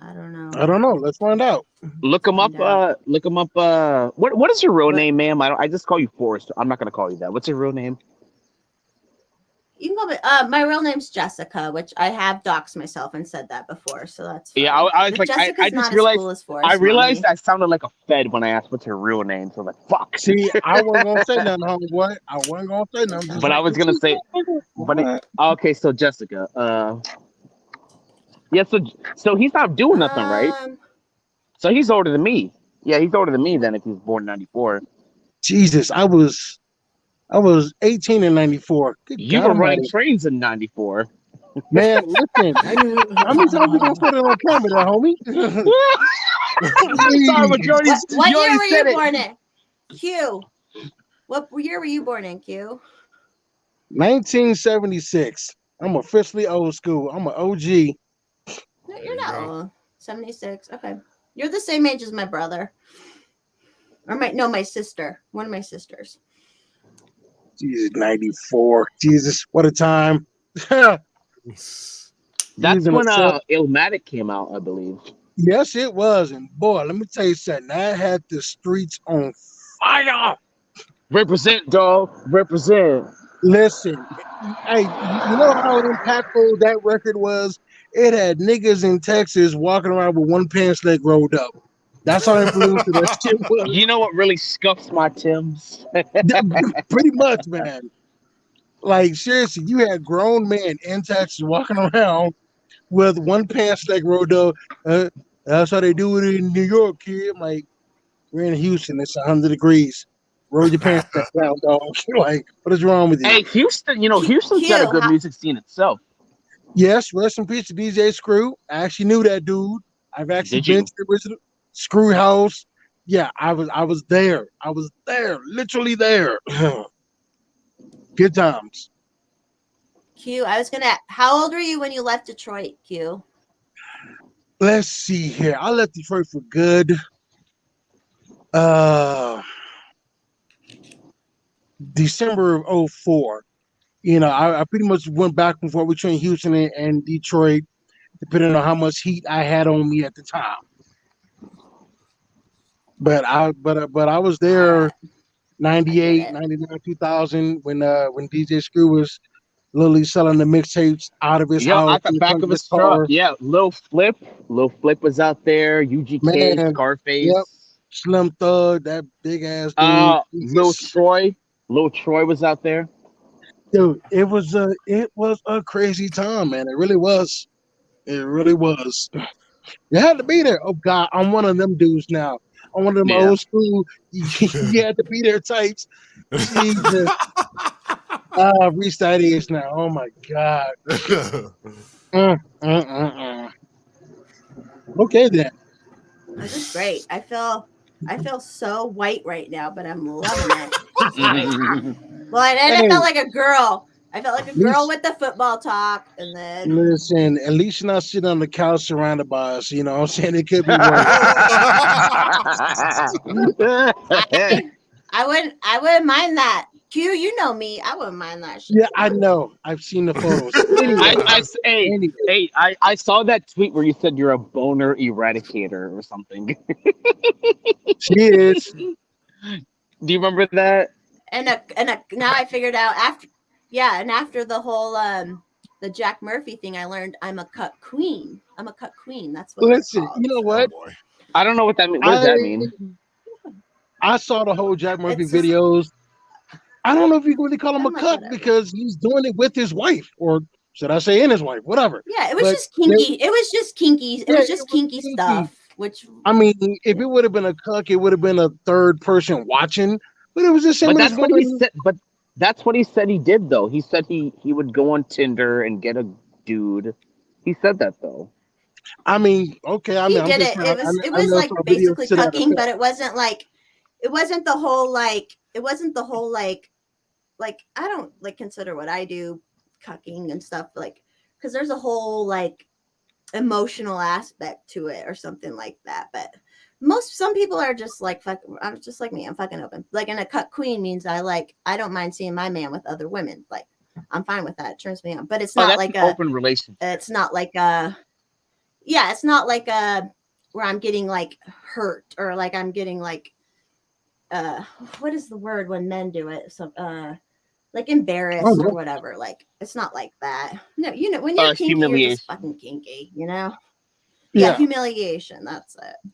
I don't know. Let's find out. Look him up. What is your real name, ma'am? I just call you Forrest. I'm not gonna call you that. What's your real name? You can call me. My real name's Jessica, which I have doxed myself and said that before, so that's fine. Yeah, I was But like, Jessica's I just not realized. as cool as Forrest. I realized Mommy. I sounded like a Fed when I asked what's her real name. So I was like, fuck. See, I wasn't gonna say nothing, homeboy. I wasn't gonna say nothing. Just But like I was gonna say, okay, so Jessica. Yeah, so he's not doing nothing, right? So he's older than me. Yeah, he's older than me then if he was born in 94. Jesus, I was 18 in 94. Good You God were running almighty. trains in 94. Man, listen. How many times we gonna put it on camera there, homie? I'm sorry, but you already, What you year already were said you it. born in? Q. What year were you born in, Q? 1976. I'm officially old school. I'm an OG. No, There you're you not go. old. 76. Okay. You're the same age as my brother. Or my sister. One of my sisters. Jesus, 94. Jesus, what a time. That's Using when a cell- Illmatic came out, I believe. Yes, it was. And boy, let me tell you something. That had the streets on fire. Represent, dog. Represent. Listen, hey, you know how impactful that record was? It had niggas in Texas walking around with one pants leg rolled up. That's how influential that shit was. You know what really scuffs my Timbs? Pretty much, man. Like, seriously, you had grown men in Texas walking around with one pants leg rolled up. That's how they do it in New York, kid. I'm like, we're in Houston. It's 100 degrees. Roll your pants back down, dog. Like, what is wrong with you? Hey, Houston, Houston's got a good music scene itself. Yes, rest in peace to DJ Screw. I actually knew that dude. I've actually been to the original Screw House. Yeah, I was there. I was there, literally there. Good times. Q, how old were you when you left Detroit, Q? Let's see here. I left Detroit for good. December of 04. I pretty much went back and forth between Houston and Detroit, depending on how much heat I had on me at the time. But I was there 98, 99, 2000 when DJ Screw was literally selling the mixtapes out of his house. At the back of his truck. Yeah, Lil Flip was out there. UGK, Man, Scarface. Yep. Slim Thug, that big ass dude. Lil Troy was out there. Dude, it was a crazy time, man. It really was. It really was. You had to be there. Oh God, I'm one of them dudes now. I'm one of them old school. You had to be there types. Jesus. I've reached that age now. Oh my God. Okay then. This is great. I feel so white right now, but I'm loving it. Well, I felt like a girl. I felt like a girl with the football talk, and then listen. At least you're not sitting on the couch surrounded by us. You know what I'm saying? It could be worse. I wouldn't mind that. Q, you know me. I wouldn't mind that shit. Yeah, I know. I've seen the photos. Anyway, I saw that tweet where you said you're a boner eradicator or something. She is. Do you remember that? And now I figured out after the whole the Jack Murphy thing, I learned I'm a cut queen. That's what. Listen, you know what? Oh, boy. I don't know what that means. What does that mean? I saw the whole Jack Murphy videos. I don't know if you can really call him a cut because he's doing it with his wife, or should I say in his wife, whatever. Yeah, it was just kinky. It was just kinky. It was just kinky stuff. Which I mean, if it would have been a cuck, it would have been a third person watching. But it was just him. But that's what he said. But that's what he said he did, though. He said he would go on Tinder and get a dude. He said that, though. I mean, okay. I mean, he did it. It was like basically cucking, but it wasn't the whole like. It wasn't the whole like I don't like consider what I do cucking and stuff like because there's a whole like emotional aspect to it or something like that. But some people are just like fuck. I'm just like me. I'm fucking open. Like, and a cut queen means I don't mind seeing my man with other women. Like, I'm fine with that. It turns me on. But it's not like an open relationship. It's not like it's not like where I'm getting like hurt or like I'm getting like what is the word when men do it? So like embarrassed Oh, or whatever. Like it's not like that. No, you know, when you're kinky, you're Humiliation. just fucking kinky, you know? Yeah, yeah. humiliation. That's it.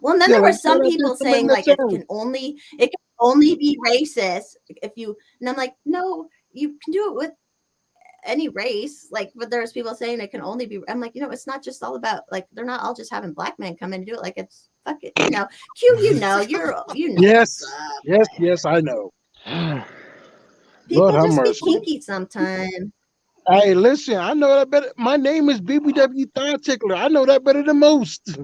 Well, and then Yeah, there were like, some that's people just something saying that like it sounds- can only be racist if you, and I'm like, no, you can do it with any race. Like, but there's people saying it can only be. I'm like, you know, it's not just all about like they're not all just having black men come in and do it. Like it's fuck it, you know. Q, you know, you know. Yes, what's up. yes, I know. People Lord have just be mercy. kinky sometimes. Hey, listen, I know that better. My name is BBW Thigh Tickler. I know that better than most.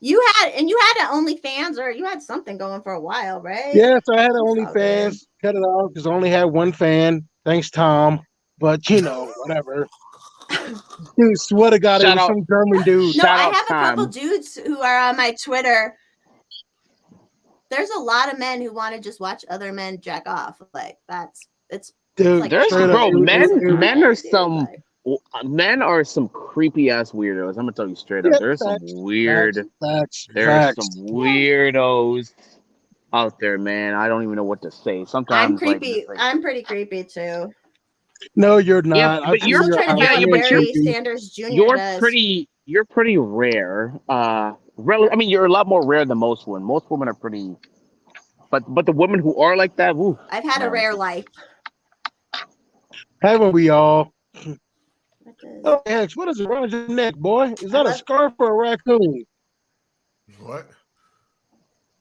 You had OnlyFans or you had something going for a while, right? Yes, I had It's all OnlyFans. Cut it off because I only had one fan. Thanks, Tom. But you know, whatever. Dude, swear to God, it Shout was out. some German dude. No, Shout I out have a couple Tom. dudes who are on my Twitter. There's a lot of men who want to just watch other men jack off. Like it's Dude, like There's straight up, bro, men are dude, some like, men are some creepy ass weirdos. I'm gonna tell you straight up. Yeah, There's some facts, weird. facts. There's some weirdos out there, man. I don't even know what to say. Sometimes I'm creepy. like I'm pretty creepy too. No, you're yeah, not. but I've I'm you're seen still your trying to house. find yeah, what but Barry Sanders Jr. does. you're pretty rare. I mean, you're a lot more rare than most women. Most women are pretty, but the women who are like that, woo, I've had a man. rare life. Haven't we all? What does- Oh, X, what is around your neck, boy? Is I that a love- scarf or a raccoon? What?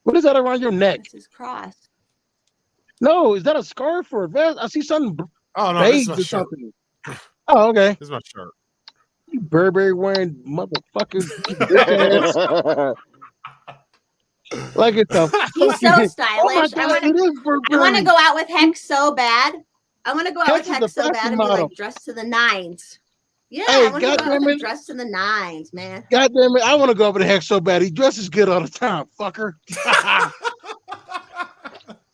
What is that around your neck? This is cross. No, is that a scarf or a vest? I see something Oh no, this is beige my or shirt. something. Oh, okay. This is my shirt. You Burberry wearing motherfucker. bitch ass. Like it's a He's so fucking- stylish. Oh my God, it is I want Burberry. to go out with Hex so bad. I want to go out Hex with is Hex the so bad fashion and be model. like dressed to the nines. Yeah, Hey, I want to go out with goddamn him it. dressed to the nines, man. God damn it, I want to go over to Hex so bad. He dresses good all the time, fucker.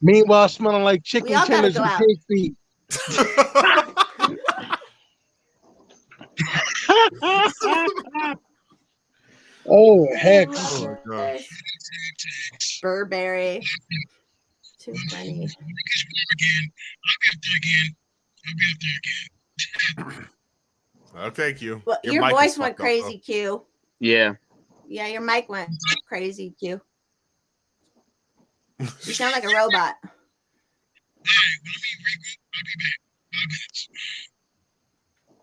Meanwhile, smelling like chicken We all gotta tenders go and out. pig feet. Oh, Hex. Oh my gosh. Burberry. Too funny. Okay, Q. Well, your mic is voice went fucked up, crazy, Q. Yeah. Yeah, your mic went crazy, Q. You sound like a robot.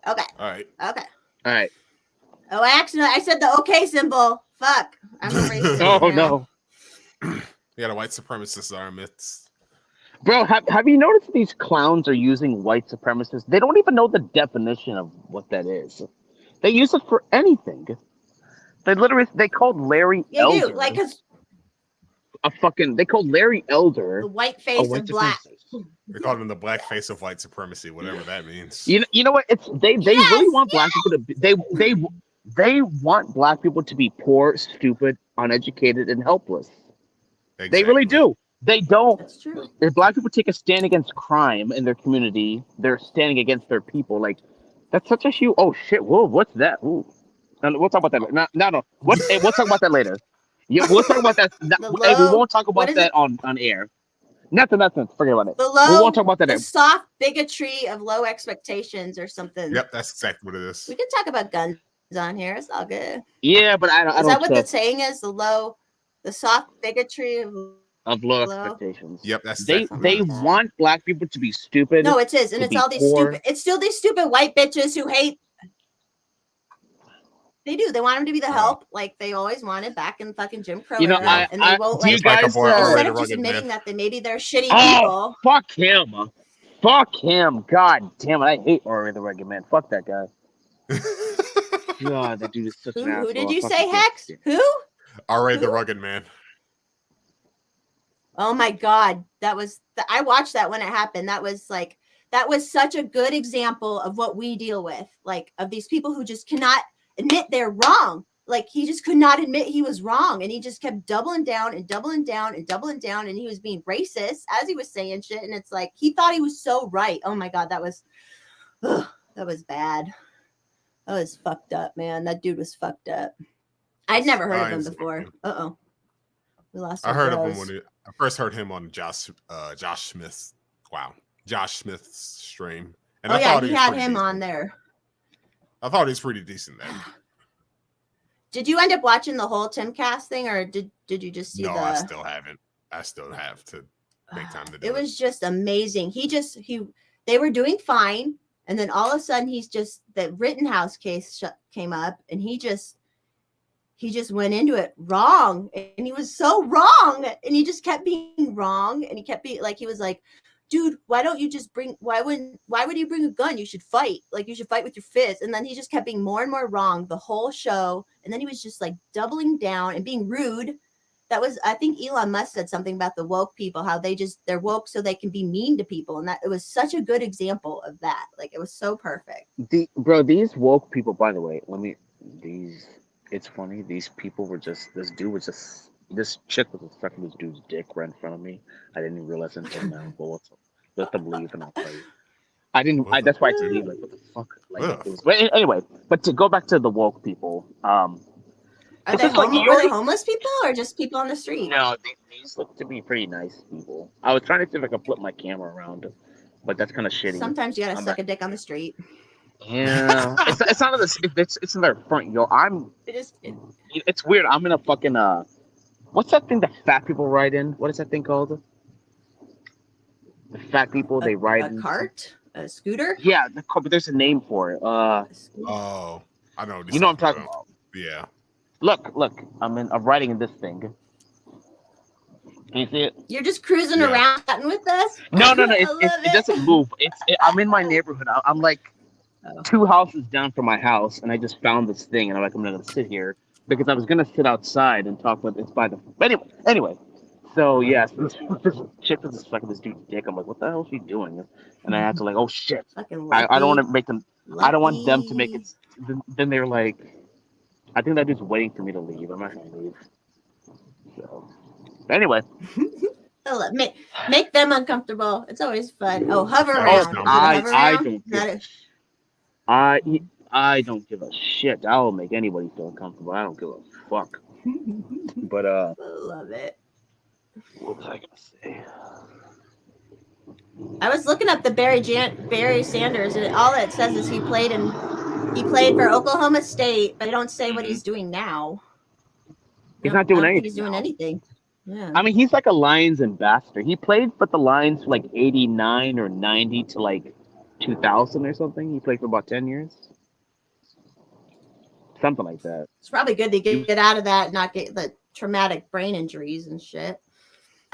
Okay. All right. Okay. All right. Oh, I said the okay symbol. Fuck. I'm a racist. Oh now. no. We got a white supremacist in our midst. Bro, have you noticed these clowns are using white supremacists? They don't even know the definition of what that is. They use it for anything. They called Larry Yeah, you Elder do. Like, cause they called Larry Elder the white a face white of black. supremacist. They called him the black face of white supremacy, whatever that means. You know what? It's they Yes, really want black people to be, they want black people to be poor, stupid, uneducated, and helpless. They really Exactly. do. They don't. That's true. If black people take a stand against crime in their community, they're standing against their people. Like that's such a huge. Oh shit! Whoa! What's that? Ooh. No, we'll talk about that. No. We'll talk about that later. Yeah, we'll talk about that. We won't talk what about is that on air. Nothing. Forget about it. The We low, won't talk about that. the soft bigotry of low expectations or something. Yep, that's exactly what it is. We can talk about guns on here. It's all good. Yeah, but I Is don't that what the trust saying is? The soft bigotry of of low low? expectations. Yep, that's They exactly what it is. want black people to be stupid. No, it is, and to it's be all these poor. stupid. It's still these stupid white bitches who hate. They do. They want them to be the help, like they always wanted back in fucking Jim Crow You know, era, and they won't do you like. guys boy, uh, Instead Alright, of just rugged admitting man. that they maybe they're shitty Oh, people. fuck him. Fuck him. God damn it. I hate Ori the Rugged Man. Fuck that guy. God, that dude is such an asshole. Who did I you fucking say, can't Hex? stand Who? All right, the rugged man. Oh my god, that was. I watched that when it happened. That was such a good example of what we deal with, like of these people who just cannot admit they're wrong. Like he just could not admit he was wrong, and he just kept doubling down and doubling down and doubling down, and he was being racist as he was saying shit, and it's like he thought he was so right. Oh my god, that was bad. That was fucked up, man. That dude was fucked up. I'd never heard of him before. We lost. I heard of him bros. I first heard him on Josh Smith's Wow, Josh Smith's stream. And Oh I yeah, thought he was had pretty him decent. on there. I thought he was pretty decent then. Did you end up watching the whole Timcast thing, or did you just see No, the? I still haven't. I still have to make time to do It it. was just amazing. They were doing fine, and then all of a sudden the Rittenhouse case came up, and he just went into it wrong, and he was so wrong, and he just kept being wrong, and he kept being like, he was like, dude, why would you bring a gun? You should fight. Like, you should fight with your fists. And then he just kept being more and more wrong the whole show. And then he was just like doubling down and being rude. That was, I think Elon Musk said something about the woke people, how they're woke so they can be mean to people. And that it was such a good example of that. Like, it was so perfect. These woke people, by the way, it's funny. These people were this chick was just sucking this dude's dick right in front of me. I didn't even realize until now. But let them leave and I'll tell you. That's why I had to leave. Like, what the fuck? But anyway, but to go back to the woke people, Are they homeless people or just people on the street? No, these look to be pretty nice people. I was trying to see if I could flip my camera around, but that's kind of shitty. Sometimes you gotta suck a dick on the street. Yeah, it's not in it's in their front yard. It's weird. I'm in a fucking what's that thing that fat people ride in? What is that thing called? The fat people they ride in a cart, a scooter. Yeah, but there's a name for it. Oh, I know. You know what I'm talking about? Yeah. Look. I'm riding in this thing. Can you see it? You're just cruising around with us. No. It doesn't move. I'm in my neighborhood. I'm like 2 houses down from my house, and I just found this thing, and I'm like, I'm gonna sit here because I was gonna sit outside and talk with. It's by the. But anyway. So yes, this chick was just sucking this dude's dick. I'm like, what the hell is she doing? And I had to like, oh shit. I don't want to make them. I don't want them to make it. Then they're like, I think that dude's waiting for me to leave. I'm not gonna leave. So anyway. Make them uncomfortable. It's always fun. Oh, hover around. I don't give a shit. I will make anybody feel uncomfortable. I don't give a fuck. But I love it. What was I gonna say? I was looking up the Barry Sanders, and all it says is he played for Oklahoma State, but I don't say what he's doing now. He's not doing anything. He's doing anything. Yeah. I mean, he's like a Lions ambassador. He played for the Lions from like 89 or 90 to like 2000 or something. He played for about 10 years. Something like that. It's probably good to get out of that and not get the traumatic brain injuries and shit.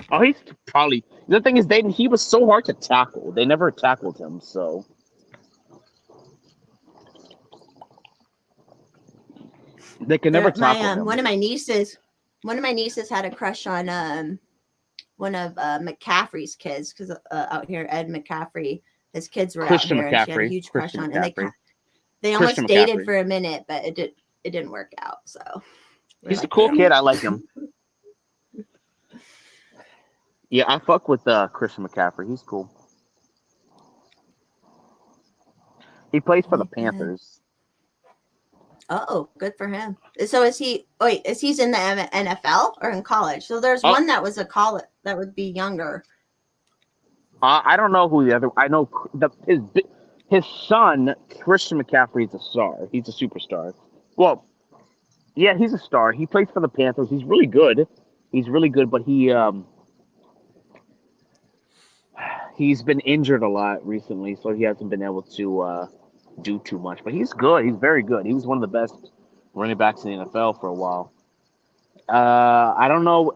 Oh, he's probably. The thing is, he was so hard to tackle. They never tackled him, so. They can never tackle him. One of my nieces had a crush on one of McCaffrey's kids, because out here, Ed McCaffrey, his kids were Christian out here, and she had a huge crush on, and they almost dated for a minute, but it didn't work out. So he's a cool kid. I like him. Yeah, I fuck with Christian McCaffrey. He's cool. He plays for the Panthers. Oh, good for him. So is he's in the NFL or in college? So there's one that was a college that would be younger. I don't know who the other. I know his son, Christian McCaffrey, is a star. He's a superstar. Well, yeah, he's a star. He plays for the Panthers. He's really good. But he's been injured a lot recently, so he hasn't been able to do too much. But he's good. He's very good. He was one of the best running backs in the NFL for a while. I don't know.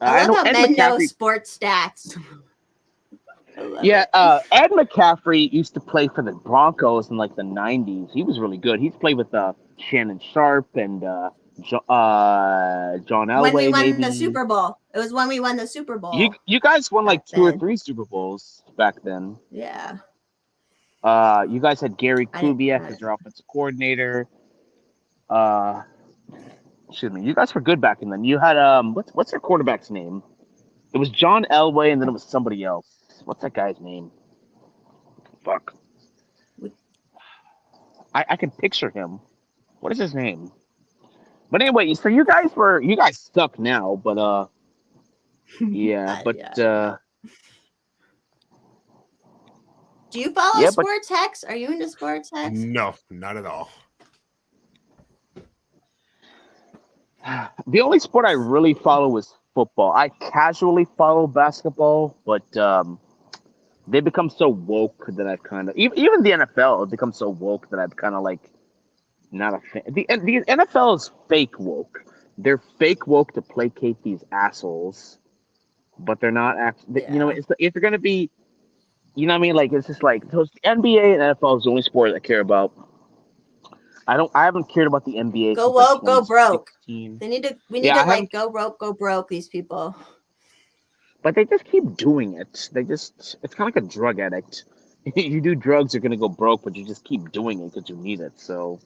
I love how men know sports stats. Yeah, Ed McCaffrey used to play for the Broncos in like the 90s. He was really good. He's played with Shannon Sharp and John Elway. When we won the Super Bowl. It was when we won the Super Bowl. You guys won like 2 or 3 Super Bowls back then. Yeah. You guys had Gary Kubiak as your offensive coordinator. Excuse me. You guys were good back then. You had what's your quarterback's name? It was John Elway, and then it was somebody else. What's that guy's name? Fuck. I can picture him. What is his name? But anyway, so you guys suck now, but yeah, but Do you follow Yeah, but- sports, Hex? Are you into sports, Hex? No, not at all. The only sport I really follow is football. I casually follow basketball, but they become so woke that I've kind of even the NFL has become so woke that I've kind of like not a fan. The NFL is fake woke. They're fake woke to placate these assholes, but they're not actually. You know, if they're gonna be, you know what I mean? Like it's just like those NBA and NFL is the only sport I care about. I haven't cared about the NBA. Go since, like, woke, go broke. 2016. We need to Yeah, I like go woke, go broke. These people. But they just keep doing it. It's kind of like a drug addict. You do drugs, you're gonna go broke, but you just keep doing it because you need it. So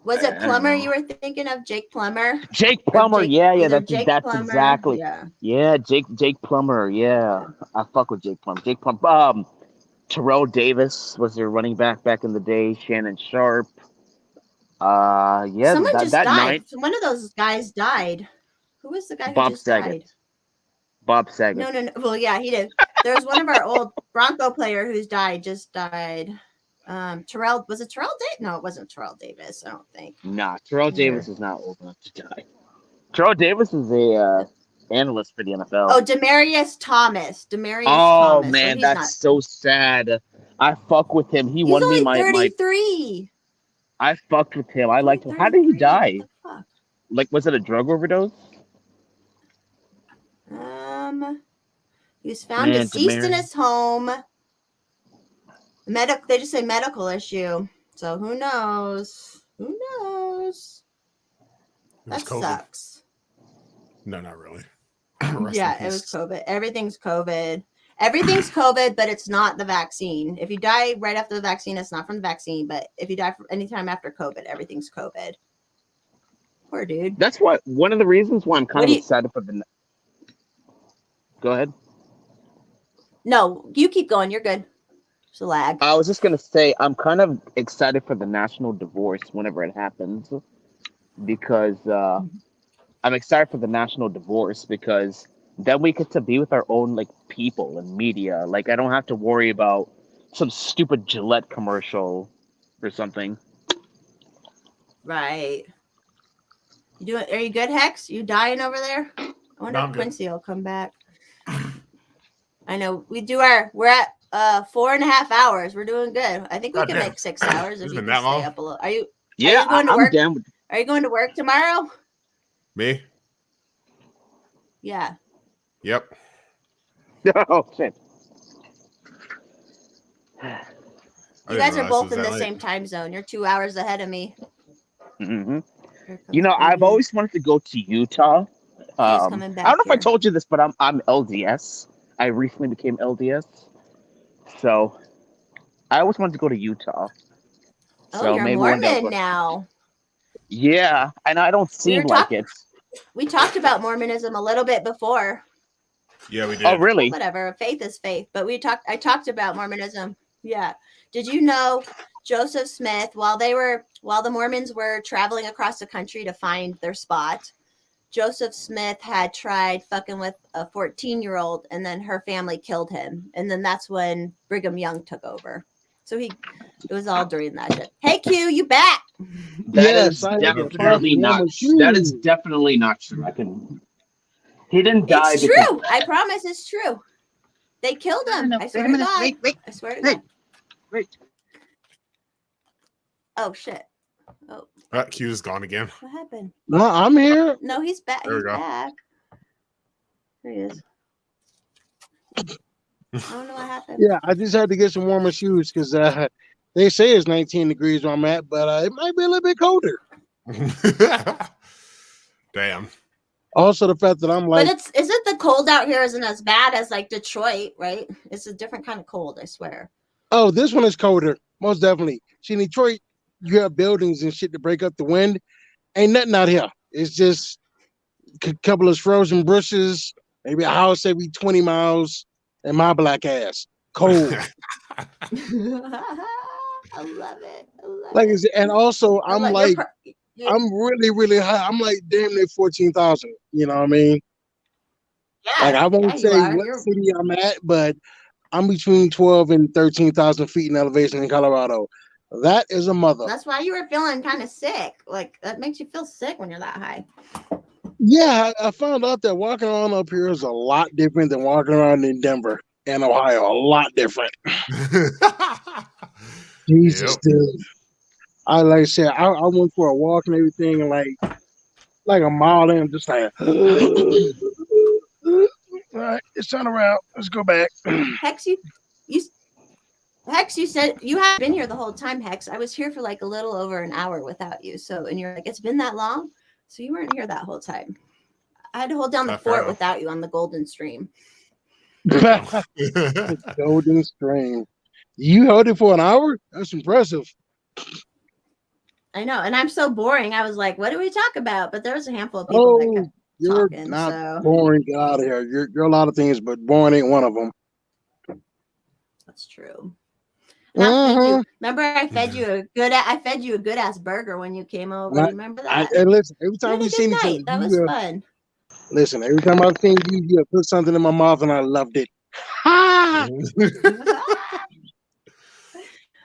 Was I it don't Plumber know. you were thinking of? Jake Plummer? Jake Plummer, yeah, Either that's Jake Plummer, exactly. Yeah, Jake Plummer, yeah. I fuck with Jake Plummer. Jake Plummer. Terrell Davis was their running back in the day. Shannon Sharp. Yeah, Someone just that died. night. One of those guys died. Who was the guy who Bob just Saget. died? Bob Saget. No. Well, yeah, he did. There was one of our old Bronco player who's just died. Terrell, was it Terrell Davis? No, it wasn't Terrell Davis. I don't think. Nah, Terrell Davis is not old enough to die. Terrell Davis is a analyst for the NFL. Oh, Demarius Thomas. Oh Thomas. man, so that's so sad. I fuck with him. He he's won only me my 33. I fucked with him. I liked him. How did he die? What the fuck? Like, was it a drug overdose? He was found Man, deceased in Demarius. his home. They just say medical issue. So who knows? Who knows? It was That COVID. sucks. No, not really. Rest in Yeah, it was peace. COVID. Everything's COVID. Everything's COVID, but it's not the vaccine. If you die right after the vaccine, it's not from the vaccine. But if you die anytime after COVID, everything's COVID. Poor dude. That's what one of the reasons why I'm kind of excited for the. Go ahead. No, you keep going. You're good. It's a lag. I was just gonna say I'm kind of excited for the national divorce whenever it happens, because I'm excited for the national divorce because then we get to be with our own like people and media. Like I don't have to worry about some stupid Gillette commercial or something. Right. Are you good, Hex? You dying over there? I wonder No, if I'm good. Quincy will come back. I know we're at 4.5 hours. We're doing good. I think we can Goddamn. make 6 hours if It's you been can that stay long? up a little. Are you Yeah, going to I'm work? down with. Are you going to work tomorrow? Me? Yeah. Yep. Oh shit. I You didn't guys are realize both it was in the that late. same time zone. You're 2 hours ahead of me. hmm Here You know, comes I've baby. always wanted to go to Utah. I coming back don't know if I here. told you this, but I'm LDS. I recently became LDS, so I always wanted to go to Utah. Oh, So you're maybe one day I'll Mormon go. now. Yeah, and I don't seem were like talk- it. We talked about Mormonism a little bit before. Yeah, we did. Oh, really? Whatever, faith is faith. But I talked about Mormonism. Yeah. Did you know Joseph Smith, while the Mormons were traveling across the country to find their spot, Joseph Smith had tried fucking with a 14-year-old, and then her family killed him. And then that's when Brigham Young took over. So it was all during that shit. Hey Q, you back? That Yes, is I have definitely a not. Mormon That is shoe. definitely not true. He didn't die. It's because- true. I promise it's true. They killed him. I swear to God. I swear to God. Wait. Oh shit. Q's gone again. What happened? No, I'm here. No, he's back. There we He's go. back. There he is. I don't know what happened. Yeah, I just had to get some warmer shoes because they say it's 19 degrees where I'm at, but it might be a little bit colder. Damn. Also, the fact that I'm like, But isn't the cold out here isn't as bad as like Detroit, right? It's a different kind of cold, I swear. oh, this one is colder, most definitely. See, in Detroit, you have buildings and shit to break up the wind. Ain't nothing out here. It's just a couple of frozen bushes, maybe a house every 20 miles, and my black ass. Cold. I love it. Like, and also, I'm You're like, you're- I'm really, really high. I'm like damn near 14,000. You know what I mean? yeah, Like, I won't yeah, you say are. what city I'm at, but I'm between 12 and 13,000 feet in elevation in Colorado. That is a mother. That's why you were feeling kind of sick. Like that makes you feel sick when you're that high. Yeah, I found out that walking around up here is a lot different than walking around in Denver and Ohio. A lot different. Jesus, Yep. dude. I like I said, I went for a walk and everything, and like a mile in, I'm just like, all right, it's turn around. Let's go back. Hex, Hex, you said you haven't been here the whole time, Hex. I was here for like a little over an hour without you. So, and you're like, it's been that long? So you weren't here that whole time. I had to hold down the fort without you on the Golden Stream. Golden Stream. You held it for an hour? That's impressive. I know. And I'm so boring. I was like, what do we talk about? But there was a handful of people that kept you're talking, not so. boring. Get out of here. You're a lot of things, but boring ain't one of them. That's true. Remember, I fed you a good ass burger when you came over. Remember that? And listen, every time we seen each other, that was fun. Listen, every time I've seen you, you put something in my mouth, and I loved it.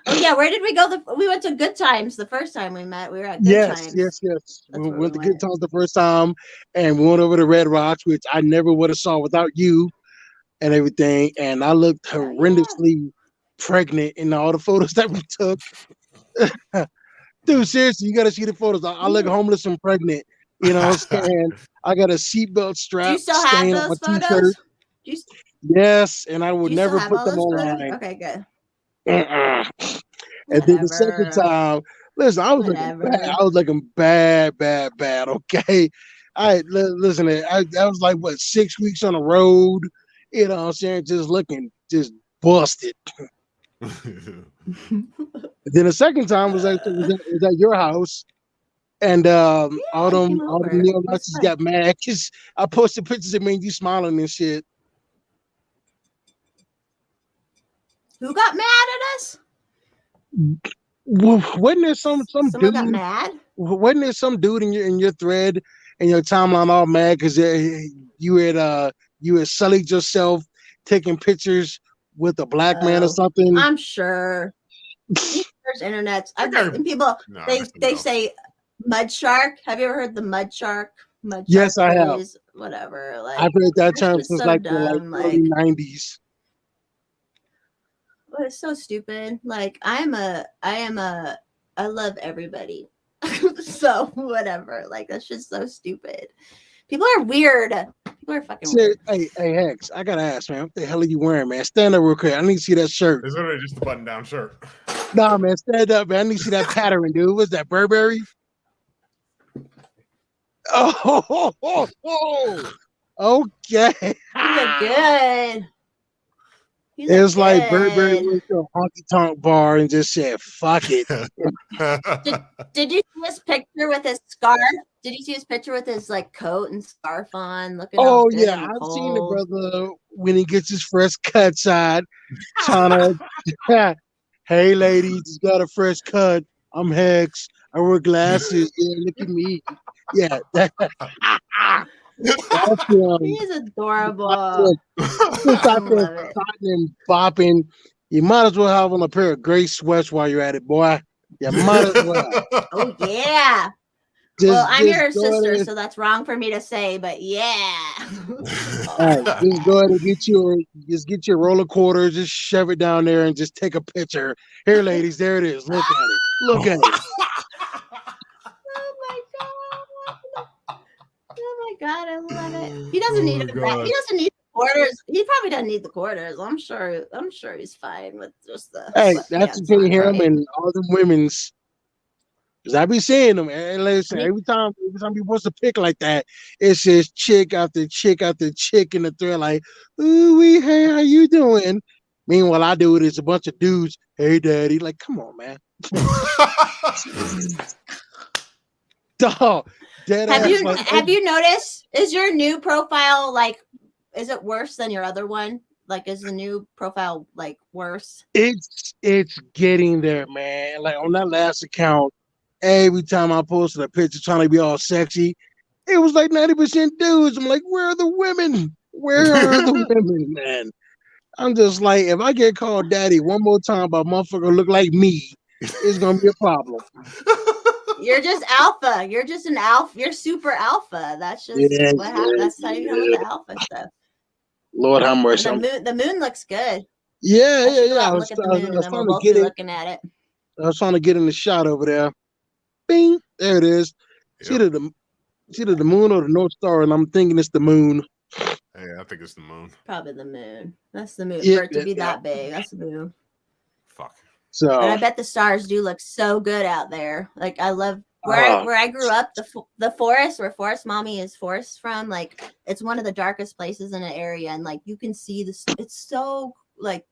Oh yeah, where did we go? We went to Good Times the first time we met. We were at Good Times. Yes. We went to Good Times the first time, and we went over to Red Rocks, which I never would have saw without you and everything. And I looked horrendously pregnant in all the photos that we took. Dude, seriously, you got to see the photos. I look homeless and pregnant. You know what I'm saying? I got a seatbelt strap. Do you still have those photos? Yes, and I would never put them online. Okay, good. And then the second time, listen, I was looking bad. Okay, listen. I was like 6 weeks on the road. You know what I'm saying? Just looking, just busted. Then the second time was at your house, and all them neo-Nazis got mad because I posted pictures of me and you smiling and shit. Who got mad at us? Wasn't there some dude got mad? Wasn't there some dude in your thread and your timeline all mad because you had sullied yourself taking pictures with a black man or something? I'm sure. There's internets. And people they say mud shark. Have you ever heard the mud shark? Yes, I have. Whatever. I've heard that term since the early 90s. Well, it's so stupid. Like I love everybody. So whatever. Like that's just so stupid. People are weird. People are fucking weird. Hey, Hex, I gotta ask, man, what the hell are you wearing, man? Stand up real quick. I need to see that shirt. It's literally just a button-down shirt. Nah, man, stand up, man. I need to see that pattern, dude. What's that, Burberry? Oh. Okay. You look good. It's like Burberry went to a honky tonk bar and just said, fuck it. Did you see his picture with his scarf? Did you see his picture with his like coat and scarf on? Looking yeah, I've seen the brother when he gets his fresh cut shot. Trying to, hey ladies, he's got a fresh cut. I'm Hex. I wear glasses. Yeah, look at me. Yeah. He is adorable. Bopping. You might as well have on a pair of gray sweats while you're at it, boy. You might as well. Oh yeah. I'm your sister, so that's wrong for me to say, but yeah. All right, just go ahead and get your roller quarter, just shove it down there, and just take a picture. Here, ladies, there it is. Look at it. Look at it. Oh my god, I love it. He doesn't need it. He doesn't need the quarters. He probably doesn't need the quarters. I'm sure he's fine with just the. Hey, that's between him and all the women's. Because I be seeing them, and listen, every time he wants to pick like that, it's just chick after chick after chick in the thread, like, ooh, hey, how you doing? Meanwhile, I do it, it's a bunch of dudes, hey, daddy. Like, come on, man. Dog. Have you noticed? Is your new profile is it worse than your other one? Like, is the new profile like worse? It's getting there, man. Like on that last account, every time I posted a picture trying to be all sexy, it was like 90% dudes. I'm like, where are the women? Where are the women, man? I'm just like, if I get called daddy one more time by a motherfucker look like me, it's gonna be a problem. You're just alpha. You're just an alpha. You're super alpha. That's just what happens. That's how you come with the alpha stuff. Lord have mercy. The moon looks good. Yeah. I was trying to get looking at it. I was trying to get in the shot over there. Bing, there it is. Yep. It's either the moon or the North Star, and I'm thinking it's the moon. Yeah, I think it's the moon. Probably the moon. That's the moon. For it to be that big, that's the moon. Fuck. So, and I bet the stars do look so good out there. Like I love where I grew up, the forest where Forest Mommy is Forest from. Like it's one of the darkest places in the area, and like you can see this. It's so like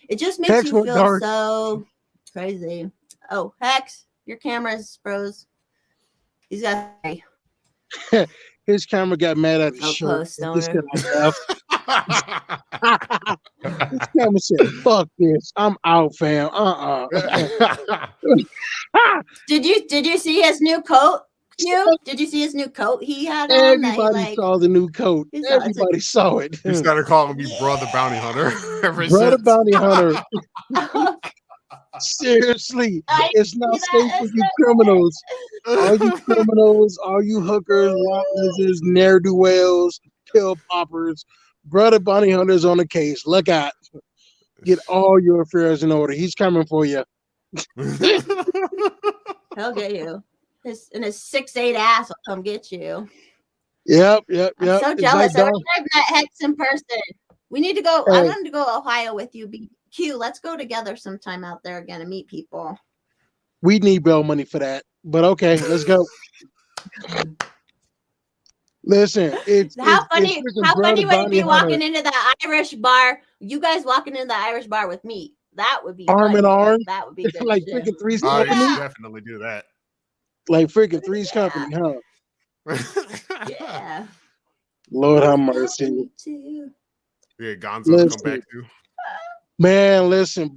it just makes you feel so crazy. Oh, Hex, your camera's froze. He's got. His camera got mad at the show. This camera said, "Fuck this, I'm out, fam." Did you see his new coat? Did you see his new coat he had? Everybody saw the new coat. Everybody saw it. He started calling me Brother Bounty Hunter. Brother Bounty Hunter. Seriously, it's not safe for you criminals. All you criminals, all you hookers, womanises, ne'er-do-wells, pill poppers, Brother Bounty Hunter's on the case. Look out. Get all your affairs in order. He's coming for you. He'll get you. His 6'8" ass will come get you. Yep. I'm so jealous. I wish I've met Hex in person. We need to go. I wanted to go to Ohio with you. BQ, let's go together sometime out there again and meet people. We need bail money for that. But okay, let's go. Listen, how funny would it be walking into the Irish bar? You guys walking into the Irish bar with me. That would be arm in arm. That would be good. Like freaking Three's Company. Company. Definitely do that. Like freaking Three's Company, huh? Yeah. Lord have mercy. Yeah, Gonzo come back too. Man, listen.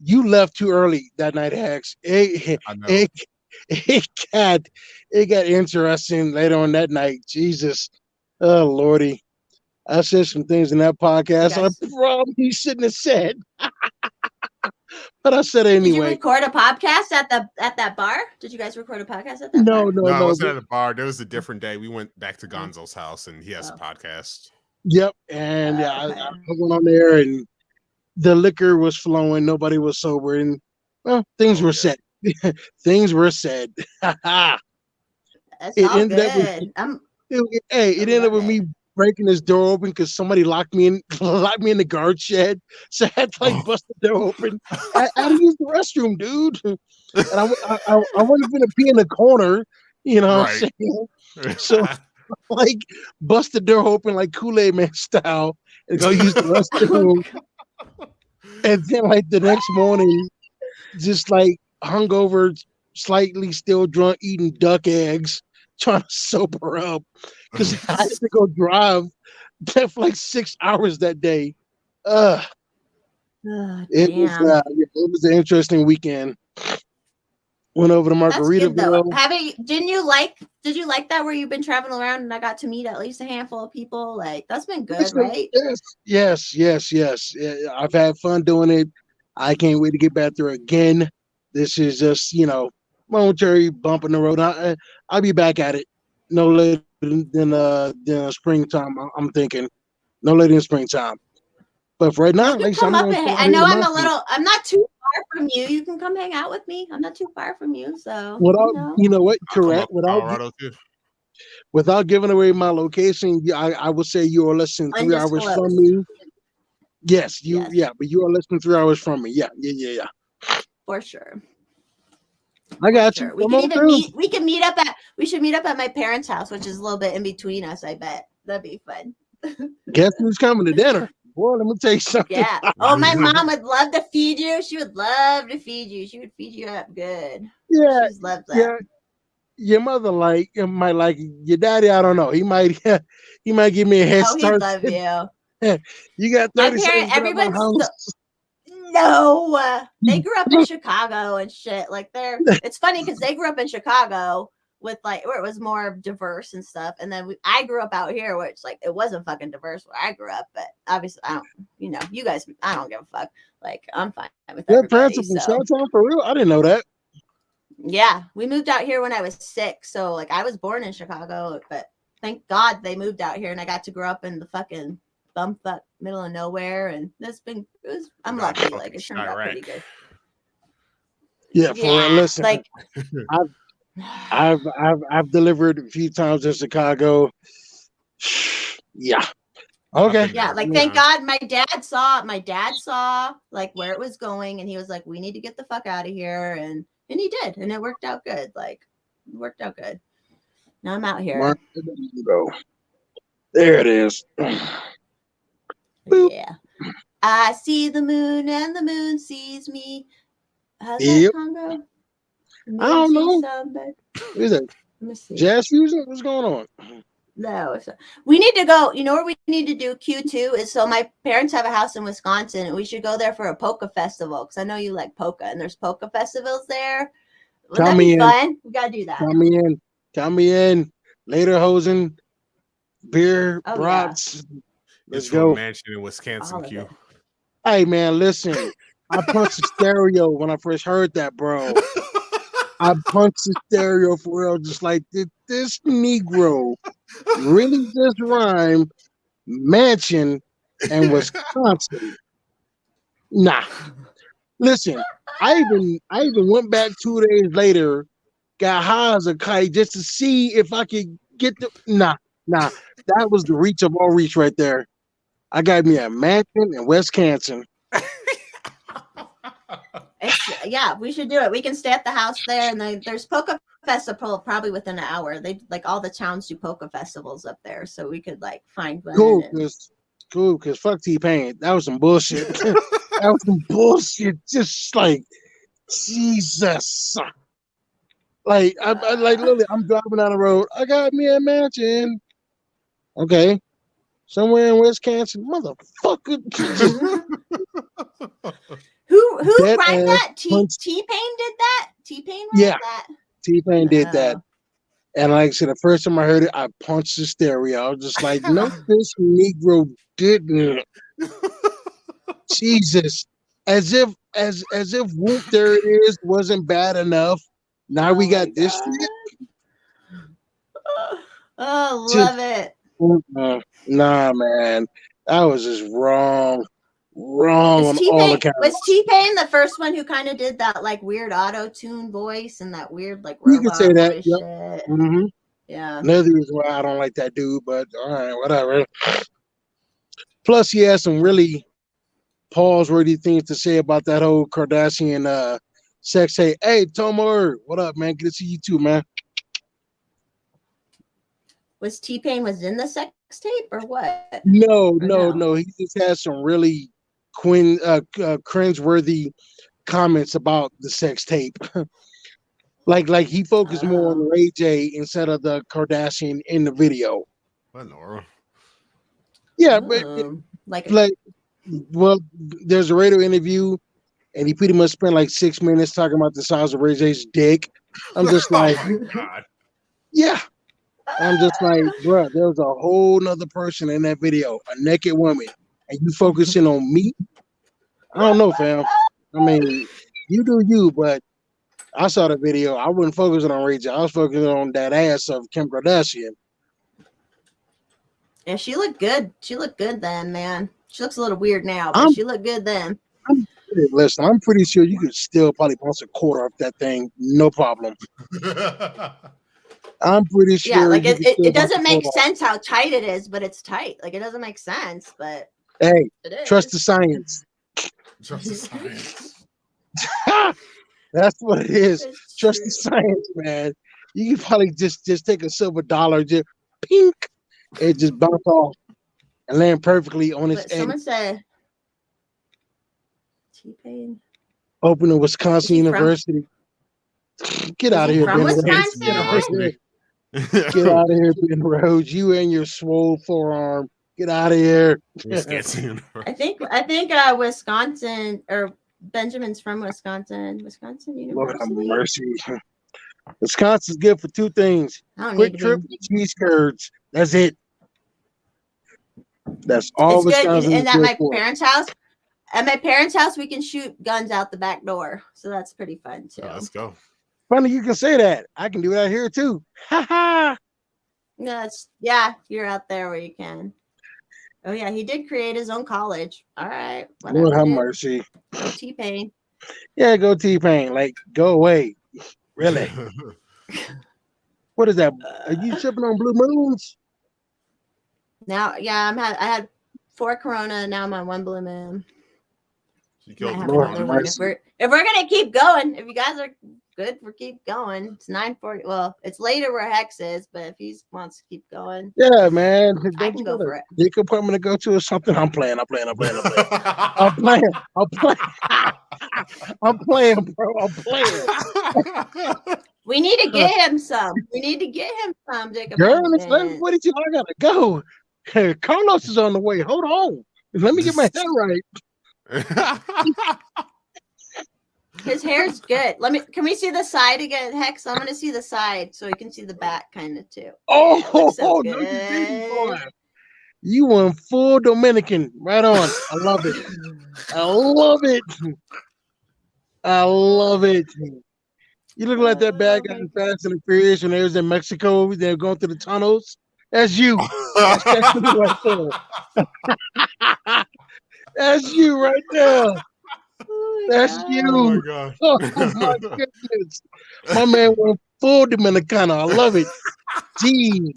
You left too early that night, Hex. It got interesting later on that night. Jesus. Oh, Lordy. I said some things in that podcast I probably shouldn't have said. But I said it anyway. Did you record a podcast at that bar? Did you guys record a podcast at that bar? No. I wasn't at the bar. There was a different day. We went back to Gonzo's house and he has a podcast. Yep. And I went on there and the liquor was flowing. Nobody was sober. And well, things were said. Things were said. That's all good. It ended up with me breaking this door open because somebody locked me in the guard shed. So I had to bust the door open. I had to use the restroom, dude. And I wasn't gonna be in the corner, you know what I'm saying? So bust the door open like Kool-Aid Man style and go use the restroom. And then the next morning, just hungover, slightly still drunk, eating duck eggs, trying to sober up because I had to go drive for 6 hours that day. It was an interesting weekend. Went over to Margaritaville. Did you like that where you've been traveling around and I got to meet at least a handful of people? That's been good, right? Yes. I've had fun doing it. I can't wait to get back there again. This is just, momentary bump in the road. I'll be back at it no later than springtime. I'm thinking no later than springtime. But for right now, I know I'm not too far from you. You can come hang out with me. I'm not too far from you. So you know what? Correct. Without giving away my location, I would say you are less than 3 hours from me. Yes, but you are less than 3 hours from me. Yeah. For sure. I got you. We should meet up at my parents' house, which is a little bit in between us. I bet that'd be fun. Guess who's coming to dinner? Boy, let me tell you something. Yeah. Oh, my mom would love to feed you. She would love to feed you. She would feed you up good. Yeah. She loves that. Yeah. Your mother might like your daddy. I don't know. He might give me a head start. He love you. You got 30 seconds. No, they grew up in Chicago and shit. It's funny because they grew up in Chicago with like where it was more diverse and stuff. And then I grew up out here where it's like it wasn't fucking diverse where I grew up, but obviously I don't, you guys, I don't give a fuck. Like I'm fine with Your everybody. parents are from So Southtown for real? I didn't know that. yeah, we moved out here when I was 6. So like I was born in Chicago, but thank God they moved out here and I got to grow up in the fucking bumfuck middle of nowhere. And I'm God, lucky. fucking Like it turned out pretty Chirac. good. Yeah, for real. Listen, like I've delivered a few times in Chicago. Yeah. Okay. yeah, like thank God my dad saw like where it was going and he was like, we need to get the fuck out of here. And he did, and it worked out good. Like it worked out good. Now I'm out here. There it is. Boop. Yeah. I see the moon and the moon sees me. How's Yep. that song go? I don't know. Somebody. Is it Let me see. jazz fusion? What's going on? No, we need to go. You know where we need to do Q2 is so my parents have a house in Wisconsin and we should go there for a polka festival because I know you like polka and there's polka festivals there. Would that be fun? We gotta do that. Count me in. Later, Hosen, beer, Oh, brats. Let's It's go. from a mansion in Wisconsin, All of Q. it. Hey man, listen. I punched the stereo when I first heard that, bro. I punched the stereo for real, just like did this Negro really just rhyme mansion and Wisconsin? Nah. Listen, I even went back 2 days later, got high as a kite just to see if I could get the nah. That was the reach of all reach right there. I got me a mansion in Wisconsin. Yeah, we should do it. We can stay at the house there, and then there's polka festival probably within an hour. They like all the towns do polka festivals up there, so we could like find one. Cool, because fuck T-Pain. That was some bullshit. That was some bullshit. Just like Jesus. Like I like literally, I'm driving down the road. I got me a mansion. Okay, somewhere in Wisconsin, motherfucker. Who Dead rhymed ass that? punch. T-Pain did that? T-Pain rhymed Yeah. that? T-Pain did that. Oh. And like I said, the first time I heard it, I punched the stereo. I was just like, no, this Negro didn't. Jesus. As if Whoop There It Is wasn't bad enough. Now we got this shit. Oh, love it. Nah, man. That was just wrong. Wrong on all accounts. Was T-Pain the first one who kind of did that like weird auto-tune voice and that weird like You robot can say that. voice Yep. shit? Mm-hmm. Yeah. Another reason why I don't like that dude, but all right, whatever. Plus, he has some really pause-worthy things to say about that whole Kardashian sex tape. Hey, Tomer, what up, man? Good to see you too, man. Was T-Pain in the sex tape or what? No. He just has some really cringe-worthy comments about the sex tape. like he focused more on Ray J instead of the Kardashian in the video. What, Nora? Yeah, but well, there's a radio interview, and he pretty much spent like 6 minutes talking about the size of Ray J's dick. I'm just like, oh my God. Yeah. I'm just like, bro, there was a whole nother person in that video, a naked woman, and you focusing on me? I don't know, fam. I mean, you do you, but I saw the video. I wasn't focusing on Ray J. I was focusing on that ass of Kim Kardashian. Yeah, she looked good. She looked good then, man. She looks a little weird now, but she looked good then. Listen, I'm pretty sure you could still probably bounce a quarter off that thing, no problem. I'm pretty sure. Yeah, like it doesn't make sense how tight it is, but it's tight. Like it doesn't make sense, but hey, it is. Trust the science. Trust the science. That's what it is. Trust the science, man. You can probably just take a silver dollar, just pink, and just bounce off and land perfectly on its end. Someone said T-Pain. Open a Wisconsin University. Get out of here, from Ben Wisconsin? Rhodes. Get out of here, Ben Rhodes. You and your swole forearm. Get out of here. I think Wisconsin or Benjamin's from Wisconsin. Wisconsin University. Lord have mercy. Wisconsin's good for two things: I don't quick need to trip be. and cheese curds. That's it. That's all It's good. Wisconsin is And at good my for. parents' house, we can shoot guns out the back door, so that's pretty fun too. Let's go. Funny you can say that. I can do that here too. Ha ha. Yeah, you're out there where you can. Oh yeah, he did create his own college. All right, Lord whatever. have Dude. mercy. Go T-Pain. Yeah, go T-Pain. Like, go away. Really? What is that? Are you sipping on Blue Moons? Now, yeah, I had 4 Corona. Now I'm on 1 Blue Moon. She Might killed have Lord another have one mercy. if we're gonna keep going. If you guys are good for keep going, it's 9:40. Well, it's later where Hex is, but if he wants to keep going, Yeah, man. I Don't can you go got a for it. dick appointment to go to or something? I'm playing, bro. I'm playing. We need to get him some. We need to get him some dick Girl, it's appointment. 11:42. I gotta go. Hey, Carlos is on the way. Hold on. Let me get my head right. His hair's good. Can we see the side again, Hex? I'm gonna see the side so you can see the back kind of too. Oh, Yeah, it looks so no, you didn't, boy. good. You went full Dominican. Right on. I love it. I love it. I love it. You look like that bad guy in Fast and the Furious when they was in Mexico. They're going through the tunnels. That's you. That's you right there. That's you right there. Oh That's God. you. Oh my god. Oh my goodness. My man went full Dominicana. I love it. Gee.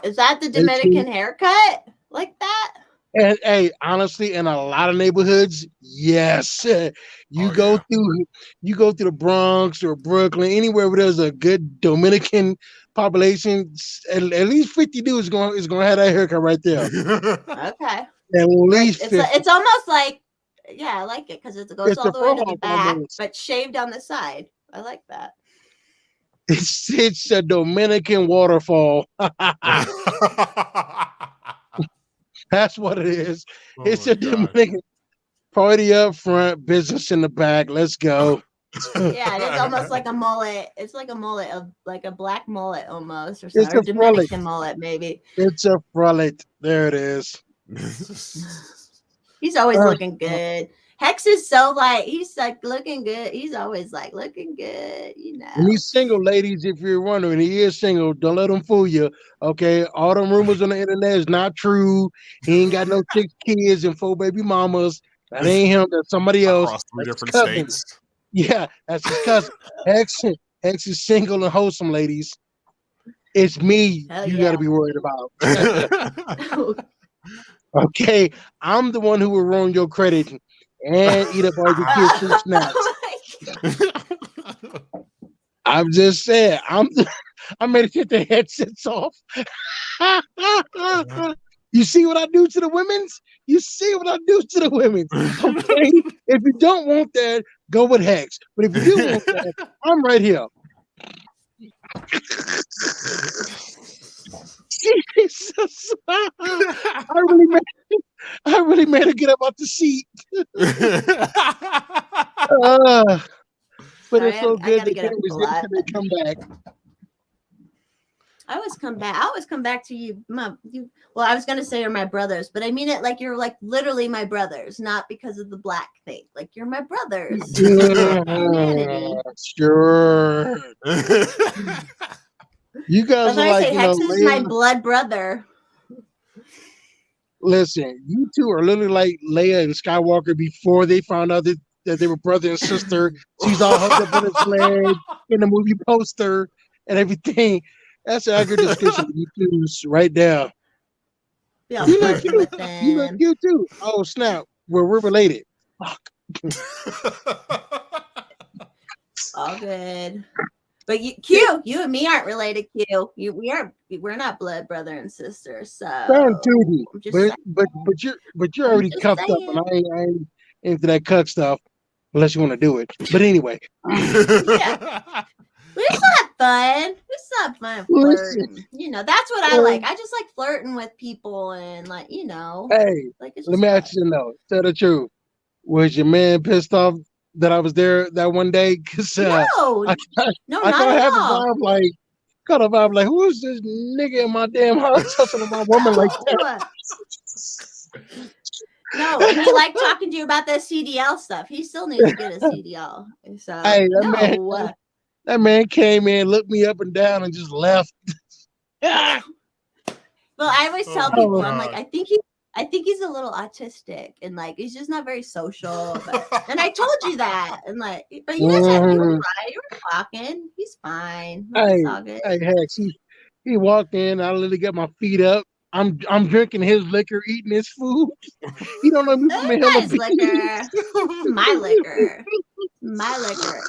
Is that the Dominican haircut? Like that? And hey, honestly, in a lot of neighborhoods, yes. You go through the Bronx or Brooklyn, anywhere where there's a good Dominican population, at least 50 dudes is gonna have that haircut right there. Okay. At least It's 50. it's almost like, yeah, I like it because it goes It's all a the way to the frohawk back, almost. but shaved on the side. I like that. It's a Dominican waterfall. That's what it is. Oh It's my a God. Dominican party up front, business in the back. Let's go. Yeah, it's almost like a mullet. It's like a mullet of like a black mullet almost, or It's something. Or a frolic. Dominican mullet, maybe. It's a frolic. There it is. He's always looking good. Hex is so like he's like looking good. He's always like looking good, you know. And he's single, ladies. If you're wondering, he is single. Don't let him fool you. Okay, all them rumors on the internet is not true. He ain't got no 6 kids and 4 baby mamas. That ain't him. That's somebody else. Across 3 That's his different cousin. states. Yeah, that's his cousin. Hex is single and wholesome, ladies. It's me Hell you yeah. got to be worried about. Okay, I'm the one who will ruin your credit and eat up all your kids' fruit snacks. I'm just saying. I'm ready to get the headsets off. You see what I do to the women's? You see what I do to the women's? Okay. If you don't want that, go with Hex. But if you do want that, I'm right here. Jesus. I really made her get up off the seat. But it's so good that they come back. I always come back to you. Well, I was gonna say you're my brothers, but I mean it like you're like literally my brothers, not because of the black thing. Like you're my brothers. Sure. You guys are like, Hex is my blood brother. Listen, you two are literally like Leia and Skywalker before they found out that they were brother and sister. She's all hugged up on his leg in the movie poster and everything. That's an accurate description of you two right there. Yeah, you look cute. You look cute too. Oh snap! Well, we're related. Fuck. All good. But you and me aren't related, Q. We're not blood brother and sister. So but you're already cuffed up, and I ain't into that cuck stuff unless you want to do it. But anyway, yeah. It's not fun. It's not fun flirting. You know, that's what I like. I just like flirting with people and like, you know. Hey, like let me ask you though. Tell the truth. Was your man pissed off that I was there that one day? Because No, I, no, I not kind of at have a all. vibe like, who is this nigga in my damn house touching on my woman like that? No, he liked talking to you about the CDL stuff. He still needs to get a CDL. So Hey, no. that man came in, looked me up and down, and just left. Well, I always tell Oh, people, I'm like, God. I think he's a little autistic and like he's just not very social. And I told you that. And like, but you guys you were right. You were talking. He's fine. Like, it's all good. Hey, heck, he walked in. I literally got my feet up. I'm drinking his liquor, eating his food. He don't know me from a That's hill not of his liquor. My liquor. My liquor.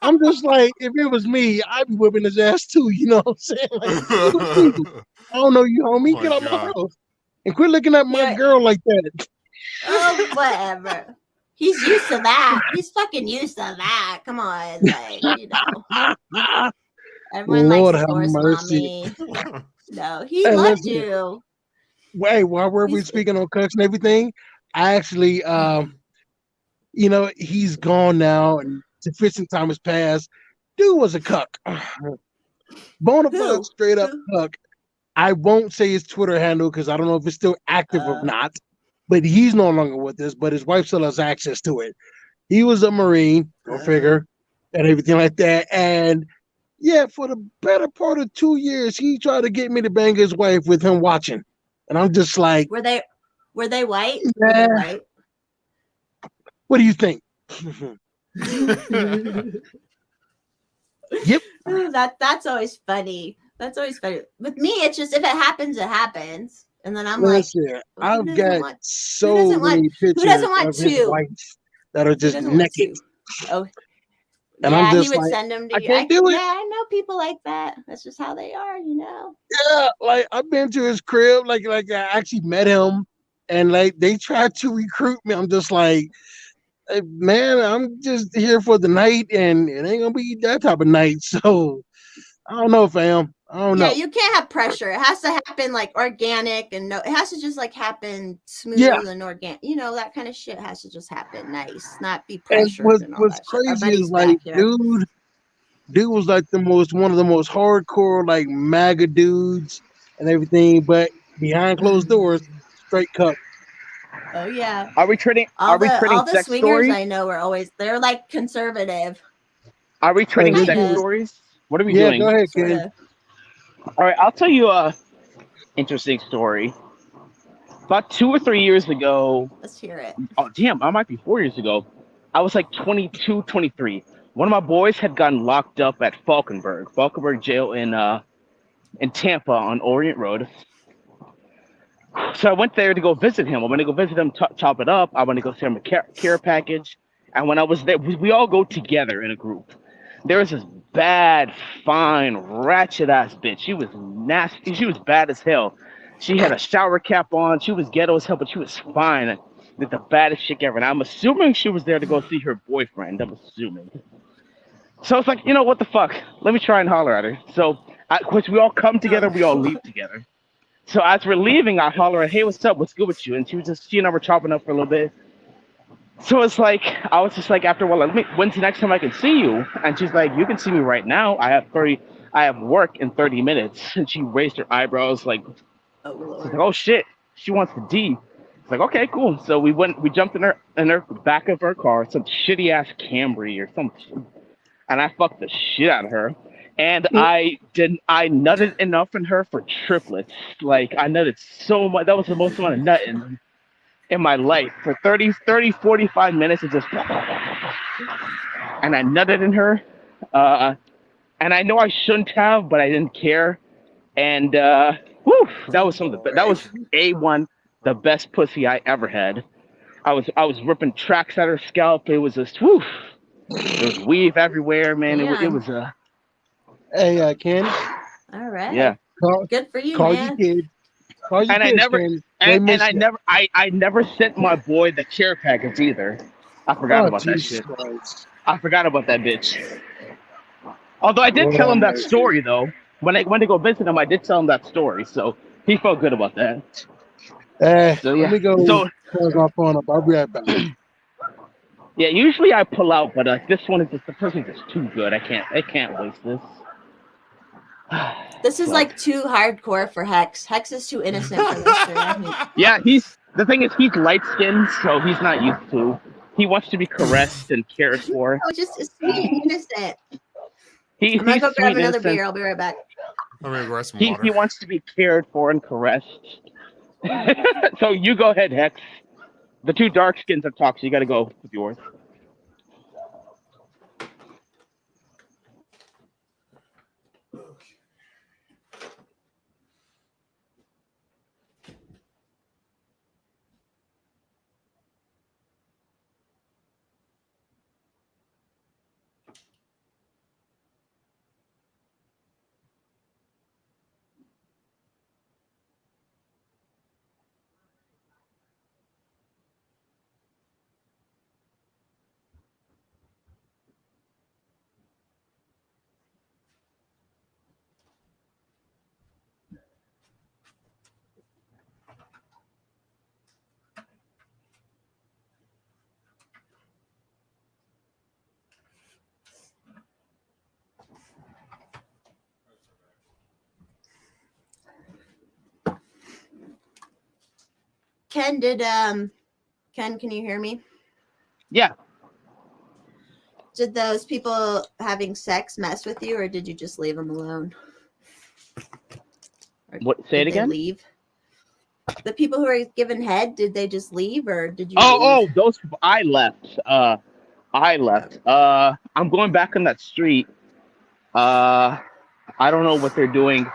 I'm just like, if it was me, I'd be whipping his ass too. You know what I'm saying? Like, I don't know you, homie. Oh, Get out my God. house and quit looking at my girl like that. Oh, whatever. He's used to that. He's fucking used to that. Come on, like, you know. Everyone Lord likes have his horse mercy. mommy. No, he Hey, loved listen. you. Wait, while we're He's- speaking on cucks and everything, I actually, you know, he's gone now and sufficient time has passed. Dude was a cuck. Bona fide, Who? straight up Who? cuck. I won't say his Twitter handle because I don't know if it's still active or not, but he's no longer with us, but his wife still has access to it. He was a Marine, go figure, and everything like that. And yeah, for the better part of 2 years, he tried to get me to bang his wife with him watching. And I'm just like, Were they white? Nah. Were they white? what do you think? Yep. That's always funny. That's always funny. With me, it's just if it happens, it happens. And then I'm like, Listen, who I've doesn't got want- so doesn't want- many pictures doesn't want of his two? wife that are who just doesn't want naked. to? Oh, And yeah, I'm he just would like, send them to I you. can't do it. Yeah, I know people like that. That's just how they are, you know. Yeah, like I've been to his crib, like I actually met him, and like they tried to recruit me. I'm just like, hey, man, I'm just here for the night, and it ain't gonna be that type of night. So I don't know, fam. I don't Yeah, know. you can't have pressure. It has to happen like organic and no, it has to just like happen smooth Yeah. and organic. You know, that kind of shit has to just happen nice, not be And pressured and all what's that shit. Our crazy buddy's is like, back here. dude was like one of the most hardcore like MAGA dudes and everything, but behind closed doors, straight cup. Oh yeah. Are we trading? All Are we trading the sex swingers stories? I know are always they're like conservative. Are we trading Hey, sex listen. stories? What are we Yeah, doing? go ahead, Sort Ken. of. All right, I'll tell you a interesting story. About 2 or 3 years ago, Let's hear it. oh damn, I might be 4 years ago. I was like 22, 23. One of my boys had gotten locked up at Falkenberg jail in Tampa on Orient Road. So I went there to go visit him. I went to go visit him, chop it up. I went to go send him a care package. And when I was there, we all go together in a group. There was this bad, fine, ratchet ass bitch. She was nasty. She was bad as hell. She had a shower cap on. She was ghetto as hell, but she was fine. The baddest chick ever. And I'm assuming she was there to go see her boyfriend. I'm assuming. So I was like, you know what the fuck? Let me try and holler at her. So, which we all come together, we all leave together. So as we're leaving, I holler at, hey, what's up? What's good with you? And she and I were chopping up for a little bit. So it's like, I was just like, after a while, when's the next time I can see you? And she's like, you can see me right now. I have work in 30 minutes. And she raised her eyebrows like, Oh she's Lord. like, oh shit, she wants the D. It's like, okay, cool. So we jumped in her back of her car, some shitty ass Camry or something. And I fucked the shit out of her. And I nutted enough in her for triplets. Like, I nutted so much. That was the most amount of nutting in my life. For 30, 45 minutes, it just... And I nutted in her. And I know I shouldn't have, but I didn't care. And, whew, that was that was A1, the best pussy I ever had. I was ripping tracks at her scalp. It was just, whew. There was weave everywhere, man. It was Hey, Ken. All right. yeah. Good for you, Call man. your kids. Call your And I kids, never Ken. and I never sent my boy the care package either. I forgot about that shit. Christ. I forgot about that bitch. Although I did tell him that story though. When I went to go visit him, I did tell him that story, so he felt good about that. So yeah. Let me go So turn my phone up. I'll be right back. Yeah, usually I pull out, but this one is just the person's just too good. I can't waste this. This is So. like too hardcore for Hex. Hex is too innocent for this shit. I mean, Yeah, the thing is he's light skinned, so he's not used to. He wants to be caressed and cared for. oh, just sweet and innocent. He's I'm gonna go grab sweet, another innocent. beer. I'll be right back. I'm gonna grab some He water. wants to be cared for and caressed. So you go ahead, Hex. The two dark skins have talked, so you got to go with yours. Ken, Ken, can you hear me? Yeah. Did those people having sex mess with you, or did you just leave them alone? Or What? Say it did they again. leave? The people who are given head, did they just leave, or did you? Oh, leave? those. I left. I left. I'm going back on that street. I don't know what they're doing.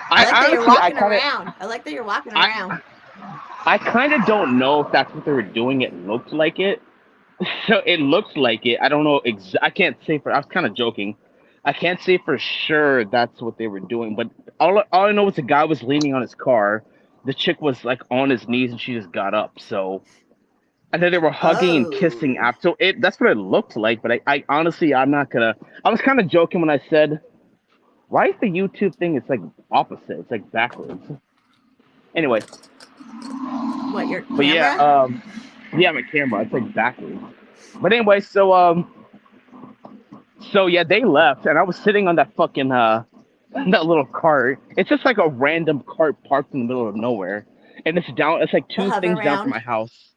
I like that you're walking kinda, around. I like that you're walking around. I kind of don't know if that's what they were doing. It looked like it. So it looks like it. I don't know. I can't say for. I was kind of joking. I can't say for sure that's what they were doing. But all I know is the guy was leaning on his car. The chick was like on his knees and she just got up. So, and then they were hugging and kissing after. So that's what it looked like. But I honestly, I'm not gonna. I was kind of joking when I said, "Why is the YouTube thing? It's like opposite. It's like backwards." Anyway. What, your camera? But yeah, my camera. It's like backwards. But anyway, so yeah, they left, and I was sitting on that fucking that little cart. It's just like a random cart parked in the middle of nowhere, and it's down. It's like two things down from my house.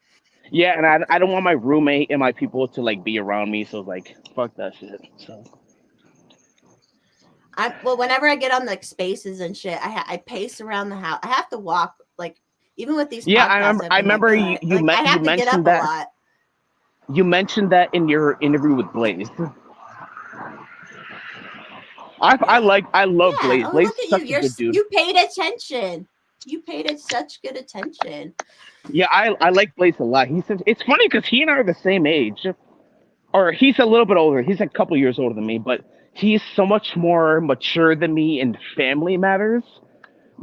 Yeah, and I don't want my roommate and my people to like be around me, so like fuck that shit. So. Well, whenever I get on like spaces and shit, I pace around the house. I have to walk like. Even with these, yeah, I remember you mentioned that. A lot. You mentioned that in your interview with Blaze. I love Blaze. Blaze is such a good dude. You paid attention. You paid such good attention. Yeah, I like Blaze a lot. It's funny because he and I are the same age, or he's a little bit older. He's a couple years older than me, but he's so much more mature than me in family matters.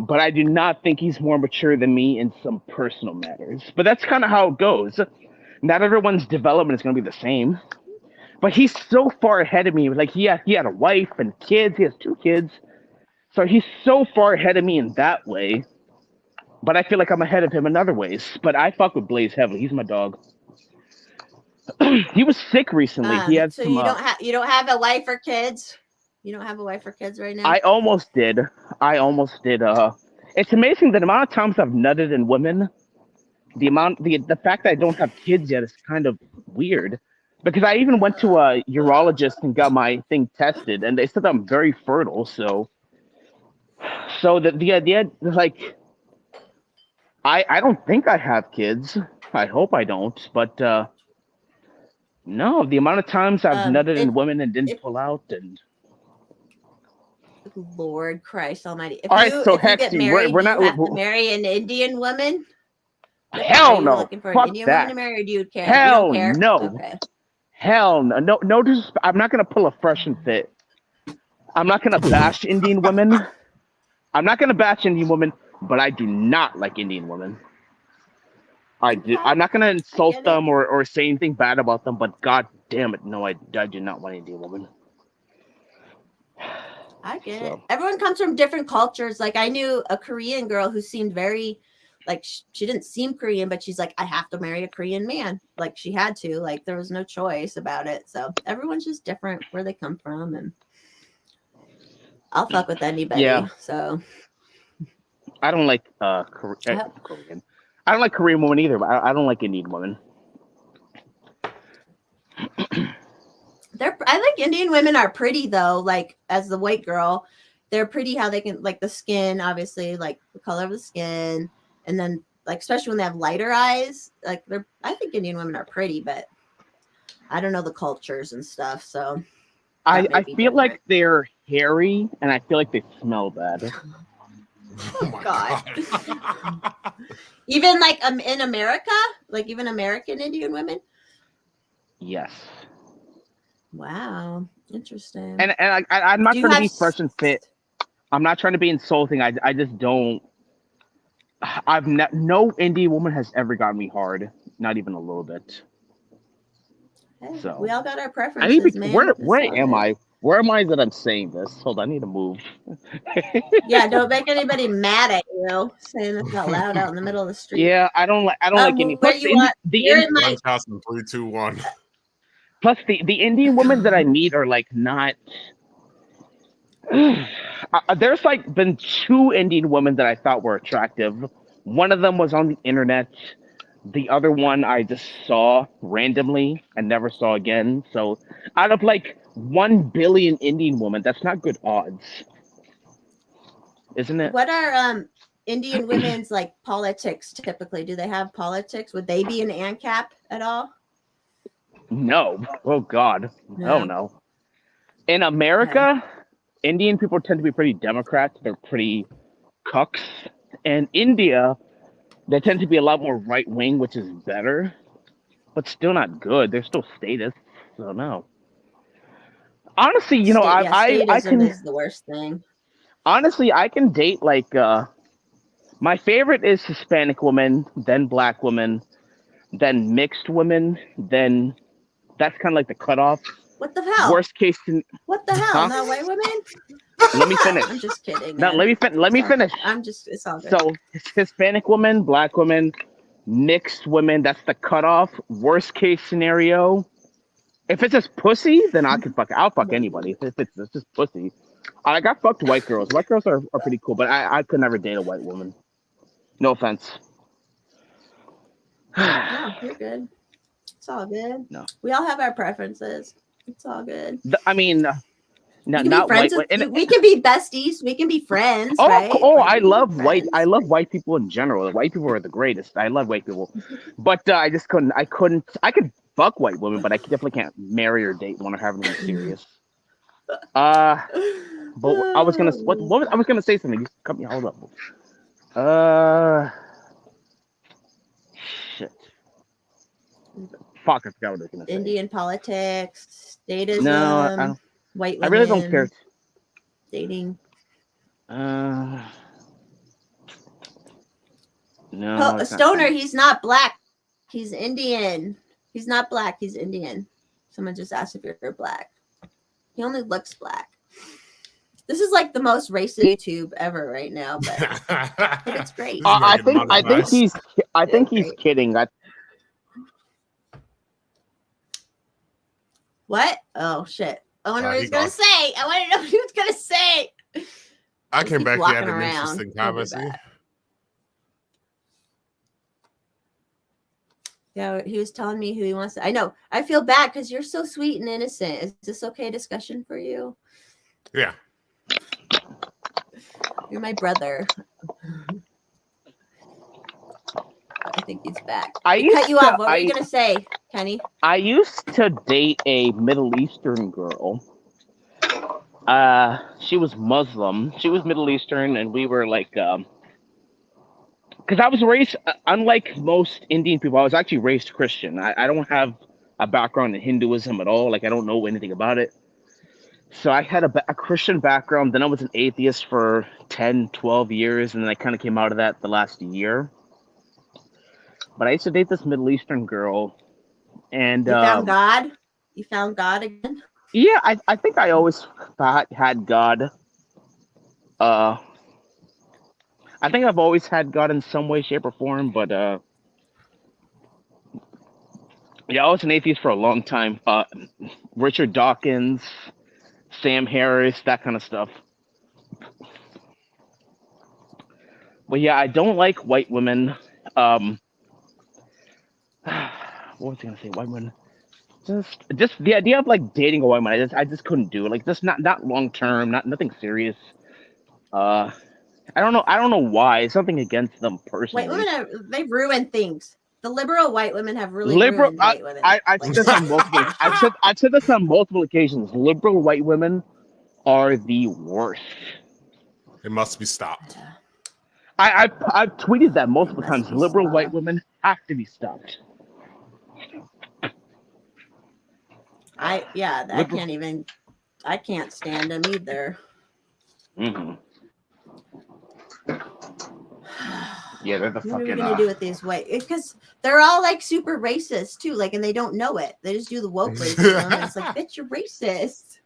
But I do not think he's more mature than me in some personal matters. But that's kind of how it goes. Not everyone's development is going to be the same. But he's so far ahead of me. Like he had a wife and kids. He has 2 kids. So he's so far ahead of me in that way. But I feel like I'm ahead of him in other ways. But I fuck with Blaze heavily. He's my dog. He was sick recently. He had so some. You don't have a wife or kids. You don't have a wife or kids right now? I almost did. It's amazing the amount of times I've nutted in women. The fact that I don't have kids yet is kind of weird. Because I even went to a urologist and got my thing tested, and they said I'm very fertile. So the idea is like, I don't think I have kids. I hope I don't. But no, the amount of times I've nutted in women and didn't pull out and. Lord Christ Almighty! If so if Hex, you get married, we're not. You have to marry an Indian woman. Hell no! Looking for Fuck an Indian that. woman to marry, or do you care? Hell you don't care? no! Okay. Hell no! No disrespect. I'm not gonna pull a fresh and fit. I'm not gonna bash Indian women. I'm not gonna bash Indian women, but I do not like Indian women. I'm not gonna insult them or say anything bad about them, but god damn it, no, I do not want Indian women. I get it. Everyone comes from different cultures. Like I knew a Korean girl who seemed very like she didn't seem Korean, but she's like, I have to marry a Korean man. Like she had to, like there was no choice about it. So everyone's just different where they come from, and I'll fuck with anybody. Yeah. So I don't like Korean. I don't like Korean women either, but I don't like Indian women. I think Indian women are pretty though. Like as the white girl, they're pretty how they can, like the skin, obviously, like the color of the skin, and then like especially when they have lighter eyes, like I think Indian women are pretty, but I don't know the cultures and stuff. So I feel like they're hairy, and I feel like they smell bad. Oh my God. Even like in America, like even American Indian women. Yes. Wow, interesting. And I'm not trying to be fresh and fit. I'm not trying to be insulting. I just don't. No Indian woman has ever gotten me hard, not even a little bit. Hey, So we all got our I preferences, need to, man. where am I? Where am I that I'm saying this? Hold on, I need to move. Yeah, don't make anybody mad at you saying this out loud out in the middle of the street. Yeah, I don't like any. Where you are? You're in like 3, 2, 1. Plus the Indian women that I meet are like not. There's like been 2 Indian women that I thought were attractive. One of them was on the internet. The other one I just saw randomly and never saw again. So out of like 1 billion Indian women, that's not good odds, isn't it? What are Indian women's like politics typically? Do they have politics? Would they be an ANCAP at all? No. Oh God. Oh no. In America, Indian people tend to be pretty Democrats. They're pretty cucks. And India, they tend to be a lot more right wing, which is better, but still not good. They're still statists. So no. Honestly, you know, I can. Is the worst thing. Honestly, I can date like my favorite is Hispanic women, then Black women, then mixed women, then that's kind of like the cutoff. What the hell? Worst case. What the hell? Not white women? Let me finish. I'm just kidding. No, let me finish. It's all good. So Hispanic women, Black women, mixed women. That's the cutoff. Worst case scenario. If it's just pussy, then I'll fuck anybody. If it's just pussy, I got fucked white girls. White girls are pretty cool, but I could never date a white woman. No offense. No, you're good. It's all good. No. We all have our preferences. It's all good. I mean, not white. We can be besties. We can be friends. Oh, right? I love white. I love white people in general. White people are the greatest. I love white people, but I just couldn't. I could fuck white women, but I definitely can't marry or date one or have anything serious. But I was gonna. I was gonna say something. You cut me. Hold up. Shit. Fuck, I forgot what I was gonna say. Indian politics, statism. No, I don't. White women. I really don't care. Dating. No. Stoner, he's not black. He's Indian. He's not black. He's Indian. Someone just asked if you're black. He only looks black. This is like the most racist YouTube ever right now, but it's great. I think he's kidding. What? Oh shit! I wonder what he was gonna say. I want to know what he was gonna say. I came back. He had an interesting conversation. Yeah, he was telling me who he wants to. I know. I feel bad because you're so sweet and innocent. Is this okay discussion for you? Yeah. You're my brother. I think he's back. Cut you off. What were you gonna say, Kenny? I used to date a Middle Eastern girl. She was Muslim. She was Middle Eastern, and we were like, because I was raised, unlike most Indian people, I was actually raised Christian. I don't have a background in Hinduism at all. Like, I don't know anything about it. So I had a Christian background. Then I was an atheist for 10, 12 years, and then I kind of came out of that the last year. But I used to date this Middle Eastern girl, and you found God. You found God again. Yeah, I think I always had God. I I think I've always had God in some way, shape, or form, but yeah, I was an atheist for a long time. Richard Dawkins, Sam Harris, that kind of stuff. But yeah, I don't like white women. What was I gonna say? White women. Just the idea of like dating a white woman. I just couldn't do it. Like just not long term, nothing serious. Uh, I don't know why. It's something against them White personally. women they ruin things. The liberal white women have really Liberal. ruined white women. I said this on multiple. I said this on multiple occasions. Liberal white women are the worst. It must be stopped. I've tweeted that multiple times. Liberal white women have to be stopped. I can't stand them either. Mm-hmm. Yeah, they're the What are fucking. we gonna do with these white? Because they're all like super racist too, like, and they don't know it. They just do the woke racism, and it's like, bitch, you're racist.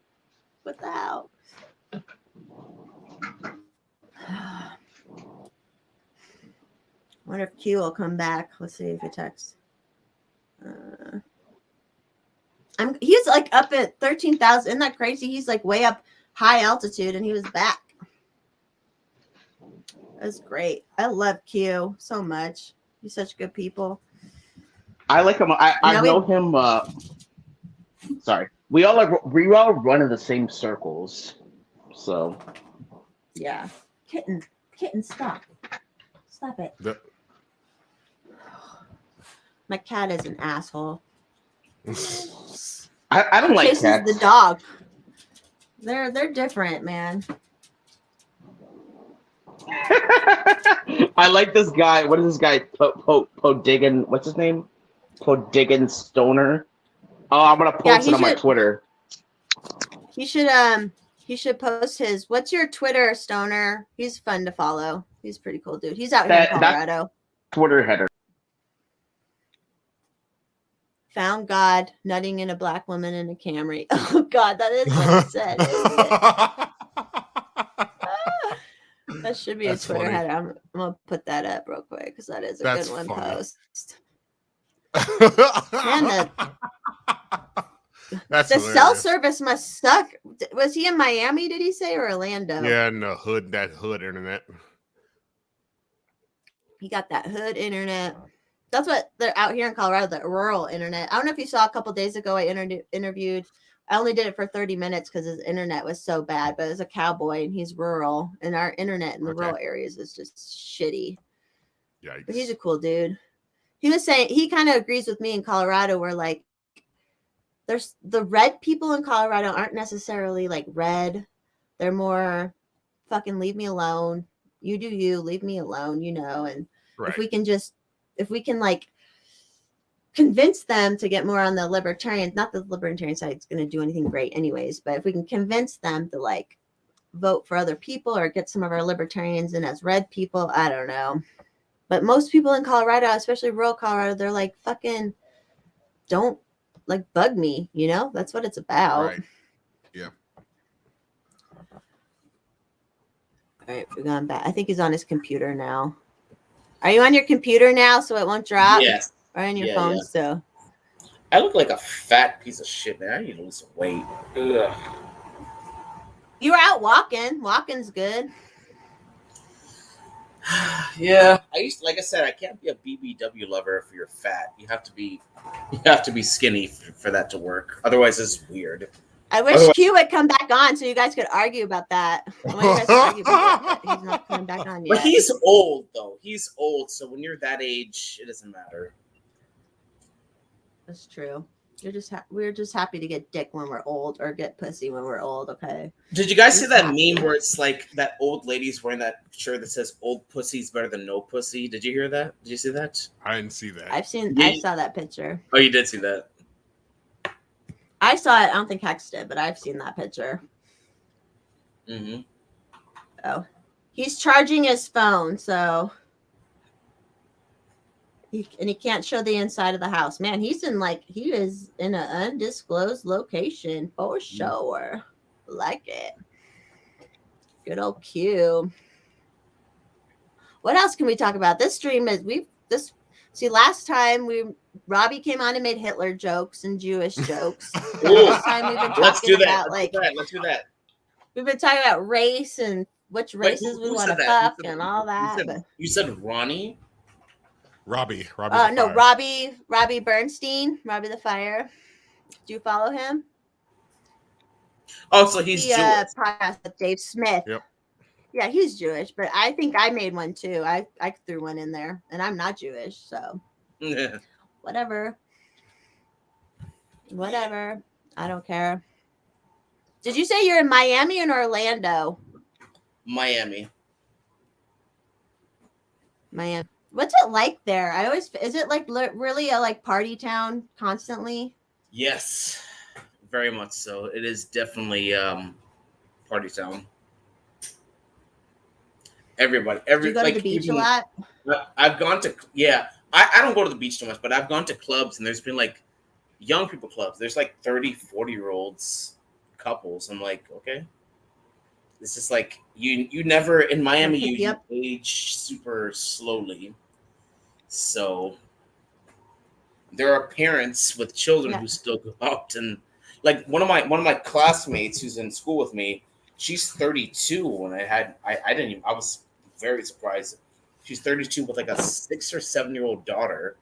What the hell? I wonder if Q will come back. Let's see if he texts. He's like up at 13,000. Isn't that crazy? He's like way up high altitude, and he was back. That's great. I love Q so much. He's such good people. I like him. I know him. Sorry, we all run in the same circles. So Yeah, kitten, stop it. My cat is an asshole. I don't like Chases cats. the dog. They're different, man. I like this guy. What is this guy? Podigan. What's his name? Podigan Stoner. Oh, I'm gonna post it on my Twitter. He should post his. What's your Twitter, Stoner? He's fun to follow. He's a pretty cool dude. He's out here in Colorado. Twitter header. Found God nutting in a black woman in a Camry. Oh God, that is what it said. Isn't it? That should be a Twitter header. I'm gonna put that up real quick because that is a good one. Post. Man, the cell service must suck. Was he in Miami? Did he say, or Orlando? Yeah, in the hood, that hood internet. He got that hood internet. That's what they're out here in Colorado, the rural internet. I don't know if you saw a couple days ago, I interviewed. I only did it for 30 minutes because his internet was so bad, but it's a cowboy and he's rural, and our internet in the rural areas is just shitty. Yikes. But he's a cool dude. He was saying he kind of agrees with me in Colorado, where like there's the red people in Colorado aren't necessarily like red. They're more fucking leave me alone. You do you, leave me alone, you know. And if we can like convince them to get more on the libertarian, not the libertarian side is going to do anything great anyways, but if we can convince them to like vote for other people or get some of our libertarians in as red people, I don't know. But most people in Colorado, especially rural Colorado, they're like, fucking don't like bug me, you know? That's what it's about. Right. Yeah. All right, we're going back. I think he's on his computer now. Are you on your computer now so it won't drop? Yes. Or on your phone still? I look like a fat piece of shit, man. I need to lose some weight. Ugh. You were out walking. Walking's good. Yeah. Like I said, I can't be a BBW lover if you're fat. You have to be skinny for that to work. Otherwise it's weird. I wish Q would come back on so you guys could argue about that. I want you guys to argue about that. He's not coming back on yet. But he's old though. He's old, so when you're that age, it doesn't matter. That's true. We're just happy to get dick when we're old or get pussy when we're old. Okay. Did you guys see that meme where it's like that old lady's wearing that shirt that says "Old pussy's better than no pussy"? Did you hear that? Did you see that? I didn't see that. I saw that picture. Oh, you did see that. I saw it. I don't think Hex did, but I've seen that picture. Mm-hmm. Oh, he's charging his phone, so. He can't show the inside of the house. Man, he is in an undisclosed location for sure. Like it. Good old Q. What else can we talk about? This stream is last time Robbie came on and made Hitler jokes and Jewish jokes. This time we've been Let's talking do that. about Let's do that. we've been talking about race and which Wait, races we who want said to that? fuck Who said and that? all that. You said Ronnie? Robbie. No, the Fire. Robbie Bernstein, Robbie the Fire. Do you follow him? Oh, so he's Jewish. Podcast with Dave Smith. Yep. Yeah, he's Jewish, but I think I made one too. I threw one in there, and I'm not Jewish, so whatever. I don't care. Did you say you're in Miami and Orlando? Miami. What's it like there? Is it like really a like party town constantly? Yes, very much so. It is definitely party town. Everybody, Do you go to the beach a lot? I've gone to I don't go to the beach too much, but I've gone to clubs and there's been like young people clubs. There's like 30, 40-year-olds couples. I'm like, okay. It's just like you never in Miami you age super slowly. So there are parents with children who still go out, and like one of my classmates who's in school with me, she's 32 and I was very surprised. She's 32 with like a 6 or 7-year-old daughter,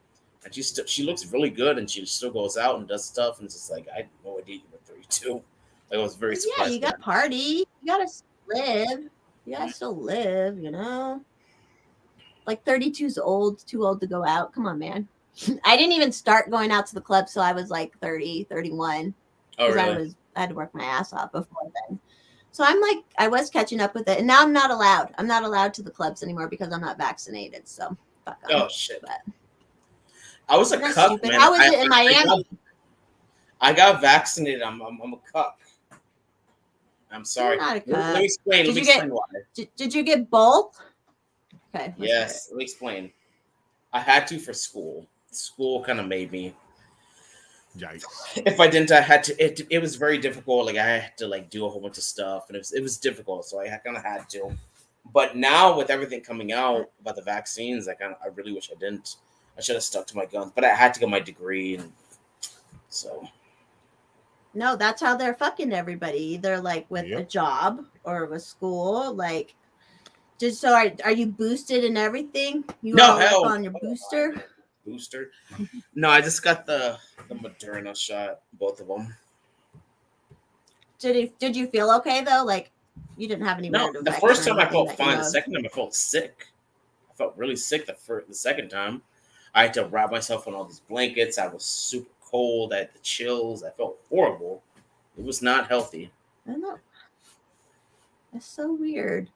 and she looks really good, and she still goes out and does stuff, and it's just like I had no idea you were 32. Like, I was very surprised. Yeah, you got party. You gotta live. You gotta still live, you know. Like 32's too old to go out. Come on, man. I didn't even start going out to the club till I was like 30, 31. Oh, really? I had to work my ass off before then. So I was catching up with it, and now I'm not allowed. I'm not allowed to the clubs anymore because I'm not vaccinated. So fuck off. Oh shit! But I was a cuck, man. How was it in Miami? I got vaccinated. I'm a cuck. I'm sorry. You're not a cuck. Let me explain why. Did you get both? Okay. Yes, let me explain. I had to for school. School kind of made me. Yikes. If I didn't, I had to. It was very difficult. Like I had to like do a whole bunch of stuff, and it was difficult. So I kind of had to. But now with everything coming out about the vaccines, I really wish I didn't. I should have stuck to my guns. But I had to get my degree, and so. No, that's how they're fucking everybody. Either like with a job or with school. Like, just so are you boosted and everything? You no, all hell, on your booster? Booster? No, I just got the Moderna shot, both of them. Did you feel okay though? Like you didn't have any? No, the first time I felt fine. The second time I felt sick. I felt really sick the second time. I had to wrap myself in all these blankets. I was super cold. I had the chills. I felt horrible. It was not healthy. I know. It's so weird.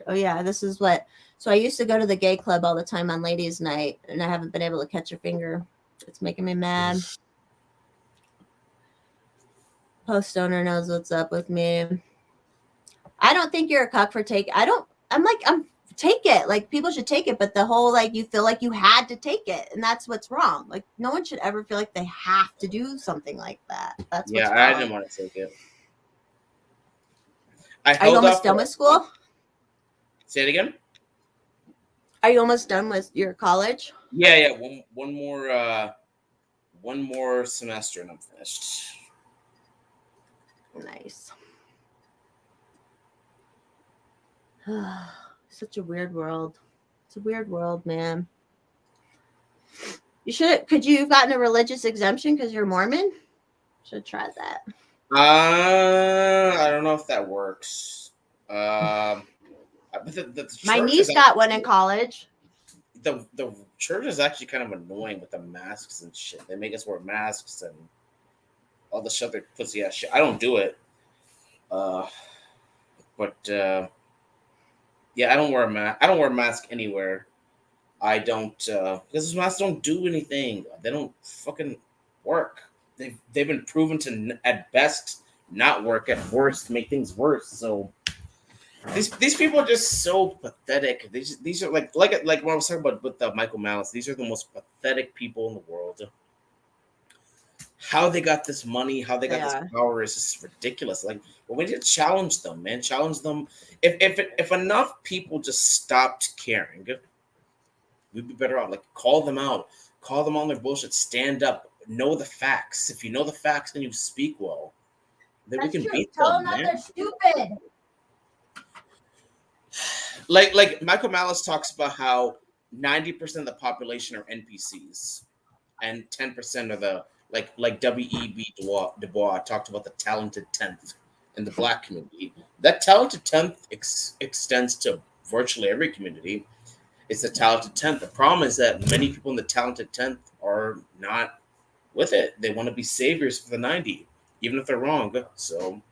Oh yeah, this is what. So I used to go to the gay club all the time on ladies' night, and I haven't been able to catch a finger. It's making me mad. Post owner knows what's up with me. I don't think you're a cuck for take. I'm take it. Like people should take it, but the whole like you feel like you had to take it, and that's what's wrong. Like no one should ever feel like they have to do something like that. That's what's wrong. I didn't want to take it. Are you almost done with school? Say it again. Are you almost done with your college? Yeah. One more semester and I'm finished. Nice. Such a weird world. It's a weird world, man. Could you have gotten a religious exemption because you're Mormon? Should have tried that. I don't know if that works. The my niece got one in college. The church is actually kind of annoying with the masks and shit. They make us wear masks and all the shit they pussy ass shit. I don't do it. Yeah, I don't wear a mask. I don't wear a mask anywhere. I don't because those masks don't do anything. They don't fucking work. They've been proven to at best not work, at worst make things worse. So these people are just so pathetic. These are like when I was talking about with Michael Malice. These are the most pathetic people in the world. how they got this money, how they got They this are. power is just ridiculous. Like, well, we need to challenge them, man. Challenge them. If enough people just stopped caring, we'd be better off. Like, call them out, call them on their bullshit, stand up, know the facts. If you know the facts and you speak well, then we can beat Tell them, them that man. they're stupid. Like Michael Malice talks about how 90% of the population are NPCs, and 10% are the like W.E.B. Du Bois talked about the talented 10th in the Black community. That talented 10th extends to virtually every community. It's the talented 10th. The problem is that many people in the talented 10th are not with it. They want to be saviors for the 90, even if they're wrong. So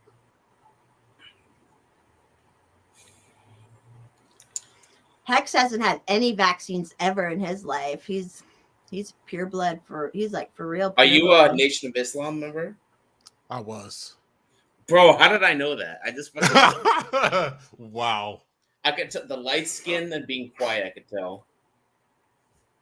Hex hasn't had any vaccines ever in his life. He's pure blood he's like for real. are pure you blood. a Nation of Islam member? I was. Bro, how did I know that? I just fucking Wow. I could tell the light skin and being quiet. I could tell.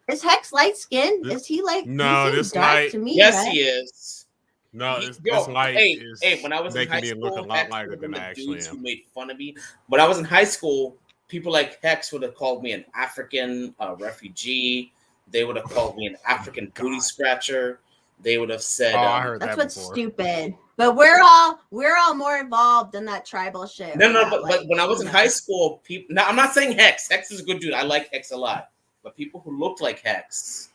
Is Hex light skinned? This- Is he like? No, he seems this dark light- to me. Yes, right? he is. No, He- this yo, light hey, is hey, when I was in making high me school, look a lot Hex lighter would have than been I the actually dudes who am. made fun of me. When I was in high school, people like Hex would have called me an African refugee. They would have called me an African booty scratcher. They would have said, Oh, I heard That's that what's before. stupid. But we're all more involved in that tribal shit. no, right no, now, but like, when I was you in know. high school, people. Now I'm not saying Hex. Hex is a good dude. I like Hex a lot. But people who looked like Hex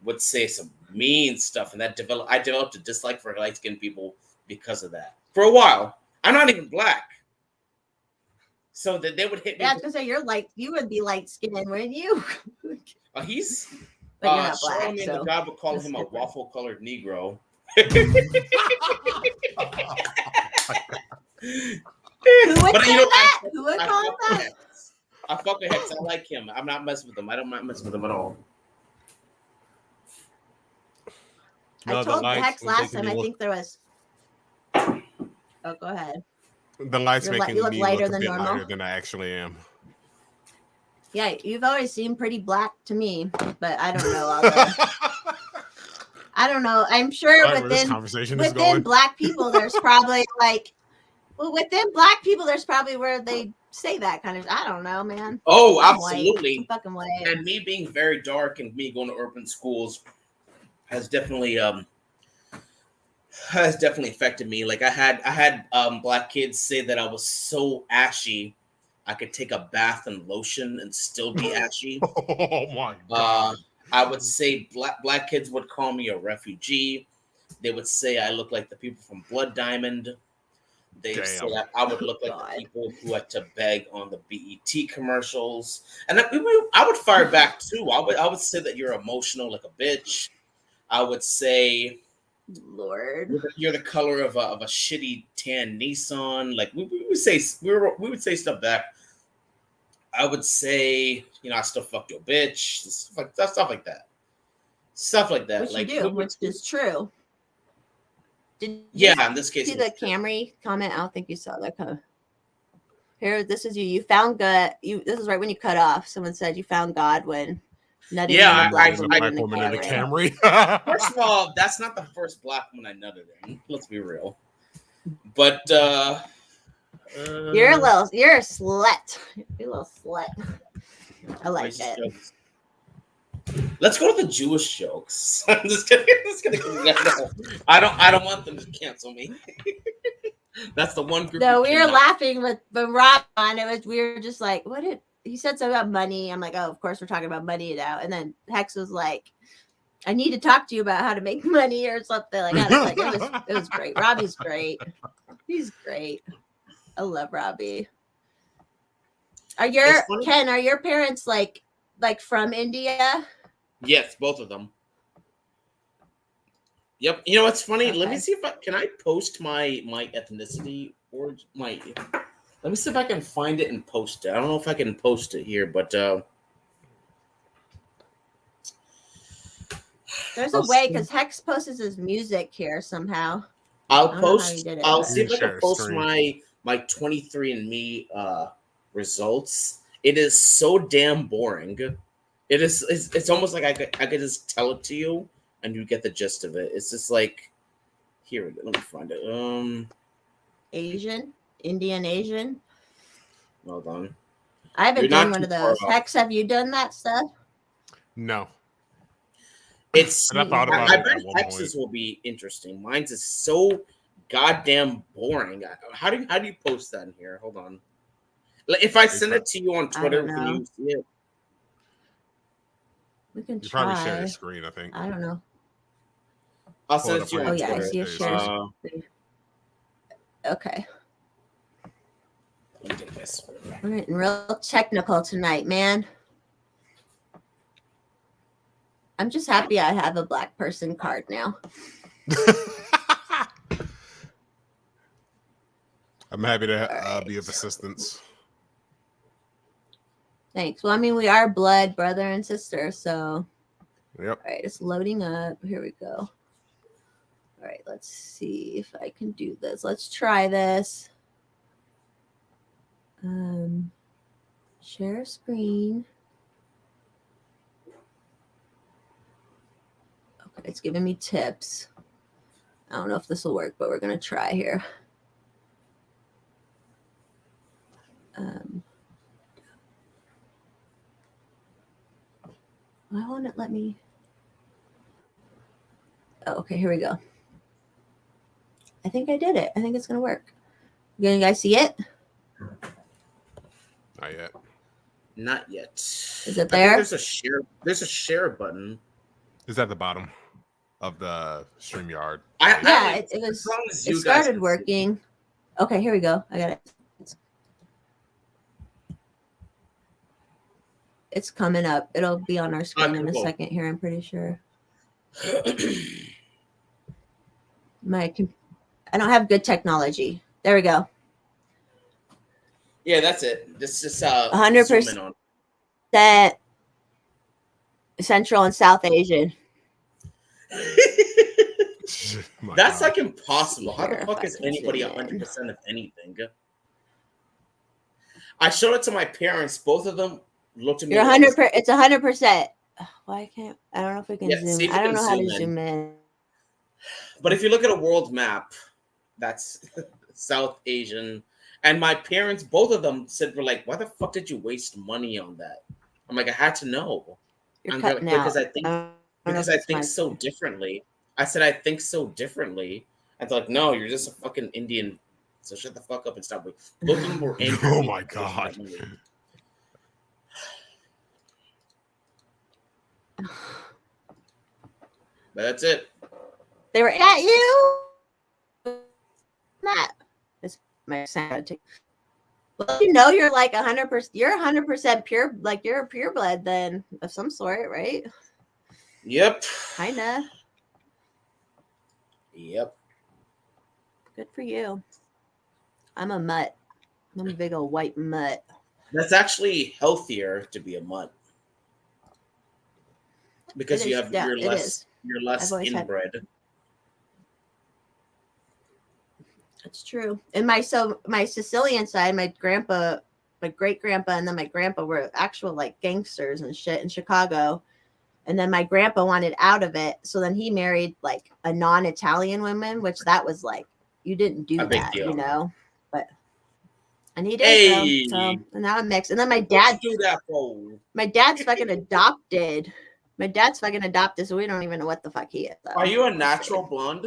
would say some mean stuff, and I developed a dislike for light skinned people because of that. For a while, I'm not even black, so that they would hit me. Yeah, I was gonna say you would be light skinned, wouldn't you? He's But you're not black. Charlemagne the So. God would call that's him a different. waffle colored Negro. Who would But say you know, that? Who would I call him fuck with that? Hex. I fuck with Hex. I like him. I'm not messing with him. I don't mind messing with him at all. No, I the told lights Hex were last making time. me I look- think there was. Oh, go ahead. The lights You making look me lighter look a than bit normal. lighter than I actually am. Yeah, you've always seemed pretty black to me, but I don't know all the. I don't know. I'm sure Where this within conversation is within going. black people, there's probably like, well, within black people, there's probably where they say that kind of. I don't know, man. Oh, I'm white. absolutely. I'm fucking white. And me being very dark and me going to urban schools has definitely affected me. Like I had black kids say that I was so ashy I could take a bath in lotion and still be ashy. Oh my god. I would say black kids would call me a refugee. They would say I look like the people from Blood Diamond. They Damn. say that I would look like God. the people who had to beg on the BET commercials, and I would fire back too. I would say that you're emotional like a bitch. I would say Lord. you're the color of a shitty tan Nissan. Like we would say stuff back. I would say, I still fuck your bitch. Stuff like that. Stuff like that. Which like you do, which is true. Did you yeah, in this case, see the Camry comment? I don't think you saw that. Here, this is you. You found God. This is right when you cut off. Someone said you found God when nutting Yeah, in a black There's a woman black in the woman in the Camry. Camry. First of all, that's not the first black woman I nutted in. Let's be real. But You're a slut. You're a little slut. I like racist it. jokes. Let's go to the Jewish jokes. I'm just kidding. No, I don't want them to cancel me. That's the one group. No, you we were cannot- laughing with Rob on it. We were just like, what did he said something about money? I'm like, oh, of course we're talking about money now. And then Hex was like, I need to talk to you about how to make money or something like that. It was great. Robbie's great. He's great. I love Robbie. It's funny. Ken, are your parents like from India? Yes, both of them. Yep. You know what's funny? Let me Okay. see if I post my ethnicity or my. Let me see if I can find it and post it. I don't know if I can post it here, but There's a I'll way see. because Hex posts his music here somehow. I'll I don't know how post. you did it, I'll but- see if I Share can post screen. my 23andMe results. It is so damn boring. It's almost like I could just tell it to you and you get the gist of it. It's just like Here, let me find it. Indian Asian. Hold on. I haven't You're done not one of too far those. off. Hex, have you done that stuff? No. It's And I thought I about I it bet at one point. Hex's will be interesting. Mine's is so goddamn boring. How do you post that in here? Hold on. Like, if I send it to you on I Twitter, don't can know. you see it? We can You try. probably share your screen, I think. I don't know. I'll Pull send it it up to you on on Oh, yeah, I Twitter. see a share screen. Okay. Let me take this. We're getting real technical tonight, man. I'm just happy I have a black person card now. I'm happy to Alright. be of assistance. Thanks. Well, I mean, we are blood brother and sister, so. Yep. All right, it's loading up. Here we go. All right, let's see if I can do this. Let's try this. Share screen. Okay, it's giving me tips. I don't know if this will work, but we're gonna try here. Why won't it let me? Oh, okay, here we go. I think I did it. I think it's gonna work. You guys see it? Not yet. Not yet. Is it I think there? there's a share. There's a share button. It's at the bottom of the StreamYard. Yeah, as it was. long as It you guys started can see. working. Okay, here we go. I got it. It's coming up. It'll be on our screen in a cool. second here, I'm pretty sure. I don't have good technology. There we go. Yeah, that's it. This is 100% zoom in on. That Central and South Asian. My That's God. like impossible. How Here, the if fuck I is can anybody zoom in. 100% of anything? I showed it to my parents. Both of them looked at me. You're like, 100%. It's 100%. Why can't I don't know if we can Yeah, zoom. see if I you don't can know how to zoom in. zoom in. But if you look at a world map, that's South Asian. And my parents, both of them said, "We're like, why the fuck did you waste money on that?" I'm like, I had to know. You're And they're cutting like, out. because I think don't know because if I it's think my- so differently. I said I think so differently. And they're like, no, you're just a fucking Indian. So shut the fuck up and stop. Both of them were angry. at Oh me my for wasting God. that money. But that's it. They were at you. That is my sanity. Well, you know, you're like 100%. You're 100% pure. Like you're a pureblood then of some sort, right? Yep. Kinda. Yep. Good for you. I'm a mutt. I'm a big old white mutt. That's actually healthier to be a mutt. Because It you is, have yeah, you're it less is. you're less I've always had- inbred. That's true. And my Sicilian side, my grandpa, my great grandpa, and then my grandpa were actual like gangsters and shit in Chicago. And then my grandpa wanted out of it, so then he married like a non-Italian woman, which that was like you didn't do A big that, deal. you know. But and he did Hey! so and now I'm mixed. And then my What dad, you do that for? my dad's fucking adopted. My dad's fucking adopted, so we don't even know what the fuck he is. Though. Are you a natural blonde?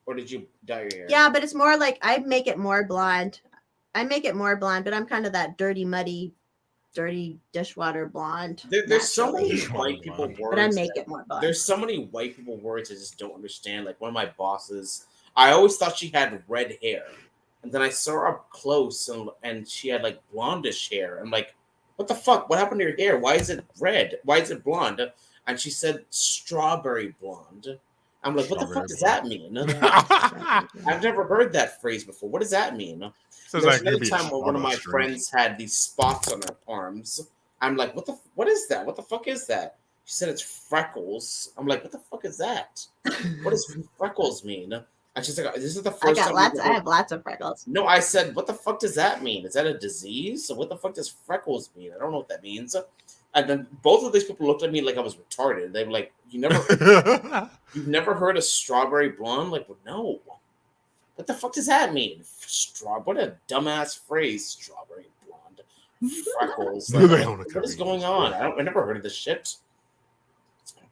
Or did you dye your hair? Yeah, but it's more like I make it more blonde. I make it more blonde, but I'm kind of that dirty, muddy, dirty dishwater blonde. There's so many naturally. white people words. But I make it more blonde. There's so many white people words I just don't understand. Like one of my bosses, I always thought she had red hair. And then I saw her up close and she had like blondish hair. I'm like, what the fuck? What happened to your hair? Why is it red? Why is it blonde? And she said strawberry blonde. I'm like, what the fuck does that mean? I've never heard that phrase before. What does that mean? Sounds There's like another you're being time where one of my strawberry. friends had these spots on her arms. I'm like, what is that? What the fuck is that? She said it's freckles. I'm like, what the fuck is that? What does freckles mean? And she's like, this is the I first got time. lots. I have lots of freckles. No, I said, what the fuck does that mean? Is that a disease? So what the fuck does freckles mean? I don't know what that means. And then both of these people looked at me like I was retarded. They were like, You never you've never heard of strawberry blonde? Like, no. What the fuck does that mean? What a dumbass phrase, strawberry blonde. Freckles. They Like, don't what is occur going on? I never heard of this shit.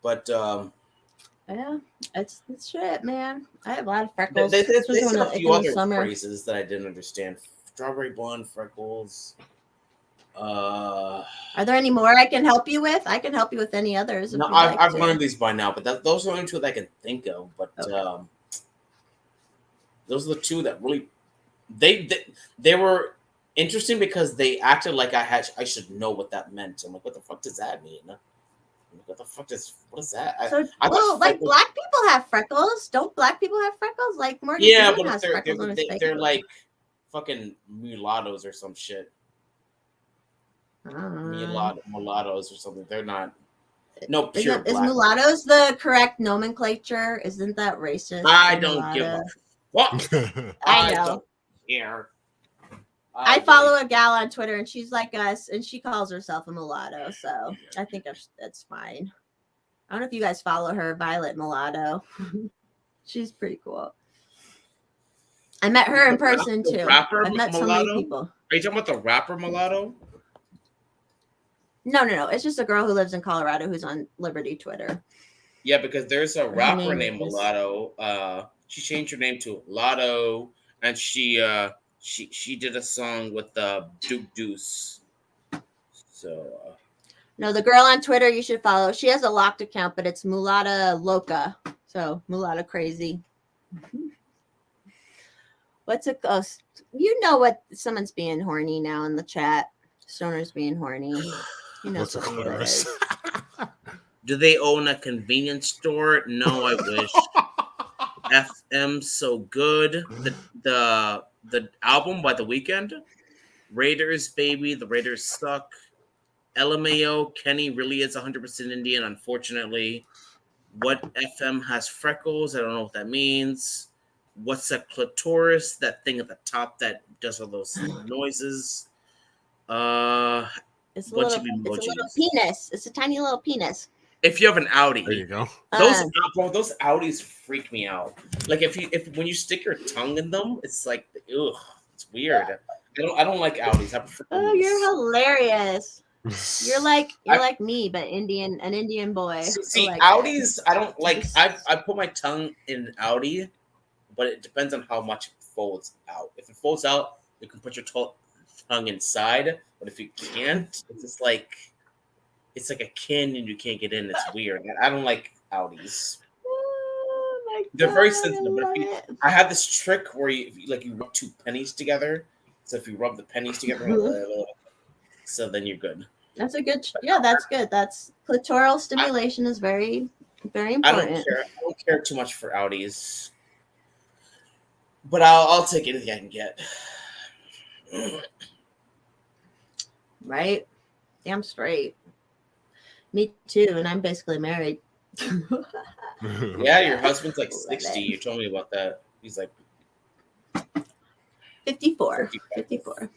But Yeah, it's shit, man. I have a lot of freckles. they especially said a in few the other summer. phrases that I didn't understand. Strawberry blonde, freckles. Are there any more I can help you with? I can help you with any others. If No, you'd like I've to. learned these by now, but those are the only two that I can think of. But Okay. those are the two that really they were interesting because they acted like I should know what that meant. I'm like, what the fuck does that mean? What the fuck what is that? So, I well, thought like freckles- black people have freckles. Don't black people have freckles? Like Morgan yeah, Freeman but has they're freckles on his face. they're like fucking mulattoes or some shit. Mulattoes or something. They're not pure Is black. mulattoes the correct nomenclature? Isn't that racist? I don't give a mulatto? fuck. I know. don't care. I follow a gal on Twitter and she's like us and she calls herself a mulatto. So I think that's fine. I don't know if you guys follow her, Violet Mulatto. She's pretty cool. I met her in person The too. rapper I've met so Mulatto? many people. Are you talking about the rapper mulatto? No. It's just a girl who lives in Colorado who's on Liberty Twitter. Yeah, because there's a rapper name named is- Mulatto. She changed her name to Lotto, and she did a song with Duke Deuce. So No, the girl on Twitter you should follow. She has a locked account, but it's Mulatta Loca. So Mulatta Crazy. What's it? Oh, you know what? Someone's being horny now in the chat. Stoner's being horny. You know What's a what that clitoris? is. do they own a convenience store? No, I wish. FM so good. The album by The Weeknd. Raiders, baby. The Raiders suck. LMAO. Kenny really is 100% Indian, unfortunately. What FM has freckles? I don't know what that means. What's a clitoris? That thing at the top that does all those noises. It's a Bunch little, of emojis. it's a little penis. It's a tiny little penis. If you have an Audi, There you go. those Audis freak me out. Like if when you stick your tongue in them, it's like ugh, it's weird. I don't like Audis. I prefer Oh, these. you're hilarious. You're like I- like me, but an Indian boy. See, I like Audis, it. I don't like. I put my tongue in an Audi, but it depends on how much it folds out. If it folds out, you can put your tongue inside. But if you can't, it's just like it's like a can and you can't get in. It's weird. I don't like Audis. Oh my They're very God, sensitive, but if I you- love it. I have this trick where you rub two pennies together. So if you rub the pennies together, so then you're good. That's a good. Yeah, that's good. That's clitoral stimulation is very, very I don't important. care. I don't care too much for Audis, but I'll take anything I can get. Right? Damn straight. Me too, and I'm basically married. Yeah, your husband's like Love 60. it. You told me about that. He's like 54. 55. 54.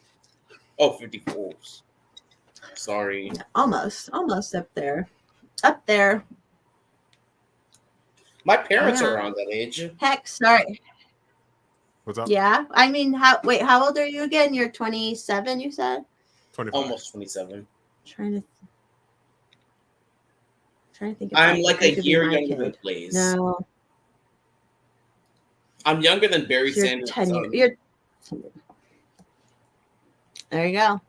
Oh, 54. Sorry. Yeah, almost up there. Up there. My parents Yeah. are around that age. Heck, sorry. What's up? Yeah. I mean, how old are you again? You're 27, you said? 25. Almost 27. Trying to think. If I'm that like a could be year my younger than kid. Blaze. No, I'm younger than Barry you're Sanders' 10 son. years. There you go.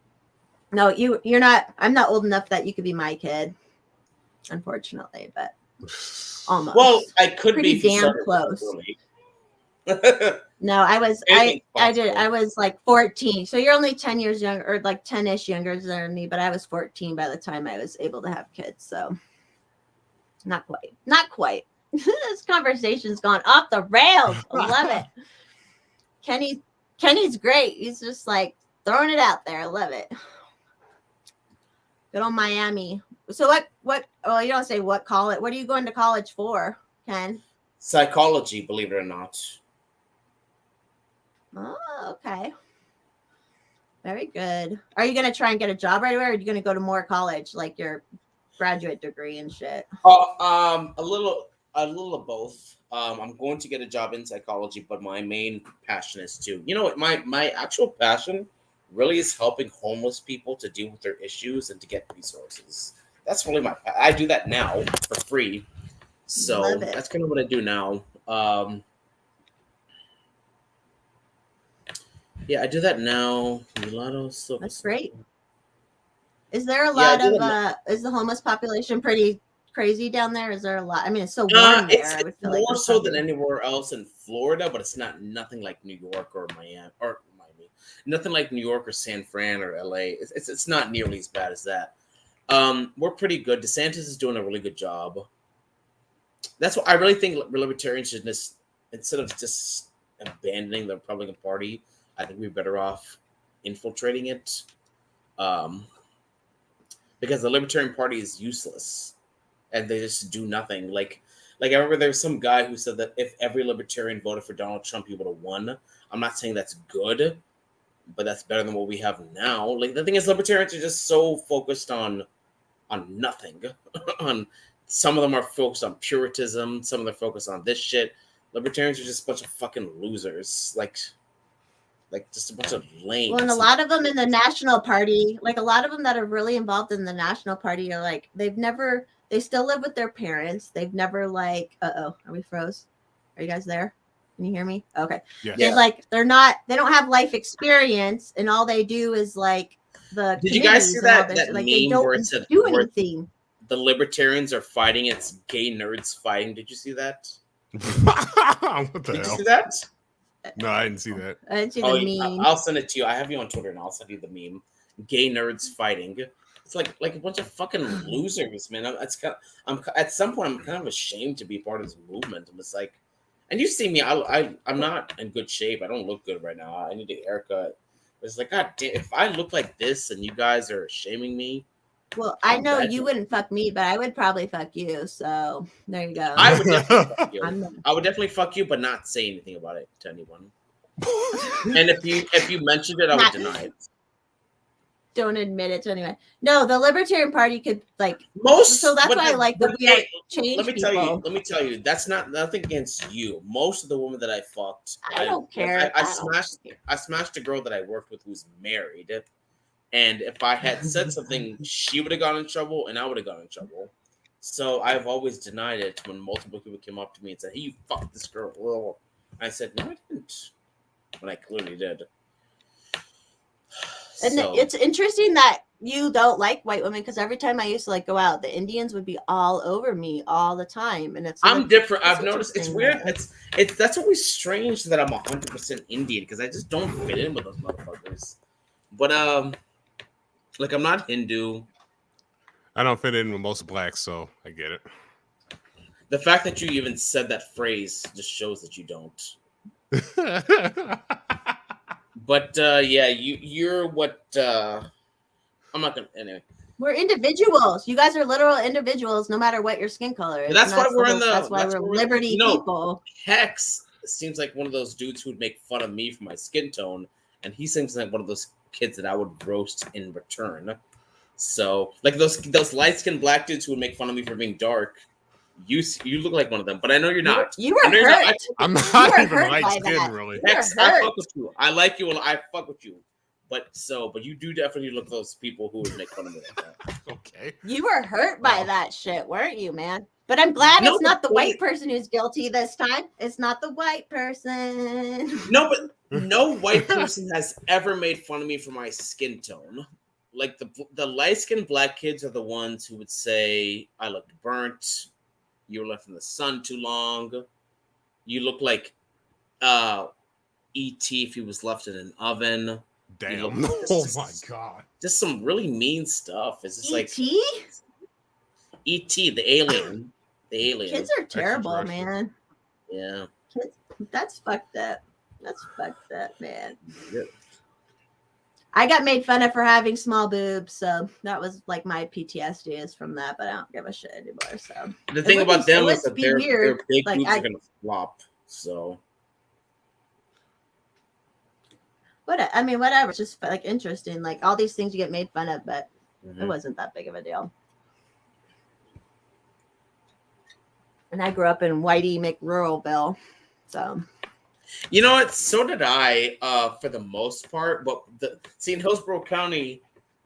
No, you're not. I'm not old enough that you could be my kid, unfortunately, but almost. Well, I could Pretty be if you damn started close. early. No, I was Anything's I did possible. I was like 14. So you're only 10 years younger, or like 10-ish younger than me, but I was 14 by the time I was able to have kids. So not quite. Not quite. This conversation's gone off the rails. I love it. Kenny's great. He's just like throwing it out there. I love it. Good old Miami. So what well, you don't say what college. What are you going to college for, Ken? Psychology, believe it or not. Oh, okay. Very good. Are you going to try and get a job right away, or are you going to go to more college like your graduate degree and shit? A little of both. I'm going to get a job in psychology, but my main passion is to, you know what, my actual passion really is helping homeless people to deal with their issues and to get resources. That's really I do that now for free. So Love it. that's kind of what I do now. Yeah, I do that now. That's great. Is there a lot of is the homeless population pretty crazy down there? Is there a lot? I mean, it's so warm there. It's I would feel more like so than anywhere else in Florida, but it's nothing like New York or Miami, nothing like New York or San Fran or LA. It's not nearly as bad as that. We're pretty good. DeSantis is doing a really good job. That's what I really think libertarians should just, instead of just abandoning the Republican Party, I think we're better off infiltrating it. Because the Libertarian Party is useless and they just do nothing. Like I remember there was some guy who said that if every libertarian voted for Donald Trump, he would have won. I'm not saying that's good, but that's better than what we have now. Like the thing is, libertarians are just so focused on nothing. On some of them are focused on puritanism, some of them are focused on this shit. Libertarians are just a bunch of fucking losers. Like just a bunch of lame. Well, and a lot of them in the National Party, like a lot of them that are really involved in the National Party are like, they still live with their parents. They've never like, are we froze? Are you guys there? Can you hear me? Okay. Yes. Yeah. Like they don't have life experience and all they do is like Did you guys see that like meme they don't where it said do anything? The libertarians are fighting, it's gay nerds fighting. Did you see that? What the Did you hell? see that? No, I didn't see that. I didn't see the meme. I'll send it to you. I have you on Twitter, and I'll send you the meme. Gay nerds fighting. It's like a bunch of fucking losers, man. I'm at some point I'm kind of ashamed to be part of this movement. I'm just like, and you see me, I'm not in good shape. I don't look good right now. I need a haircut. It's like, God damn, if I look like this and you guys are shaming me. Well, I know you wouldn't fuck me, but I would probably fuck you. So there you go. I would definitely fuck you. I would definitely fuck you, but not say anything about it to anyone. And if you mentioned it, I would deny it. Don't admit it to anyone. No, the Libertarian Party could like So that's why I like the weird change. Let me tell you. That's nothing against you. Most of the women that I fucked, I don't care. I smashed a girl that I worked with who's married. And if I had said something, she would have gotten in trouble, and I would have gotten in trouble. So I've always denied it when multiple people came up to me and said, "Hey, you fucked this girl." Well, I said, "No, I didn't," when I clearly did. And it's interesting that you don't like white women because every time I used to like go out, the Indians would be all over me all the time, and I'm different. I've noticed it's weird. It's that's always strange that I'm 100% Indian because I just don't fit in with those motherfuckers. But like I'm not Hindu. I don't fit in with most blacks, so I get it. The fact that you even said that phrase just shows that you don't. But yeah, you're what I'm not gonna anyway. We're individuals. You guys are literal individuals, no matter what your skin color is. That's why we're That's why we're liberty people. Hex seems like one of those dudes who'd make fun of me for my skin tone, and he seems like one of those kids that I would roast in return. So, like those light-skinned black dudes who would make fun of me for being dark. You look like one of them, but I know you're not. You were hurt. I'm not even light-skinned, really. Hex, I fuck with you. I like you, and I fuck with you. But you do definitely look those people who would make fun of me like that. Okay. You were hurt by that shit, weren't you, man? But I'm glad it's not the white person who's guilty this time. It's not the white person. No, but no white person has ever made fun of me for my skin tone. Like the light-skinned black kids are the ones who would say I looked burnt. You were left in the sun too long. You look like E.T. if he was left in an oven. Damn. Oh my god. Just some really mean stuff. It's just E.T.? like E.T. the alien. The alien. Kids are terrible, man. Yeah. That's fucked up. That's fucked up, man. Yep. I got made fun of for having small boobs, so that was like my PTSD is from that, but I don't give a shit anymore. So the thing about them is that their big like, boobs are gonna flop. So whatever. It's just like interesting. Like all these things you get made fun of, but it wasn't that big of a deal. And I grew up in Whitey McRuralville. So You know what? So did I, for the most part. But in Hillsborough County,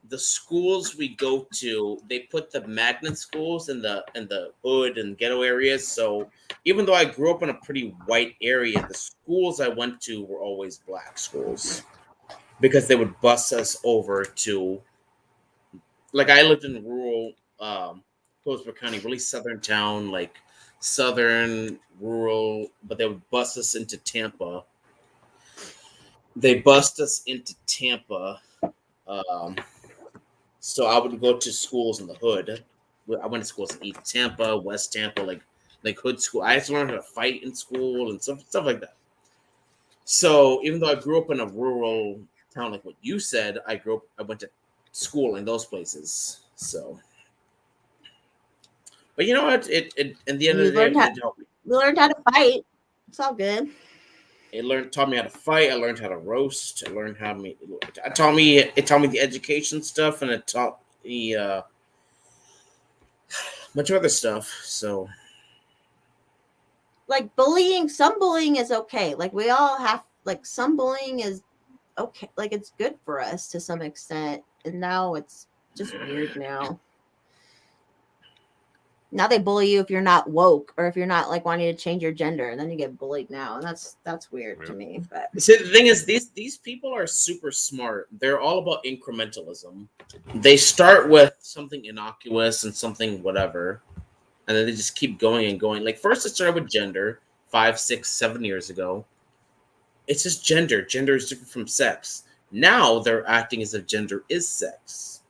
the schools we go to, they put the magnet schools in the hood and ghetto areas. So even though I grew up in a pretty white area, the schools I went to were always black schools because they would bus us over to, like, I lived in rural Hillsborough County, really southern town, like southern rural, but they would bus us into Tampa. They bussed us into Tampa. So I would go to schools in the hood. I went to schools in East Tampa, West Tampa, like hood school. I had to learn how to fight in school and stuff like that. So even though I grew up in a rural town, like what you said, I went to school in those places. So, but you know what? It in the end of the day, we learned how to fight. It's all good. It taught me how to fight. I learned how to roast. It taught me the education stuff, and it taught me much other stuff. So, like some bullying is okay. Like we all have, like some bullying is okay. Like it's good for us to some extent. And now it's just weird now. Now they bully you if you're not woke or if you're not like wanting to change your gender, and then you get bullied now, and that's weird to me. But see, the thing is, these people are super smart. They're all about incrementalism. They start with something innocuous and something whatever, and then they just keep going and going. Like first, it started with gender 5, 6, 7 years ago. It's just gender. Gender is different from sex. Now they're acting as if gender is sex.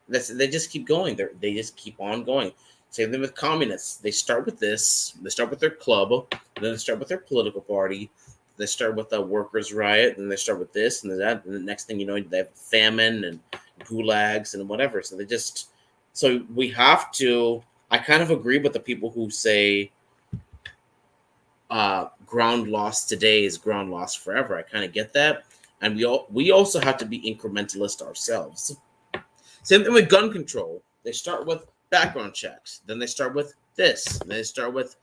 They just keep going. They just keep on going. Same thing with communists. They start with this. They start with their club. Then they start with their political party. They start with a workers' riot. Then they start with this and that. And the next thing you know, they have famine and gulags and whatever. So we have to. I kind of agree with the people who say ground lost today is ground lost forever. I kind of get that. And we also have to be incrementalist ourselves. Same thing with gun control. They start with background checks. Then they start with this. Then they start with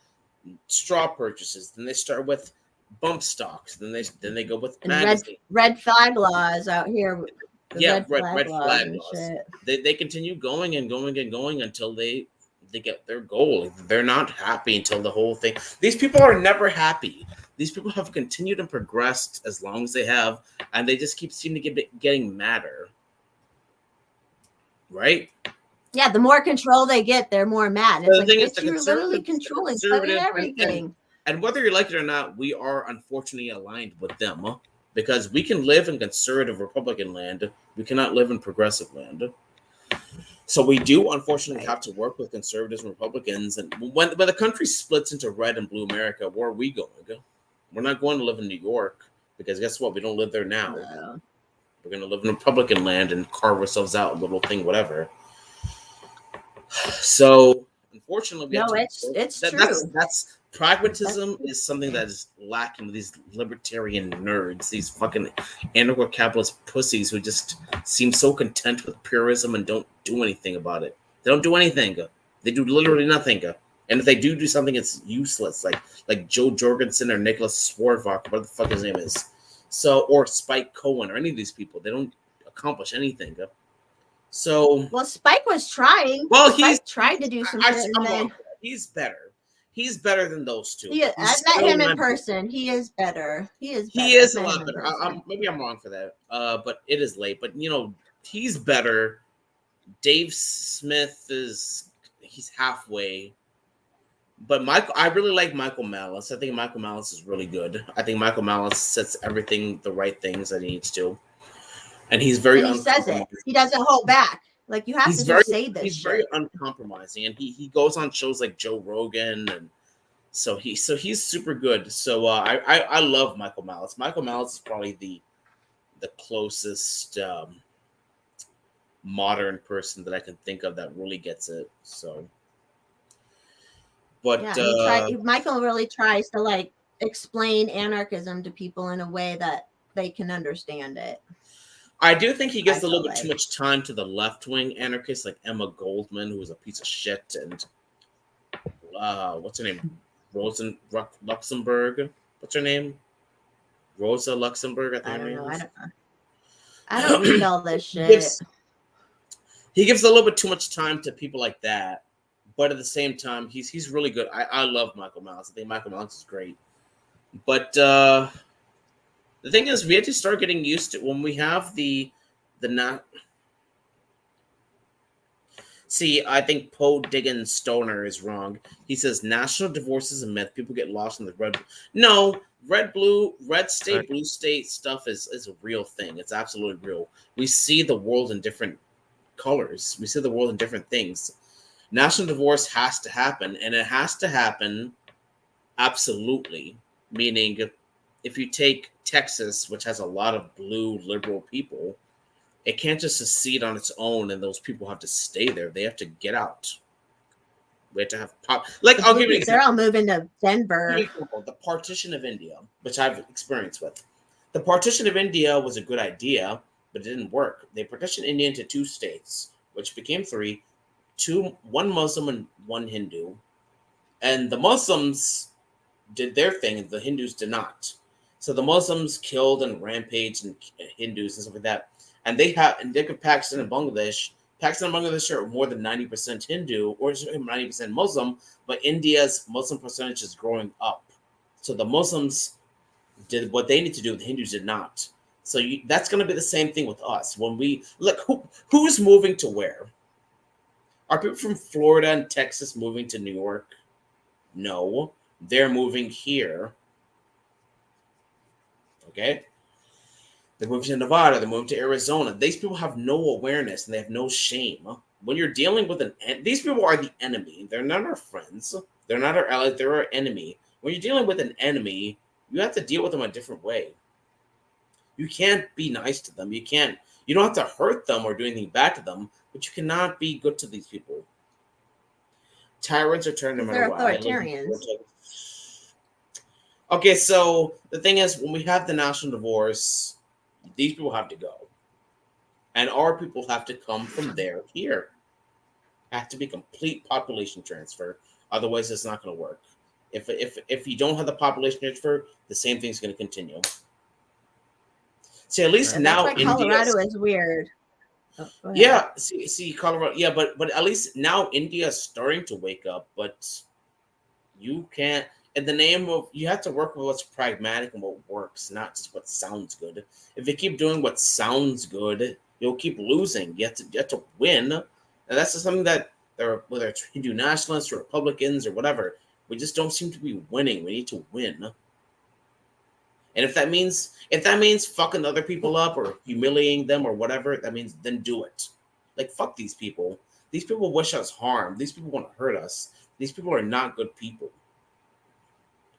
straw purchases. Then they start with bump stocks. Then they go with magazine. Red flag laws out here. Red flag laws. They continue going and going and going until they get their goal. They're not happy until the whole thing. These people are never happy. These people have continued and progressed as long as they have, and they just seem to getting madder. Right? Yeah, the more control they get, they're more mad. So it's like, you're literally controlling fucking everything. And whether you like it or not, we are unfortunately aligned with them because we can live in conservative Republican land. We cannot live in progressive land. So we do unfortunately have to work with conservatives and Republicans. And when the country splits into red and blue America, where are we going? We're not going to live in New York because guess what? We don't live there now. No. We're going to live in Republican land and carve ourselves out a little thing, whatever. So, unfortunately, it's true. That's pragmatism is something that is lacking with these libertarian nerds, these fucking anarcho-capitalist pussies who just seem so content with purism and don't do anything about it. They don't do anything. They do literally nothing. And if they do something, it's useless. Like Joe Jorgensen or Nicholas Swartvock, whatever the fuck his name is. So, or Spike Cohen or any of these people, they don't accomplish anything. So, well, Spike was trying. Well, Spike tried to do something. He's better. He's better than those two. I met him in person. He is better. He is a lot better. Maybe I'm wrong for that. But it is late. But he's better. Dave Smith he's halfway. But I really like Michael Malice. I think Michael Malice is really good. I think Michael Malice sets the right things that he needs to. And he's very. And he says it. He doesn't hold back. Like you have to just say this. He's very uncompromising, and he goes on shows like Joe Rogan, and so he's super good. So I love Michael Malice. Michael Malice is probably the closest modern person that I can think of that really gets it. So, but Michael really tries to like explain anarchism to people in a way that they can understand it. I do think he gives a little bit too much time to the left-wing anarchists like Emma Goldman, who was a piece of shit, and what's her name? Luxemburg. What's her name? Rosa Luxemburg. I think I her don't name know. is. I don't read all this shit. He gives a little bit too much time to people like that, but at the same time, he's really good. I love Michael Malice. I think Michael Malice is great. But the thing is, we have to start getting used to when we have the not. See, I think Poe Diggins Stoner is wrong. He says national divorce is a myth. People get lost in the red. No, red state, blue state stuff is a real thing. It's absolutely real. We see the world in different colors. We see the world in different things. National divorce has to happen, and it has to happen absolutely. Meaning, if you take Texas, which has a lot of blue liberal people, it can't just secede on its own, and those people have to stay there. They have to get out. We have to have pop. Like, I'll give you an example. They're all moving to Denver. The partition of India, which I've experienced with. The partition of India was a good idea, but it didn't work. They partitioned India into 2 states, which became 3. 1 Muslim and 1 Hindu. And the Muslims did their thing, and the Hindus did not. So the Muslims killed and rampaged and Hindus and stuff like that. And they could Pakistan and Bangladesh. Pakistan and Bangladesh are more than 90% Hindu or 90% Muslim, but India's Muslim percentage is growing up. So the Muslims did what they need to do, the Hindus did not. So that's going to be the same thing with us. When we look, who's moving to where? Are people from Florida and Texas moving to New York? No, they're moving here. Okay? They're moving to Nevada. They're moving to Arizona. These people have no awareness and they have no shame. When you're dealing with these people are the enemy. They're not our friends. They're not our allies. They're our enemy. When you're dealing with an enemy, you have to deal with them a different way. You can't be nice to them. You don't have to hurt them or do anything bad to them, but you cannot be good to these people. Tyrants are turned no matter what. They're authoritarians. Okay, so the thing is, when we have the national divorce, these people have to go. And our people have to come from there here. Have to be complete population transfer. Otherwise, it's not going to work. If you don't have the population transfer, the same thing's going to continue. See, at least now Colorado is weird. Oh, yeah, see, Colorado. Yeah, but at least now India is starting to wake up. But you can't. In the name of, you have to work with what's pragmatic and what works, not just what sounds good. If you keep doing what sounds good, you'll keep losing. You have to win, and that's just something that whether it's Hindu nationalists or Republicans or whatever, we just don't seem to be winning. We need to win. And if that means fucking other people up or humiliating them or whatever, that means then do it. Like, fuck these people. These people wish us harm. These people want to hurt us. These people are not good people.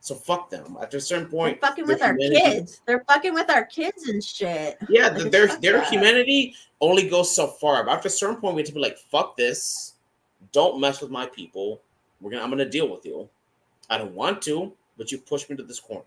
So fuck them. After a certain point, they're fucking with our kids. They're fucking with our kids and shit. Yeah, like, their humanity only goes so far. But after a certain point, we have to be like, fuck this. Don't mess with my people. I'm gonna deal with you. I don't want to, but you pushed me to this corner.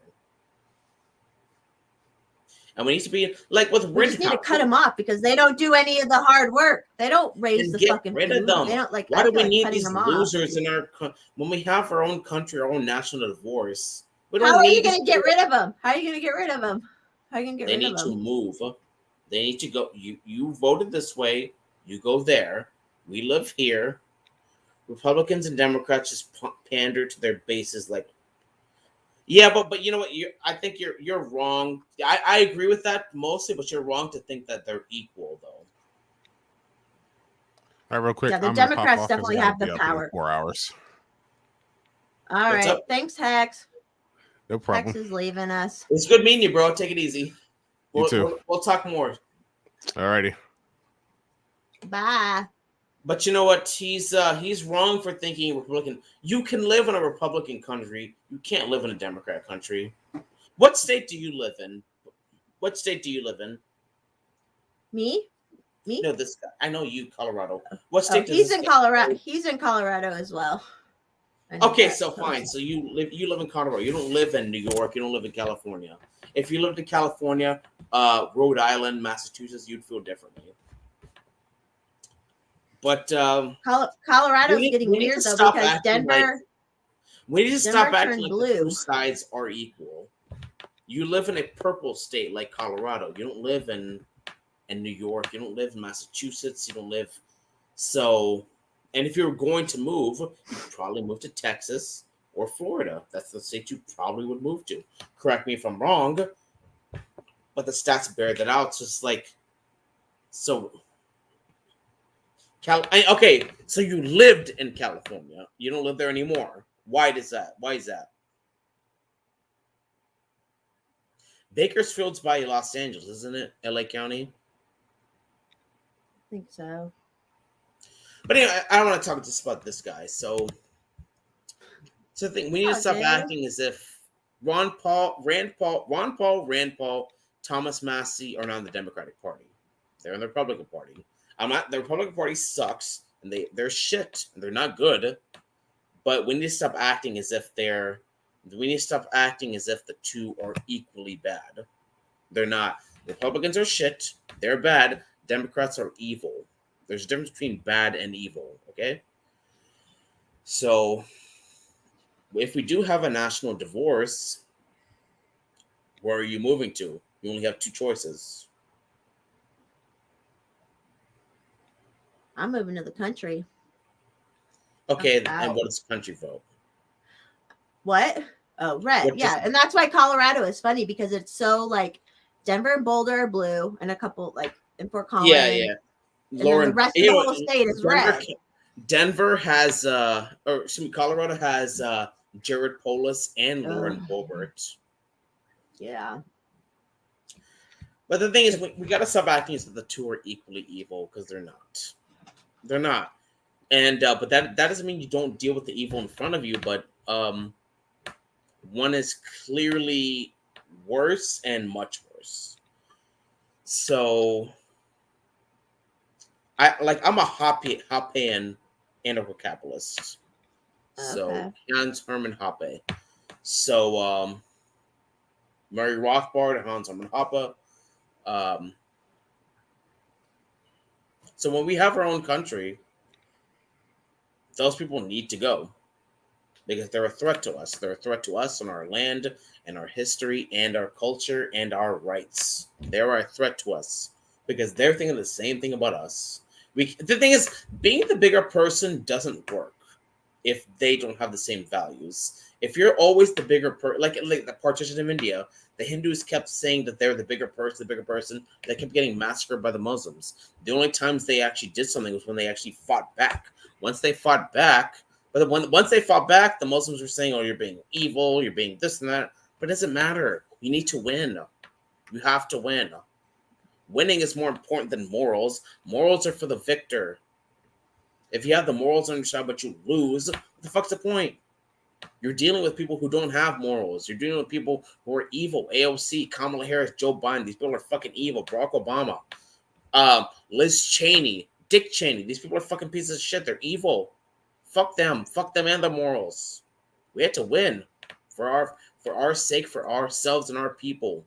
And we need to be like with we just need to cut them off because they don't do any of the hard work. They don't raise the fucking food. They don't like. Why do we need these losers in our when we have our own country, our own national divorce? How are you going to get rid of them? How are you going to get rid of them? How are you going to get rid of them? They need to move. They need to go. You voted this way. You go there. We live here. Republicans and Democrats just pander to their bases like. Yeah, but you know what? I think you're wrong. I agree with that mostly, but you're wrong to think that they're equal, though. All right, real quick. Yeah, the Democrats definitely have the power. 4 hours. All right, thanks, Hex. No problem. Hex is leaving us. It's good meeting you, bro. Take it easy. You too. We'll talk more. All righty. Bye. But you know what? He's wrong for thinking Republican. You can live in a Republican country. You can't live in a Democrat country. What state do you live in? What state do you live in? Me? No, this guy. I know you, Colorado. What state? He's in Colorado. He's in Colorado as well. Okay, so fine. So you live in Colorado. You don't live in New York. You don't live in California. If you lived in California, Rhode Island, Massachusetts, you'd feel differently. But Colorado's getting weird though because Denver. We need to Denver stop acting turned like the blue. two sides are equal. You live in a purple state like Colorado. You don't live in New York. You don't live in Massachusetts. You don't live so. And if you're going to move, you'd probably move to Texas or Florida. That's the state you probably would move to. Correct me if I'm wrong, but the stats bear that out. So it's like, so. Okay, so you lived in California. You don't live there anymore. Why is that? Bakersfield's by Los Angeles, isn't it? LA County. I think so. But anyway, I don't want to talk just about this guy. So the thing, we need to stop acting as if Ron Paul, Thomas Massie are not in the Democratic Party. They're in the Republican Party. The Republican Party sucks, and they're shit, and they're not good. But we need to stop acting as if the two are equally bad. They're not. Republicans are shit. They're bad. Democrats are evil. There's a difference between bad and evil, okay? So, if we do have a national divorce, where are you moving to? You only have two choices. I'm moving to the country. Okay, and what does the country vote? What? Oh, red. Yeah, and that's why Colorado is funny because it's so like Denver and Boulder are blue, and a couple like in Fort Collins. Yeah. Lauren, the rest of the whole state is red. Denver has, Colorado has Jared Polis and Lauren Boebert. Yeah. But the thing is, we got to stop acting as if the two are equally evil because they're not. They're not. And but that doesn't mean you don't deal with the evil in front of you. But one is clearly worse and much worse. So I'm a Hoppean anarcho-capitalist. So Hans Hermann Hoppe. So Murray Rothbard and Hans Hermann Hoppe. So when we have our own country, those people need to go because they're a threat to us. They're a threat to us and our land and our history and our culture and our rights. They're a threat to us because they're thinking the same thing about us. The thing is, being the bigger person doesn't work if they don't have the same values. If you're always the bigger person, like the partition of India, the Hindus kept saying that they're the bigger person. They kept getting massacred by the Muslims. The only times they actually did something was when they actually fought back. Once they fought back, the Muslims were saying, "Oh, you're being evil. You're being this and that." But it doesn't matter. You need to win. You have to win. Winning is more important than morals. Morals are for the victor. If you have the morals on your side but you lose, what the fuck's the point? You're dealing with people who don't have morals. You're dealing with people who are evil. AOC, Kamala Harris, Joe Biden. These people are fucking evil. Barack Obama, Liz Cheney, Dick Cheney. These people are fucking pieces of shit. They're evil. Fuck them. Fuck them and their morals. We have to win for our sake, for ourselves and our people.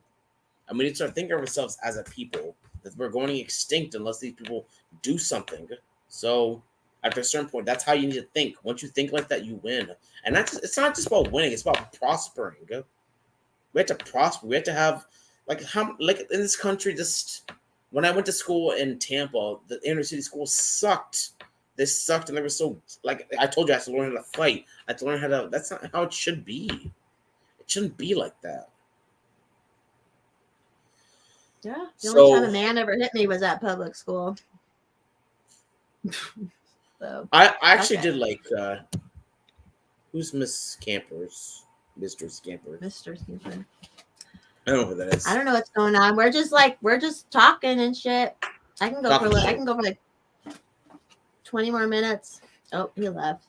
And we need to start thinking of ourselves as a people that we're going extinct unless these people do something. So at a certain point, that's how you need to think. Once you think like that, you win. And it's not just about winning; it's about prospering. We have to prosper. We have to have like in this country. Just when I went to school in Tampa, the inner city schools sucked. They sucked, and they were so like I told you, I had to learn how to fight. I had to learn how to. That's not how it should be. It shouldn't be like that. Yeah. The only time a man ever hit me was at public school. So I actually did like who's Miss Campers? Mr. Scamper. Mr. Scamper. I don't know who that is. I don't know what's going on. We're just talking and shit. I can go for like 20 more minutes. Oh, he left.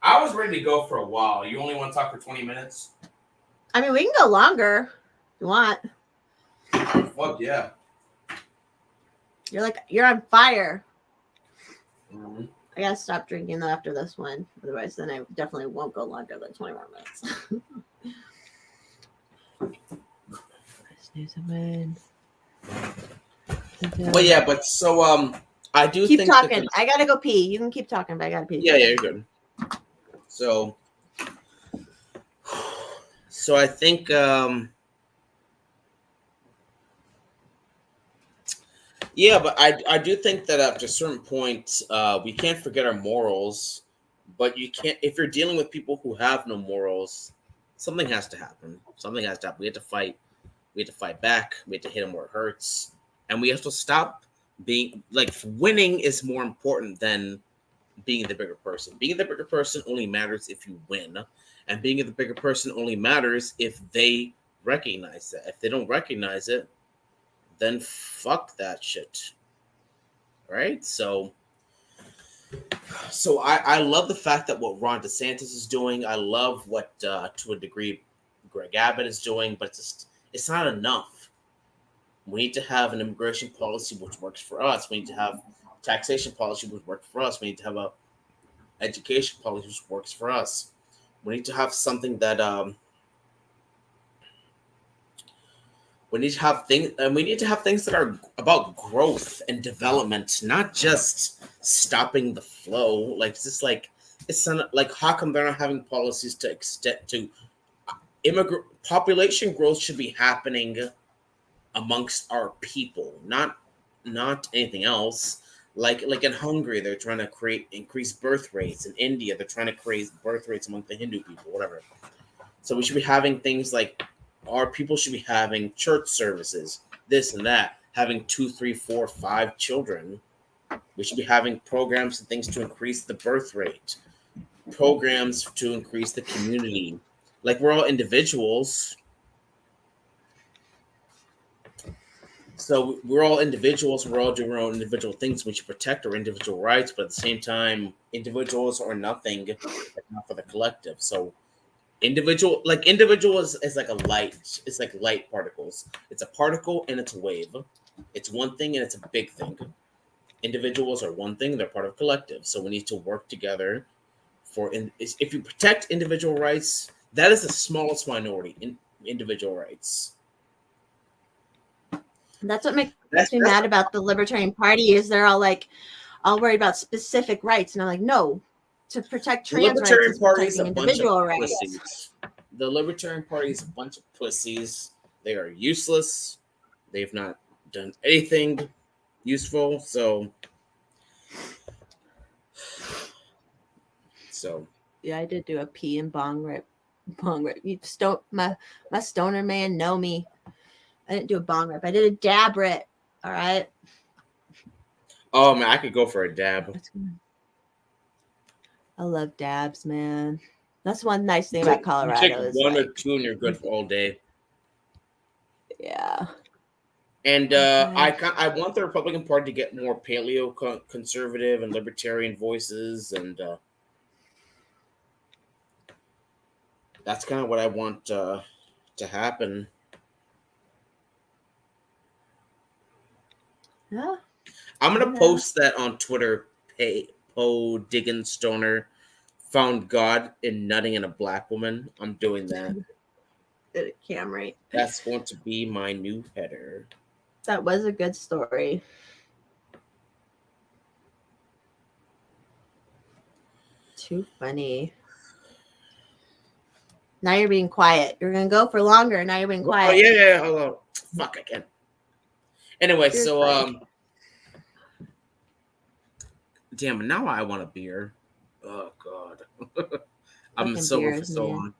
I was ready to go for a while. You only want to talk for 20 minutes? I mean, we can go longer if you want. Fuck yeah. You're on fire. Mm-hmm. I gotta stop drinking though after this one. Otherwise, then I definitely won't go longer than 20 more minutes. Well, yeah, but so I do keep think talking. I gotta go pee. You can keep talking, but I gotta pee. Yeah, you're good. So So I think yeah, but I do think that after a certain point, we can't forget our morals. But you can't if you're dealing with people who have no morals. Something has to happen. Something has to happen. We have to fight. We have to fight back. We have to hit them where it hurts, and we have to stop being like winning is more important than being the bigger person. Being the bigger person only matters if you win, and being the bigger person only matters if they recognize that. If they don't recognize it, then fuck that shit. Right? So I love the fact that what Ron DeSantis is doing. I love what to a degree Greg Abbott is doing, but it's not enough. We need to have an immigration policy which works for us. We need to have taxation policy which works for us. We need to have a education policy which works for us. We need to have something that we need to have things, and we need to have things that are about growth and development, not just stopping the flow. Like it's just like it's not, like how come they're not having policies to extend to immigrant population growth should be happening amongst our people, not anything else. Like in Hungary, they're trying to increase birth rates. In India, they're trying to create birth rates among the Hindu people, whatever. So we should be having things like our people should be having church services, this and that, having 2, 3, 4, 5 children. We should be having programs and things to increase the birth rate, programs to increase the community. Like we're all individuals. So we're all individuals. We're all doing our own individual things. We should protect our individual rights, but at the same time, individuals are nothing if not for the collective. So individual is like a light. It's like light particles. It's a particle and it's a wave. It's one thing and it's a big thing. Individuals are one thing. They're part of collective. So we need to work together if you protect individual rights, that is the smallest minority in individual rights. That's what makes me mad about the Libertarian Party is they're all worried about specific rights. And I'm like, no, to protect trans rights is protecting individual rights. Pussies. The Libertarian Party is a bunch of pussies. They are useless. They've not done anything useful. So yeah, I did do a pee and bong rip. You my stoner man know me. I didn't do a bong rip. I did a dab rip. All right. Oh man, I could go for a dab. I love dabs, man. That's one nice thing about Colorado. You take one or two and you're good for all day. Yeah. And I want the Republican Party to get more paleo conservative and libertarian voices, and that's kind of what I want to happen. Yeah. I'm gonna post that on Twitter. Poe Diggin Stoner found God in nutting in a black woman. I'm doing that. Did it, Camry? That's going to be my new header. That was a good story. Too funny. Now you're being quiet. You're gonna go for longer. Now you're being quiet. Oh yeah. Hold on. Fuck, I can't. Anyway, damn. Now I want a beer. Oh god. I'm sober for so long.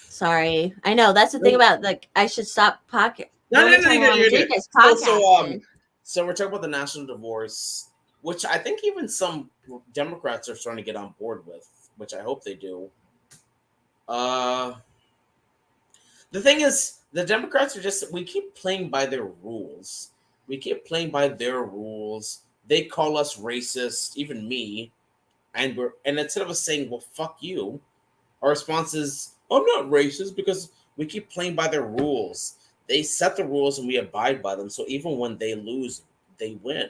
Sorry, I know that's the thing about I should stop podcast. No. So we're talking about the national divorce, which I think even some Democrats are starting to get on board with, which I hope they do. The thing is, the Democrats we keep playing by their rules. They call us racist, even me, and instead of us saying, "Well, fuck you," our response is, "I'm not racist," because we keep playing by their rules. They set the rules and we abide by them. So even when they lose, they win.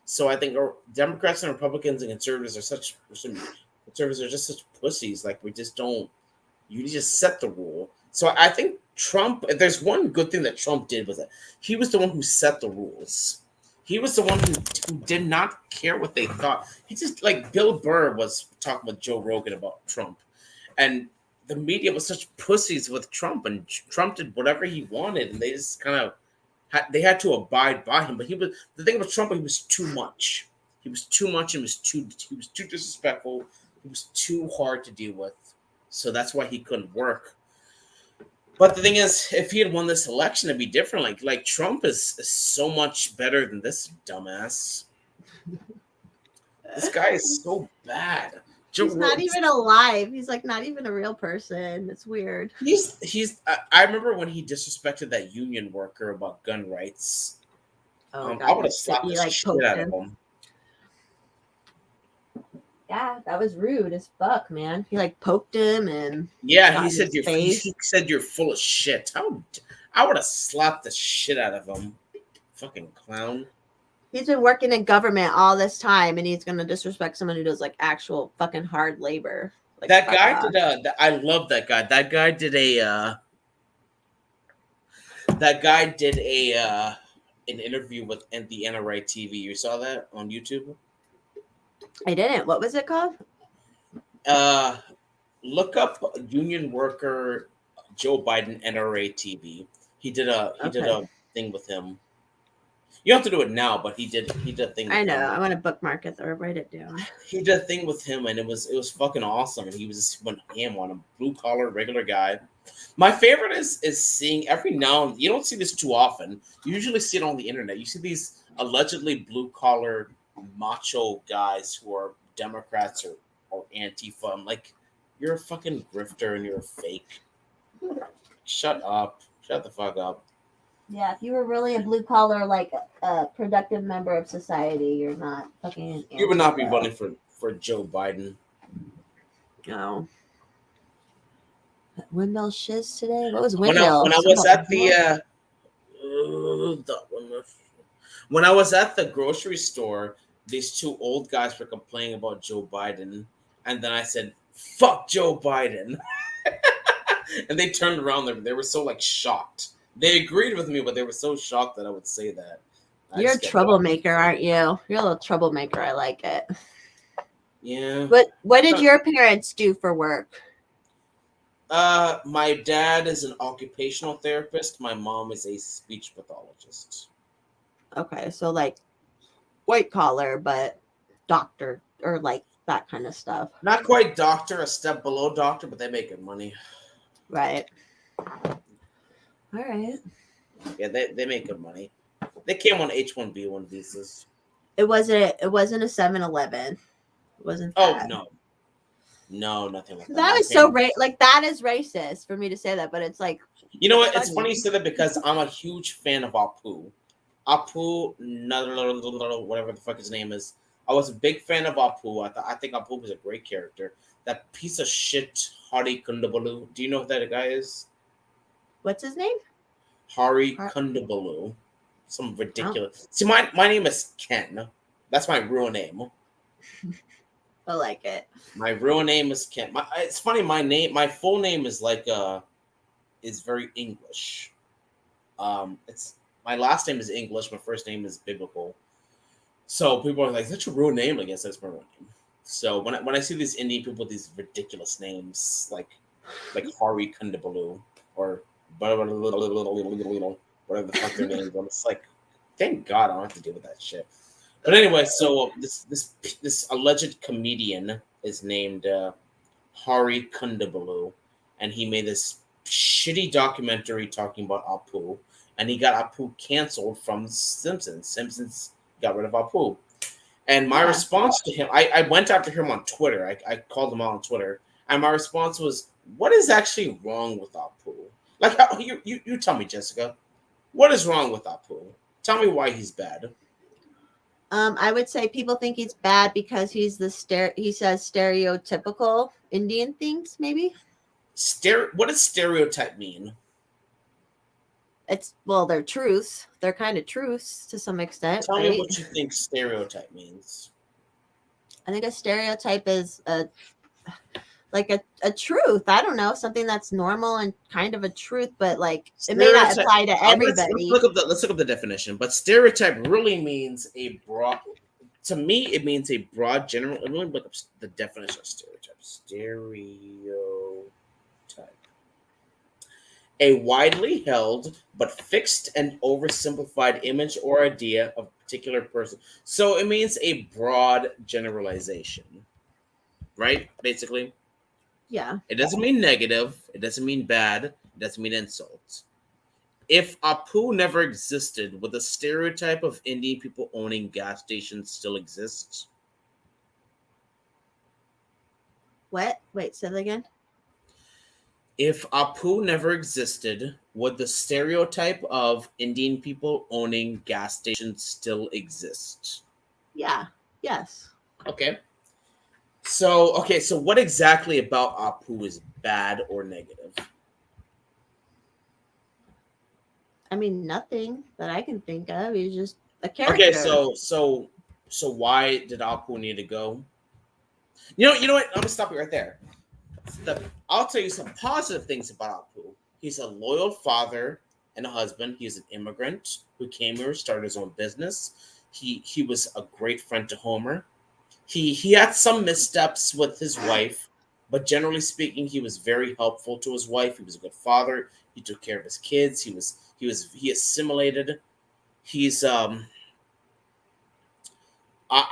So I think Democrats and Republicans and conservatives are just such pussies. Like we just don't. You just set the rule. So I think Trump. There's one good thing that Trump did was that he was the one who set the rules. He was the one who did not care what they thought. He just like Bill Burr was talking with Joe Rogan about Trump, and the media was such pussies with Trump, and Trump did whatever he wanted, and they just kind of they had to abide by him. But he was the thing about Trump. He was too much. He was too much, and he was too disrespectful. He was too hard to deal with. So that's why he couldn't work. But the thing is, if he had won this election, it'd be different. Like Trump is so much better than this dumbass. This guy is so bad. He's not even alive. He's like not even a real person. It's weird. He's. I remember when he disrespected that union worker about gun rights. Oh, God, I would have slapped the shit out of him. Yeah, that was rude as fuck, man. He like poked him and he said you're full of shit. I would have slapped the shit out of him. Fucking clown. He's been working in government all this time, and he's gonna disrespect someone who does like actual fucking hard labor. Like, that guy did I love that guy. That guy did an interview with the NRA TV. You saw that on YouTube? I didn't. What was it called? Look up union worker Joe Biden NRA TV. He did a thing with him. You don't have to do it now, but he did a thing with I know. him. I want to bookmark it or write it down. He did a thing with him, and it was fucking awesome. And he was just went ham on him. Blue collar, regular guy. My favorite is seeing every now and you don't see this too often. You usually see it on the internet. You see these allegedly blue collar macho guys who are Democrats or Antifa. I'm like, you're a fucking grifter and you're a fake. Shut up. Shut the fuck up. Yeah, if you were really a blue collar, like a productive member of society, you're not fucking. You would not be voting for Joe Biden. No. Windmill shiz today. What was windmill? When I was at when I was at the grocery store, these two old guys were complaining about Joe Biden, and then I said, "Fuck Joe Biden," and they turned around. They were so like shocked. They agreed with me, but they were so shocked that I would say that. You're a troublemaker, aren't you? You're a little troublemaker. I like it. Yeah. What did your parents do for work? My dad is an occupational therapist. My mom is a speech pathologist. Okay, so like white collar, but doctor or like that kind of stuff. Not quite doctor, a step below doctor, but they make good money. Right. All right. Yeah, they make good money. They came on H-1B1 visas. It wasn't a 7-Eleven. It wasn't that. Oh no, nothing like that. That was so like that is racist for me to say that, but it's like, you know what? It's funny you say that because I'm a huge fan of Apu. Whatever the fuck his name is. I was a big fan of Apu. I think Apu was a great character. That piece of shit, Hari Kundabalu. Do you know who that guy is? What's his name? Hari Kundabalu. Some ridiculous. See, my name is Ken. That's my real name. I like it. My real name is Ken. It's funny. My full name is like is very English. It's my last name is English. My first name is biblical. So people are like, "That's your real name?" I guess that's my real name. So when I see these Indian people with these ridiculous names like Hari Kundabalu or whatever the fuck their names, I'm just like, thank God I don't have to deal with that shit. But anyway, so this alleged comedian is named Hari Kundabalu, and he made this shitty documentary talking about Apu, and he got Apu canceled from Simpsons. Simpsons got rid of Apu. And my response to him, I went after him on Twitter. I called him out on Twitter, and my response was, what is actually wrong with Apu? Like, you tell me, Jessica, what is wrong with Apu? Tell me why he's bad. I would say people think he's bad because he's he says stereotypical Indian things, maybe. What does stereotype mean? They're truths. They're kind of truths to some extent. Tell me what you think stereotype means. I think a stereotype is a truth. I don't know, something that's normal and kind of a truth, but like it may not apply to everybody. Let's look up the definition. But stereotype really means a broad. To me, it means a broad general. Let me look up the definition of stereotype. a widely held but fixed and oversimplified image or idea of a particular person. So it means a broad generalization, right? Basically, Yeah. it doesn't mean negative, it doesn't mean bad, it doesn't mean insult. If Apu never existed, would the stereotype of Indian people owning gas stations still exist? What? Wait, say that again. If Apu never existed, would the stereotype of Indian people owning gas stations still exist? Yeah. Yes. Okay. So what exactly about Apu is bad or negative? I mean, nothing that I can think of. He's just a character. Okay, so why did Apu need to go? You know what? I'm gonna stop you right there. I'll tell you some positive things about Apu. He's a loyal father and a husband. He's an immigrant who came here, started his own business. He was a great friend to Homer. He had some missteps with his wife, but generally speaking, he was very helpful to his wife. He was a good father. He took care of his kids. He assimilated. He's I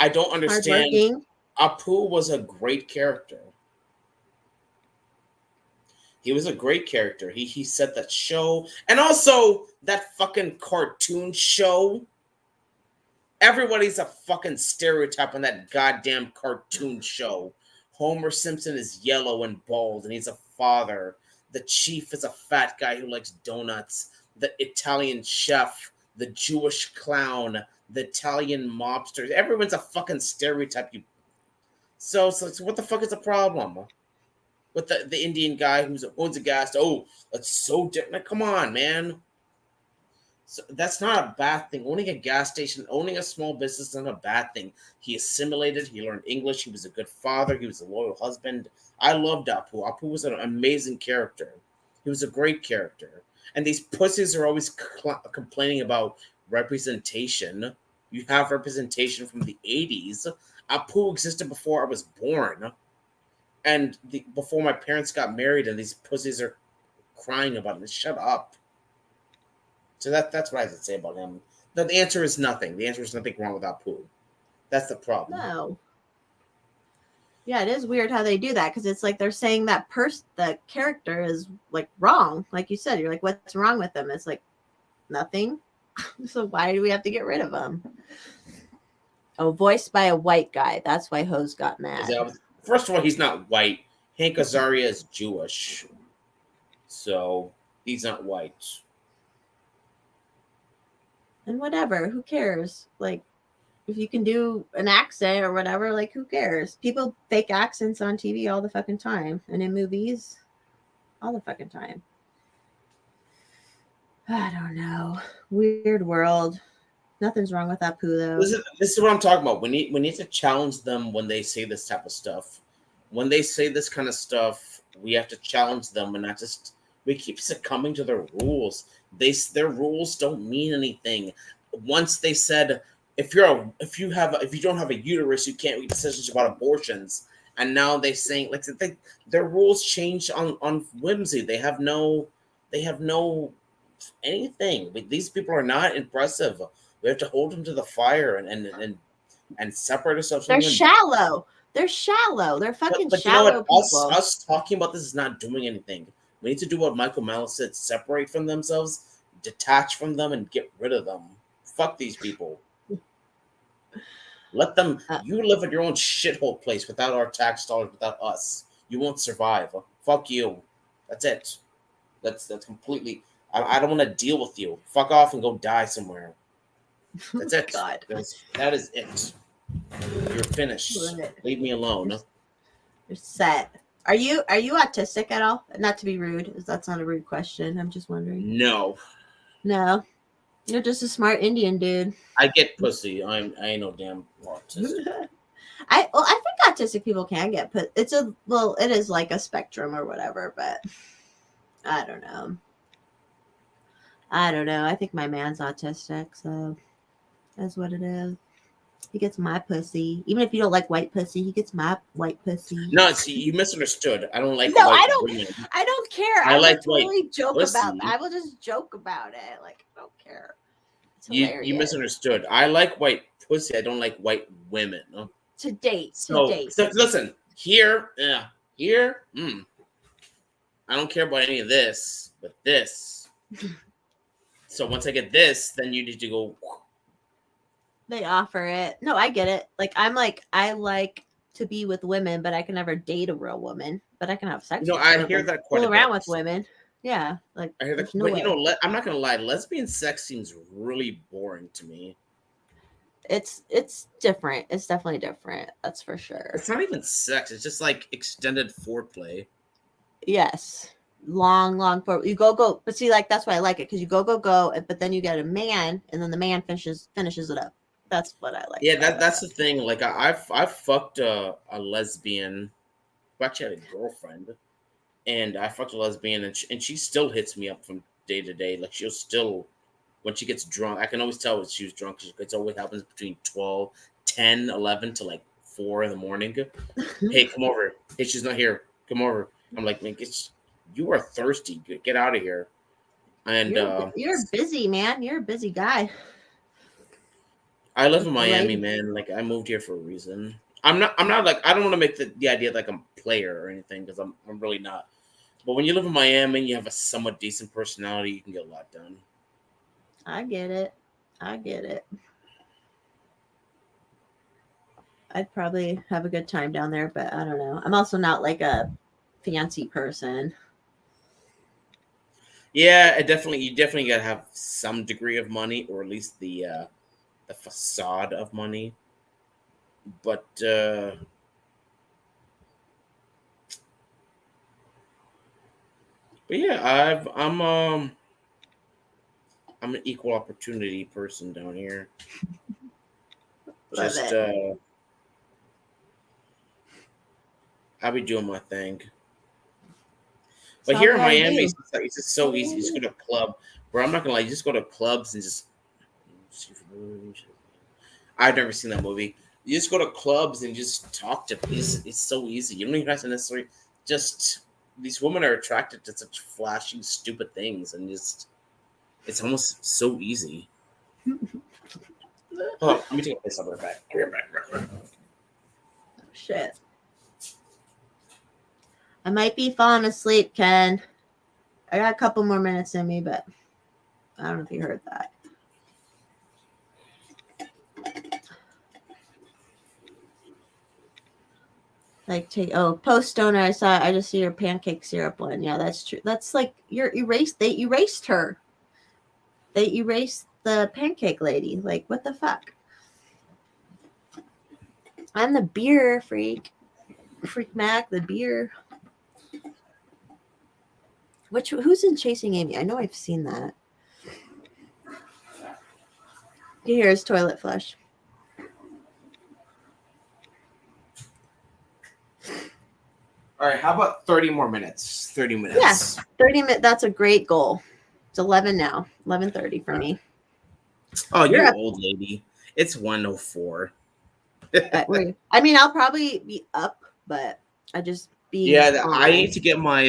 don't understand. Hardworking. Apu was a great character. He was a great character. He set that show, and also that fucking cartoon show. Everybody's a fucking stereotype on that goddamn cartoon show. Homer Simpson is yellow and bald, and he's a father. The chief is a fat guy who likes donuts. The Italian chef, the Jewish clown, the Italian mobsters. Everyone's a fucking stereotype. So what the fuck is the problem with the Indian guy who owns a gas? Oh, that's so different. Come on, man. So that's not a bad thing. Owning a gas station, owning a small business is not a bad thing. He assimilated. He learned English. He was a good father. He was a loyal husband. I loved Apu. Apu was an amazing character. He was a great character. And these pussies are always complaining about representation. You have representation from the 80s. Apu existed before I was born. And before my parents got married, and these pussies are crying about it. Shut up. So that's what I have to say about him. The answer is nothing. The answer is nothing wrong with Apu. That's the problem. No. Yeah, it is weird how they do that because it's like they're saying that the character is like wrong. Like you said, you're like, what's wrong with them? It's like nothing. So why do we have to get rid of him? Oh, voiced by a white guy. That's why Hose got mad. First of all, he's not white. Hank Azaria is Jewish. So he's not white. And whatever, who cares? Like, if you can do an accent or whatever, like, who cares? People fake accents on TV all the fucking time and in movies all the fucking time. I don't know. Weird world. Nothing's wrong with Apu though. This is what I'm talking about. We need to challenge them when they say this type of stuff. When they say this kind of stuff, we have to challenge them and not just we keep succumbing to their rules. Their rules don't mean anything. Once they said if you don't have a uterus, you can't make decisions about abortions. And now they're saying like their rules change on whimsy. They have no anything. These people are not impressive. We have to hold them to the fire and separate ourselves from them. them. Shallow. They're shallow. They're fucking but shallow you know what? people. Us talking about this is not doing anything. We need to do what Michael Malice said: separate from themselves, detach from them, and get rid of them. Fuck these people. Let them. You live in your own shithole place without our tax dollars, without us. You won't survive. Fuck you. That's it. That's completely. I don't want to deal with you. Fuck off and go die somewhere. That's it. God. That is it. You're finished. Leave me alone. You're set. Are you autistic at all? Not to be rude, that's not a rude question. I'm just wondering. No. No. You're just a smart Indian dude. I get pussy. I ain't no damn autistic. I think autistic people can get put. It is like a spectrum or whatever, but I don't know. I think my man's autistic, so that's what it is. He gets my pussy. Even if you don't like white pussy, he gets my white pussy. No, see, you misunderstood. I don't like No, white I don't. women. I don't care. I I will like white totally joke pussy. about. I will just joke about it. Like I don't care. It's You hilarious. misunderstood. I like white pussy. I don't like white women. To date. So, To date. so listen, here, here, I don't care about any of this, but this. So once I get this, then you need to go. They offer it. No, I get it. Like I like to be with women, but I can never date a real woman. But I can have sex. You know, with I them hear and that quite fool a around bit. with women. Yeah, like I hear that, there's no but way. you know, I'm not gonna lie. Lesbian sex seems really boring to me. It's different. It's definitely different. That's for sure. It's not even sex. It's just like extended foreplay. Yes. Long for you go, but see, like that's why I like it because you go, but then you get a man, and then the man finishes it up. That's what I like. Yeah, that's the thing. Like I've fucked a lesbian. Who actually had a girlfriend, and I fucked a lesbian, and she still hits me up from day to day. Like she'll still, when she gets drunk, I can always tell when she was drunk. It always happens between 12, 10, 11 to like 4 in the morning. Hey, come over. Hey, she's not here. Come over. I'm like, man, you are thirsty. Get out of here. And you're busy, man. You're a busy guy. I live in Miami, man. Like I moved here for a reason. I'm not like I don't want to make the idea like I'm a player or anything because I'm really not. But when you live in Miami and you have a somewhat decent personality, you can get a lot done. I get it. I'd probably have a good time down there, but I don't know. I'm also not like a fancy person. Yeah, you definitely gotta have some degree of money, or at least the facade of money. But yeah, I'm an equal opportunity person down here. Love Just it. I'll be doing my thing. That's But all here in we gotta Miami, do. it's just so easy. You just go to a club. Bro, I'm not gonna lie, you just go to clubs and just I've never seen that movie. You just go to clubs and just talk to people. It's so easy. You don't even have to necessarily just these women are attracted to such flashy, stupid things, and just it's almost so easy. Hold on, let me take a piss. I'll be right back. I'll be right back. Oh, shit. I might be falling asleep, Ken. I got a couple more minutes in me, but I don't know if you heard that. Like post stoner. I just see your pancake syrup one. Yeah, that's true. That's like they erased her. They erased the pancake lady. Like what the fuck? I'm the beer freak. Freak Mac, the beer. Who's in Chasing Amy? I know I've seen that. Here's toilet flush. All right, how about 30 more minutes? 30 minutes. Yeah, 30 minutes. That's a great goal. It's 11 now. 11:30 for me. Oh, you're an old lady. It's 1:04. I mean, I'll probably be up, but I just be. Yeah, I need to get my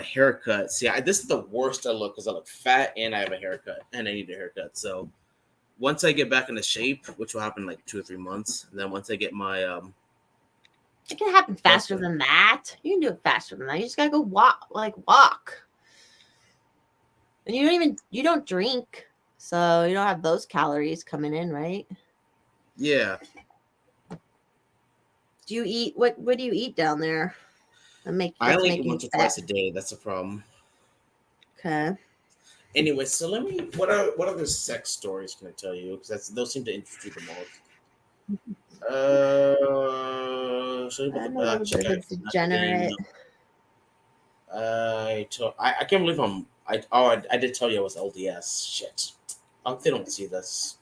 haircut. See, this is the worst I look because I look fat and I have a haircut and I need a haircut. So once I get back into shape, which will happen in like 2 or 3 months, and then once I get my it can happen faster than that. You can do it faster than that. You just gotta go walk. And you don't drink, so you don't have those calories coming in, right? Yeah. Do you eat what do you eat down there? I only eat once or twice a day. That's the problem. Okay. Anyway, so what other sex stories can I tell you? Because those seem to interest you the most. I'm a little bit of a degenerate. I can't believe I did tell you I was LDS. Shit. They don't see this.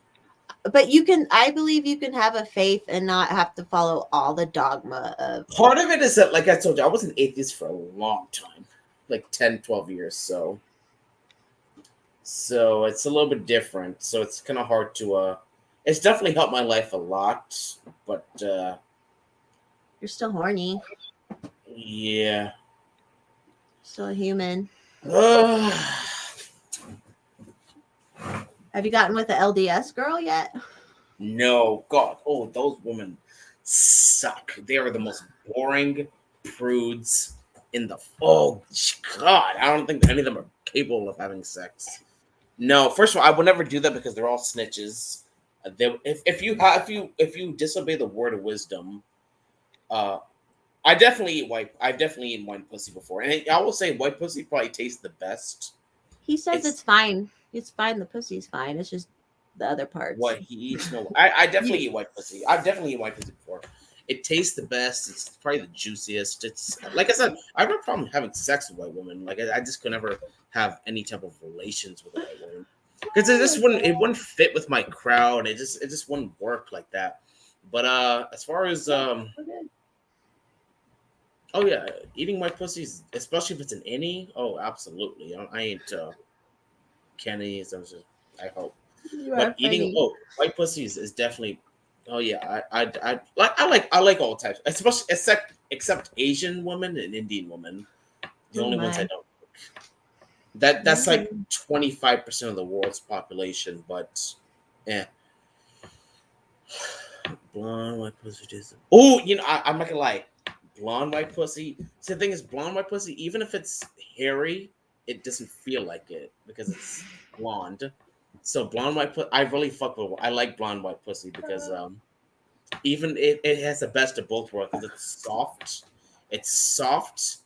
But I believe you can have a faith and not have to follow all the dogma of. Part of it is that, like I told you, I was an atheist for a long time, like 10, 12 years. So it's a little bit different. So it's kind of hard to it's definitely helped my life a lot. But You're still horny. yeah. Still a human. Uh, Have you gotten with the LDS girl yet? no, God. Oh, those women suck. They are the most boring prudes in the. Oh, God. I don't think any of them are capable of having sex. No, first of all, I would never do that because they're all snitches. If you disobey the word of wisdom, I definitely eat white. I've definitely eaten white pussy before, and I will say white pussy probably tastes the best. He says it's fine. It's fine. The pussy's fine. It's just the other parts. What he eats, no, I definitely eat white pussy. I've definitely eaten white pussy before. It tastes the best. It's probably the juiciest. It's like I said, I have no problem having sex with white women. Like I just could never have any type of relations with a white woman because it wouldn't fit with my crowd. It just wouldn't work like that. But as far as oh yeah, eating white pussies, especially if it's an innie. Oh, absolutely. I ain't Kenny's. I hope. But eating white pussies is definitely. Oh yeah, I like all types, especially except Asian women and Indian women. The only ones I don't. That's like 25% of the world's population, but yeah. Blonde white pussy. Oh, I'm not gonna lie. Blonde white pussy. See, the thing is, blonde white pussy, even if it's hairy, it doesn't feel like it because it's blonde. So blonde white pussy, I really fuck with. I like blonde white pussy because even it has the best of both worlds because it's soft,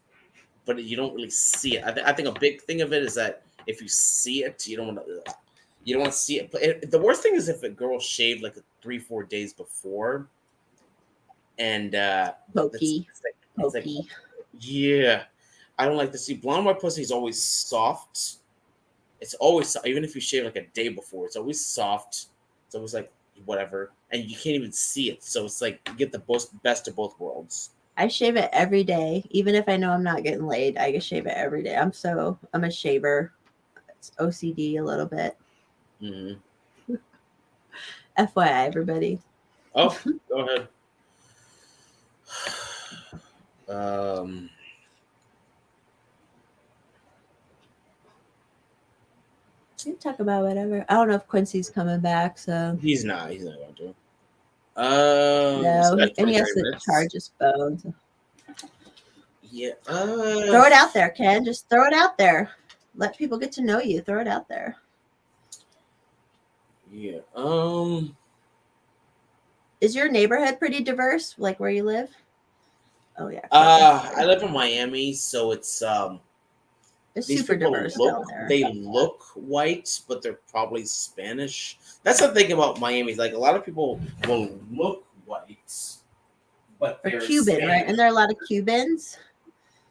but you don't really see it. I think a big thing of it is that if you see it, you don't want to see it. The worst thing is if a girl shaved like 3-4 days before. And pokey. It's like, yeah, I don't like to see blonde white pussy is always soft. It's always even if you shave like a day before, it's always soft. It's always like whatever, and you can't even see it. So it's like you get the best of both worlds. I shave it every day, even if I know I'm not getting laid. I just shave it every day. I'm a shaver. It's OCD a little bit. Mm-hmm. FYI, everybody. Oh, go ahead. You can talk about whatever. I don't know if Quincy's coming back, so he's not going to. No, and he has to charge his phone. So. Yeah. Throw it out there, Ken. Just throw it out there. Let people get to know you. Throw it out there. Yeah. Is your neighborhood pretty diverse, like where you live? Oh yeah. I live in Miami, so it's super diverse down there. They look white, but they're probably Spanish. That's the thing about Miami. Like a lot of people will look white, but they're Cuban, Spanish. Right? And there are a lot of Cubans.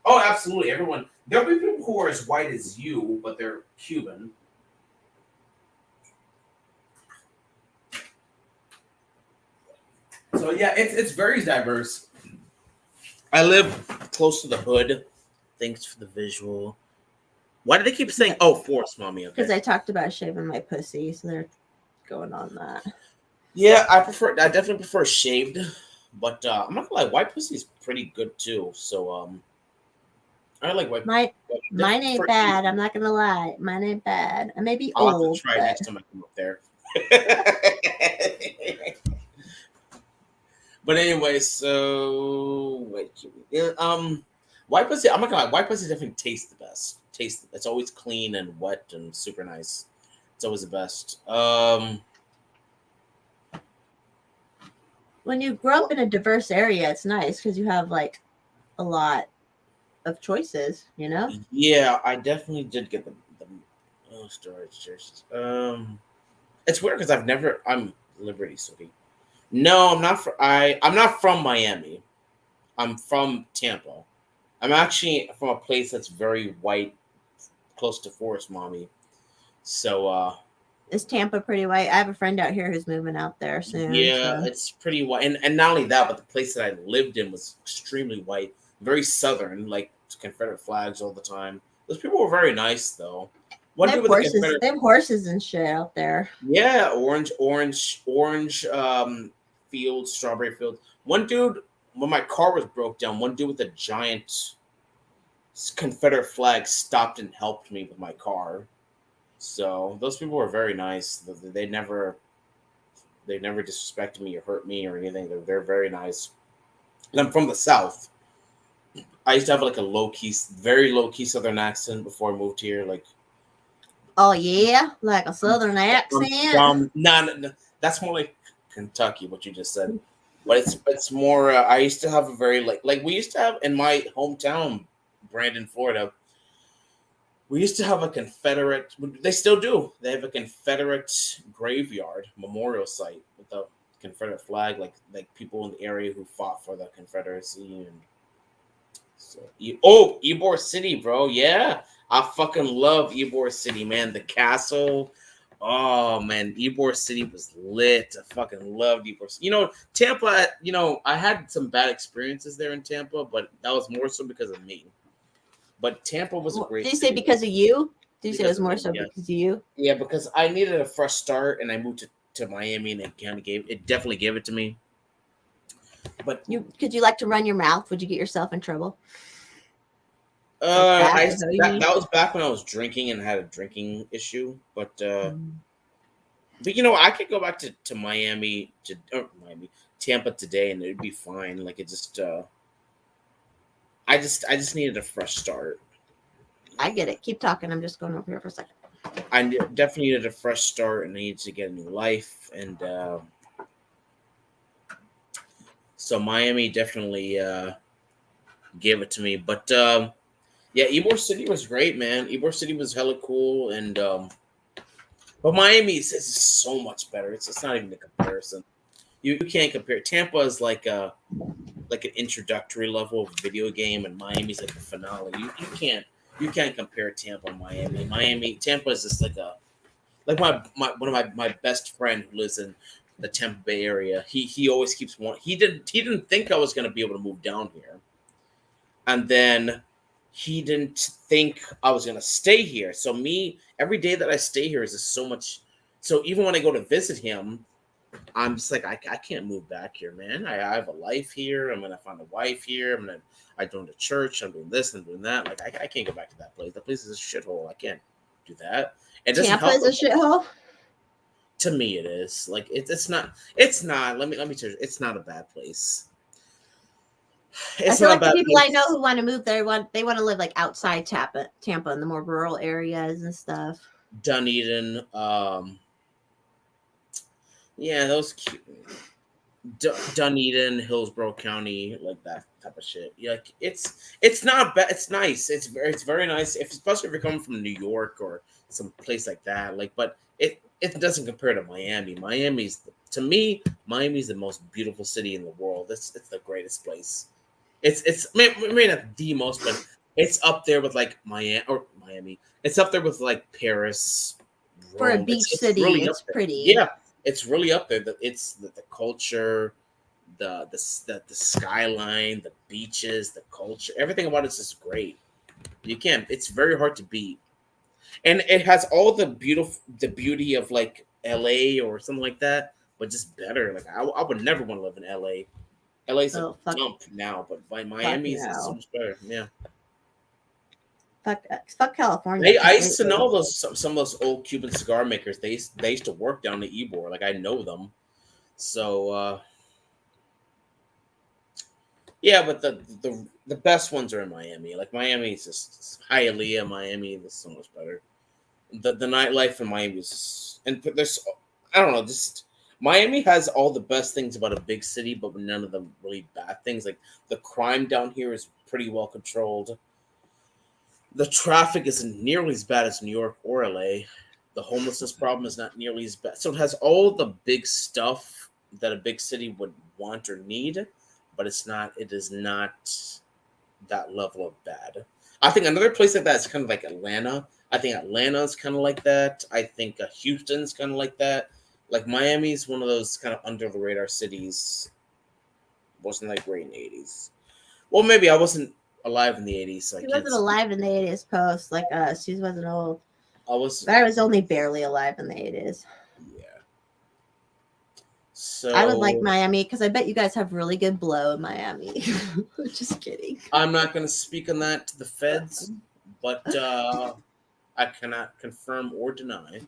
Oh, absolutely. Everyone. There'll be people who are as white as you, but they're Cuban. So yeah, it's very diverse. I live close to the hood. Thanks for the visual. Why do they keep saying, "Oh, Forest Mommy"? Because I talked about shaving my pussy, so they're going on that. Yeah, I definitely prefer shaved, but I'm not gonna lie, white pussy is pretty good too. So I like white. Mine ain't bad. I'm not gonna lie, mine ain't bad. I may be I'll old. have to try next time I come up there. But anyway, so wait, white pussy. I'm not gonna lie, white pussy definitely tastes the best. It's always clean and wet and super nice. It's always the best. When you grow up in a diverse area, it's nice because you have like a lot of choices, you know? Yeah, I definitely did get the storage chairs. It's weird because I'm Liberty City. No, I'm not. I'm not from Miami. I'm from Tampa. I'm actually from a place that's very white, close to Forest Mommy. So is Tampa pretty white? I have a friend out here who's moving out there soon. Yeah, so. It's pretty white, and not only that, but the place that I lived in was extremely white, very southern, like Confederate flags all the time. Those people were very nice, though. One They dude have with a horses. Confederate. They have horses and shit out there. Yeah, orange fields, strawberry fields. One dude, when my car was broke down, one dude with a giant Confederate flag stopped and helped me with my car. So those people were very nice. They never disrespected me or hurt me or anything. They're very nice. And I'm from the South. I used to have like a very low key Southern accent before I moved here. Like, Oh yeah, like a Southern accent. no, that's more like Kentucky. What you just said, but it's more. I used to have a very like we used to have in my hometown, Brandon, Florida. We used to have a Confederate. They still do. They have a Confederate graveyard memorial site with a Confederate flag, like people in the area who fought for the Confederacy. And so, Ybor City, bro. Yeah, I fucking love Ybor City, man. The castle. Oh man, Ybor City was lit. I fucking loved Ybor City. You know, Tampa. You know, I had some bad experiences there in Tampa, but that was more so because of me. But Tampa was a great. Did you say because of you? Did you say it was more so yeah. because of you? Yeah, because I needed a fresh start, and I moved to Miami, and it definitely gave it to me. But Could you like to run your mouth? Would you get yourself in trouble? that was back when I was drinking and had a drinking issue. But you know, I could go back to Tampa today, and it'd be fine. Like it just. I just needed a fresh start. I get it. Keep talking. I'm just going over here for a second. I definitely needed a fresh start, and I needed to get a new life. And so Miami definitely gave it to me. But yeah, Ybor City was great, man. Ybor City was hella cool, and but Miami is so much better. It's not even a comparison. You can't compare. Tampa is like an introductory level of video game, and Miami's like the finale. You can't compare Tampa and Miami. Tampa is just like one of my best friend who lives in the Tampa Bay area. He always keeps wanting. He didn't think I was gonna be able to move down here, and then he didn't think I was gonna stay here. So every day that I stay here is just so much. So even when I go to visit him, I'm just like, I can't move back here, man. I have a life here. I'm gonna find a wife here. I joined a church. I'm doing this and doing that. Like I can't go back to that place. That place is a shithole. I can't do that. Tampa is a shithole. To me, it is. Like it's not. It's not. Let me tell you. It's not a bad place. I feel like the people I know who want to move there they want to live like outside Tampa in the more rural areas and stuff. Dunedin. Yeah, those Dunedin, Hillsborough County, like that type of shit. Yeah, like it's not bad. It's nice. It's very nice. Especially if you're coming from New York or some place like that. Like, but it doesn't compare to Miami. Miami's the most beautiful city in the world. It's the greatest place. It's maybe not the most, but it's up there with like Miami. It's up there with like Paris. Rome. For a beach city, really it's pretty. Yeah. It's really up there. It's the culture, the skyline, the beaches, the culture. Everything about it is just great. It's very hard to beat, and it has all the beauty of like LA or something like that, but just better. Like I would never want to live in LA. LA's a dump now, but Miami is so much better. Yeah. Fuck California. I used to know some of those old Cuban cigar makers. They used to work down at Ybor. Like I know them. So yeah, but the best ones are in Miami. Like Miami is just Hialeah. Miami is so much better. The nightlife in Miami is just, and there's I don't know, just Miami has all the best things about a big city, but none of them really bad things. Like the crime down here is pretty well controlled. The traffic isn't nearly as bad as New York or LA. The homelessness problem is not nearly as bad. So it has all the big stuff that a big city would want or need, but it is not that level of bad. I think another place like that is kind of like Atlanta. I think Atlanta is kind of like that. I think Houston's kind of like that. Like Miami is one of those kind of under the radar cities. Wasn't that great in the 80s. Well, maybe I wasn't alive in the 80s. So she wasn't alive in the 80s post like us. She wasn't old. I was I was only barely alive in the 80s. yeah. So I would like Miami because I bet you guys have really good blow in Miami. Just kidding. I'm not going to speak on that to the feds, but I cannot confirm or deny.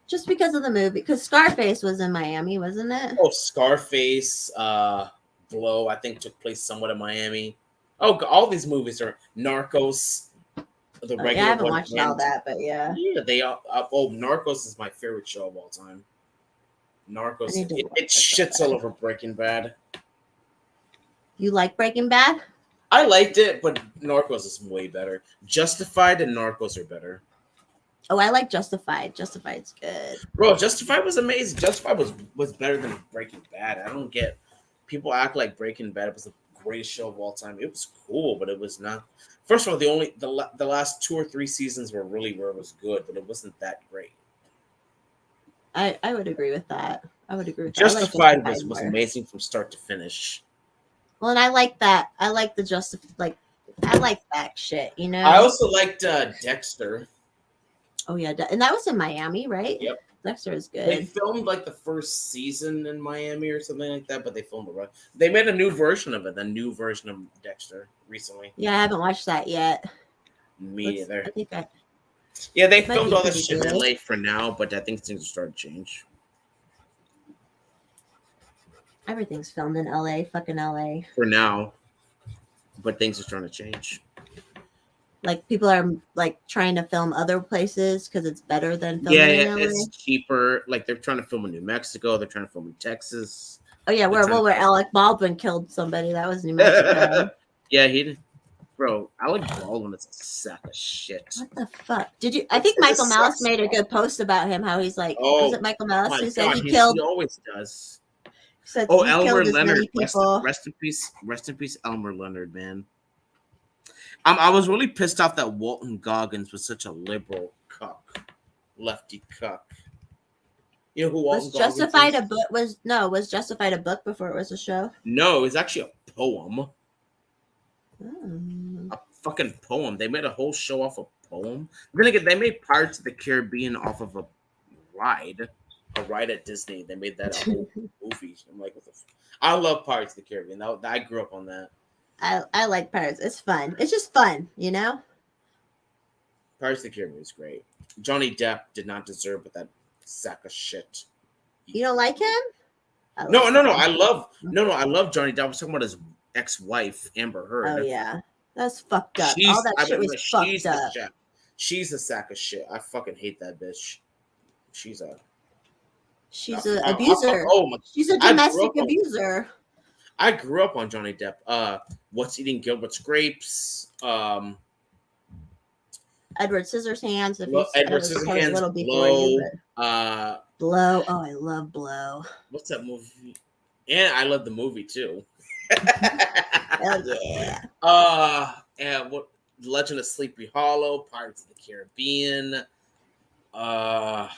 Just because of the movie, because Scarface was in Miami, wasn't it? Oh, Scarface, Blow, I think took place somewhat in Miami. Oh, all these movies are Narcos. The regular Yeah, I haven't one watched and- all that, but yeah. Yeah, they are. Oh, Narcos is my favorite show of all time. Narcos, I need to it watch shits that. all over Breaking Bad. You like Breaking Bad? I liked it, but Narcos is way better. Justified and Narcos are better. Oh, I like Justified. Justified's good. Bro, Justified was amazing. Justified was better than Breaking Bad. I don't get people act like Breaking Bad was the greatest show of all time. It was cool, but it was not. First of all, the last 2 or 3 seasons were really where it was good, but it wasn't that great. I would agree with that. I would agree with that. I like Justified was more. amazing from start to finish. Well, and I like that. I like the I like that shit, you know? I also liked Dexter. Oh, yeah. And that was in Miami, right? Yep. Dexter is They good. filmed like the first season in Miami or something like that, but they filmed the rest. They made a new version of it, the new version of Dexter recently. Yeah, I haven't watched that yet. Me either. I think Yeah, they Might filmed be all this pretty shit in good. LA for now, but I think things are starting to change. everything's filmed in LA. Fucking LA. For now, but things are starting to change. Like people are like trying to film other places because it's better than filming Yeah, in LA. it's cheaper. Like they're trying to film in New Mexico. They're trying to film in Texas. Oh yeah, where Alec Baldwin killed somebody. That was New Mexico. Yeah, he did. Bro, Alec Baldwin is a sack of shit. What the fuck? Did you? I think It Michael Malice sucks. made a good post about him. How he's like, Oh, was it Michael Malice My who said God, he he killed? always does. Said Oh, he Elmer killed as Leonard. many people. Rest in peace, Elmer Leonard, man. I was really pissed off that Walton Goggins was such a liberal cuck, lefty cuck. You know who Walton Was Goggins Justified is? a book? Was Justified a book before it was a show? No, it's actually a poem. Oh. A fucking poem. They made a whole show off a poem. Then again, they made Pirates of the Caribbean off of a ride at Disney. They made that a whole movie. I'm like, what the I love Pirates of the Caribbean. I grew up on that. I like Pirates. It's fun. It's just fun, you know. Pirates of the Caribbean is great. Johnny Depp did not deserve that sack of shit. You don't like him? No. like him. I love Johnny Depp. I was talking about his ex-wife, Amber Heard. Oh yeah, that's fucked up. All that shit was fucked up. She's a sack of shit. I fucking hate that bitch. She's an abuser. She's a domestic abuser. I grew up on Johnny Depp. What's Eating Gilbert's Grapes? Edward Scissorhands. Edward Scissorhands. Little before you, Blow. Blow. Oh, I love Blow. What's that movie? And I love the movie too. Hell yeah. And what? Legend of Sleepy Hollow, Pirates of the Caribbean. And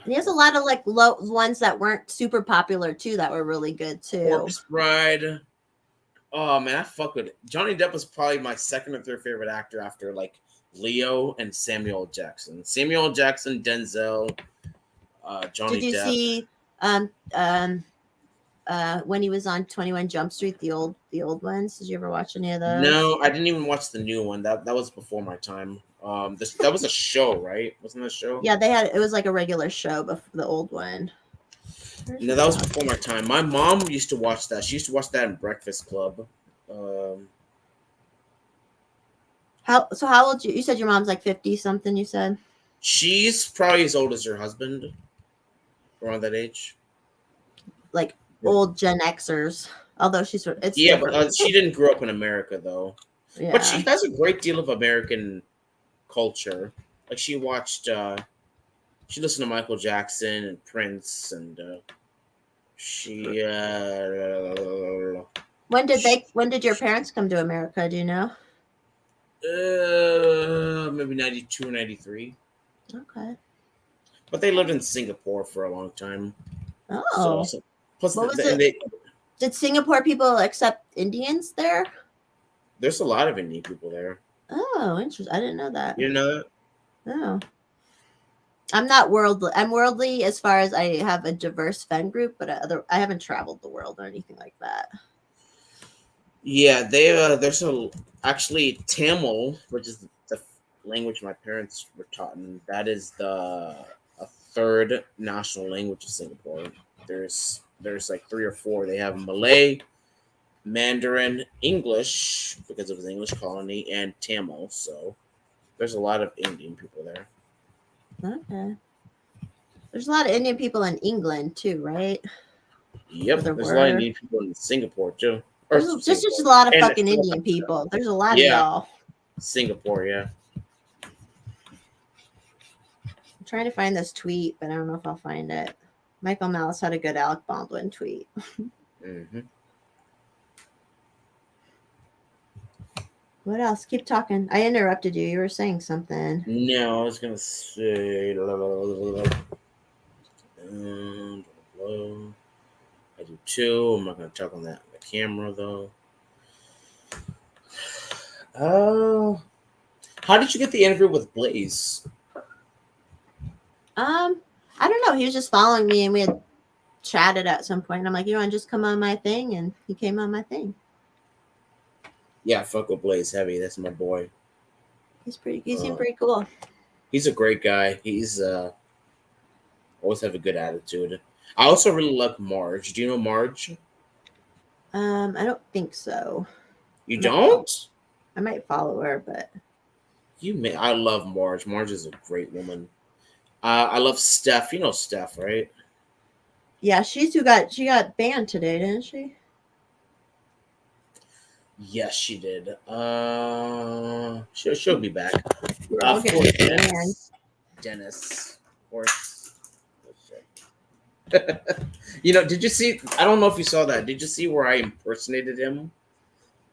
he has a lot of like low ones that weren't super popular too that were really good too. Corpse Bride. Oh man, I fuck with it. Johnny Depp was probably my second or third favorite actor after like Leo and Samuel L. Jackson. Samuel L. Jackson, Denzel, Johnny Depp. Did you see when he was on 21 Jump Street, the old ones? Did you ever watch any of those? No, I didn't even watch the new one. That was before my time. That was a show, right? Wasn't that a show? Yeah, it was like a regular show before the old one. No, that was before my time. My mom used to watch that. She used to watch that in Breakfast Club. How old you said your mom's like 50 something, you said? She's probably as old as her husband. Around that age. Like old Gen Xers. Although she's But different. she didn't grow up in America though. Yeah. But she has a great deal of American culture. Like she watched she listened to Michael Jackson and Prince and When did your parents come to America? Do you know? maybe 92 or 93. Okay. But they lived in Singapore for a long time. Oh. Plus What was it? Did Singapore people accept Indians there? There's a lot of Indian people there. Oh, interesting. I didn't know that. You know that? Oh. I'm not worldly. I'm worldly as far as I have a diverse friend group, but I haven't traveled the world or anything like that. Yeah, there's actually Tamil, which is the language my parents were taught, and that is a third national language of Singapore. There's like three or four. They have Malay, Mandarin, English because it was an English colony, and Tamil. So there's a lot of Indian people there. Okay. There's a lot of Indian people in England too, right? Yep, There there's a lot of were. Indian people in Singapore too. Or There's just a Singapore. lot of And fucking Indian people. There's a lot of Yeah. y'all. Singapore, yeah. I'm trying to find this tweet, but I don't know if I'll find it. Michael Malice had a good Alec Baldwin tweet. Mm-hmm. What else? Keep talking. I interrupted you. You were saying something. No, I was gonna say. I do too. I'm not gonna talk on that on the camera though. How did you get the interview with Blaze? I don't know. He was just following me, and we had chatted at some point. I'm like, you want to just come on my thing? And he came on my thing. Yeah, fuck with Blaze heavy. That's my boy. He seemed pretty cool. He's a great guy. He's always have a good attitude. I also really like Marge. Do you know Marge? I don't think so. You No. don't? I might follow her, but I love Marge. Marge is a great woman. I love Steph. You know Steph, right? yeah, she got banned today, didn't she? Yes, she did. She'll be back. We're all Of getting course, banned. Dennis. Of course. Did you see? I don't know if you saw that. Did you see where I impersonated him?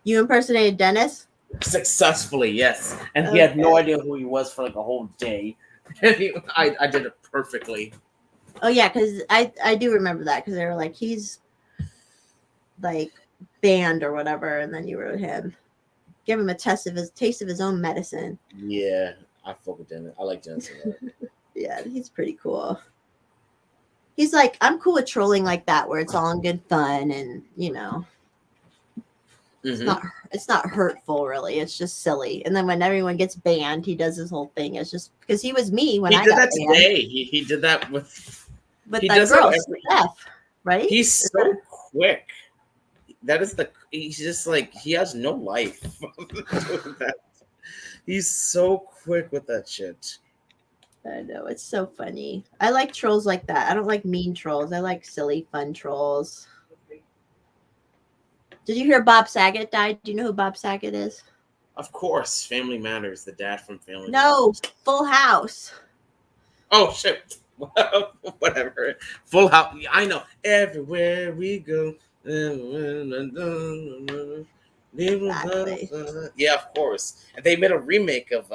You impersonated Dennis? Successfully, yes. And he had no idea who he was for like a whole day. I did it perfectly. Oh yeah, because I do remember that because they were like he's like banned or whatever, and then you wrote him, give him a taste of his own medicine. Yeah, I fuck with Dennis. I like Dennis a lot. Yeah, he's pretty cool. He's like, I'm cool with trolling like that, where it's all in good fun, and Mhm. it's not hurtful really. It's just silly. And then when everyone gets banned, he does his whole thing. It's just because he was me when He I did got that banned. today. He did that with. But he that does that girl, every- Steph, right? He's so quick. He's just like he has no life. He's so quick with that shit. I know, it's so funny. I like trolls like that. I don't like mean trolls. I like silly, fun trolls. Did you hear Bob Saget died? Do you know who Bob Saget is? Of course, Family Matters, the dad from Family No, Matters. Full House. Oh shit. Whatever. Full House. I know. Everywhere we go. Exactly. Yeah, of course. And they made a remake of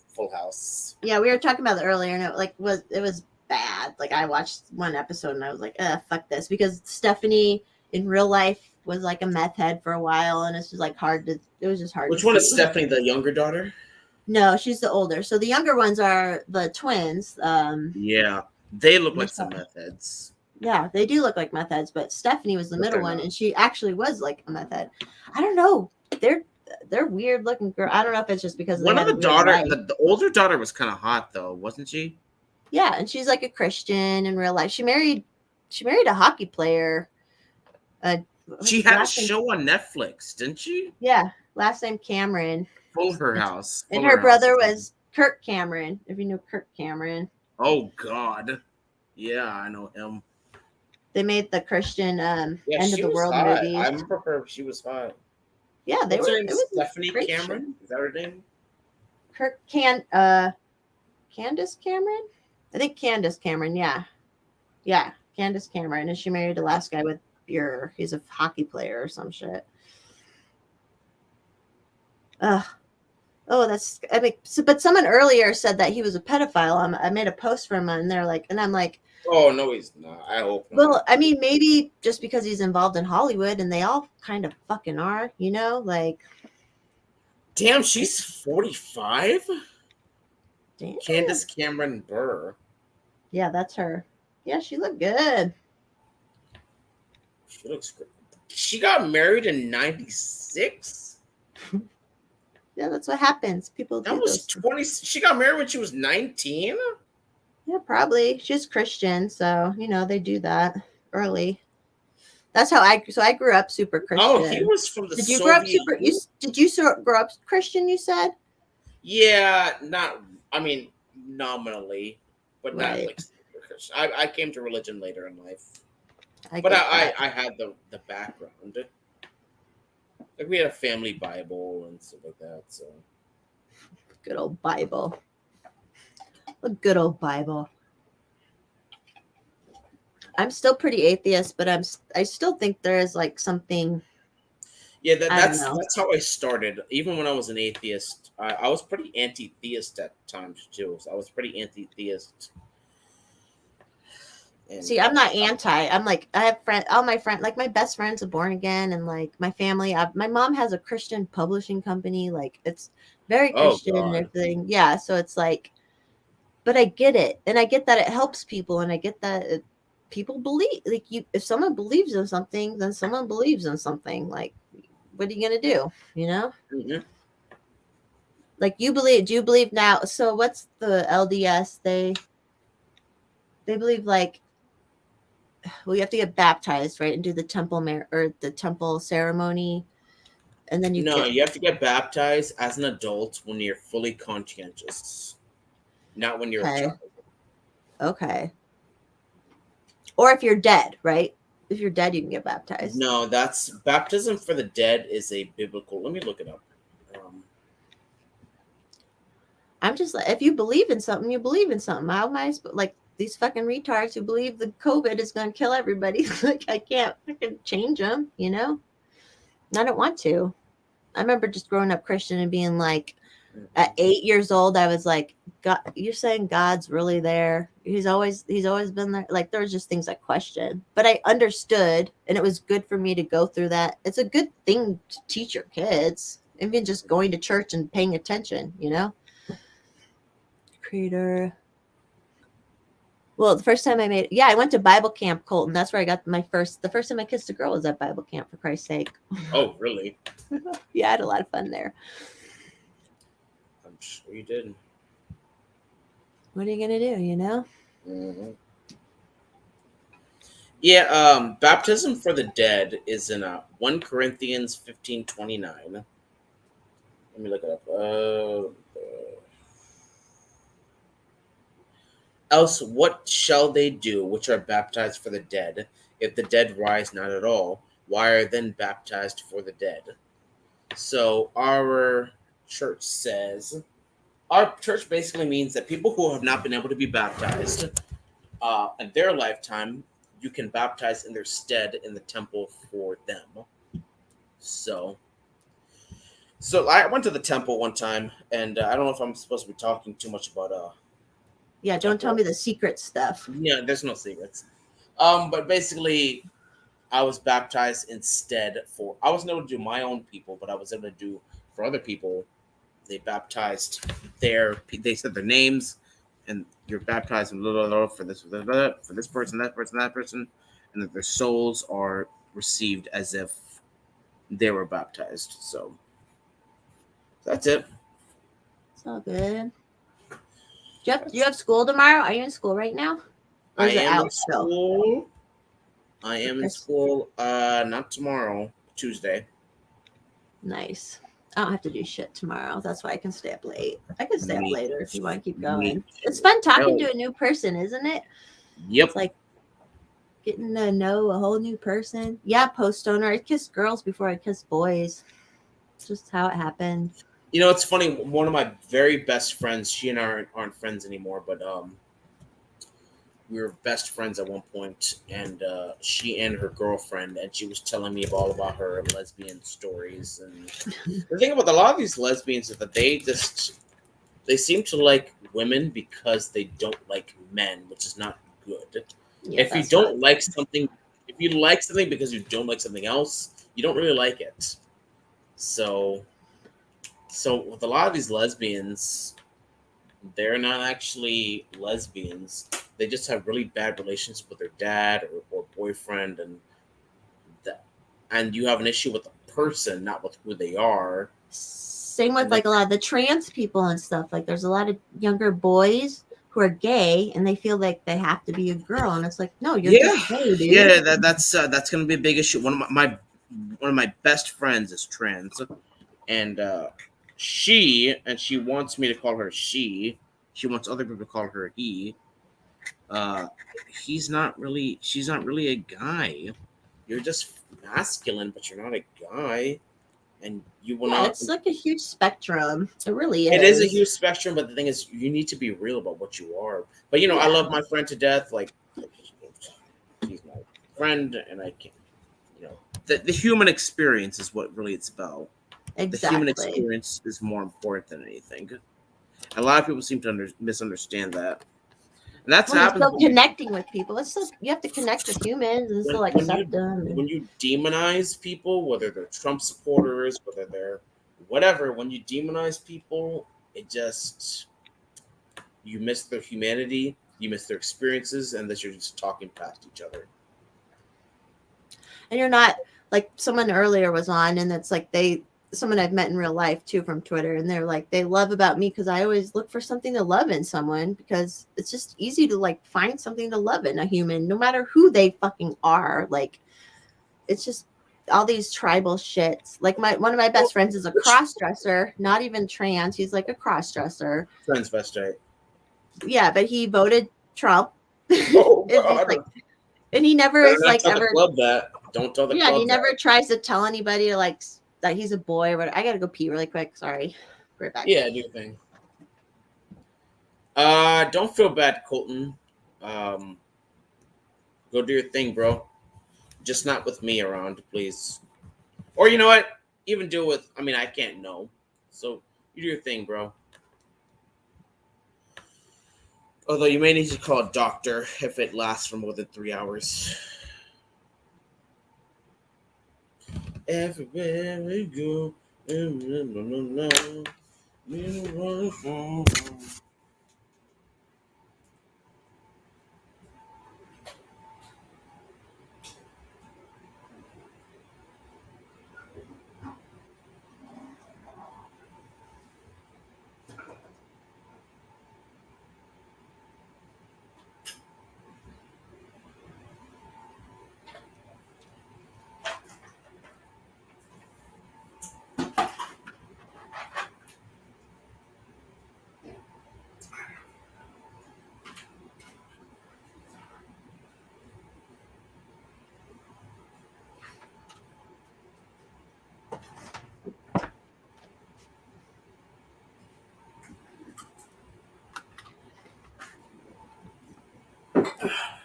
Full House. Yeah, we were talking about it earlier, and it was bad. Like I watched one episode and I was like, fuck this, because Stephanie in real life was like a meth head for a while, and it's just like it was just hard. Which to one is see. Stephanie, the younger daughter? No, she's the older. So the younger ones are the twins. Yeah, they look like some meth heads. Yeah, they do look like meth heads, but Stephanie was the But middle they're one, not. and she actually was like a meth head. I don't know. They're weird looking girl. I don't know if it's just because One they of had the a weird daughter, life. the older daughter was kind of hot though, wasn't she? Yeah, and she's like a Christian in real life. She married a hockey player. She had a last name- show on Netflix, didn't she? Yeah, last name Cameron. Fuller House. And Fuller her brother House. was Kirk Cameron, if you know Kirk Cameron. Oh God. Yeah, I know him. They made the Christian Yeah, End of she the was World hot. movies. I remember her. She was hot. Yeah, they What's were. her name? It was Stephanie Christian. Cameron? Is that her name? Candace Cameron? I think Candace Cameron, yeah. Yeah, Candace Cameron. And she married the last guy with he's a hockey player or some shit. Ugh. Oh, but someone earlier said that he was a pedophile. I made a post for him, and I'm like, Oh no, he's not. I hope not. well, I mean, maybe just because he's involved in Hollywood, and they all kind of fucking are, like. Damn, she's 45? Damn. Candace Cameron Burr. Yeah, that's her. Yeah, she looked good. She looks great. She got married in '96. Yeah, that's what happens. People That do was those. 20. She got married when she was 19. Yeah, probably. She's Christian, so they do that early. That's how I grew up super Oh, he Christian. was from the Did you grow up Soviet super? Union? Did you grow up Christian? You said. Yeah, not. I mean, nominally, but not Right. like. I came to religion later in life, I but get I that. had the background. Like we had a family Bible and stuff like that. So Good old Bible. A good old Bible. I'm still pretty atheist, but I still think there is like something. yeah, I don't know. that's how I started. Even when I was an atheist, I was pretty anti-theist at times too. So I was pretty anti-theist. And, See, I'm not anti. I'm like I have friends. All my friends, like my best friends, are born again, and like my family. My mom has a Christian publishing company. Like it's very Oh, Christian and God. everything. Yeah, so it's like, but I get it, and I get that it helps people, and I get that people believe. Like if someone believes in something, then someone believes in something. Like, what are you gonna do? Mhm. Like you believe? Do you believe now? So what's the LDS? They believe like. Well, you have to get baptized, right, and do the or the temple ceremony, and then you No, get you have to get baptized as an adult when you're fully conscientious, not when you're a okay, child. okay. Or if you're dead, right? If you're dead, you can get baptized. No, that's baptism for the dead is a biblical. Let me look it up. I'm just like, if you believe in something, you believe in something. How am I like these fucking retards who believe the COVID is going to kill everybody? Like I can't change them, I don't want to. I remember just growing up Christian and being like, at 8 years old, I was like, God, you're saying God's really there? He's always been there. Like there was just things I questioned, but I understood, and it was good for me to go through that. It's a good thing to teach your kids, even just going to church and paying attention. Creator. Well, the first time I went to Bible camp, Colton. That's where I got the first time I kissed a girl was at Bible camp, for Christ's sake. Oh, really? Yeah, I had a lot of fun there. I'm sure you did. What are you going to do, Mm-hmm. Yeah, baptism for the dead is in 1 Corinthians 15:29. Let me look it up. Else, what shall they do which are baptized for the dead, if the dead rise not at all? Why are then baptized for the dead? So our church says, our church basically means that people who have not been able to be baptized in their lifetime, you can baptize in their stead in the temple for them. So I went to the temple one time, and I don't know if I'm supposed to be talking too much about Yeah, don't tell me the secret stuff. Yeah, there's no secrets. But basically, I was baptized instead for. I wasn't able to do my own people, but I was able to do for other people. They baptized They said their names, and you're baptized for this person, that person, that person, and that their souls are received as if they were baptized. So that's it. It's all good. Do you have school tomorrow? Are you in school right now? Or I is it am in out still? school. I am in Okay. school. Not tomorrow, Tuesday. Nice. I don't have to do shit tomorrow. That's why I can stay up late. I can stay up Me later if you want to keep Me going. too. It's fun talking Hell. to a new person, isn't it? Yep. It's like getting to know a whole new person. Yeah, post owner. I kissed girls before I kissed boys. It's just how it happened. You know, it's funny. One of my very best friends, she and I aren't friends anymore, but we were best friends at one point, and she and her girlfriend, and she was telling me all about her lesbian stories. And the thing about a lot of these lesbians is that they seem to like women because they don't like men, which is not good. Yeah, If you that's don't not- like something, if you like something because you don't like something else, you don't really like it. So with a lot of these lesbians, they're not actually lesbians. they just have really bad relations with their dad or boyfriend, and you have an issue with the person, not with who they are. Same with like a lot of the trans people and stuff. Like there's a lot of younger boys who are gay and they feel like they have to be a girl, and it's like, no, you're just gay, dude. Yeah, that's going to be a big issue. One of my best friends is trans, and she wants me to call her she. She wants other people to call her he. She's not really a guy. You're just masculine, but you're not a guy, and you will not. It's like a huge spectrum. It really is. It is a huge spectrum, but the thing is, you need to be real about what you are. But I love my friend to death. Like, he's my friend, and I can't. The human experience is what really it's about. Exactly. The human experience is more important than anything. A lot of people seem to misunderstand that. And that's happening. Still connecting with people. It's still, you have to connect with humans and still accept them. When you demonize people, whether they're Trump supporters, whether they're whatever, when you demonize people, it just, you miss their humanity, you miss their experiences, and that you're just talking past each other. And you're not, like someone earlier was on, and it's like someone I've met in real life too from Twitter, and they're like, they love about me because I always look for something to love in someone, because it's just easy to like find something to love in a human, no matter who they fucking are. Like, it's just all these tribal shits. Like one of my best friends is a cross-dresser, not even trans. He's like a cross-dresser. Transvestite. Yeah, but he voted Trump. Oh, God. And he never is like ever. Don't tell the club. Yeah, he never tries to tell anybody like that he's a boy or whatever. I gotta go pee really quick. Sorry. Right back. Yeah, do your thing. Don't feel bad, Colton. Go do your thing, bro. Just not with me around, please. Or you know what? Even do it with. I mean, I can't know. So you do your thing, bro. Although you may need to call a doctor if it lasts for more than 3 hours. Everywhere we go,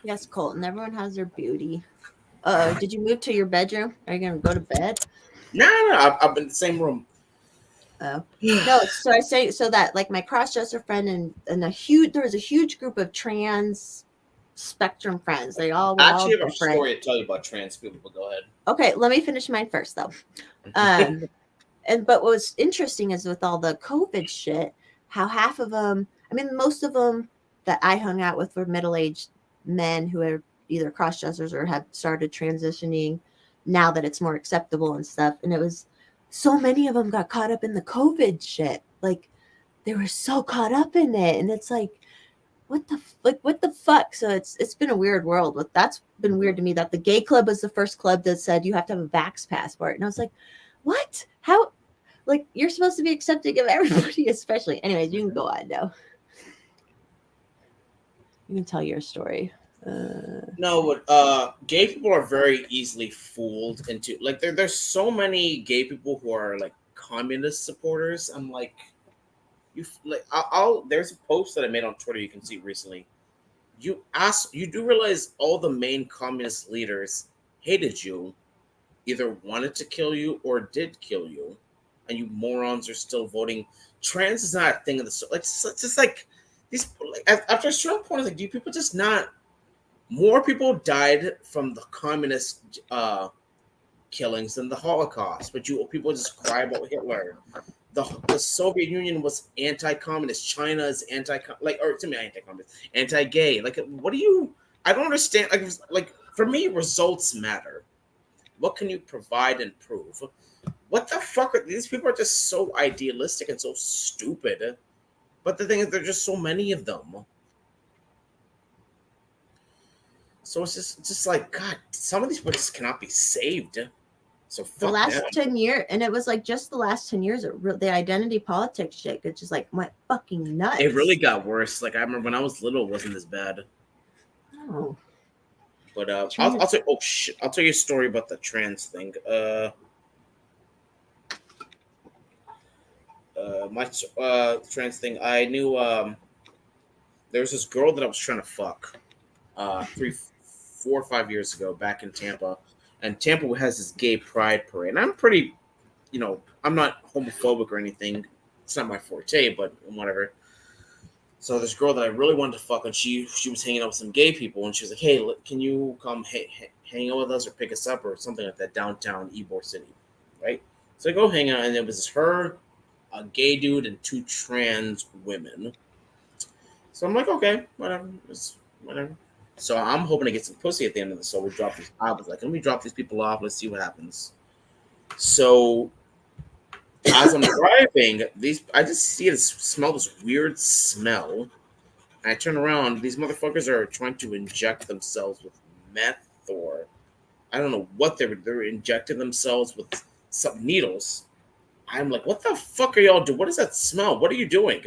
Yes, Colton. Everyone has their beauty. Did you move to your bedroom? Are you gonna go to bed? No. I'm in the same room. Oh no. So I say so that like my cross-dresser friend and there was a huge group of trans spectrum friends. They all were actually all have a story to tell you about trans people, but go ahead. Okay, let me finish mine first though. But what was interesting is with all the COVID shit, how half of them, I mean, most of them that I hung out with were middle-aged men who are either cross-dressers or have started transitioning now that it's more acceptable and stuff. And it was so many of them got caught up in the COVID shit. Like they were so caught up in it. And it's like, what the fuck? So it's been a weird world. But that's been weird to me that the gay club was the first club that said you have to have a vax passport. And I was like, what? How? Like, you're supposed to be accepting of everybody, especially. Anyways, you can go on now. You can tell your story. No, but gay people are very easily fooled into, like, there's so many gay people who are like communist supporters. I'm like, there's a post that I made on Twitter you can see recently. You do realize all the main communist leaders hated you, either wanted to kill you or did kill you, and you morons are still voting. Trans is not a thing of the like. It's just like these. Like, after a certain point, like, do people just not? More people died from the communist killings than the Holocaust, but people just cry about Hitler. the Soviet Union was anti-communist. China is anti-communist, anti-gay. Like, what do you? I don't understand. Like for me, results matter. What can you provide and prove? What the fuck are these people? Are just so idealistic and so stupid. But the thing is, there's just so many of them. So it's just like, God, some of these people just cannot be saved. So fuck The last them. 10 years, and it was like just the last 10 years, the identity politics shit, it just like went fucking nuts. It really got worse. Like I remember when I was little, it wasn't as bad. Oh. But I'll tell. Oh shit! I'll tell you a story about the trans thing. My trans thing. I knew there was this girl that I was trying to fuck 3, 4, 5 years ago back in Tampa, and Tampa has this gay pride parade. And I'm pretty, I'm not homophobic or anything. It's not my forte, but whatever. So this girl that I really wanted to fuck, and she was hanging out with some gay people, and she was like, "Hey, can you come hang out with us or pick us up or something like that downtown Ybor City, right?" So I go hang out, and it was her, a gay dude, and 2 trans women. So I'm like, okay, whatever, whatever. So I'm hoping to get some pussy at the end of this. So I was like, let me drop these people off. Let's see what happens. So as I'm driving, I just smell this weird smell. And I turn around. These motherfuckers are trying to inject themselves with meth, or I don't know what they're injecting themselves with some needles. I'm like, what the fuck are y'all doing? What is that smell? What are you doing?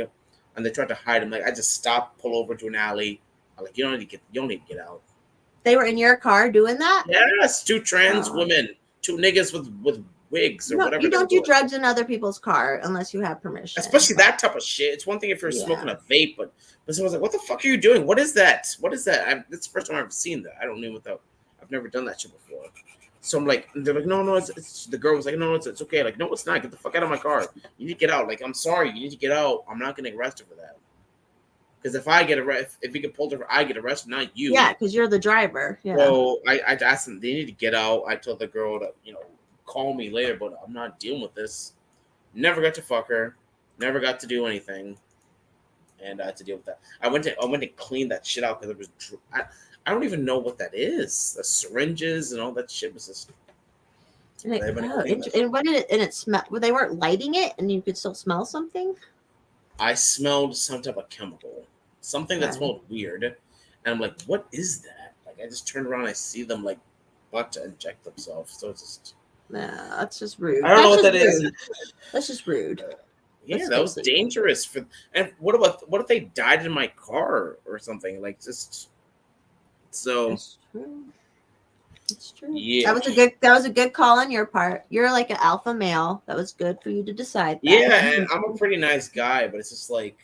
And they tried to hide him. Like, I just stopped, pull over to an alley. I'm like, you don't need to get out. They were in your car doing that? Yes, 2 trans women, 2 niggas with wigs or whatever. You don't do drugs in other people's car unless you have permission. Especially that type of shit. It's one thing if you're smoking a vape, but someone's like, what the fuck are you doing? What is that? What is that? It's the first time I've ever seen that. I don't know I've never done that shit before. So I'm like, they're like, no, it's the girl was like, no, it's okay. Like, no, it's not. Get the fuck out of my car. You need to get out. Like, I'm sorry. You need to get out. I'm not going to arrest her for that. Because if I get arrested, if he get pulled over, I get arrested, not you. Yeah, because you're the driver. Yeah. So I asked them, they need to get out. I told the girl to, call me later, but I'm not dealing with this. Never got to fuck her. Never got to do anything. And I had to deal with that. I went to clean that shit out because it was. I don't even know what that is. The syringes and all that shit was just. And what did it? And it smelled. Well, they weren't lighting it, and you could still smell something. I smelled some type of chemical, something that smelled weird, and I'm like, "What is that?" Like, I just turned around, I see them like about to inject themselves. So it's just. Nah, that's just rude. I don't know what that is. That's just rude. Yeah, that was dangerous. And what if they died in my car or something? Like, just so. It's true. It's true. Yeah, that was a good call on your part. You're like an alpha male. That was good for you to decide that. Yeah, and I'm a pretty nice guy, but it's just like.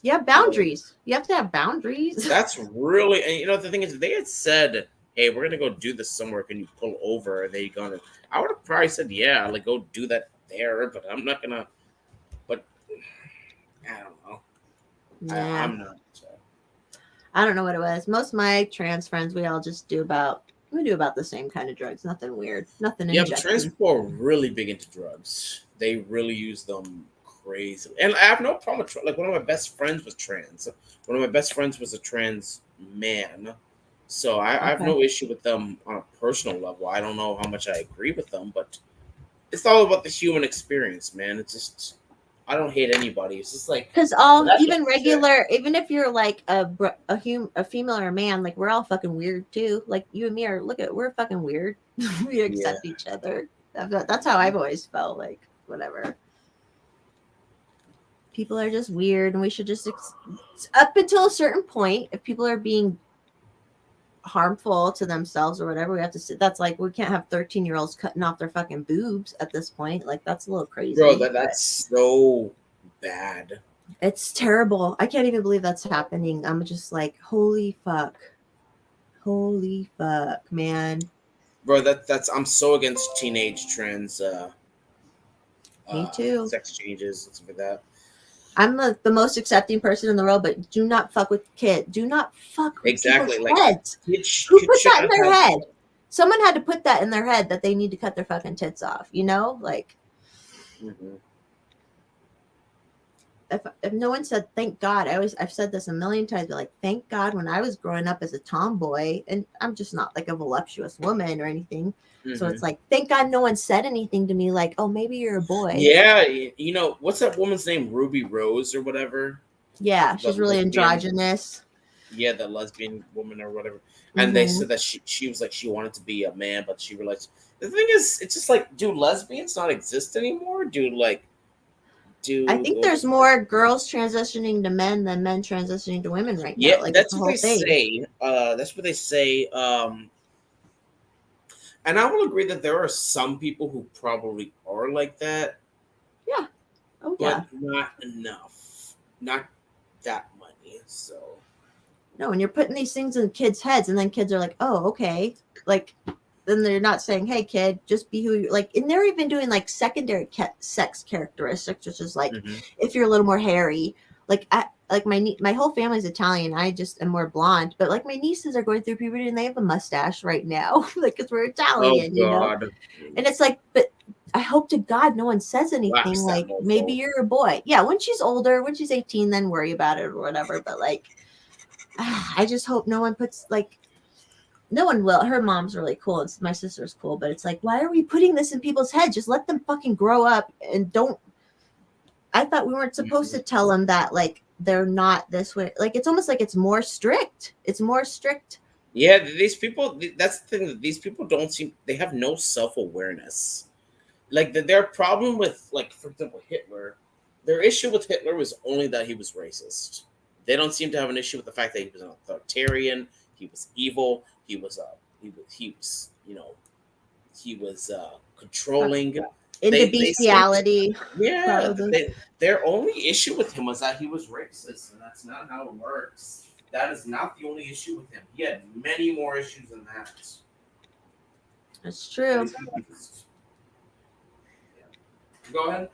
You have boundaries. You have to have boundaries. That's really, and the thing is, if they had said, "Hey, we're gonna go do this somewhere. Can you pull over?" They gonna. I would have probably said, "Yeah, like go do that there," but I'm not gonna. But I don't know. Yeah. I'm not. I don't know what it was. Most of my trans friends, we all just do about the same kind of drugs. Nothing weird. Nothing. Yeah, but trans people are really big into drugs. They really use them crazy. And I have no problem with like one of my best friends was trans. One of my best friends was a trans man. So I have no issue with them on a personal level. I don't know how much I agree with them, but it's all about the human experience, man. It's just I don't hate anybody. It's just like because even even if you're like a female or a man, like we're all fucking weird too. Like you and me we're fucking weird. We accept each other. That's how I've always felt. Like whatever. People are just weird, and we should just up until a certain point, if people are being harmful to themselves or whatever, we have to sit. That's like we can't have 13-year-olds cutting off their fucking boobs at this point. Like that's a little crazy. Bro, that's so bad. It's terrible. I can't even believe that's happening. I'm just like, holy fuck, man. Bro, I'm so against teenage trans. Me too. Sex changes and stuff like that. I'm the most accepting person in the world, but do not fuck with kids. Do not fuck with exactly people's heads. Who put that in their head? Someone had to put that in their head that they need to cut their fucking tits off. Like Mhm. If no one said thank God, I've said this a million times, but like thank God when I was growing up as a tomboy, and I'm just not like a voluptuous woman or anything. So Mhm. it's like thank God no one said anything to me like, oh, maybe you're a boy. Yeah, you know what's that woman's name? Ruby Rose or whatever. Yeah, The she's really lesbian- androgynous. Yeah, the lesbian woman or whatever. And they said that she was like she wanted to be a man, but she realized the thing is, it's just like, do lesbians not exist anymore? I think there's more girls transitioning to men than men transitioning to women right Yeah, now. Like it's that's the what whole they thing. say. That's what they say. And I will agree that there are some people who probably are like that, Yeah. Oh but yeah. not enough. Not that many. So No, and you're putting these things in kids' heads, and then kids are like, oh, okay. Like then they're not saying, hey kid, just be who you like. And they're even doing like secondary sex characteristics, which is like if you're a little more hairy, like my whole family's Italian. I just am more blonde, but like my nieces are going through puberty and they have a mustache right now, like because we're Italian, you know. And it's like, but I hope to God no one says anything like maybe you're a boy. Yeah, when she's older, when she's 18, then worry about it or whatever. But like, I just hope no one puts like. No one will. Her mom's really cool. My sister's cool, but it's like, why are we putting this in people's heads? Just let them fucking grow up and don't. I thought we weren't supposed to tell them that like they're not this way. Like it's almost like it's more strict. It's more strict. Yeah, these people. That's the thing. That these people don't seem. They have no self-awareness. Like their problem with, like, for example, Hitler. Their issue with Hitler was only that he was racist. They don't seem to have an issue with the fact that he was an authoritarian. He was evil. He was you know, he was controlling. Into bestiality. Yeah, their only issue with him was that he was racist, and that's not how it works. That is not the only issue with him. He had many more issues than that. That's true. Go ahead.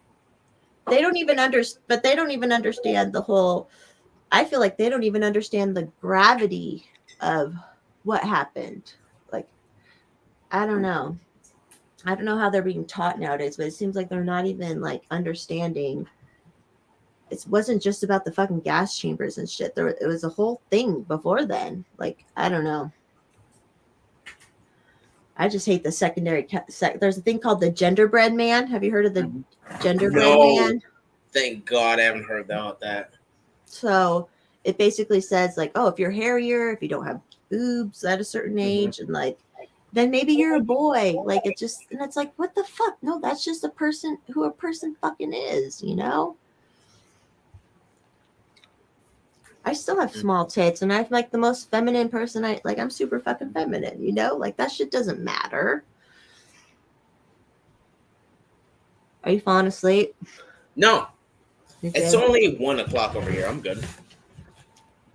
They don't even understand, but they don't even understand the whole. I feel like they don't even understand the gravity of what happened. Like, I don't know. I don't know how they're being taught nowadays, but it seems like they're not even like understanding. It wasn't just about the fucking gas chambers and shit. It was a whole thing before then. Like, I don't know. I just hate the secondary. There's a thing called the genderbread man. Have you heard of the genderbread man? Thank God I haven't heard about that. So it basically says like, oh, if you're hairier, if you don't have boobs at a certain age, and like, then maybe you're a boy. Like it just, and it's like, what the fuck? No, that's just a person who a person fucking is, you know? I still have small tits and I'm like the most feminine person. I'm super fucking feminine, you know? Like that shit doesn't matter. Are you falling asleep? No. It's only 1 o'clock over here. I'm good.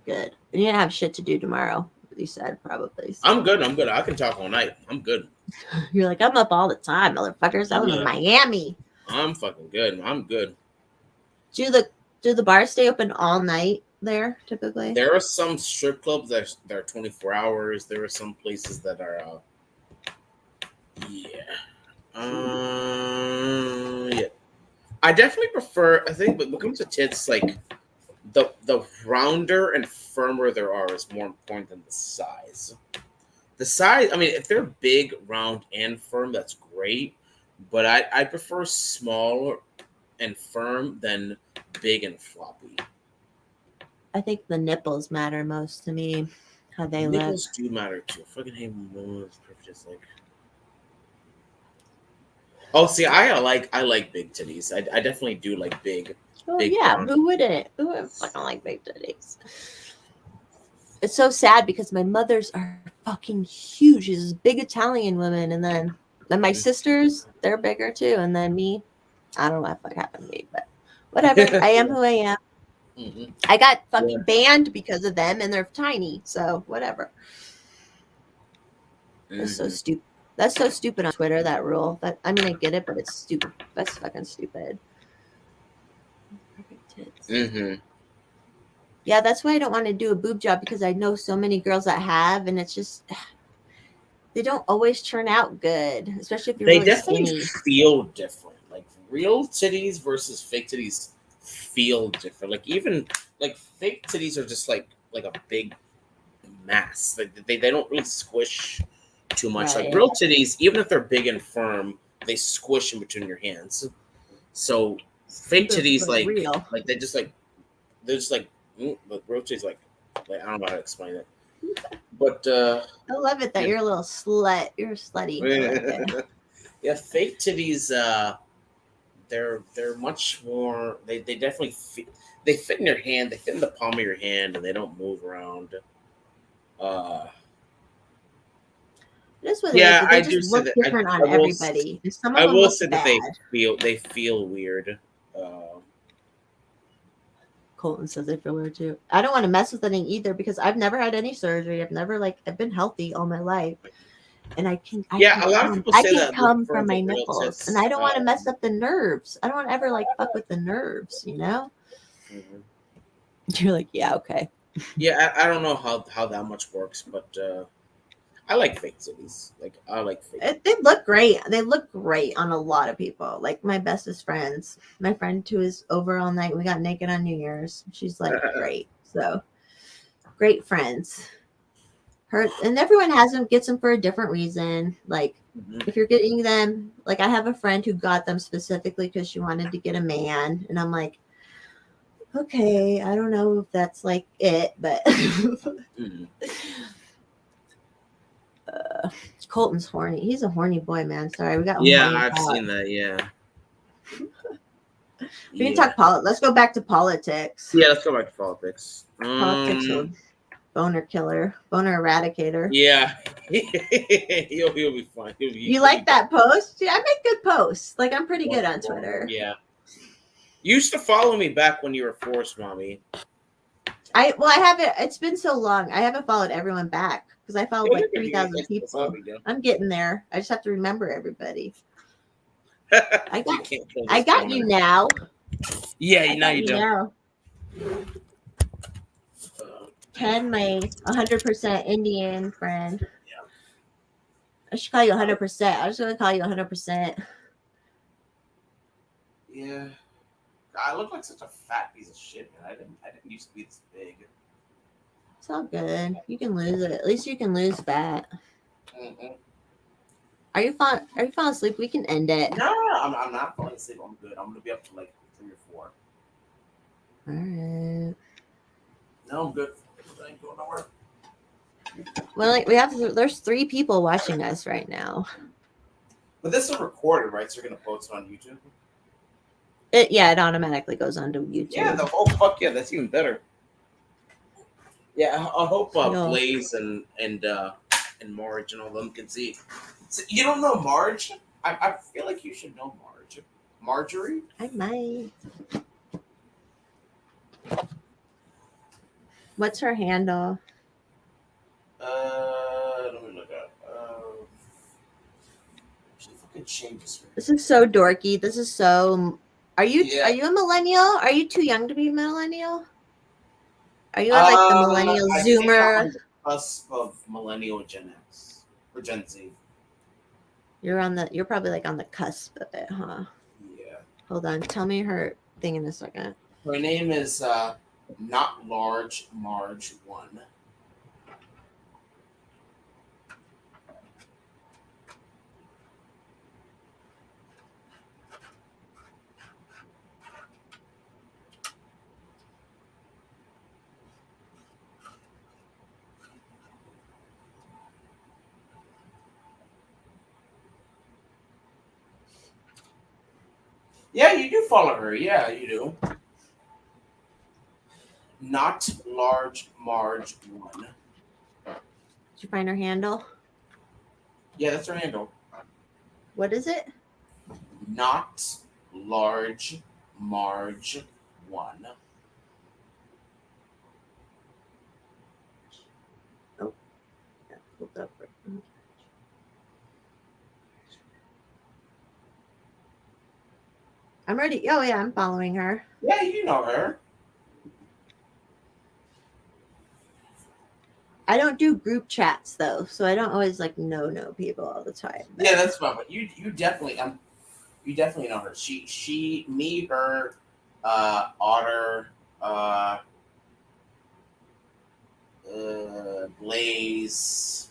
Good. And you don't have shit to do tomorrow, you said probably. I'm good. I can talk all night. I'm good. You're like, I'm up all the time, motherfuckers. I'm in Miami. I'm fucking good. I'm good. Do the bars stay open all night there typically? There are some strip clubs that are 24 hours. There are some places that are yeah. I definitely prefer, I think, when it comes to tits, like the rounder and firmer there are is more important than the size. The size, I mean, if they're big, round, and firm, that's great. But I prefer small and firm than big and floppy. I think the nipples matter most to me. How they look. Nipples do matter too. Fucking hate most just like. Oh, see, I like big titties. I definitely do like big. Oh big yeah, arms. who wouldn't? Who wouldn't fucking like big titties? It's so sad because my mothers are fucking huge. She's a big Italian woman, and then my sisters, they're bigger too, and then me. I don't know what the fuck happened to me, but whatever. I am who I am. Mm-hmm. I got fucking banned because of them, and they're tiny, so whatever. It's so stupid. That's so stupid on Twitter, that rule. That, I mean, I get it, but it's stupid. That's fucking stupid. Mm-hmm. Yeah, that's why I don't want to do a boob job, because I know so many girls that have, and it's just they don't always turn out good, especially if you're They really definitely skinny. feel different, like real titties versus fake titties feel different. Like even like fake titties are just like a big mass. Like they don't really squish too much. Right. Like real titties, even if they're big and firm, they squish in between your hands. So fake titties real. like they're just like but real titties like I don't know how to explain it. But I love it that yeah. you're a little slut. You're slutty. I like it. Yeah, fake titties. They're much more. They definitely fit. They fit in your hand. They fit in the palm of your hand, and they don't move around. That's what Yeah, it is. They I do just say look that. different on everybody. Some of I them will look say bad. that they feel weird. Colton says they feel weird too. I don't want to mess with anything either because I've never had any surgery. I've been healthy all my life. And I can a lot of people I say can that come with from my real nipples. tits, And I don't want to mess up the nerves. I don't want to ever like fuck with the nerves, you know? Mhm. You're like, yeah, okay. Yeah, I don't know how that much works, but I like fake titties. Like I like fake. They look great. They look great on a lot of people. Like my bestest friends. My friend who is over all night. We got naked on New Year's. She's like great. So great friends. Her and everyone gets them for a different reason. Like Mhm. if you're getting them, like I have a friend who got them specifically because she wanted to get a man, and I'm like, okay, I don't know if that's like it, but Mhm. Colton's horny. He's a horny boy, man. Sorry, we got Yeah, horny I've thoughts. seen that. Yeah. We can talk let's go back to politics. Yeah, let's go back to politics. Politics or boner killer, boner eradicator. Yeah, he'll be fine. You like that post? Yeah, I make good posts. Like I'm pretty good on Twitter. Yeah. You used to follow me back when you were forced, mommy. I haven't. It's been so long. I haven't followed everyone back because I followed like 3,000 people. I'm getting there. I just have to remember everybody. I got you now. Yeah, now you don't. Now. Ken, my 100% Indian friend. Yeah. I should call you 100%. I was going to call you 100%. Yeah. I look like such a fat piece of shit, man. I didn't used to be this big. It's all good. You can lose it. At least you can lose fat. Mm-hmm. Are you falling asleep? We can end it. No, I'm not falling asleep. I'm good. I'm gonna be up to like 3 or 4. All right. No, I'm good. I ain't going nowhere. Well, like there's 3 people watching us right now. But this is recorded, right? So you're gonna post it on YouTube. It automatically goes onto YouTube. Yeah, fuck yeah, that's even better. Yeah, I hope Blaze and Marge and all them can see. So, you don't know Marge? I feel like you should know Marge. Marjorie? I might. What's her handle? Let me look up. She fucking changes her. This is so dorky. This is so. Are you Yeah. Are you a millennial? Are you too young to be a millennial? Are you like the millennial I think I'm Zoomer? on the cusp of millennial Gen X or Gen Z. You're probably like on the cusp of it, huh? Yeah. Hold on. Tell me her thing in a second. Her name is Not Large Marge 1. Yeah, you do follow her. Yeah, you do. Not Large Marge 1. Did you find her handle? Yeah, that's her handle. What is it? Not Large Marge 1. Oh, yeah, pulled up. I'm ready. Oh yeah, I'm following her. Yeah, you know her. I don't do group chats though, so I don't always like know people all the time. Yeah, that's fine. But you definitely You definitely know her. Me, her, Otter, Blaze.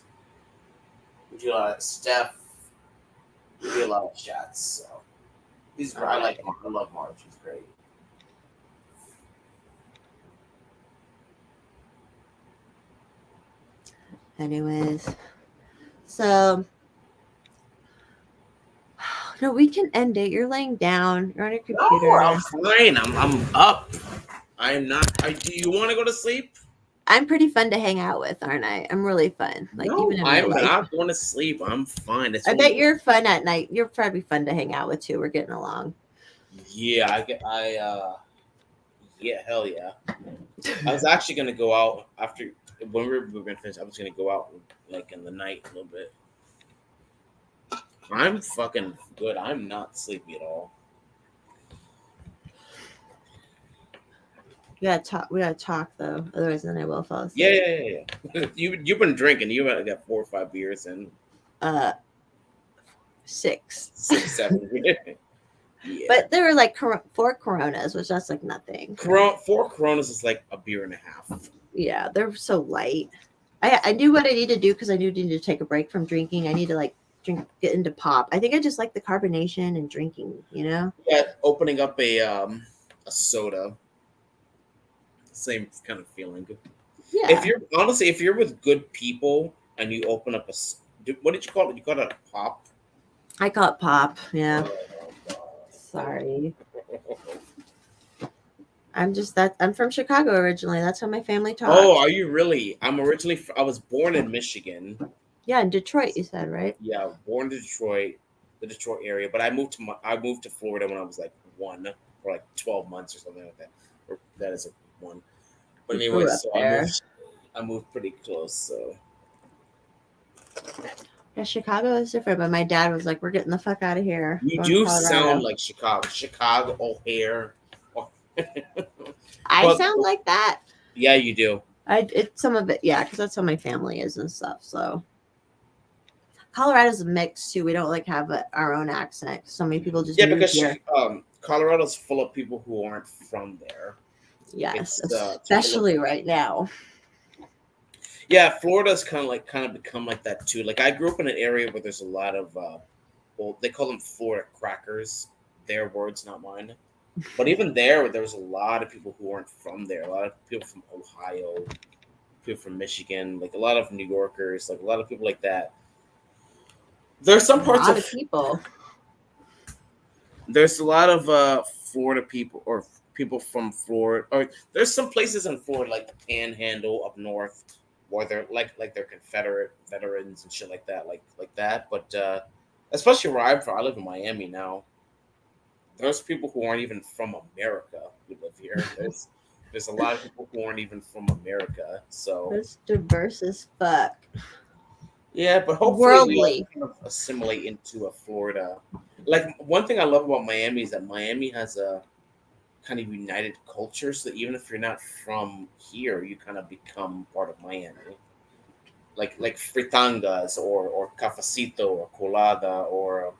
We do a lot of Steph. We do a lot of chats. So I like Marge. I love Marge. She's great. Anyways, so no, we can end it. You're laying down. You're on your computer. No, I'm fine. I'm up. I'm not. Do you want to go to sleep? I'm pretty fun to hang out with, aren't I? I'm really fun. Like No, even in I'm real life. not going to sleep. I'm fine. I bet you're fun at night. You're probably fun to hang out with too. We're getting along. Yeah, yeah, hell yeah. I was actually gonna go out after when we were gonna finish. I was gonna go out like in the night a little bit. I'm fucking good. I'm not sleepy at all. We gotta talk though. Otherwise, then I will fall asleep. Yeah. You've been drinking. You got 4 or 5 beers and 6, 6, 7. Yeah. But there were like 4 Coronas, which that's like nothing. 4 Coronas is like a beer and a half. Yeah, they're so light. I knew what I need to do because I knew I needed to take a break from drinking. I need to like get into pop. I think I just like the carbonation and drinking. You know. Yeah, opening up a soda. Same kind of feeling. Yeah. If you're with good people and you open up what did you call it? You call it a pop? I call it pop. Yeah. Sorry. I'm from Chicago originally. That's how my family talks. Oh, are you really? I was born in Michigan. Yeah, in Detroit, you said, right? Yeah, born in Detroit, the Detroit area. But I moved to Florida when I was like 1 or like 12 months or something like that. Or that is a 1. But anyway, so I moved pretty close. So yeah, Chicago is different. But my dad was like, "We're getting the fuck out of here." You do sound like Chicago O'Hare. I sound like that. Yeah, you do. It's some of it, yeah, because that's how my family is and stuff. So Colorado's a mix too. We don't like have our own accent. So many people just because here. Colorado's full of people who aren't from there. Yes, especially right now. Yeah, Florida's kind of become like that too. Like I grew up in an area where there's a lot of they call them Florida crackers. Their words, not mine. But even there was a lot of people who weren't from there. A lot of people from Ohio, people from Michigan, like a lot of New Yorkers, like a lot of people like that. There's some parts of people. There's a lot of Florida people or people from Florida, or there's some places in Florida like the Panhandle up north where they're like they're Confederate veterans and shit like that, like that. But especially where I'm from, I live in Miami now. There's people who aren't even from America who live here. There's a lot of people who aren't even from America. So it's diverse as fuck. Yeah, but hopefully we kind of assimilate into a Florida. Like one thing I love about Miami is that Miami has a kind of united culture. So that even if you're not from here, you kind of become part of Miami. Like fritangas or cafecito or colada or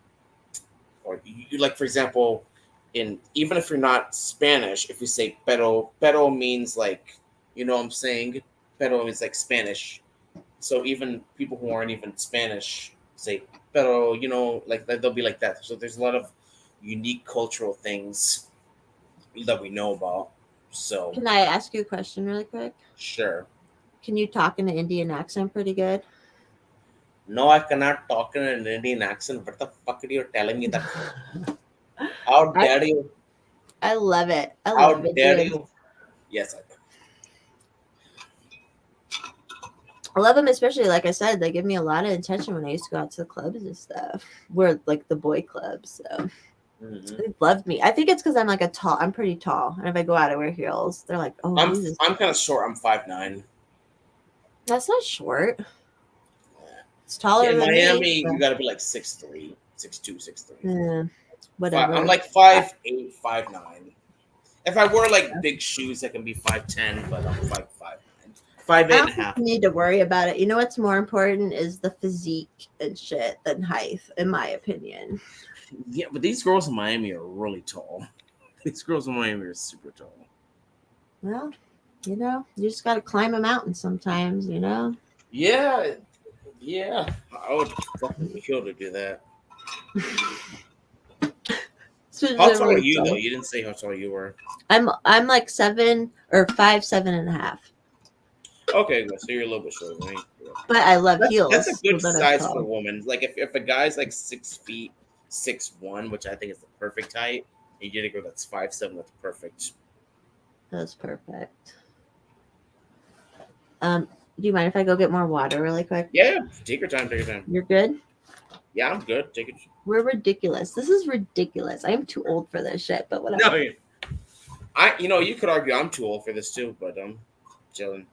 you, like for example, even if you're not Spanish, if you say pero means like, you know what I'm saying? Pero means like Spanish. So even people who aren't even Spanish say pero, you know, like they'll be like that. So there's a lot of unique cultural things that we know about. So can I ask you a question really quick? Sure. Can you talk in an Indian accent pretty good? No, I cannot talk in an Indian accent. What the fuck are you telling me that? How dare you? I love it. How dare you? Yes, I do. I love them, especially like I said, they give me a lot of attention when I used to go out to the clubs and stuff. We're like the boy clubs, so they loved me. I think it's because I'm pretty tall, and if I go out, I wear heels. They're like, "Oh, I'm kind of short. I'm 5'9". That's not short. It's taller in than Miami. Me, you got to be like 6'3", 6'2", 6'3". Yeah, whatever. I'm like 5'8", 5'9". If I wear like big shoes, I can be 5'10", but I'm 5'9". 5'8" I and don't a think half. you need to worry about it. You know what's more important is the physique and shit than height, in my opinion. Yeah, but these girls in Miami are really tall. These girls in Miami are super tall. Well, you know, you just got to climb a mountain sometimes, you know? Yeah, yeah. I would fucking kill to do that. How tall are you though? You didn't say how tall you were. I'm like 5'7" or 5'7.5". Okay, well, so you're a little bit shorter than me. But I love That's a heels. good so then I'm size for a tall. woman. Like if a guy's like 6'6", 6'1", which I think is the perfect height, and you get a girl that's 5'7", that's perfect. That's perfect. Do you mind if I go get more water really quick? Yeah, take your time. Take your time. You're good? Yeah, I'm good. Take it. We're ridiculous. This is ridiculous. I am too old for this shit, but whatever. No, you could argue I'm too old for this too, but I'm chilling.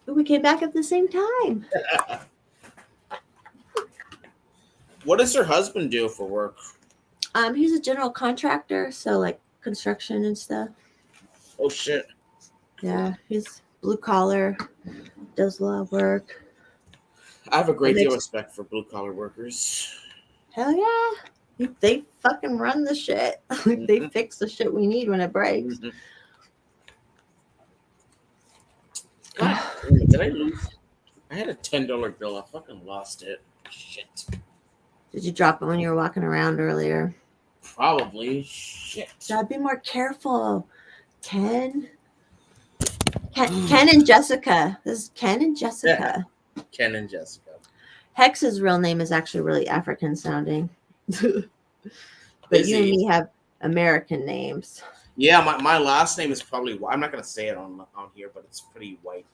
We came back at the same time. What does her husband do for work? He's a general contractor, so like construction and stuff. Oh shit. Yeah, he's blue collar, does a lot of work. I have a great deal of respect for blue collar workers. Hell yeah. They fucking run the shit. They fix the shit we need when it breaks. Mm-hmm. God, damn it, did I lose? I had a $10 bill. I fucking lost it. Shit. Did you drop it when you were walking around earlier? Probably. Shit. Gotta be more careful. Ken and Jessica. This is Ken and Jessica. Yeah. Ken and Jessica. Hex's real name is actually really African sounding. But you and me have American names. Yeah, my last name is probably, I'm not going to say it on here, but it's pretty white.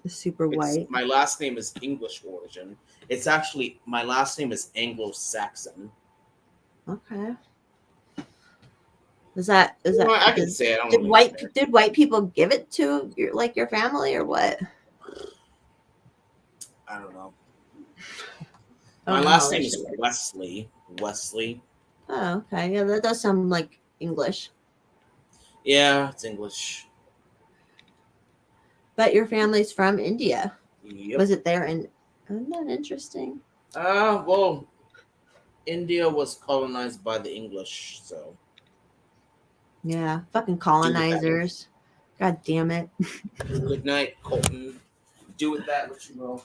Super white. My last name is English origin. It's actually, my last name is Anglo-Saxon. Okay. Is that I can say it. Did white people give it to your family or what? I don't know. My last name is Wesley. Wesley. Oh, okay. Yeah, that does sound like English. Yeah, it's English. But your family's from India. Yep. Was it there? Isn't that interesting? Well, India was colonized by the English, so. Yeah, fucking colonizers. God damn it. Good night, Colton. Do with that what you will.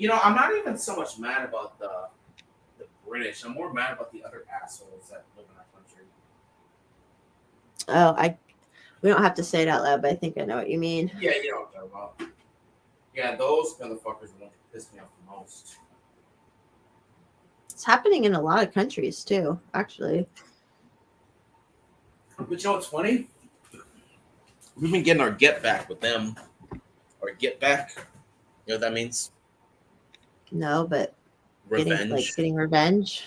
I'm not even so much mad about the British. I'm more mad about the other assholes that live in our country. Oh, we don't have to say it out loud, but I think I know what you mean. Yeah, you know what I'm talking about. Yeah, those motherfuckers are the ones that piss me off the most. It's happening in a lot of countries too, actually. But you know what's funny? We've been getting our get back with them. Or get back. You know what that means? No, but Revenge. Getting revenge.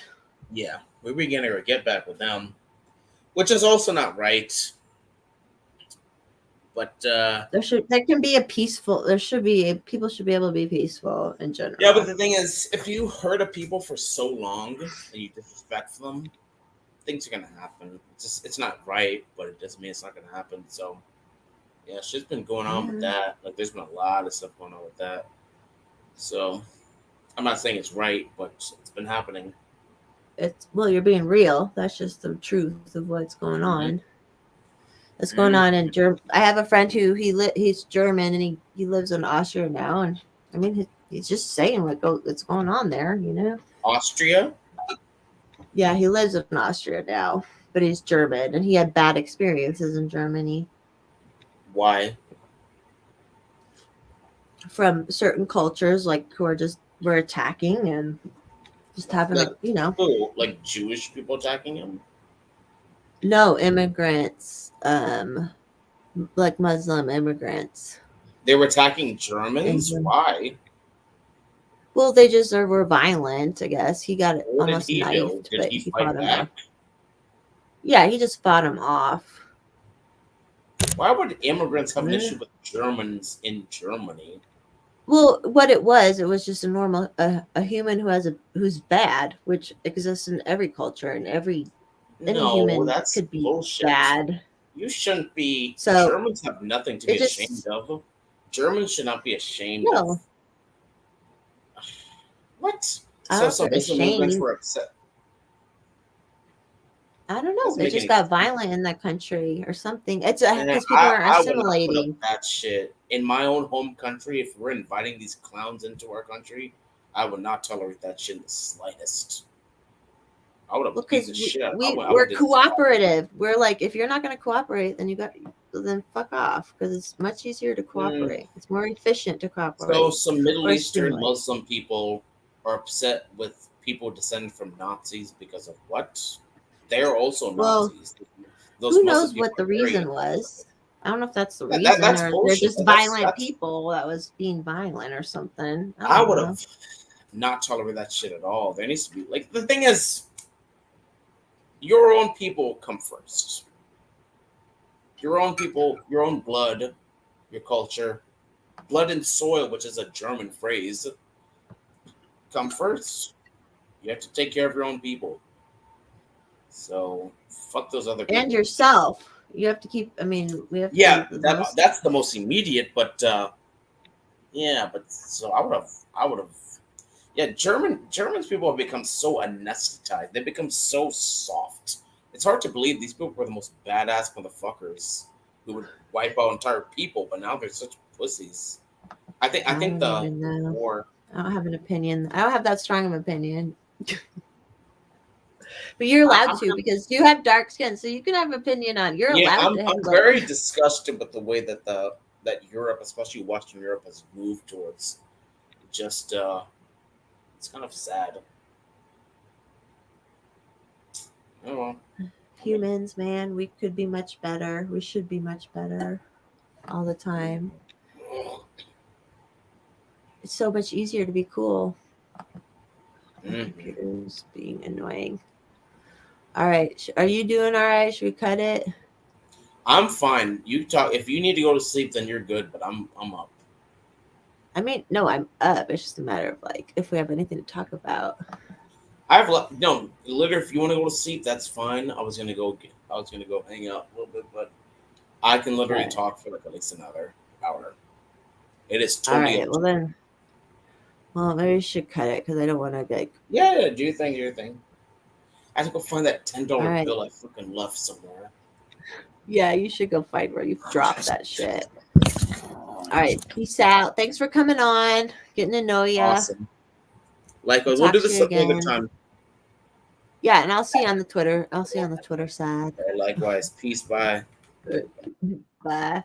Yeah, we've been getting our get back with them. Which is also not right. But People should be able to be peaceful in general. yeah, but the thing is, if you hurt a people for so long and you disrespect them, things are gonna happen. It's not right, but it doesn't mean it's not gonna happen. So yeah, shit's been going on with that. Like there's been a lot of stuff going on with that. So I'm not saying it's right, but it's been happening. You're being real. That's just the truth of what's going on. What's going on in Germany? I have a friend who he's German and he lives in Austria now, and I mean he's just saying what's going on there, you know. Austria? Yeah, he lives in Austria now, but he's German and he had bad experiences in Germany Why? from certain cultures, like who were attacking and just having Like, a, you know. Who? Like Jewish people attacking him? No, immigrants, like Muslim immigrants. They were attacking Germans? And- Why? Well, they just were violent, I guess. He got What did almost he do? knifed, Did but he he fight fought him back? off. Yeah, he just fought him off. Why would immigrants have an Yeah. issue with Germans in Germany? Well, what it was just a normal a human who's bad, which exists in every culture and any No, human that's could be bullshit. bad. You shouldn't be. So, Germans have nothing to be it just- ashamed of. Germans should not be ashamed No. of. What? I So don't some feel Muslim immigrants ashamed. were upset. I don't know. Doesn't They make just any got sense. violent in that country or something. It's And because people are I would not put assimilating. up that shit in my own home country. If we're inviting these clowns into our country, I would not tolerate that shit in the slightest. I would have beat Because the shit out. we're cooperative. We're like, if you're not going to cooperate, then fuck off. Because it's much easier to cooperate. It's more efficient to cooperate. So some Middle Or Eastern assimilate. Muslim people are upset with people descended from Nazis because of what? They're also Well, Nazis. Those Who Muslim knows people what the are very- reason was? I don't know if that's the That- reason, that's or they're bullshit. just That's- violent people that was being violent or something. I don't would know. have not tolerated that shit at all. There needs to be like the thing is, your own people come first. Your own people, your own blood, your culture, blood and soil, which is a German phrase, come first. You have to take care of your own people. So fuck those other people. And yourself. You have to keep. I mean, we have. To Yeah, keep the most- that's the most immediate. But yeah, but so I would have. Yeah, Germans people have become so anesthetized. They become so soft. It's hard to believe these people were the most badass motherfuckers who would wipe out entire people, but now they're such pussies. I think don't even the know. war. I don't have an opinion. I don't have that strong of an opinion. But you're allowed to because you have dark skin, so you can have an opinion on. You're Yeah, allowed to. I'm very disgusted with the way that that Europe, especially Western Europe, has moved towards. Just it's kind of sad. Oh well. Humans, man, we could be much better. We should be much better all the time. It's so much easier to be cool. Mhm. Computers being annoying. All right. Are you doing all right? Should we cut it? I'm fine. You talk. If you need to go to sleep, then you're good. But I'm up. I mean, no, I'm up. It's just a matter of like if we have anything to talk about. No. Literally, if you want to go to sleep, that's fine. I was gonna go hang out a little bit, but I can literally Right. talk for like at least another hour. It is All totally. right. up to Well you. then. Well, maybe we should cut it because I don't want to like. Yeah, do your thing. Do your thing. I have to go find that $10 All right. bill I fucking left somewhere. Yeah, you should go find where you've dropped that shit. All right. Peace out. Thanks for coming on. Getting to know you. Awesome. Likewise, Talk we'll do to this you another again. time. Yeah, and I'll see you on the Twitter. I'll see you on the Twitter side. Likewise. Peace. Bye. Bye.